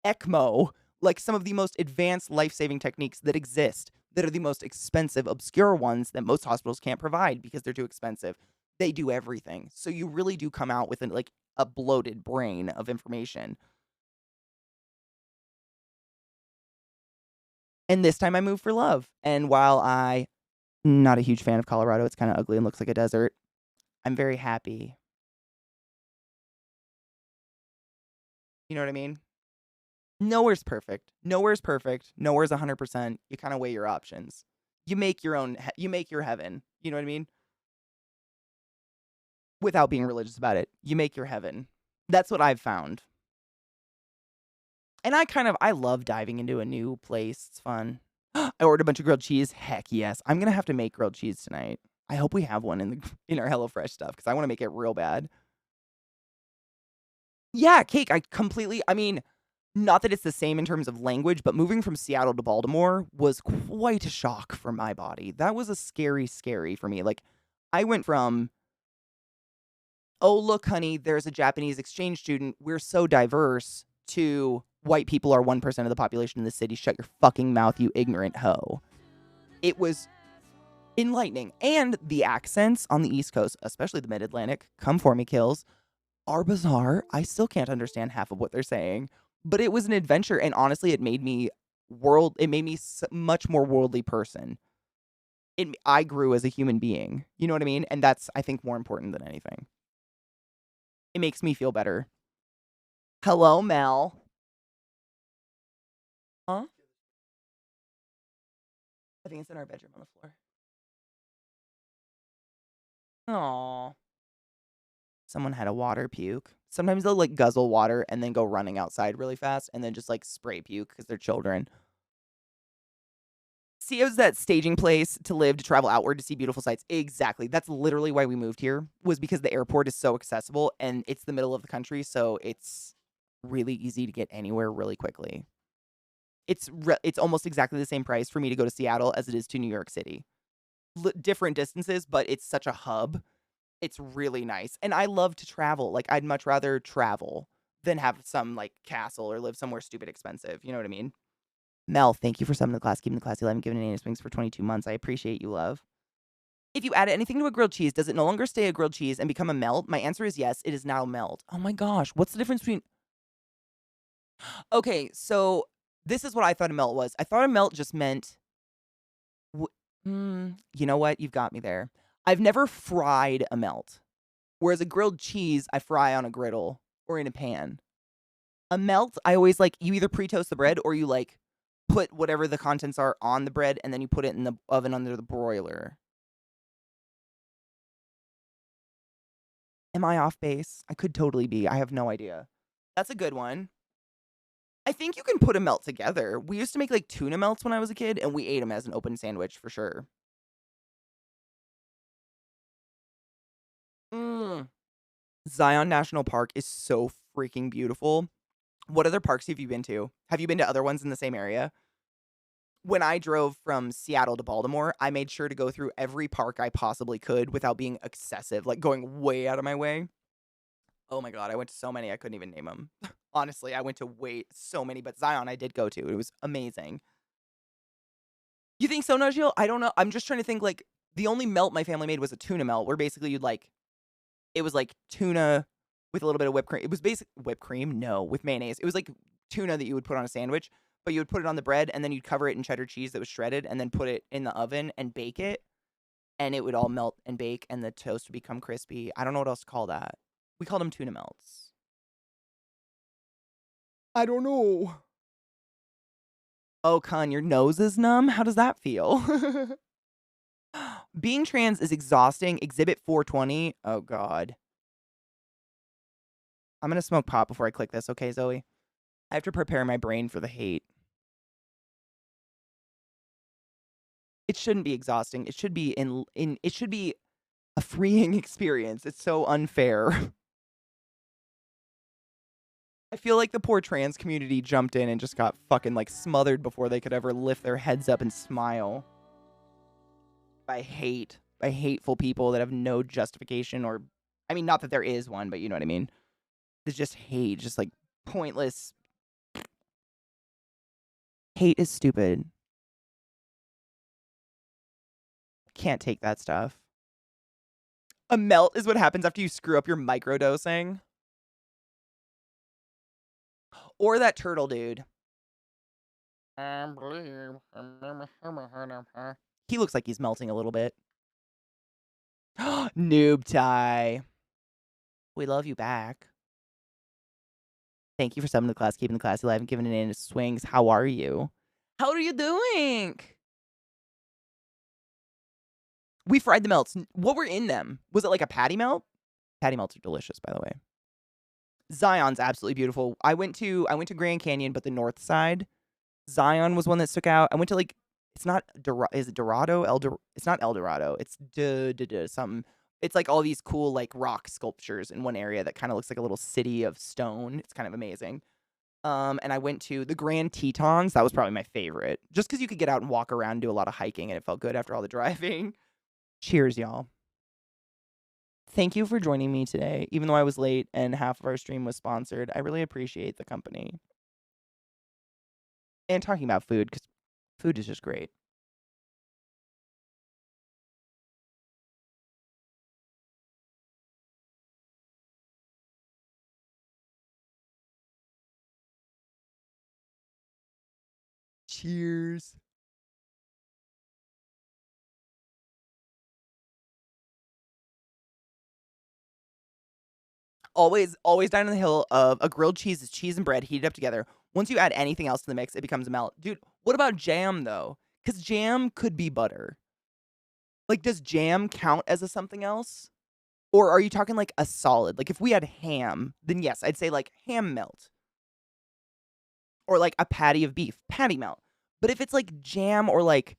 A: ECMO, like some of the most advanced life-saving techniques that exist, that are the most expensive, obscure ones that most hospitals can't provide because they're too expensive. They do everything. So you really do come out with a bloated brain of information. And this time I moved for love. And while I'm not a huge fan of Colorado, it's kind of ugly and looks like a desert, I'm very happy. You know what I mean? Nowhere's perfect. Nowhere's perfect. Nowhere's 100%. You kind of weigh your options. You make your heaven. You know what I mean? Without being religious about it. You make your heaven. That's what I've found. And I love diving into a new place. It's fun. I ordered a bunch of grilled cheese. Heck yes. I'm going to have to make grilled cheese tonight. I hope we have one in our HelloFresh stuff because I want to make it real bad. Yeah, cake. I mean, not that it's the same in terms of language, but moving from Seattle to Baltimore was quite a shock for my body. That was a scary for me. Like, I went from, oh, look, honey, there's a Japanese exchange student. We're so diverse, to white people are 1% of the population in the city. Shut your fucking mouth, you ignorant hoe. It was enlightening. And the accents on the East Coast, especially the Mid-Atlantic, come for me, kills, are bizarre. I still can't understand half of what they're saying, but it was an adventure, and honestly, it made me much more worldly person. I grew as a human being. You know what I mean? And that's, I think, more important than anything. It makes me feel better. Hello, Mel. Huh? I think it's in our bedroom on the floor. Aw. Someone had a water puke. Sometimes they'll like guzzle water and then go running outside really fast and then just like spray puke because they're children. CO's that staging place to live, to travel outward, to see beautiful sights. Exactly. That's literally why we moved here, was because the airport is so accessible and it's the middle of the country, so it's really easy to get anywhere really quickly. It's almost exactly the same price for me to go to Seattle as it is to New York City. Different distances, but it's such a hub. It's really nice. And I love to travel. Like, I'd much rather travel than have some like castle or live somewhere stupid expensive. You know what I mean? Mel, thank you for summoning the class, keeping the classy alive, and giving an anus wings for 22 months. I appreciate you, love. If you add anything to a grilled cheese, does it no longer stay a grilled cheese and become a melt? My answer is yes, it is now melt. Oh my gosh, what's the difference between... Okay, so this is what I thought a melt was. I thought a melt just meant... You know what? You've got me there. I've never fried a melt. Whereas a grilled cheese, I fry on a griddle or in a pan. A melt, I always like, you either pre-toast the bread or you like put whatever the contents are on the bread and then you put it in the oven under the broiler. Am I off base? I could totally be. I have no idea. That's a good one. I think you can put a melt together. We used to make like tuna melts when I was a kid and we ate them as an open sandwich for sure. Zion National Park is so freaking beautiful. What other parks have you been to? Have you been to other ones in the same area? When I drove from Seattle to Baltimore, I made sure to go through every park I possibly could without being excessive, like going way out of my way. Oh my God, I went to so many, I couldn't even name them. Honestly, I went to so many, but Zion I did go to. It was amazing. You think so, Najil? I don't know. I'm just trying to think, like, the only melt my family made was a tuna melt, where basically you'd like, it was like tuna with a little bit of whipped cream. It was basic whipped cream? No, with mayonnaise. It was like tuna that you would put on a sandwich, but you would put it on the bread and then you'd cover it in cheddar cheese that was shredded and then put it in the oven and bake it. And it would all melt and bake and the toast would become crispy. I don't know what else to call that. We called them tuna melts. I don't know. Oh, Con, your nose is numb? How does that feel? Being trans is exhausting. Exhibit 420. Oh, God. I'm going to smoke pot before I click this, okay, Zoe? I have to prepare my brain for the hate. It shouldn't be exhausting. It should be it should be a freeing experience. It's so unfair. I feel like the poor trans community jumped in and just got fucking like smothered before they could ever lift their heads up and smile. By hate. By hateful people that have no justification or... I mean, not that there is one, but you know what I mean. There's just hate. Just like pointless... Hate is stupid. Can't take that stuff. A melt is what happens after you screw up your microdosing. Or that turtle dude. He looks like he's melting a little bit. Noob tie. We love you back. Thank you for summoning the class, keeping the class alive, and giving it in swings. How are you? How are you doing? We fried the melts. What were in them? Was it like a patty melt? Patty melts are delicious, by the way. Zion's absolutely beautiful. I went to Grand Canyon, but the north side. Zion was one that stuck out. I went to like, it's not, is it Dorado? It's not El Dorado. It's something. It's like all these cool like rock sculptures in one area that kind of looks like a little city of stone. It's kind of amazing. And I went to the Grand Tetons. That was probably my favorite. Just because you could get out and walk around and do a lot of hiking and it felt good after all the driving. Cheers, y'all. Thank you for joining me today. Even though I was late and half of our stream was sponsored, I really appreciate the company. And talking about food, because food is just great. Cheers. Always die on the hill of a grilled cheese is cheese and bread heated up together. Once you add anything else to the mix, it becomes a melt. Dude, what about jam, though? Because jam could be butter. Like, does jam count as a something else? Or are you talking like a solid? Like if we had ham, then yes, I'd say like ham melt. Or like a patty of beef, patty melt. But if it's like jam or like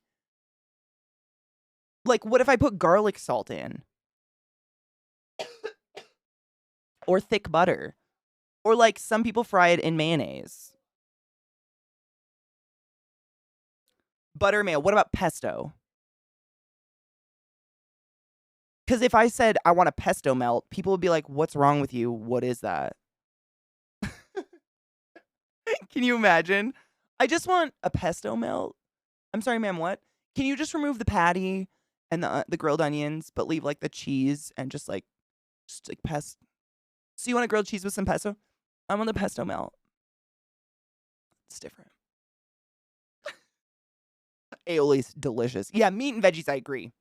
A: what if I put garlic salt in? Or thick butter? Or like some people fry it in mayonnaise. Butter mayo. What about pesto? Because if I said I want a pesto melt, people would be like, what's wrong with you? What is that? Can you imagine? I just want a pesto melt. I'm sorry, ma'am, what? Can you just remove the patty and the grilled onions, but leave like the cheese and just like pesto? So you want a grilled cheese with some pesto? I want the pesto melt. It's different. Aioli's delicious. Yeah, meat and veggies, I agree.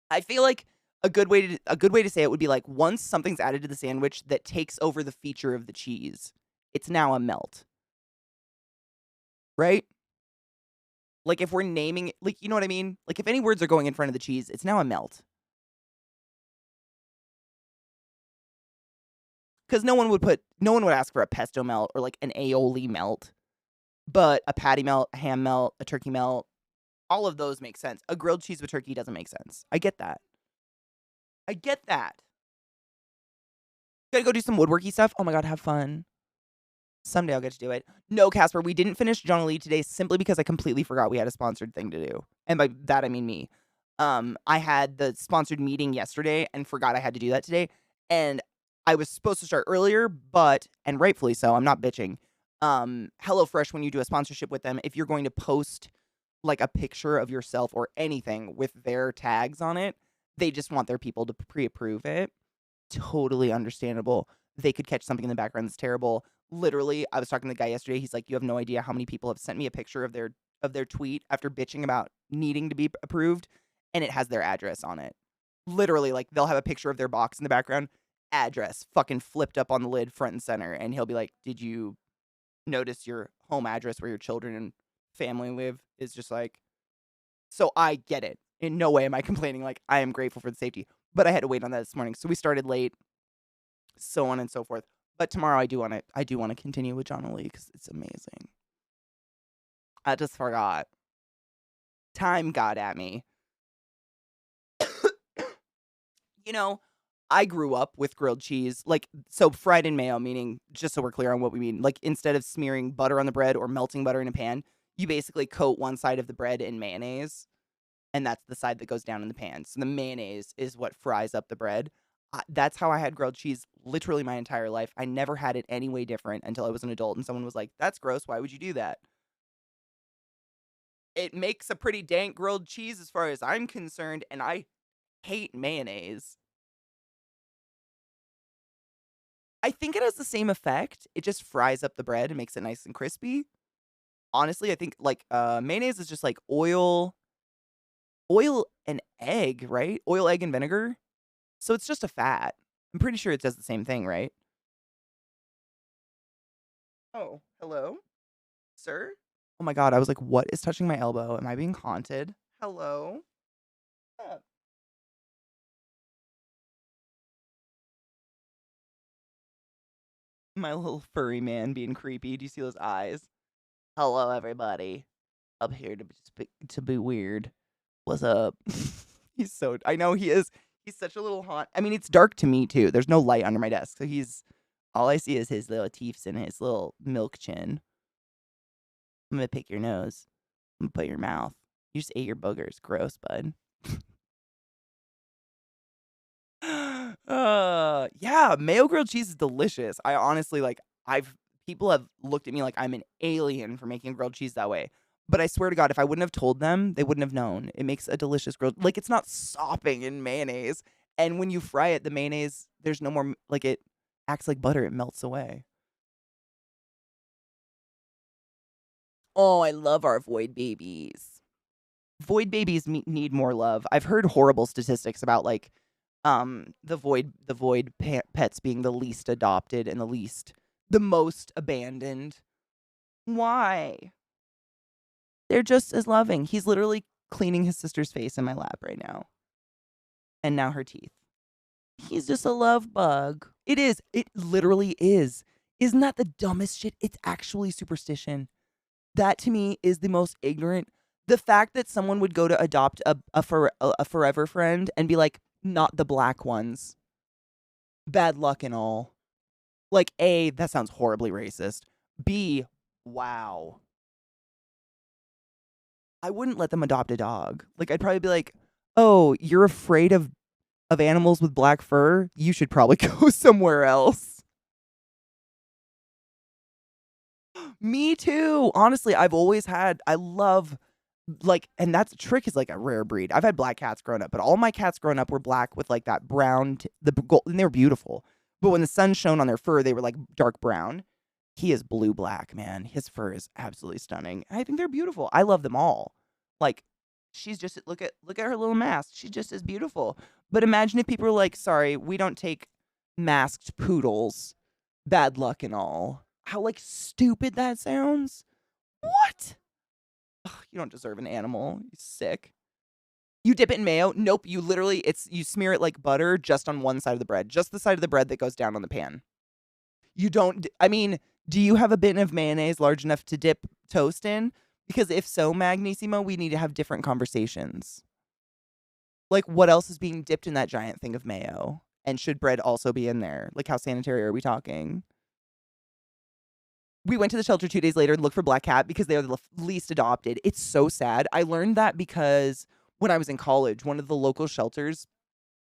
A: I feel like a good way to say it would be like once something's added to the sandwich that takes over the feature of the cheese, it's now a melt. Right? Like if we're naming it, like you know what I mean? Like if any words are going in front of the cheese, it's now a melt. Cuz no one would ask for a pesto melt or like an aioli melt. But a patty melt, a ham melt, a turkey melt, all of those make sense. A grilled cheese with turkey doesn't make sense. I get that. I get that. Gotta go do some woodworky stuff. Oh my god, have fun. Someday I'll get to do it. No, Casper, we didn't finish John Lee today simply because I completely forgot we had a sponsored thing to do. And by that I mean me. I had the sponsored meeting yesterday and forgot I had to do that today. And I was supposed to start earlier, and rightfully so, I'm not bitching. HelloFresh, when you do a sponsorship with them, if you're going to post like a picture of yourself or anything with their tags on it, they just want their people to pre-approve it. Totally understandable. They could catch something in the background that's terrible. Literally, I was talking to the guy yesterday. He's like, "You have no idea how many people have sent me a picture of their tweet after bitching about needing to be approved, and it has their address on it. Literally, like they'll have a picture of their box in the background, address fucking flipped up on the lid, front and center, and he'll be like, "Did you notice your home address where your children and family live is just like." So I get it. In no way am I complaining. Like I am grateful for the safety, but I had to wait on that this morning, so we started late, so on and so forth. But tomorrow I do want to continue with John Lee because it's amazing. I just forgot. Time got at me. You know, I grew up with grilled cheese, like so fried in mayo, meaning just so we're clear on what we mean. Like instead of smearing butter on the bread or melting butter in a pan, you basically coat one side of the bread in mayonnaise, and that's the side that goes down in the pan. So the mayonnaise is what fries up the bread. That's how I had grilled cheese literally my entire life. I never had it any way different until I was an adult and someone was like, "That's gross. Why would you do that?" It makes a pretty dank grilled cheese as far as I'm concerned, and I hate mayonnaise. I think it has the same effect. It just fries up the bread and makes it nice and crispy. Honestly, I think like mayonnaise is just like oil and egg, right? Oil, egg, and vinegar. So it's just a fat. I'm pretty sure it does the same thing, right? Oh, hello, sir? Oh my god, I was like, what is touching my elbow? Am I being haunted? Hello? Uh, My little furry man being creepy. Do you see those eyes? Hello, everybody. I'm here to be weird. What's up? I know he is. He's such a little haunt. I mean, it's dark to me too. There's no light under my desk. So all I see is his little teeth and his little milk chin. I'm gonna pick your nose. I'm gonna put your mouth. You just ate your boogers. Gross, bud. Yeah, mayo grilled cheese is delicious. I honestly like people have looked at me like I'm an alien for making grilled cheese that way. But I swear to God, if I wouldn't have told them, they wouldn't have known. It makes a delicious grilled, like it's not sopping in mayonnaise. And when you fry it, the mayonnaise, there's no more like it acts like butter, it melts away. Oh, I love our void babies. Void babies need more love. I've heard horrible statistics about like the void pets being the least adopted and the most abandoned. Why? They're just as loving. He's literally cleaning his sister's face in my lap right now. and now her teeth. He's just a love bug. It is. It literally is. Isn't that the dumbest shit? It's actually superstition. That to me is the most ignorant. The fact that someone would go to adopt a forever friend and be like, not the black ones. Bad luck and all. Like, A, that sounds horribly racist. B, wow. I wouldn't let them adopt a dog. Like, I'd probably be like, oh, you're afraid of animals with black fur? You should probably go somewhere else. Me too. Honestly, I love, like, and that's Trick is like a rare breed. I've had black cats growing up, but all my cats growing up were black with like that brown, and they were beautiful. But when the sun shone on their fur, they were like dark brown. He is blue black, man. His fur is absolutely stunning. I think they're beautiful. I love them all. Like, she's just look at her little mask. She's just as beautiful. But imagine if people were like, sorry, we don't take masked poodles. Bad luck and all. How like stupid that sounds. What? Ugh, you don't deserve an animal. You sick. You dip it in mayo? Nope. You literally, you smear it like butter just on one side of the bread. Just the side of the bread that goes down on the pan. You don't, I mean, do you have a bin of mayonnaise large enough to dip toast in? Because if so, Magnissimo, we need to have different conversations. Like, what else is being dipped in that giant thing of mayo? And should bread also be in there? Like, how sanitary are we talking? We went to the shelter 2 days later and looked for black cat because they are the least adopted. It's so sad. I learned that because when I was in college, one of the local shelters,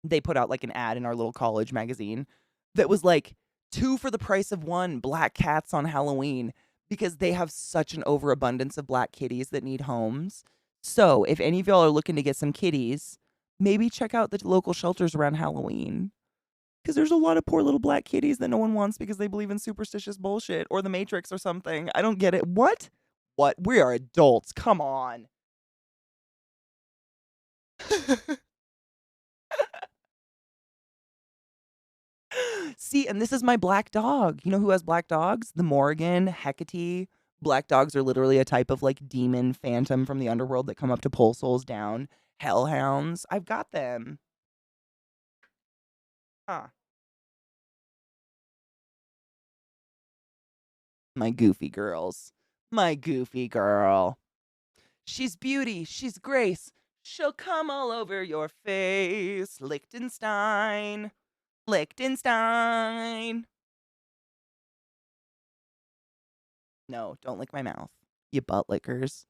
A: they put out like an ad in our little college magazine that was like 2 for the price of 1 black cats on Halloween because they have such an overabundance of black kitties that need homes. So if any of y'all are looking to get some kitties, maybe check out the local shelters around Halloween. Because there's a lot of poor little black kitties that no one wants because they believe in superstitious bullshit or the Matrix or something. I don't get it. What? What? We are adults. Come on. See, and this is my black dog. You know who has black dogs? The Morrigan, Hecate. Black dogs are literally a type of like demon phantom from the underworld that come up to pull souls down. Hellhounds. I've got them. Huh. My goofy girls. My goofy girl. She's beauty. She's grace. She'll come all over your face. Liechtenstein. Liechtenstein. No, don't lick my mouth. You butt lickers.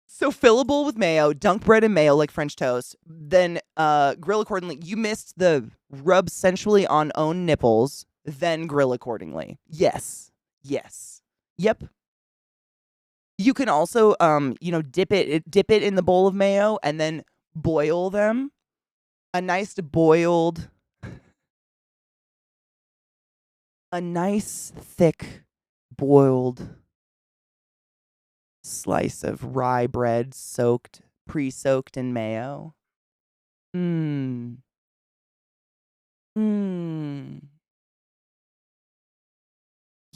A: So fill a bowl with mayo, dunk bread in mayo like French toast, then grill accordingly. You missed the rub sensually on own nipples, then grill accordingly. Yes. Yes. Yep. You can also dip it in the bowl of mayo and then boil them. A nice thick boiled slice of rye bread pre-soaked in mayo. Mmm. Mmm.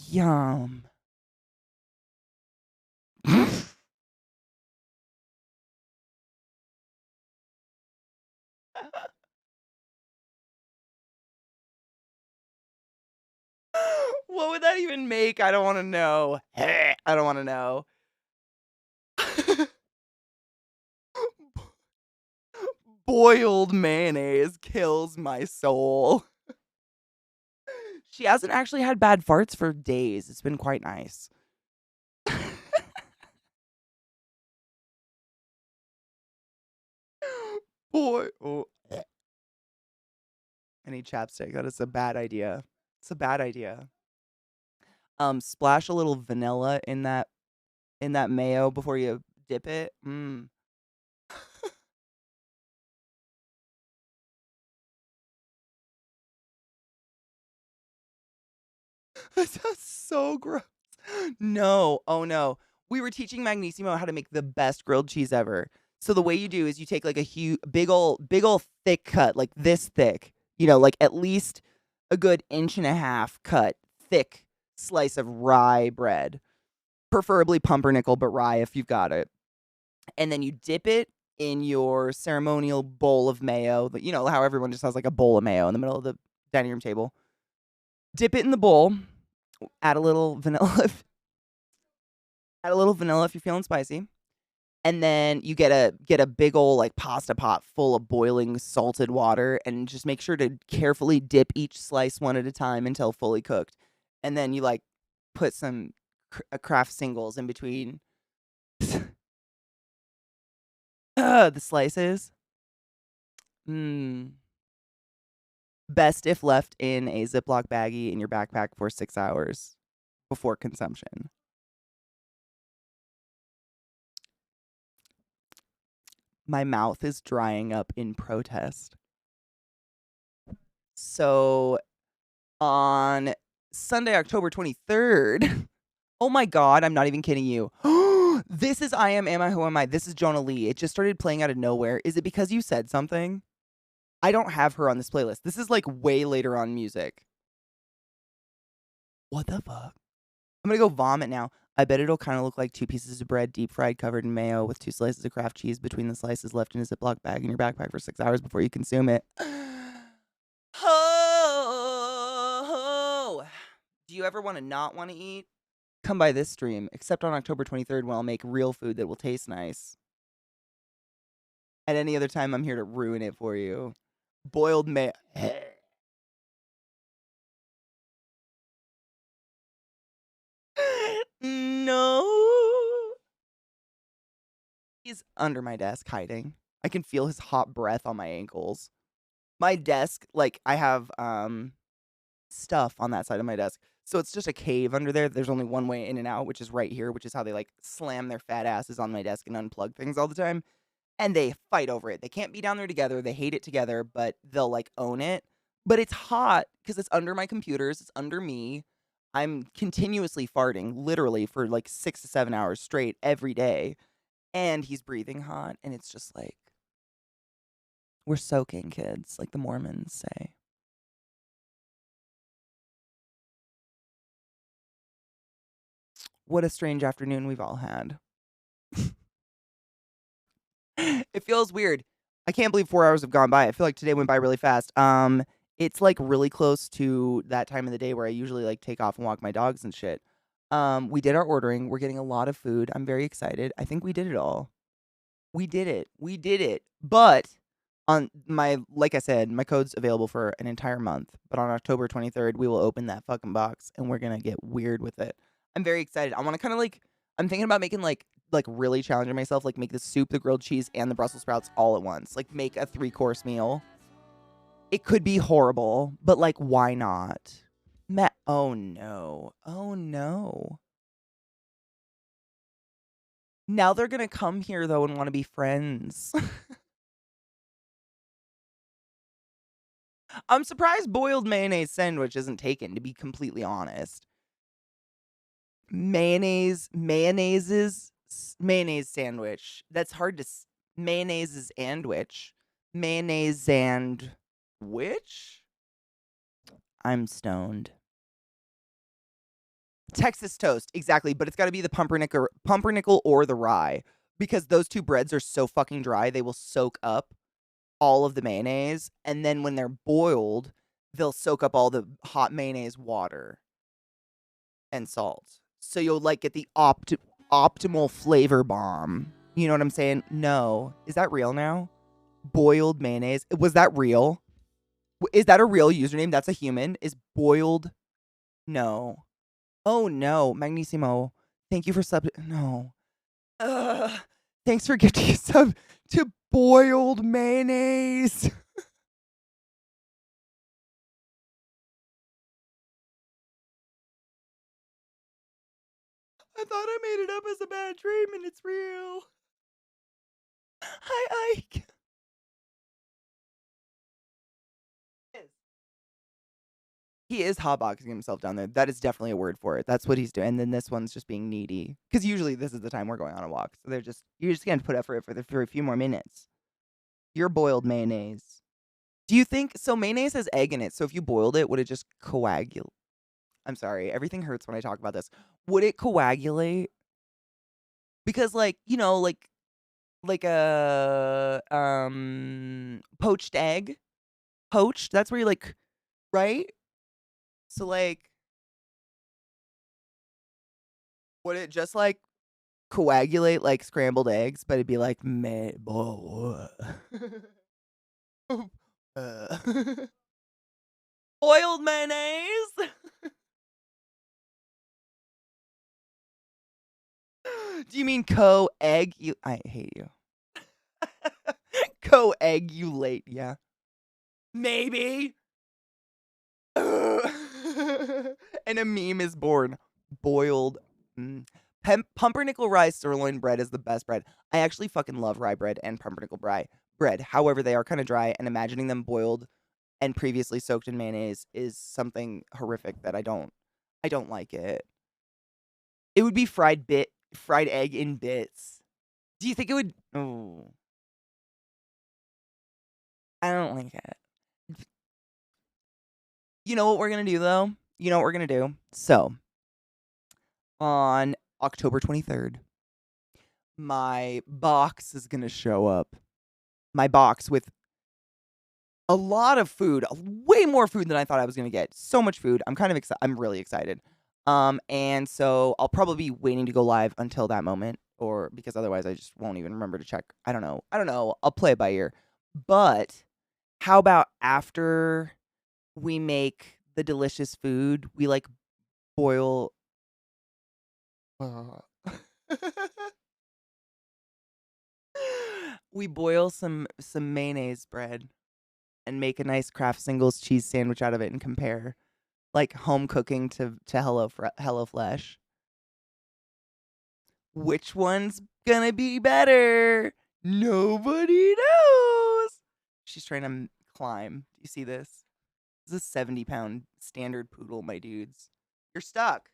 A: Yum. What would that even make? I don't want to know. I don't want to know. Boiled mayonnaise kills my soul. She hasn't actually had bad farts for days. It's been quite nice. Boy. Oh. I need chapstick. That is a bad idea. It's a bad idea. Splash a little vanilla in that mayo before you dip it. Mmm. That sounds so gross. No. Oh no. We were teaching Magnissimo how to make the best grilled cheese ever. So the way you do is you take like a huge, big ol' thick cut, like this thick, like at least a good 1.5 inch cut, thick slice of rye bread, preferably pumpernickel, but rye if you've got it. And then you dip it in your ceremonial bowl of mayo. You know how everyone just has like a bowl of mayo in the middle of the dining room table. Dip it in the bowl. Add a little vanilla. Add a little vanilla if you're feeling spicy. And then you get a big old like pasta pot full of boiling salted water, and just make sure to carefully dip each slice one at a time until fully cooked. And then you like put some Kraft singles in between the slices. Best if left in a Ziploc baggie in your backpack for 6 hours before consumption. My mouth is drying up in protest. So on Sunday, October 23rd, oh my God, I'm not even kidding you. This is I Am I, Who Am I? This is Jonah Lee. It just started playing out of nowhere. Is it because you said something? I don't have her on this playlist. This is like way later on music. What the fuck? I'm gonna go vomit now. I bet it'll kind of look like 2 pieces of bread deep fried covered in mayo with 2 slices of Kraft cheese between the slices, left in a Ziploc bag in your backpack for 6 hours before you consume it. Oh, do you ever want to not want to eat? Come by this stream, except on October 23rd when I'll make real food that will taste nice. At any other time, I'm here to ruin it for you. Boiled mayo. No. He's under my desk hiding. I can feel his hot breath on my ankles. My desk, like, I have stuff on that side of my desk. So it's just a cave under there. There's only one way in and out, which is right here, which is how they like slam their fat asses on my desk and unplug things all the time. And they fight over it. They can't be down there together. They hate it together, but they'll like own it. But it's hot because it's under my computers. It's under me. I'm continuously farting, literally for like 6 to 7 hours straight every day. And he's breathing hot. And it's just like, we're soaking, kids, like the Mormons say. What a strange afternoon we've all had. It feels weird. I can't believe 4 hours have gone by. I feel like today went by really fast. It's like really close to that time of the day where I usually like take off and walk my dogs and shit. We did our ordering. We're getting a lot of food. I'm very excited. I think we did it all. We did it. We did it. But on like I said, my code's available for an entire month. But on October 23rd, we will open that fucking box and we're gonna get weird with it. I'm very excited. I want to kind of like, I'm thinking about making like really challenging myself, like make the soup, the grilled cheese, and the Brussels sprouts all at once. Like make a 3-course meal. It could be horrible, but like, why not? Oh no. Oh no. Now they're gonna come here though and want to be friends. I'm surprised boiled mayonnaise sandwich isn't taken, to be completely honest. Mayonnaise sandwich. That's hard to mayonnaise is and which. Mayonnaise and which? I'm stoned. Texas toast, exactly, but it's got to be the pumpernickel or the rye, because those 2 breads are so fucking dry, they will soak up all of the mayonnaise, and then when they're boiled, they'll soak up all the hot mayonnaise water and salt. So you'll like get the optimal flavor bomb. You know what I'm saying? No. Is that real now? Boiled mayonnaise. Was that real? Is that a real username? That's a human? Is boiled? No. Oh no. Magnissimo. Thank you for no. Thanks for gifting a sub to boiled mayonnaise. I thought I made it up as a bad dream and it's real. Hi, Ike. He is hotboxing himself down there. That is definitely a word for it. That's what he's doing. And then this one's just being needy. Because usually this is the time we're going on a walk. So you're just going to put up for it for a few more minutes. Your boiled mayonnaise. Do you think, so mayonnaise has egg in it. So if you boiled it, would it just coagulate? I'm sorry. Everything hurts when I talk about this. Would it coagulate? Because like, you know, like like a poached egg. Poached, that's where you like, right? So like, would it just like coagulate like scrambled eggs, but it'd be like meh, uh, boiled mayonnaise. Do you mean co-egg? You, I hate you. Co-egulate, yeah. Maybe. And a meme is born. Boiled. Pumpernickel rye sirloin bread is the best bread. I actually fucking love rye bread and pumpernickel bread. However, they are kind of dry, and imagining them boiled and previously soaked in mayonnaise is something horrific that I don't like it. It would be fried egg in bits. Do you think it would? Oh, I don't like it. You know what we're gonna do though? You know what we're gonna do? So on October 23rd, my box is gonna show up. My box with a lot of food, way more food than I thought I was gonna get. So much food. I'm kind of excited. I'm really excited. And so I'll probably be waiting to go live until that moment, or because otherwise I just won't even remember to check. I don't know. I don't know. I'll play it by ear. But how about after we make the delicious food, we like boil. We boil some mayonnaise bread and make a nice Kraft Singles cheese sandwich out of it and compare like home cooking to Hello Fresh. Which one's gonna be better? Nobody knows. She's trying to climb. Do you see this? This is a 70-pound standard poodle, my dudes. You're stuck.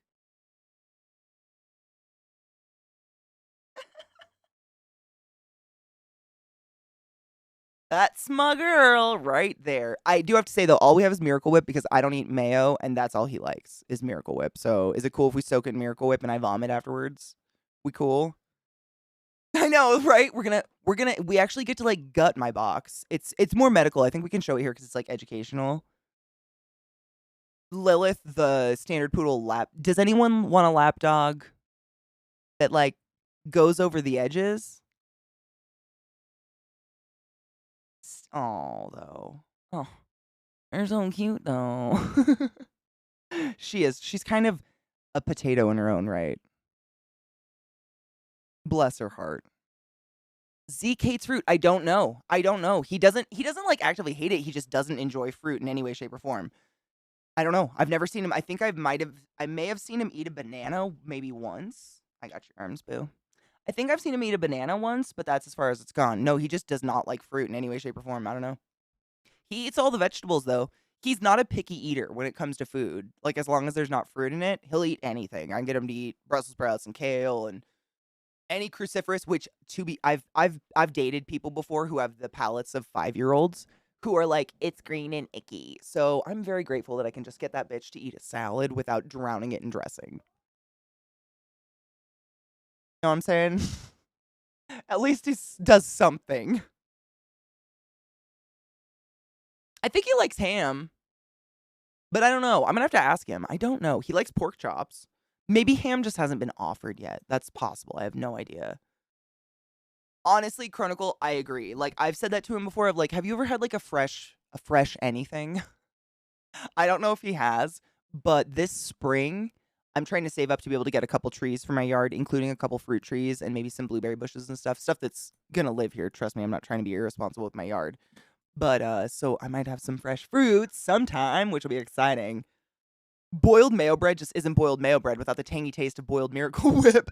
A: That's my girl right there. I do have to say though, all we have is Miracle Whip because I don't eat mayo, and that's all he likes is Miracle Whip. So is it cool if we soak it in Miracle Whip and I vomit afterwards? We cool? I know, right? We actually get to like gut my box. It's more medical. I think we can show it here because it's like educational. Lilith, the standard poodle lap. Does anyone want a lap dog that like goes over the edges? Oh, though. Oh, they're so cute though. She is. She's kind of a potato in her own right. Bless her heart. Zeke hates fruit. I don't know. I don't know. He doesn't like actively hate it. He just doesn't enjoy fruit in any way, shape, or form. I don't know. I've never seen him. I think I may have seen him eat a banana maybe once. I got your arms, boo. I think I've seen him eat a banana once, but that's as far as it's gone. No, he just does not like fruit in any way, shape, or form. I don't know. He eats all the vegetables though. He's not a picky eater when it comes to food. Like as long as there's not fruit in it, he'll eat anything. I can get him to eat Brussels sprouts and kale and any cruciferous. Which to be, I've dated people before who have the palates of 5-year-olds who are like, it's green and icky. So I'm very grateful that I can just get that bitch to eat a salad without drowning it in dressing. You know what I'm saying? At least he does something. I think he likes ham. But I don't know. I'm gonna have to ask him. I don't know. He likes pork chops. Maybe ham just hasn't been offered yet. That's possible. I have no idea. Honestly, Chronicle, I agree. Like I've said that to him before of like, have you ever had like a fresh anything? I don't know if he has, but this spring I'm trying to save up to be able to get a couple trees for my yard, including a couple fruit trees and maybe some blueberry bushes and stuff. Stuff that's gonna live here. Trust me, I'm not trying to be irresponsible with my yard. But so I might have some fresh fruits sometime, which will be exciting. Boiled mayo bread just isn't boiled mayo bread without the tangy taste of boiled Miracle Whip.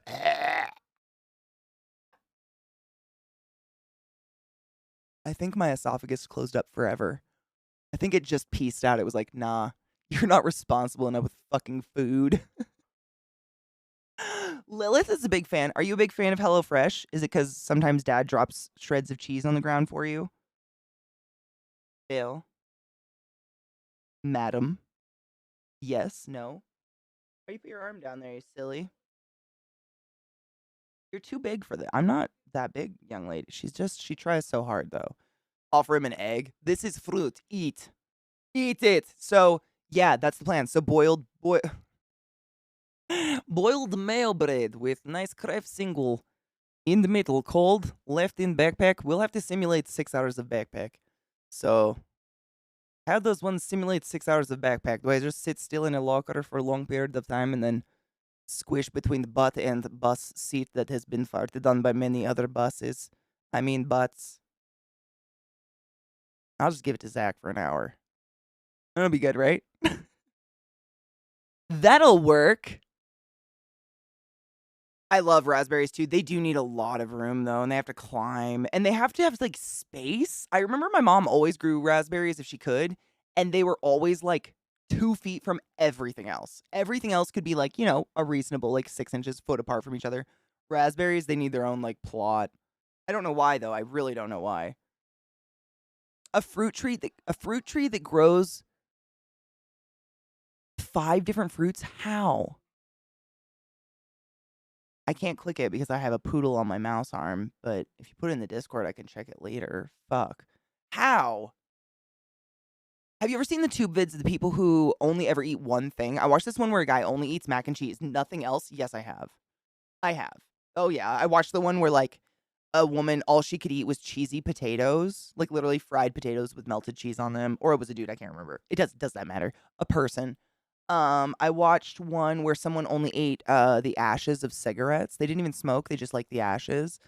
A: I think my esophagus closed up forever. I think it just pieced out. It was like, nah, you're not responsible enough with fucking food. Lilith is a big fan. Are you a big fan of HelloFresh? Is it because sometimes dad drops shreds of cheese on the ground for you? Bill? Madam? Yes? No? Why you put your arm down there, you silly? You're too big for that. I'm not that big, young lady. She tries so hard though. Offer him an egg. This is fruit. Eat. Eat it. So yeah, that's the plan. So boiled mayo bread with nice Kraft single in the middle, cold, left in backpack. We'll have to simulate 6 hours of backpack. So how does one simulate 6 hours of backpack? Do I just sit still in a locker for a long period of time and then squish between the butt and bus seat that has been farted on by many other buses? I mean butts. I'll just give it to Zach for an hour. That'll be good, right? That'll work. I love raspberries too. They do need a lot of room though, and they have to climb, and they have to have like space. I remember my mom always grew raspberries if she could, and they were always like 2 feet from everything else. Everything else could be like, a reasonable like 6 inches, foot apart from each other. Raspberries, they need their own like plot. I don't know why though. I really don't know why. A fruit tree that grows 5 different fruits. How? I can't click it because I have a poodle on my mouse arm, but if you put it in the Discord, I can check it later. Fuck. How? Have you ever seen the tube vids of the people who only ever eat one thing? I watched this one where a guy only eats mac and cheese, nothing else. Yes, I have. I have. Oh, yeah. I watched the one where, like, a woman, all she could eat was cheesy potatoes, like literally fried potatoes with melted cheese on them. Or it was a dude, I can't remember. Does that matter? A person. I watched one where someone only ate the ashes of cigarettes. They didn't even smoke, they just liked the ashes.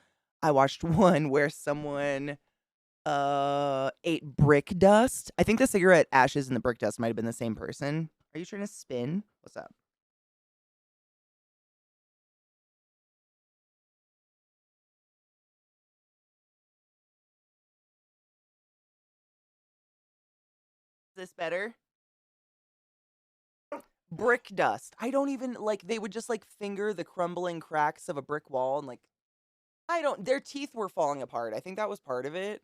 A: I watched one where someone ate brick dust. I think the cigarette ashes and the brick dust might have been the same person. Are you trying to spin? What's up? Is this better? Brick dust. I don't even like they would just like finger the crumbling cracks of a brick wall and like their teeth were falling apart. I think that was part of it.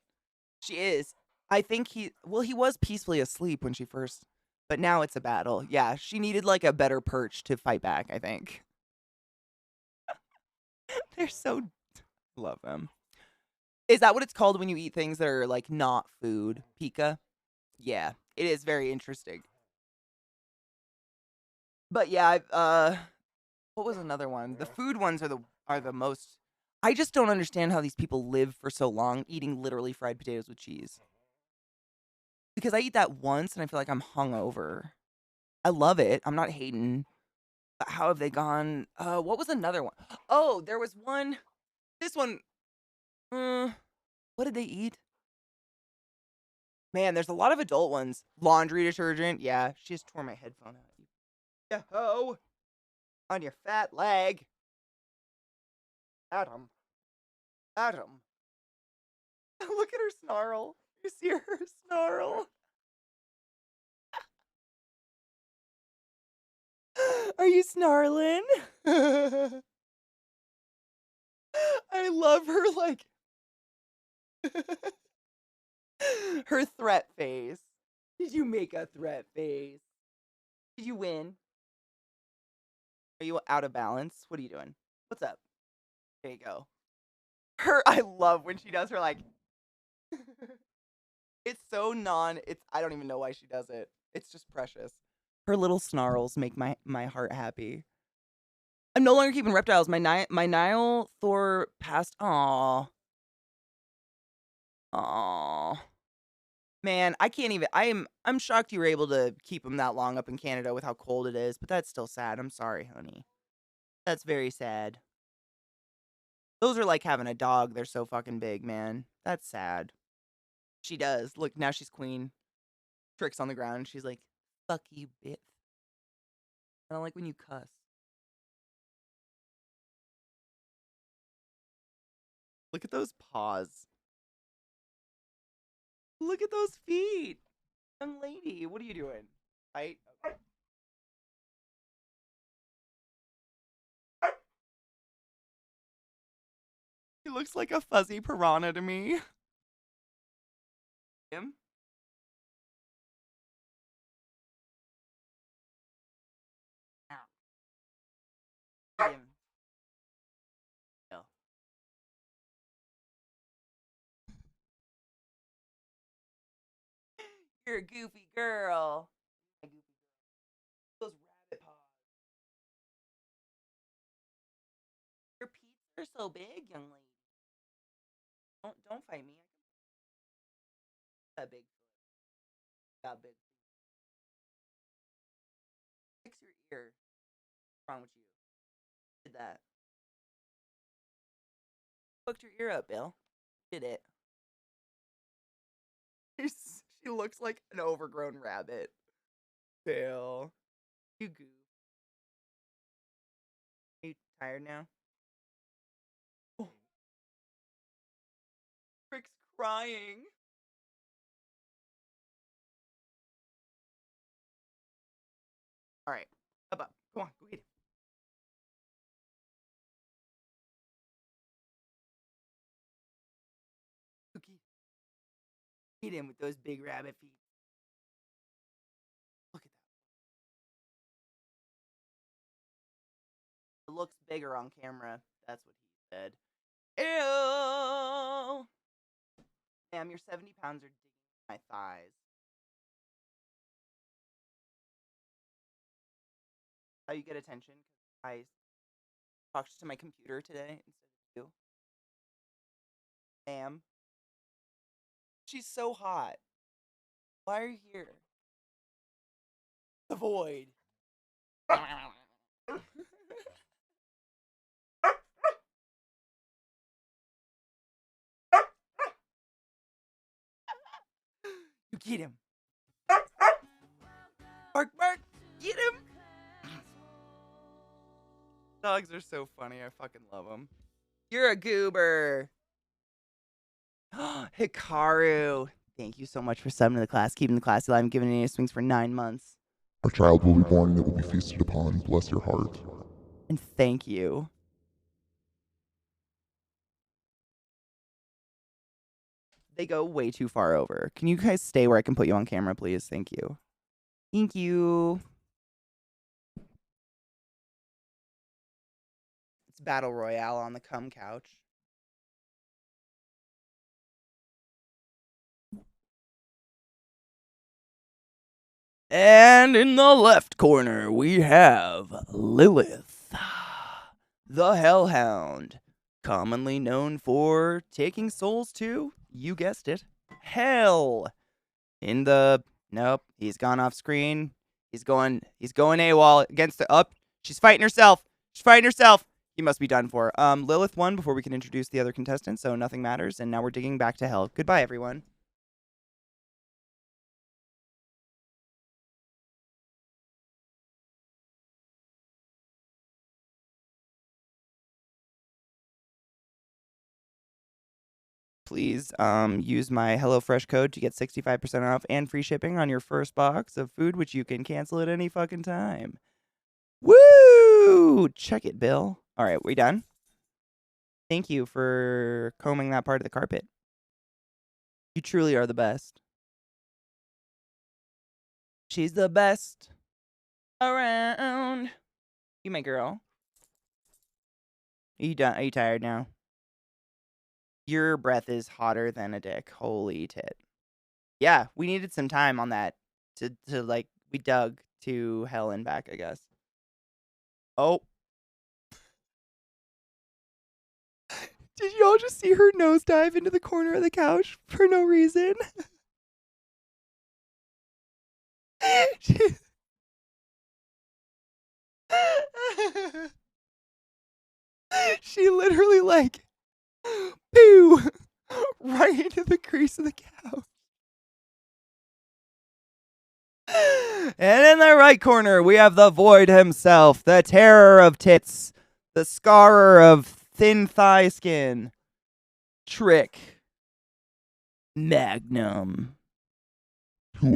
A: She is. I think he was peacefully asleep when she first, but now it's a battle. Yeah, she needed like a better perch to fight back, I think. They're so love them. Is that what it's called when you eat things that are like not food? Pika? Yeah, it is very interesting. But yeah, what was another one? The food ones are the most. I just don't understand how these people live for so long eating literally fried potatoes with cheese. Because I eat that once and I feel like I'm hungover. I love it. I'm not hating. But how have they gone? What was another one? Oh, there was one. This one. What did they eat? Man, there's a lot of adult ones. Laundry detergent. Yeah, she just tore my headphone out. Yo, on your fat leg. Adam. Adam. Look at her snarl. You see her snarl? Are you snarling? I love her, like, her threat face. Did you make a threat face? Did you win? Are you out of balance? What are you doing? What's up? There you go. I love when she does her, like, it's so I don't even know why she does it. It's just precious. Her little snarls make my heart happy. I'm no longer keeping reptiles. My Nile Thor passed. Aw. Aw. Man, I can't even. I'm shocked you were able to keep them that long up in Canada with how cold it is, but that's still sad. I'm sorry, honey. That's very sad. Those are like having a dog. They're so fucking big, man. That's sad. She does. Look, now she's queen. Tricks on the ground. She's like, fuck you, bitch. I don't like when you cuss. Look at those paws. Look at those feet. Young lady, what are you doing? Right? He looks like a fuzzy piranha to me. Him? Him. No. You're a goofy girl. Those rabbit paws. Your peats are so big, young lady. Don't fight me. That big. That big. Fix your ear. What's wrong with you? Did that? Hooked your ear up, Bill. Did it? She looks like an overgrown rabbit. Bill, you goof. Are you tired now? Oh. Rick's crying. All right, up. Come on, go get him. Okay. Eat him with those big rabbit feet. Look at that. It looks bigger on camera. That's what he said. Ew. Damn, your 70 pounds are digging my thighs. How you get attention? Because I talked to my computer today instead of you. Ma'am. She's so hot. Why are you here? The void. You get him. Bark, get him. Dogs are so funny. I fucking love them. You're a goober. Hikaru. Thank you so much for subbing to the class. Keeping the class alive and giving any swings for 9 months.
B: Our child will be born and it will be feasted upon. Bless your heart.
A: And thank you. They go way too far over. Can you guys stay where I can put you on camera, please? Thank you. Thank you. It's Battle Royale on the cum couch. And in the left corner, we have Lilith, the Hellhound, commonly known for taking souls to, you guessed it, hell. Nope, he's gone off screen. He's going AWOL against the She's fighting herself. He must be done for. Lilith won before we can introduce the other contestants, so nothing matters. And now we're digging back to hell. Goodbye, everyone. Please use my HelloFresh code to get 65% off and free shipping on your first box of food, which you can cancel at any fucking time. Woo! Check it, Bill. All right, we done? Thank you for combing that part of the carpet. You truly are the best. She's the best around. You my girl. Are you done? Are you tired now? Your breath is hotter than a dick. Holy tit. Yeah, we needed some time on that to like, we dug to hell and back, I guess. Oh. Did y'all just see her nosedive into the corner of the couch for no reason? She literally like, pew, right into the crease of the couch. And in the right corner, we have the Void himself, the terror of tits, the scarer of thin thigh skin, Trick Magnum.
B: I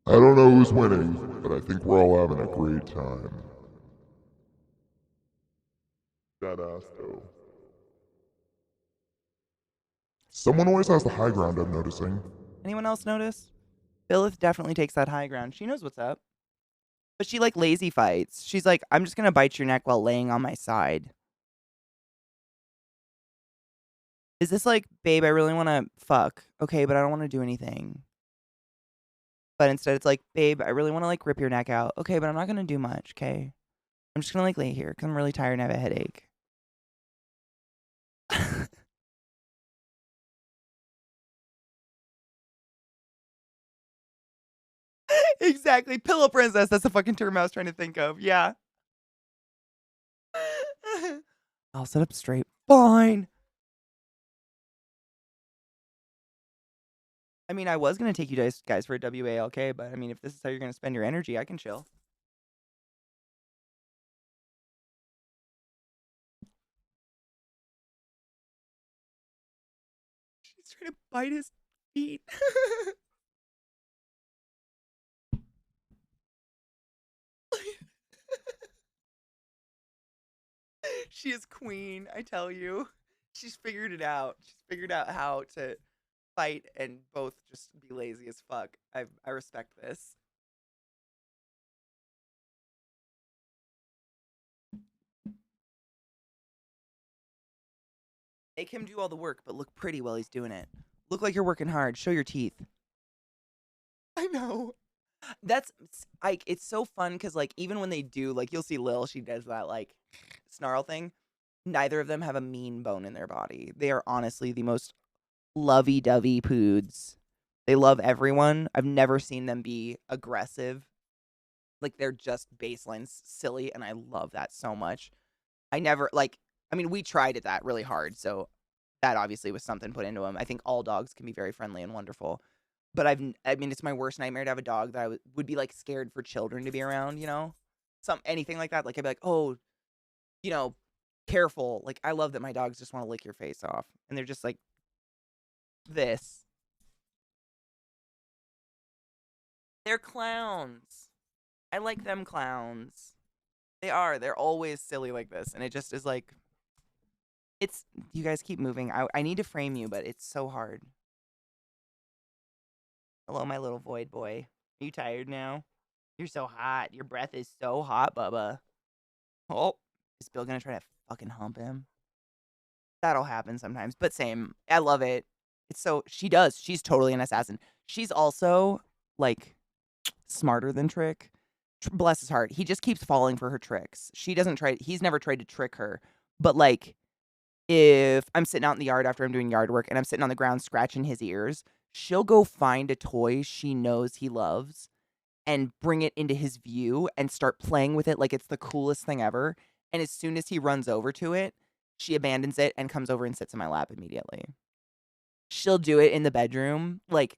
B: don't know who's winning, but I think we're all having a great time. That ass though. Someone always has the high ground, I'm noticing.
A: Anyone else notice? Lilith definitely takes that high ground. She knows what's up. But she like lazy fights. She's like, I'm just gonna bite your neck while laying on my side. Is this like, babe, I really want to fuck. Okay, but I don't want to do anything. But instead it's like, babe, I really want to like rip your neck out. Okay, but I'm not going to do much. Okay. I'm just going to like lay here because I'm really tired and I have a headache. Exactly. Pillow princess. That's the fucking term I was trying to think of. Yeah. I'll sit up straight. Fine. I mean, I was going to take you guys for a WALK, but I mean, if this is how you're going to spend your energy, I can chill. She's trying to bite his feet. She is queen, I tell you. She's figured it out. She's figured out how to fight and both just be lazy as fuck. I respect this. Make him do all the work, but look pretty while he's doing it. Look like you're working hard. Show your teeth. I know. That's like, it's so fun because like even when they do, like you'll see Lil, she does that like snarl thing. Neither of them have a mean bone in their body. They are honestly the most lovey-dovey poods. They love everyone. I've never seen them be aggressive. Like they're just baseline silly, and I love that so much. I never like. I mean, we tried at that really hard, so that obviously was something put into them. I think all dogs can be very friendly and wonderful, but I mean, it's my worst nightmare to have a dog that I would be like scared for children to be around. You know, anything like that. Like I'd be like, oh, you know, careful. Like I love that my dogs just want to lick your face off, and they're just like this. They're clowns. I like them clowns. They are. They're always silly like this, and it just is like it's. You guys keep moving. I need to frame you, but it's so hard. Hello, my little void boy. Are you tired now? You're so hot. Your breath is so hot, Bubba. Oh, is Bill gonna try to fucking hump him? That'll happen sometimes, but same. I love it. It's so she does. She's totally an assassin. She's also like smarter than Trick. Bless his heart. He just keeps falling for her tricks. She doesn't try. He's never tried to trick her. But like, if I'm sitting out in the yard after I'm doing yard work and I'm sitting on the ground scratching his ears, she'll go find a toy she knows he loves and bring it into his view and start playing with it like it's the coolest thing ever. And as soon as he runs over to it, she abandons it and comes over and sits in my lap immediately. She'll do it in the bedroom. Like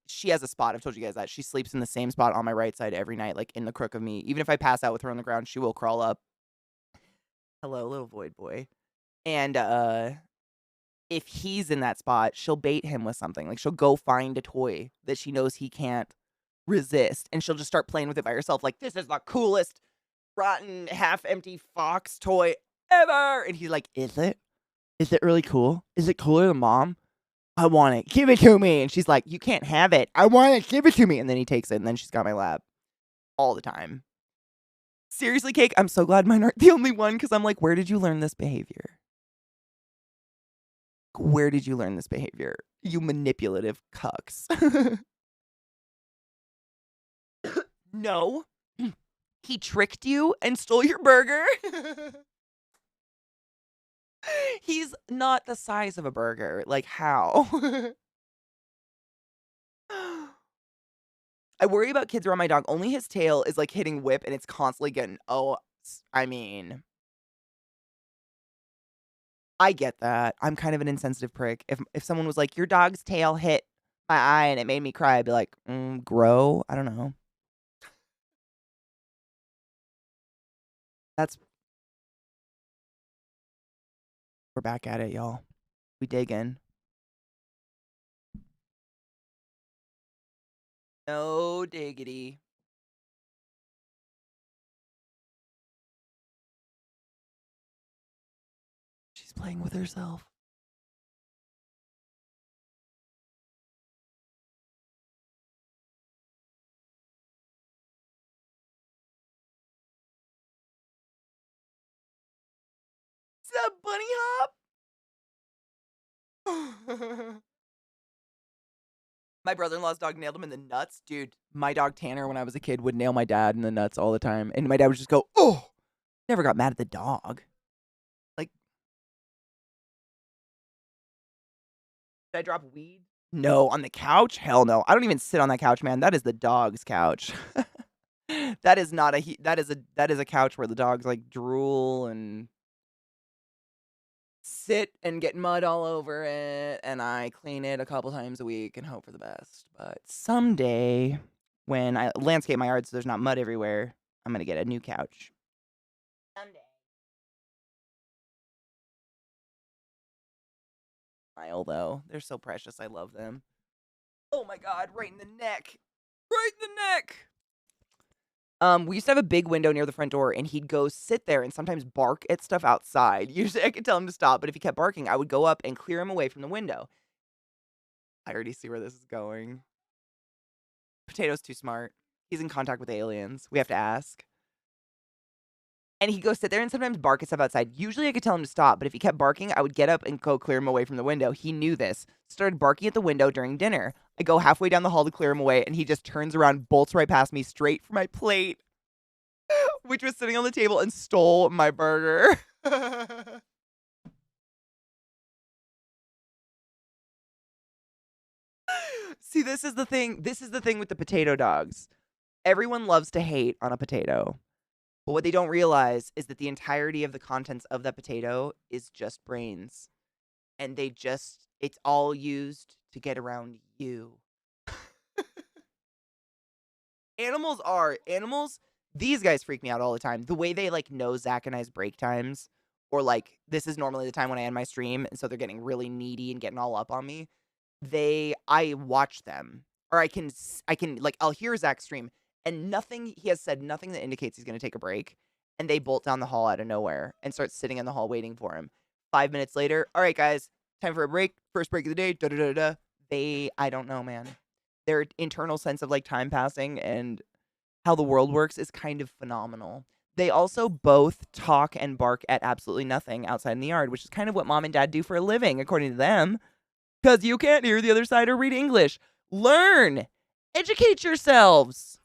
A: she has a spot. I've told you guys that. She sleeps in the same spot on my right side every night, like in the crook of me. Even if I pass out with her on the ground, she will crawl up. Hello, little void boy. And if he's in that spot, she'll bait him with something. Like she'll go find a toy that she knows he can't resist, and she'll just start playing with it by herself. Like, this is the coolest rotten half empty fox toy ever. And he's like, is it? Is it really cool? Is it cooler than mom? I want it. Give it to me. And she's like, you can't have it. I want it. Give it to me. And then he takes it, and then she's got my lap all the time. Seriously, Cake, I'm so glad mine aren't the only one, because I'm like, where did you learn this behavior? Where did you learn this behavior? You manipulative cucks. No. He tricked you and stole your burger? He's not the size of a burger. Like, how? I worry about kids around my dog. Only his tail is like hitting whip and it's constantly getting, oh, I mean, I get that. I'm kind of an insensitive prick. If someone was like, your dog's tail hit my eye and it made me cry, I'd be like, grow? I don't know. We're back at it, y'all. We digging. No diggity. She's playing with herself. Is that bunny hop? My brother-in-law's dog nailed him in the nuts. Dude, my dog Tanner, when I was a kid, would nail my dad in the nuts all the time. And my dad would just go, oh! Never got mad at the dog. Like, did I drop weed? No. On the couch? Hell no. I don't even sit on that couch, man. That is the dog's couch. That is not a that is a couch where the dogs like drool and sit and get mud all over it, and I clean it a couple times a week and hope for the best. But someday, when I landscape my yard so there's not mud everywhere, I'm gonna get a new couch. Someday. Smile though, they're so precious. I love them. Oh my god, right in the neck, right in the neck. We used to have a big window near the front door, and he'd go sit there and sometimes bark at stuff outside. Usually I could tell him to stop, but if he kept barking, I would go up and clear him away from the window. I already see where this is going. Potato's too smart. He's in contact with aliens. We have to ask. And he'd go sit there and sometimes bark at stuff outside. Usually I could tell him to stop, but if he kept barking, I would get up and go clear him away from the window. He knew this. Started barking at the window during dinner. I go halfway down the hall to clear him away, and he just turns around, bolts right past me, straight for my plate, which was sitting on the table, and stole my burger. See, this is the thing. This is the thing with the potato dogs. Everyone loves to hate on a potato. But what they don't realize is that the entirety of the contents of that potato is just brains. And it's all used to get around you. Animals, these guys freak me out all the time. The way they like know Zach and I's break times, or like this is normally the time when I end my stream, and so they're getting really needy and getting all up on me. I watch them, or I can like I'll hear Zach stream, and he has said nothing that indicates he's gonna take a break, and they bolt down the hall out of nowhere and start sitting in the hall waiting for him. 5 minutes later, all right guys, time for a break. First break of the day. Da da da da. I don't know, man. Their internal sense of like time passing and how the world works is kind of phenomenal. They also both talk and bark at absolutely nothing outside in the yard, which is kind of what mom and dad do for a living, according to them. Because you can't hear the other side or read English. Learn! Educate yourselves!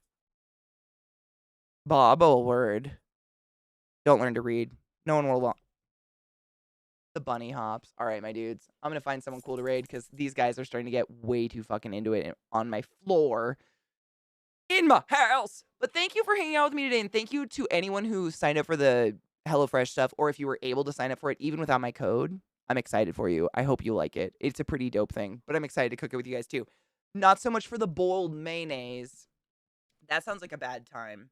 A: Bob, oh word. Don't learn to read. No one will. The bunny hops. All right, my dudes. I'm going to find someone cool to raid because these guys are starting to get way too fucking into it on my floor. In my house. But thank you for hanging out with me today, and thank you to anyone who signed up for the HelloFresh stuff, or if you were able to sign up for it even without my code. I'm excited for you. I hope you like it. It's a pretty dope thing, but I'm excited to cook it with you guys too. Not so much for the boiled mayonnaise. That sounds like a bad time.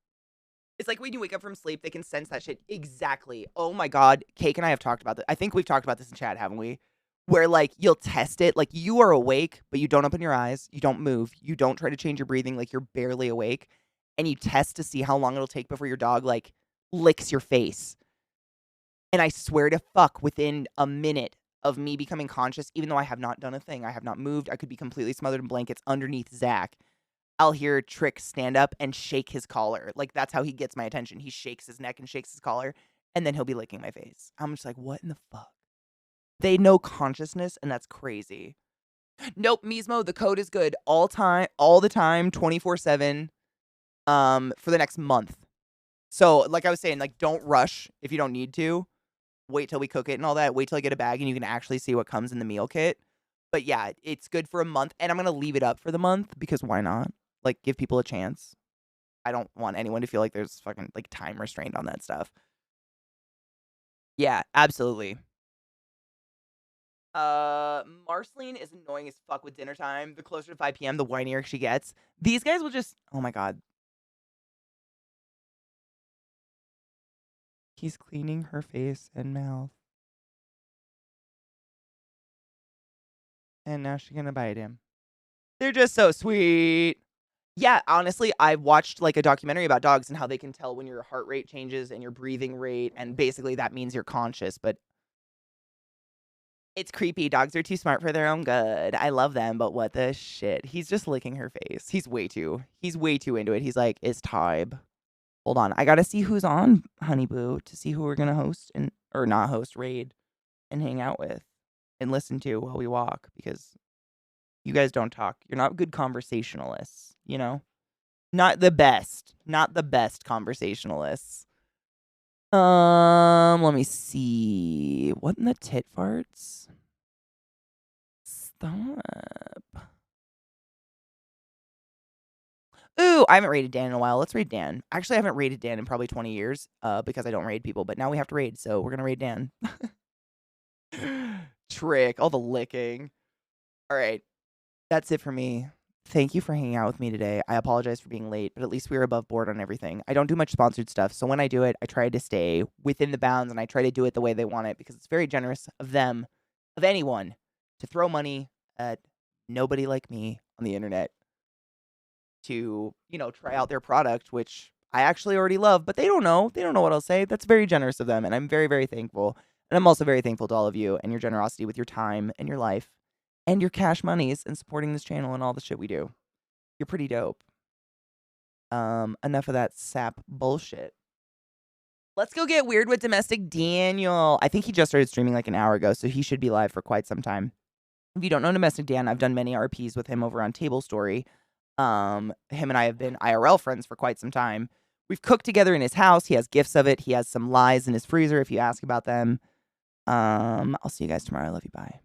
A: It's like when you wake up from sleep, they can sense that shit. Exactly. Oh my God. Cake and I have talked about this. I think we've talked about this in chat, haven't we? Where like you'll test it. Like you are awake, but you don't open your eyes. You don't move. You don't try to change your breathing. Like you're barely awake. And you test to see how long it'll take before your dog like licks your face. And I swear to fuck, within a minute of me becoming conscious, even though I have not done a thing, I have not moved, I could be completely smothered in blankets underneath Zach, I'll hear Trick stand up and shake his collar. Like, that's how he gets my attention. He shakes his neck and shakes his collar, and then he'll be licking my face. I'm just like, what in the fuck? They know consciousness, and that's crazy. Nope, Mismo, the code is good all the time, 24/7, for the next month. So, like I was saying, like, don't rush if you don't need to. Wait till we cook it and all that. Wait till I get a bag and you can actually see what comes in the meal kit. But yeah, it's good for a month, and I'm going to leave it up for the month because why not? Like, give people a chance. I don't want anyone to feel like there's fucking, like, time restraint on that stuff. Yeah, absolutely. Marceline is annoying as fuck with dinner time. The closer to 5 p.m., the whinier she gets. These guys will just, oh my God. He's cleaning her face and mouth. And now she's gonna bite him. They're just so sweet. Yeah, honestly, I watched like a documentary about dogs and how they can tell when your heart rate changes and your breathing rate, and basically that means you're conscious, but it's creepy. Dogs are too smart for their own good. I love them, but what the shit? He's just licking her face. He's way too into it. He's like, it's time. Hold on. I gotta see who's on Honey Boo to see who we're gonna host or not host raid and hang out with. and listen to while we walk because you guys don't talk. You're not good conversationalists, you know? Not the best. Not the best conversationalists. Let me see. What in the tit farts? Stop. Ooh, I haven't raided Dan in a while. Let's raid Dan. Actually, I haven't raided Dan in probably 20 years because I don't raid people, but now we have to raid, so we're going to raid Dan. Trick. All the licking. All right. That's it for me. Thank you for hanging out with me today. I apologize for being late, but at least we were above board on everything. I don't do much sponsored stuff, so when I do it, I try to stay within the bounds and I try to do it the way they want it because it's very generous of them, of anyone, to throw money at nobody like me on the internet to, try out their product, which I actually already love, but they don't know. They don't know what I'll say. That's very generous of them, and I'm very, very thankful. And I'm also very thankful to all of you and your generosity with your time and your life and your cash monies and supporting this channel and all the shit we do. You're pretty dope. Enough of that sap bullshit. Let's go get weird with Domestic Daniel. I think he just started streaming like an hour ago, so he should be live for quite some time. If you don't know Domestic Dan, I've done many RPs with him over on Table Story. Him and I have been IRL friends for quite some time. We've cooked together in his house. He has gifts of it. He has some lies in his freezer if you ask about them. I'll see you guys tomorrow. I love you. Bye.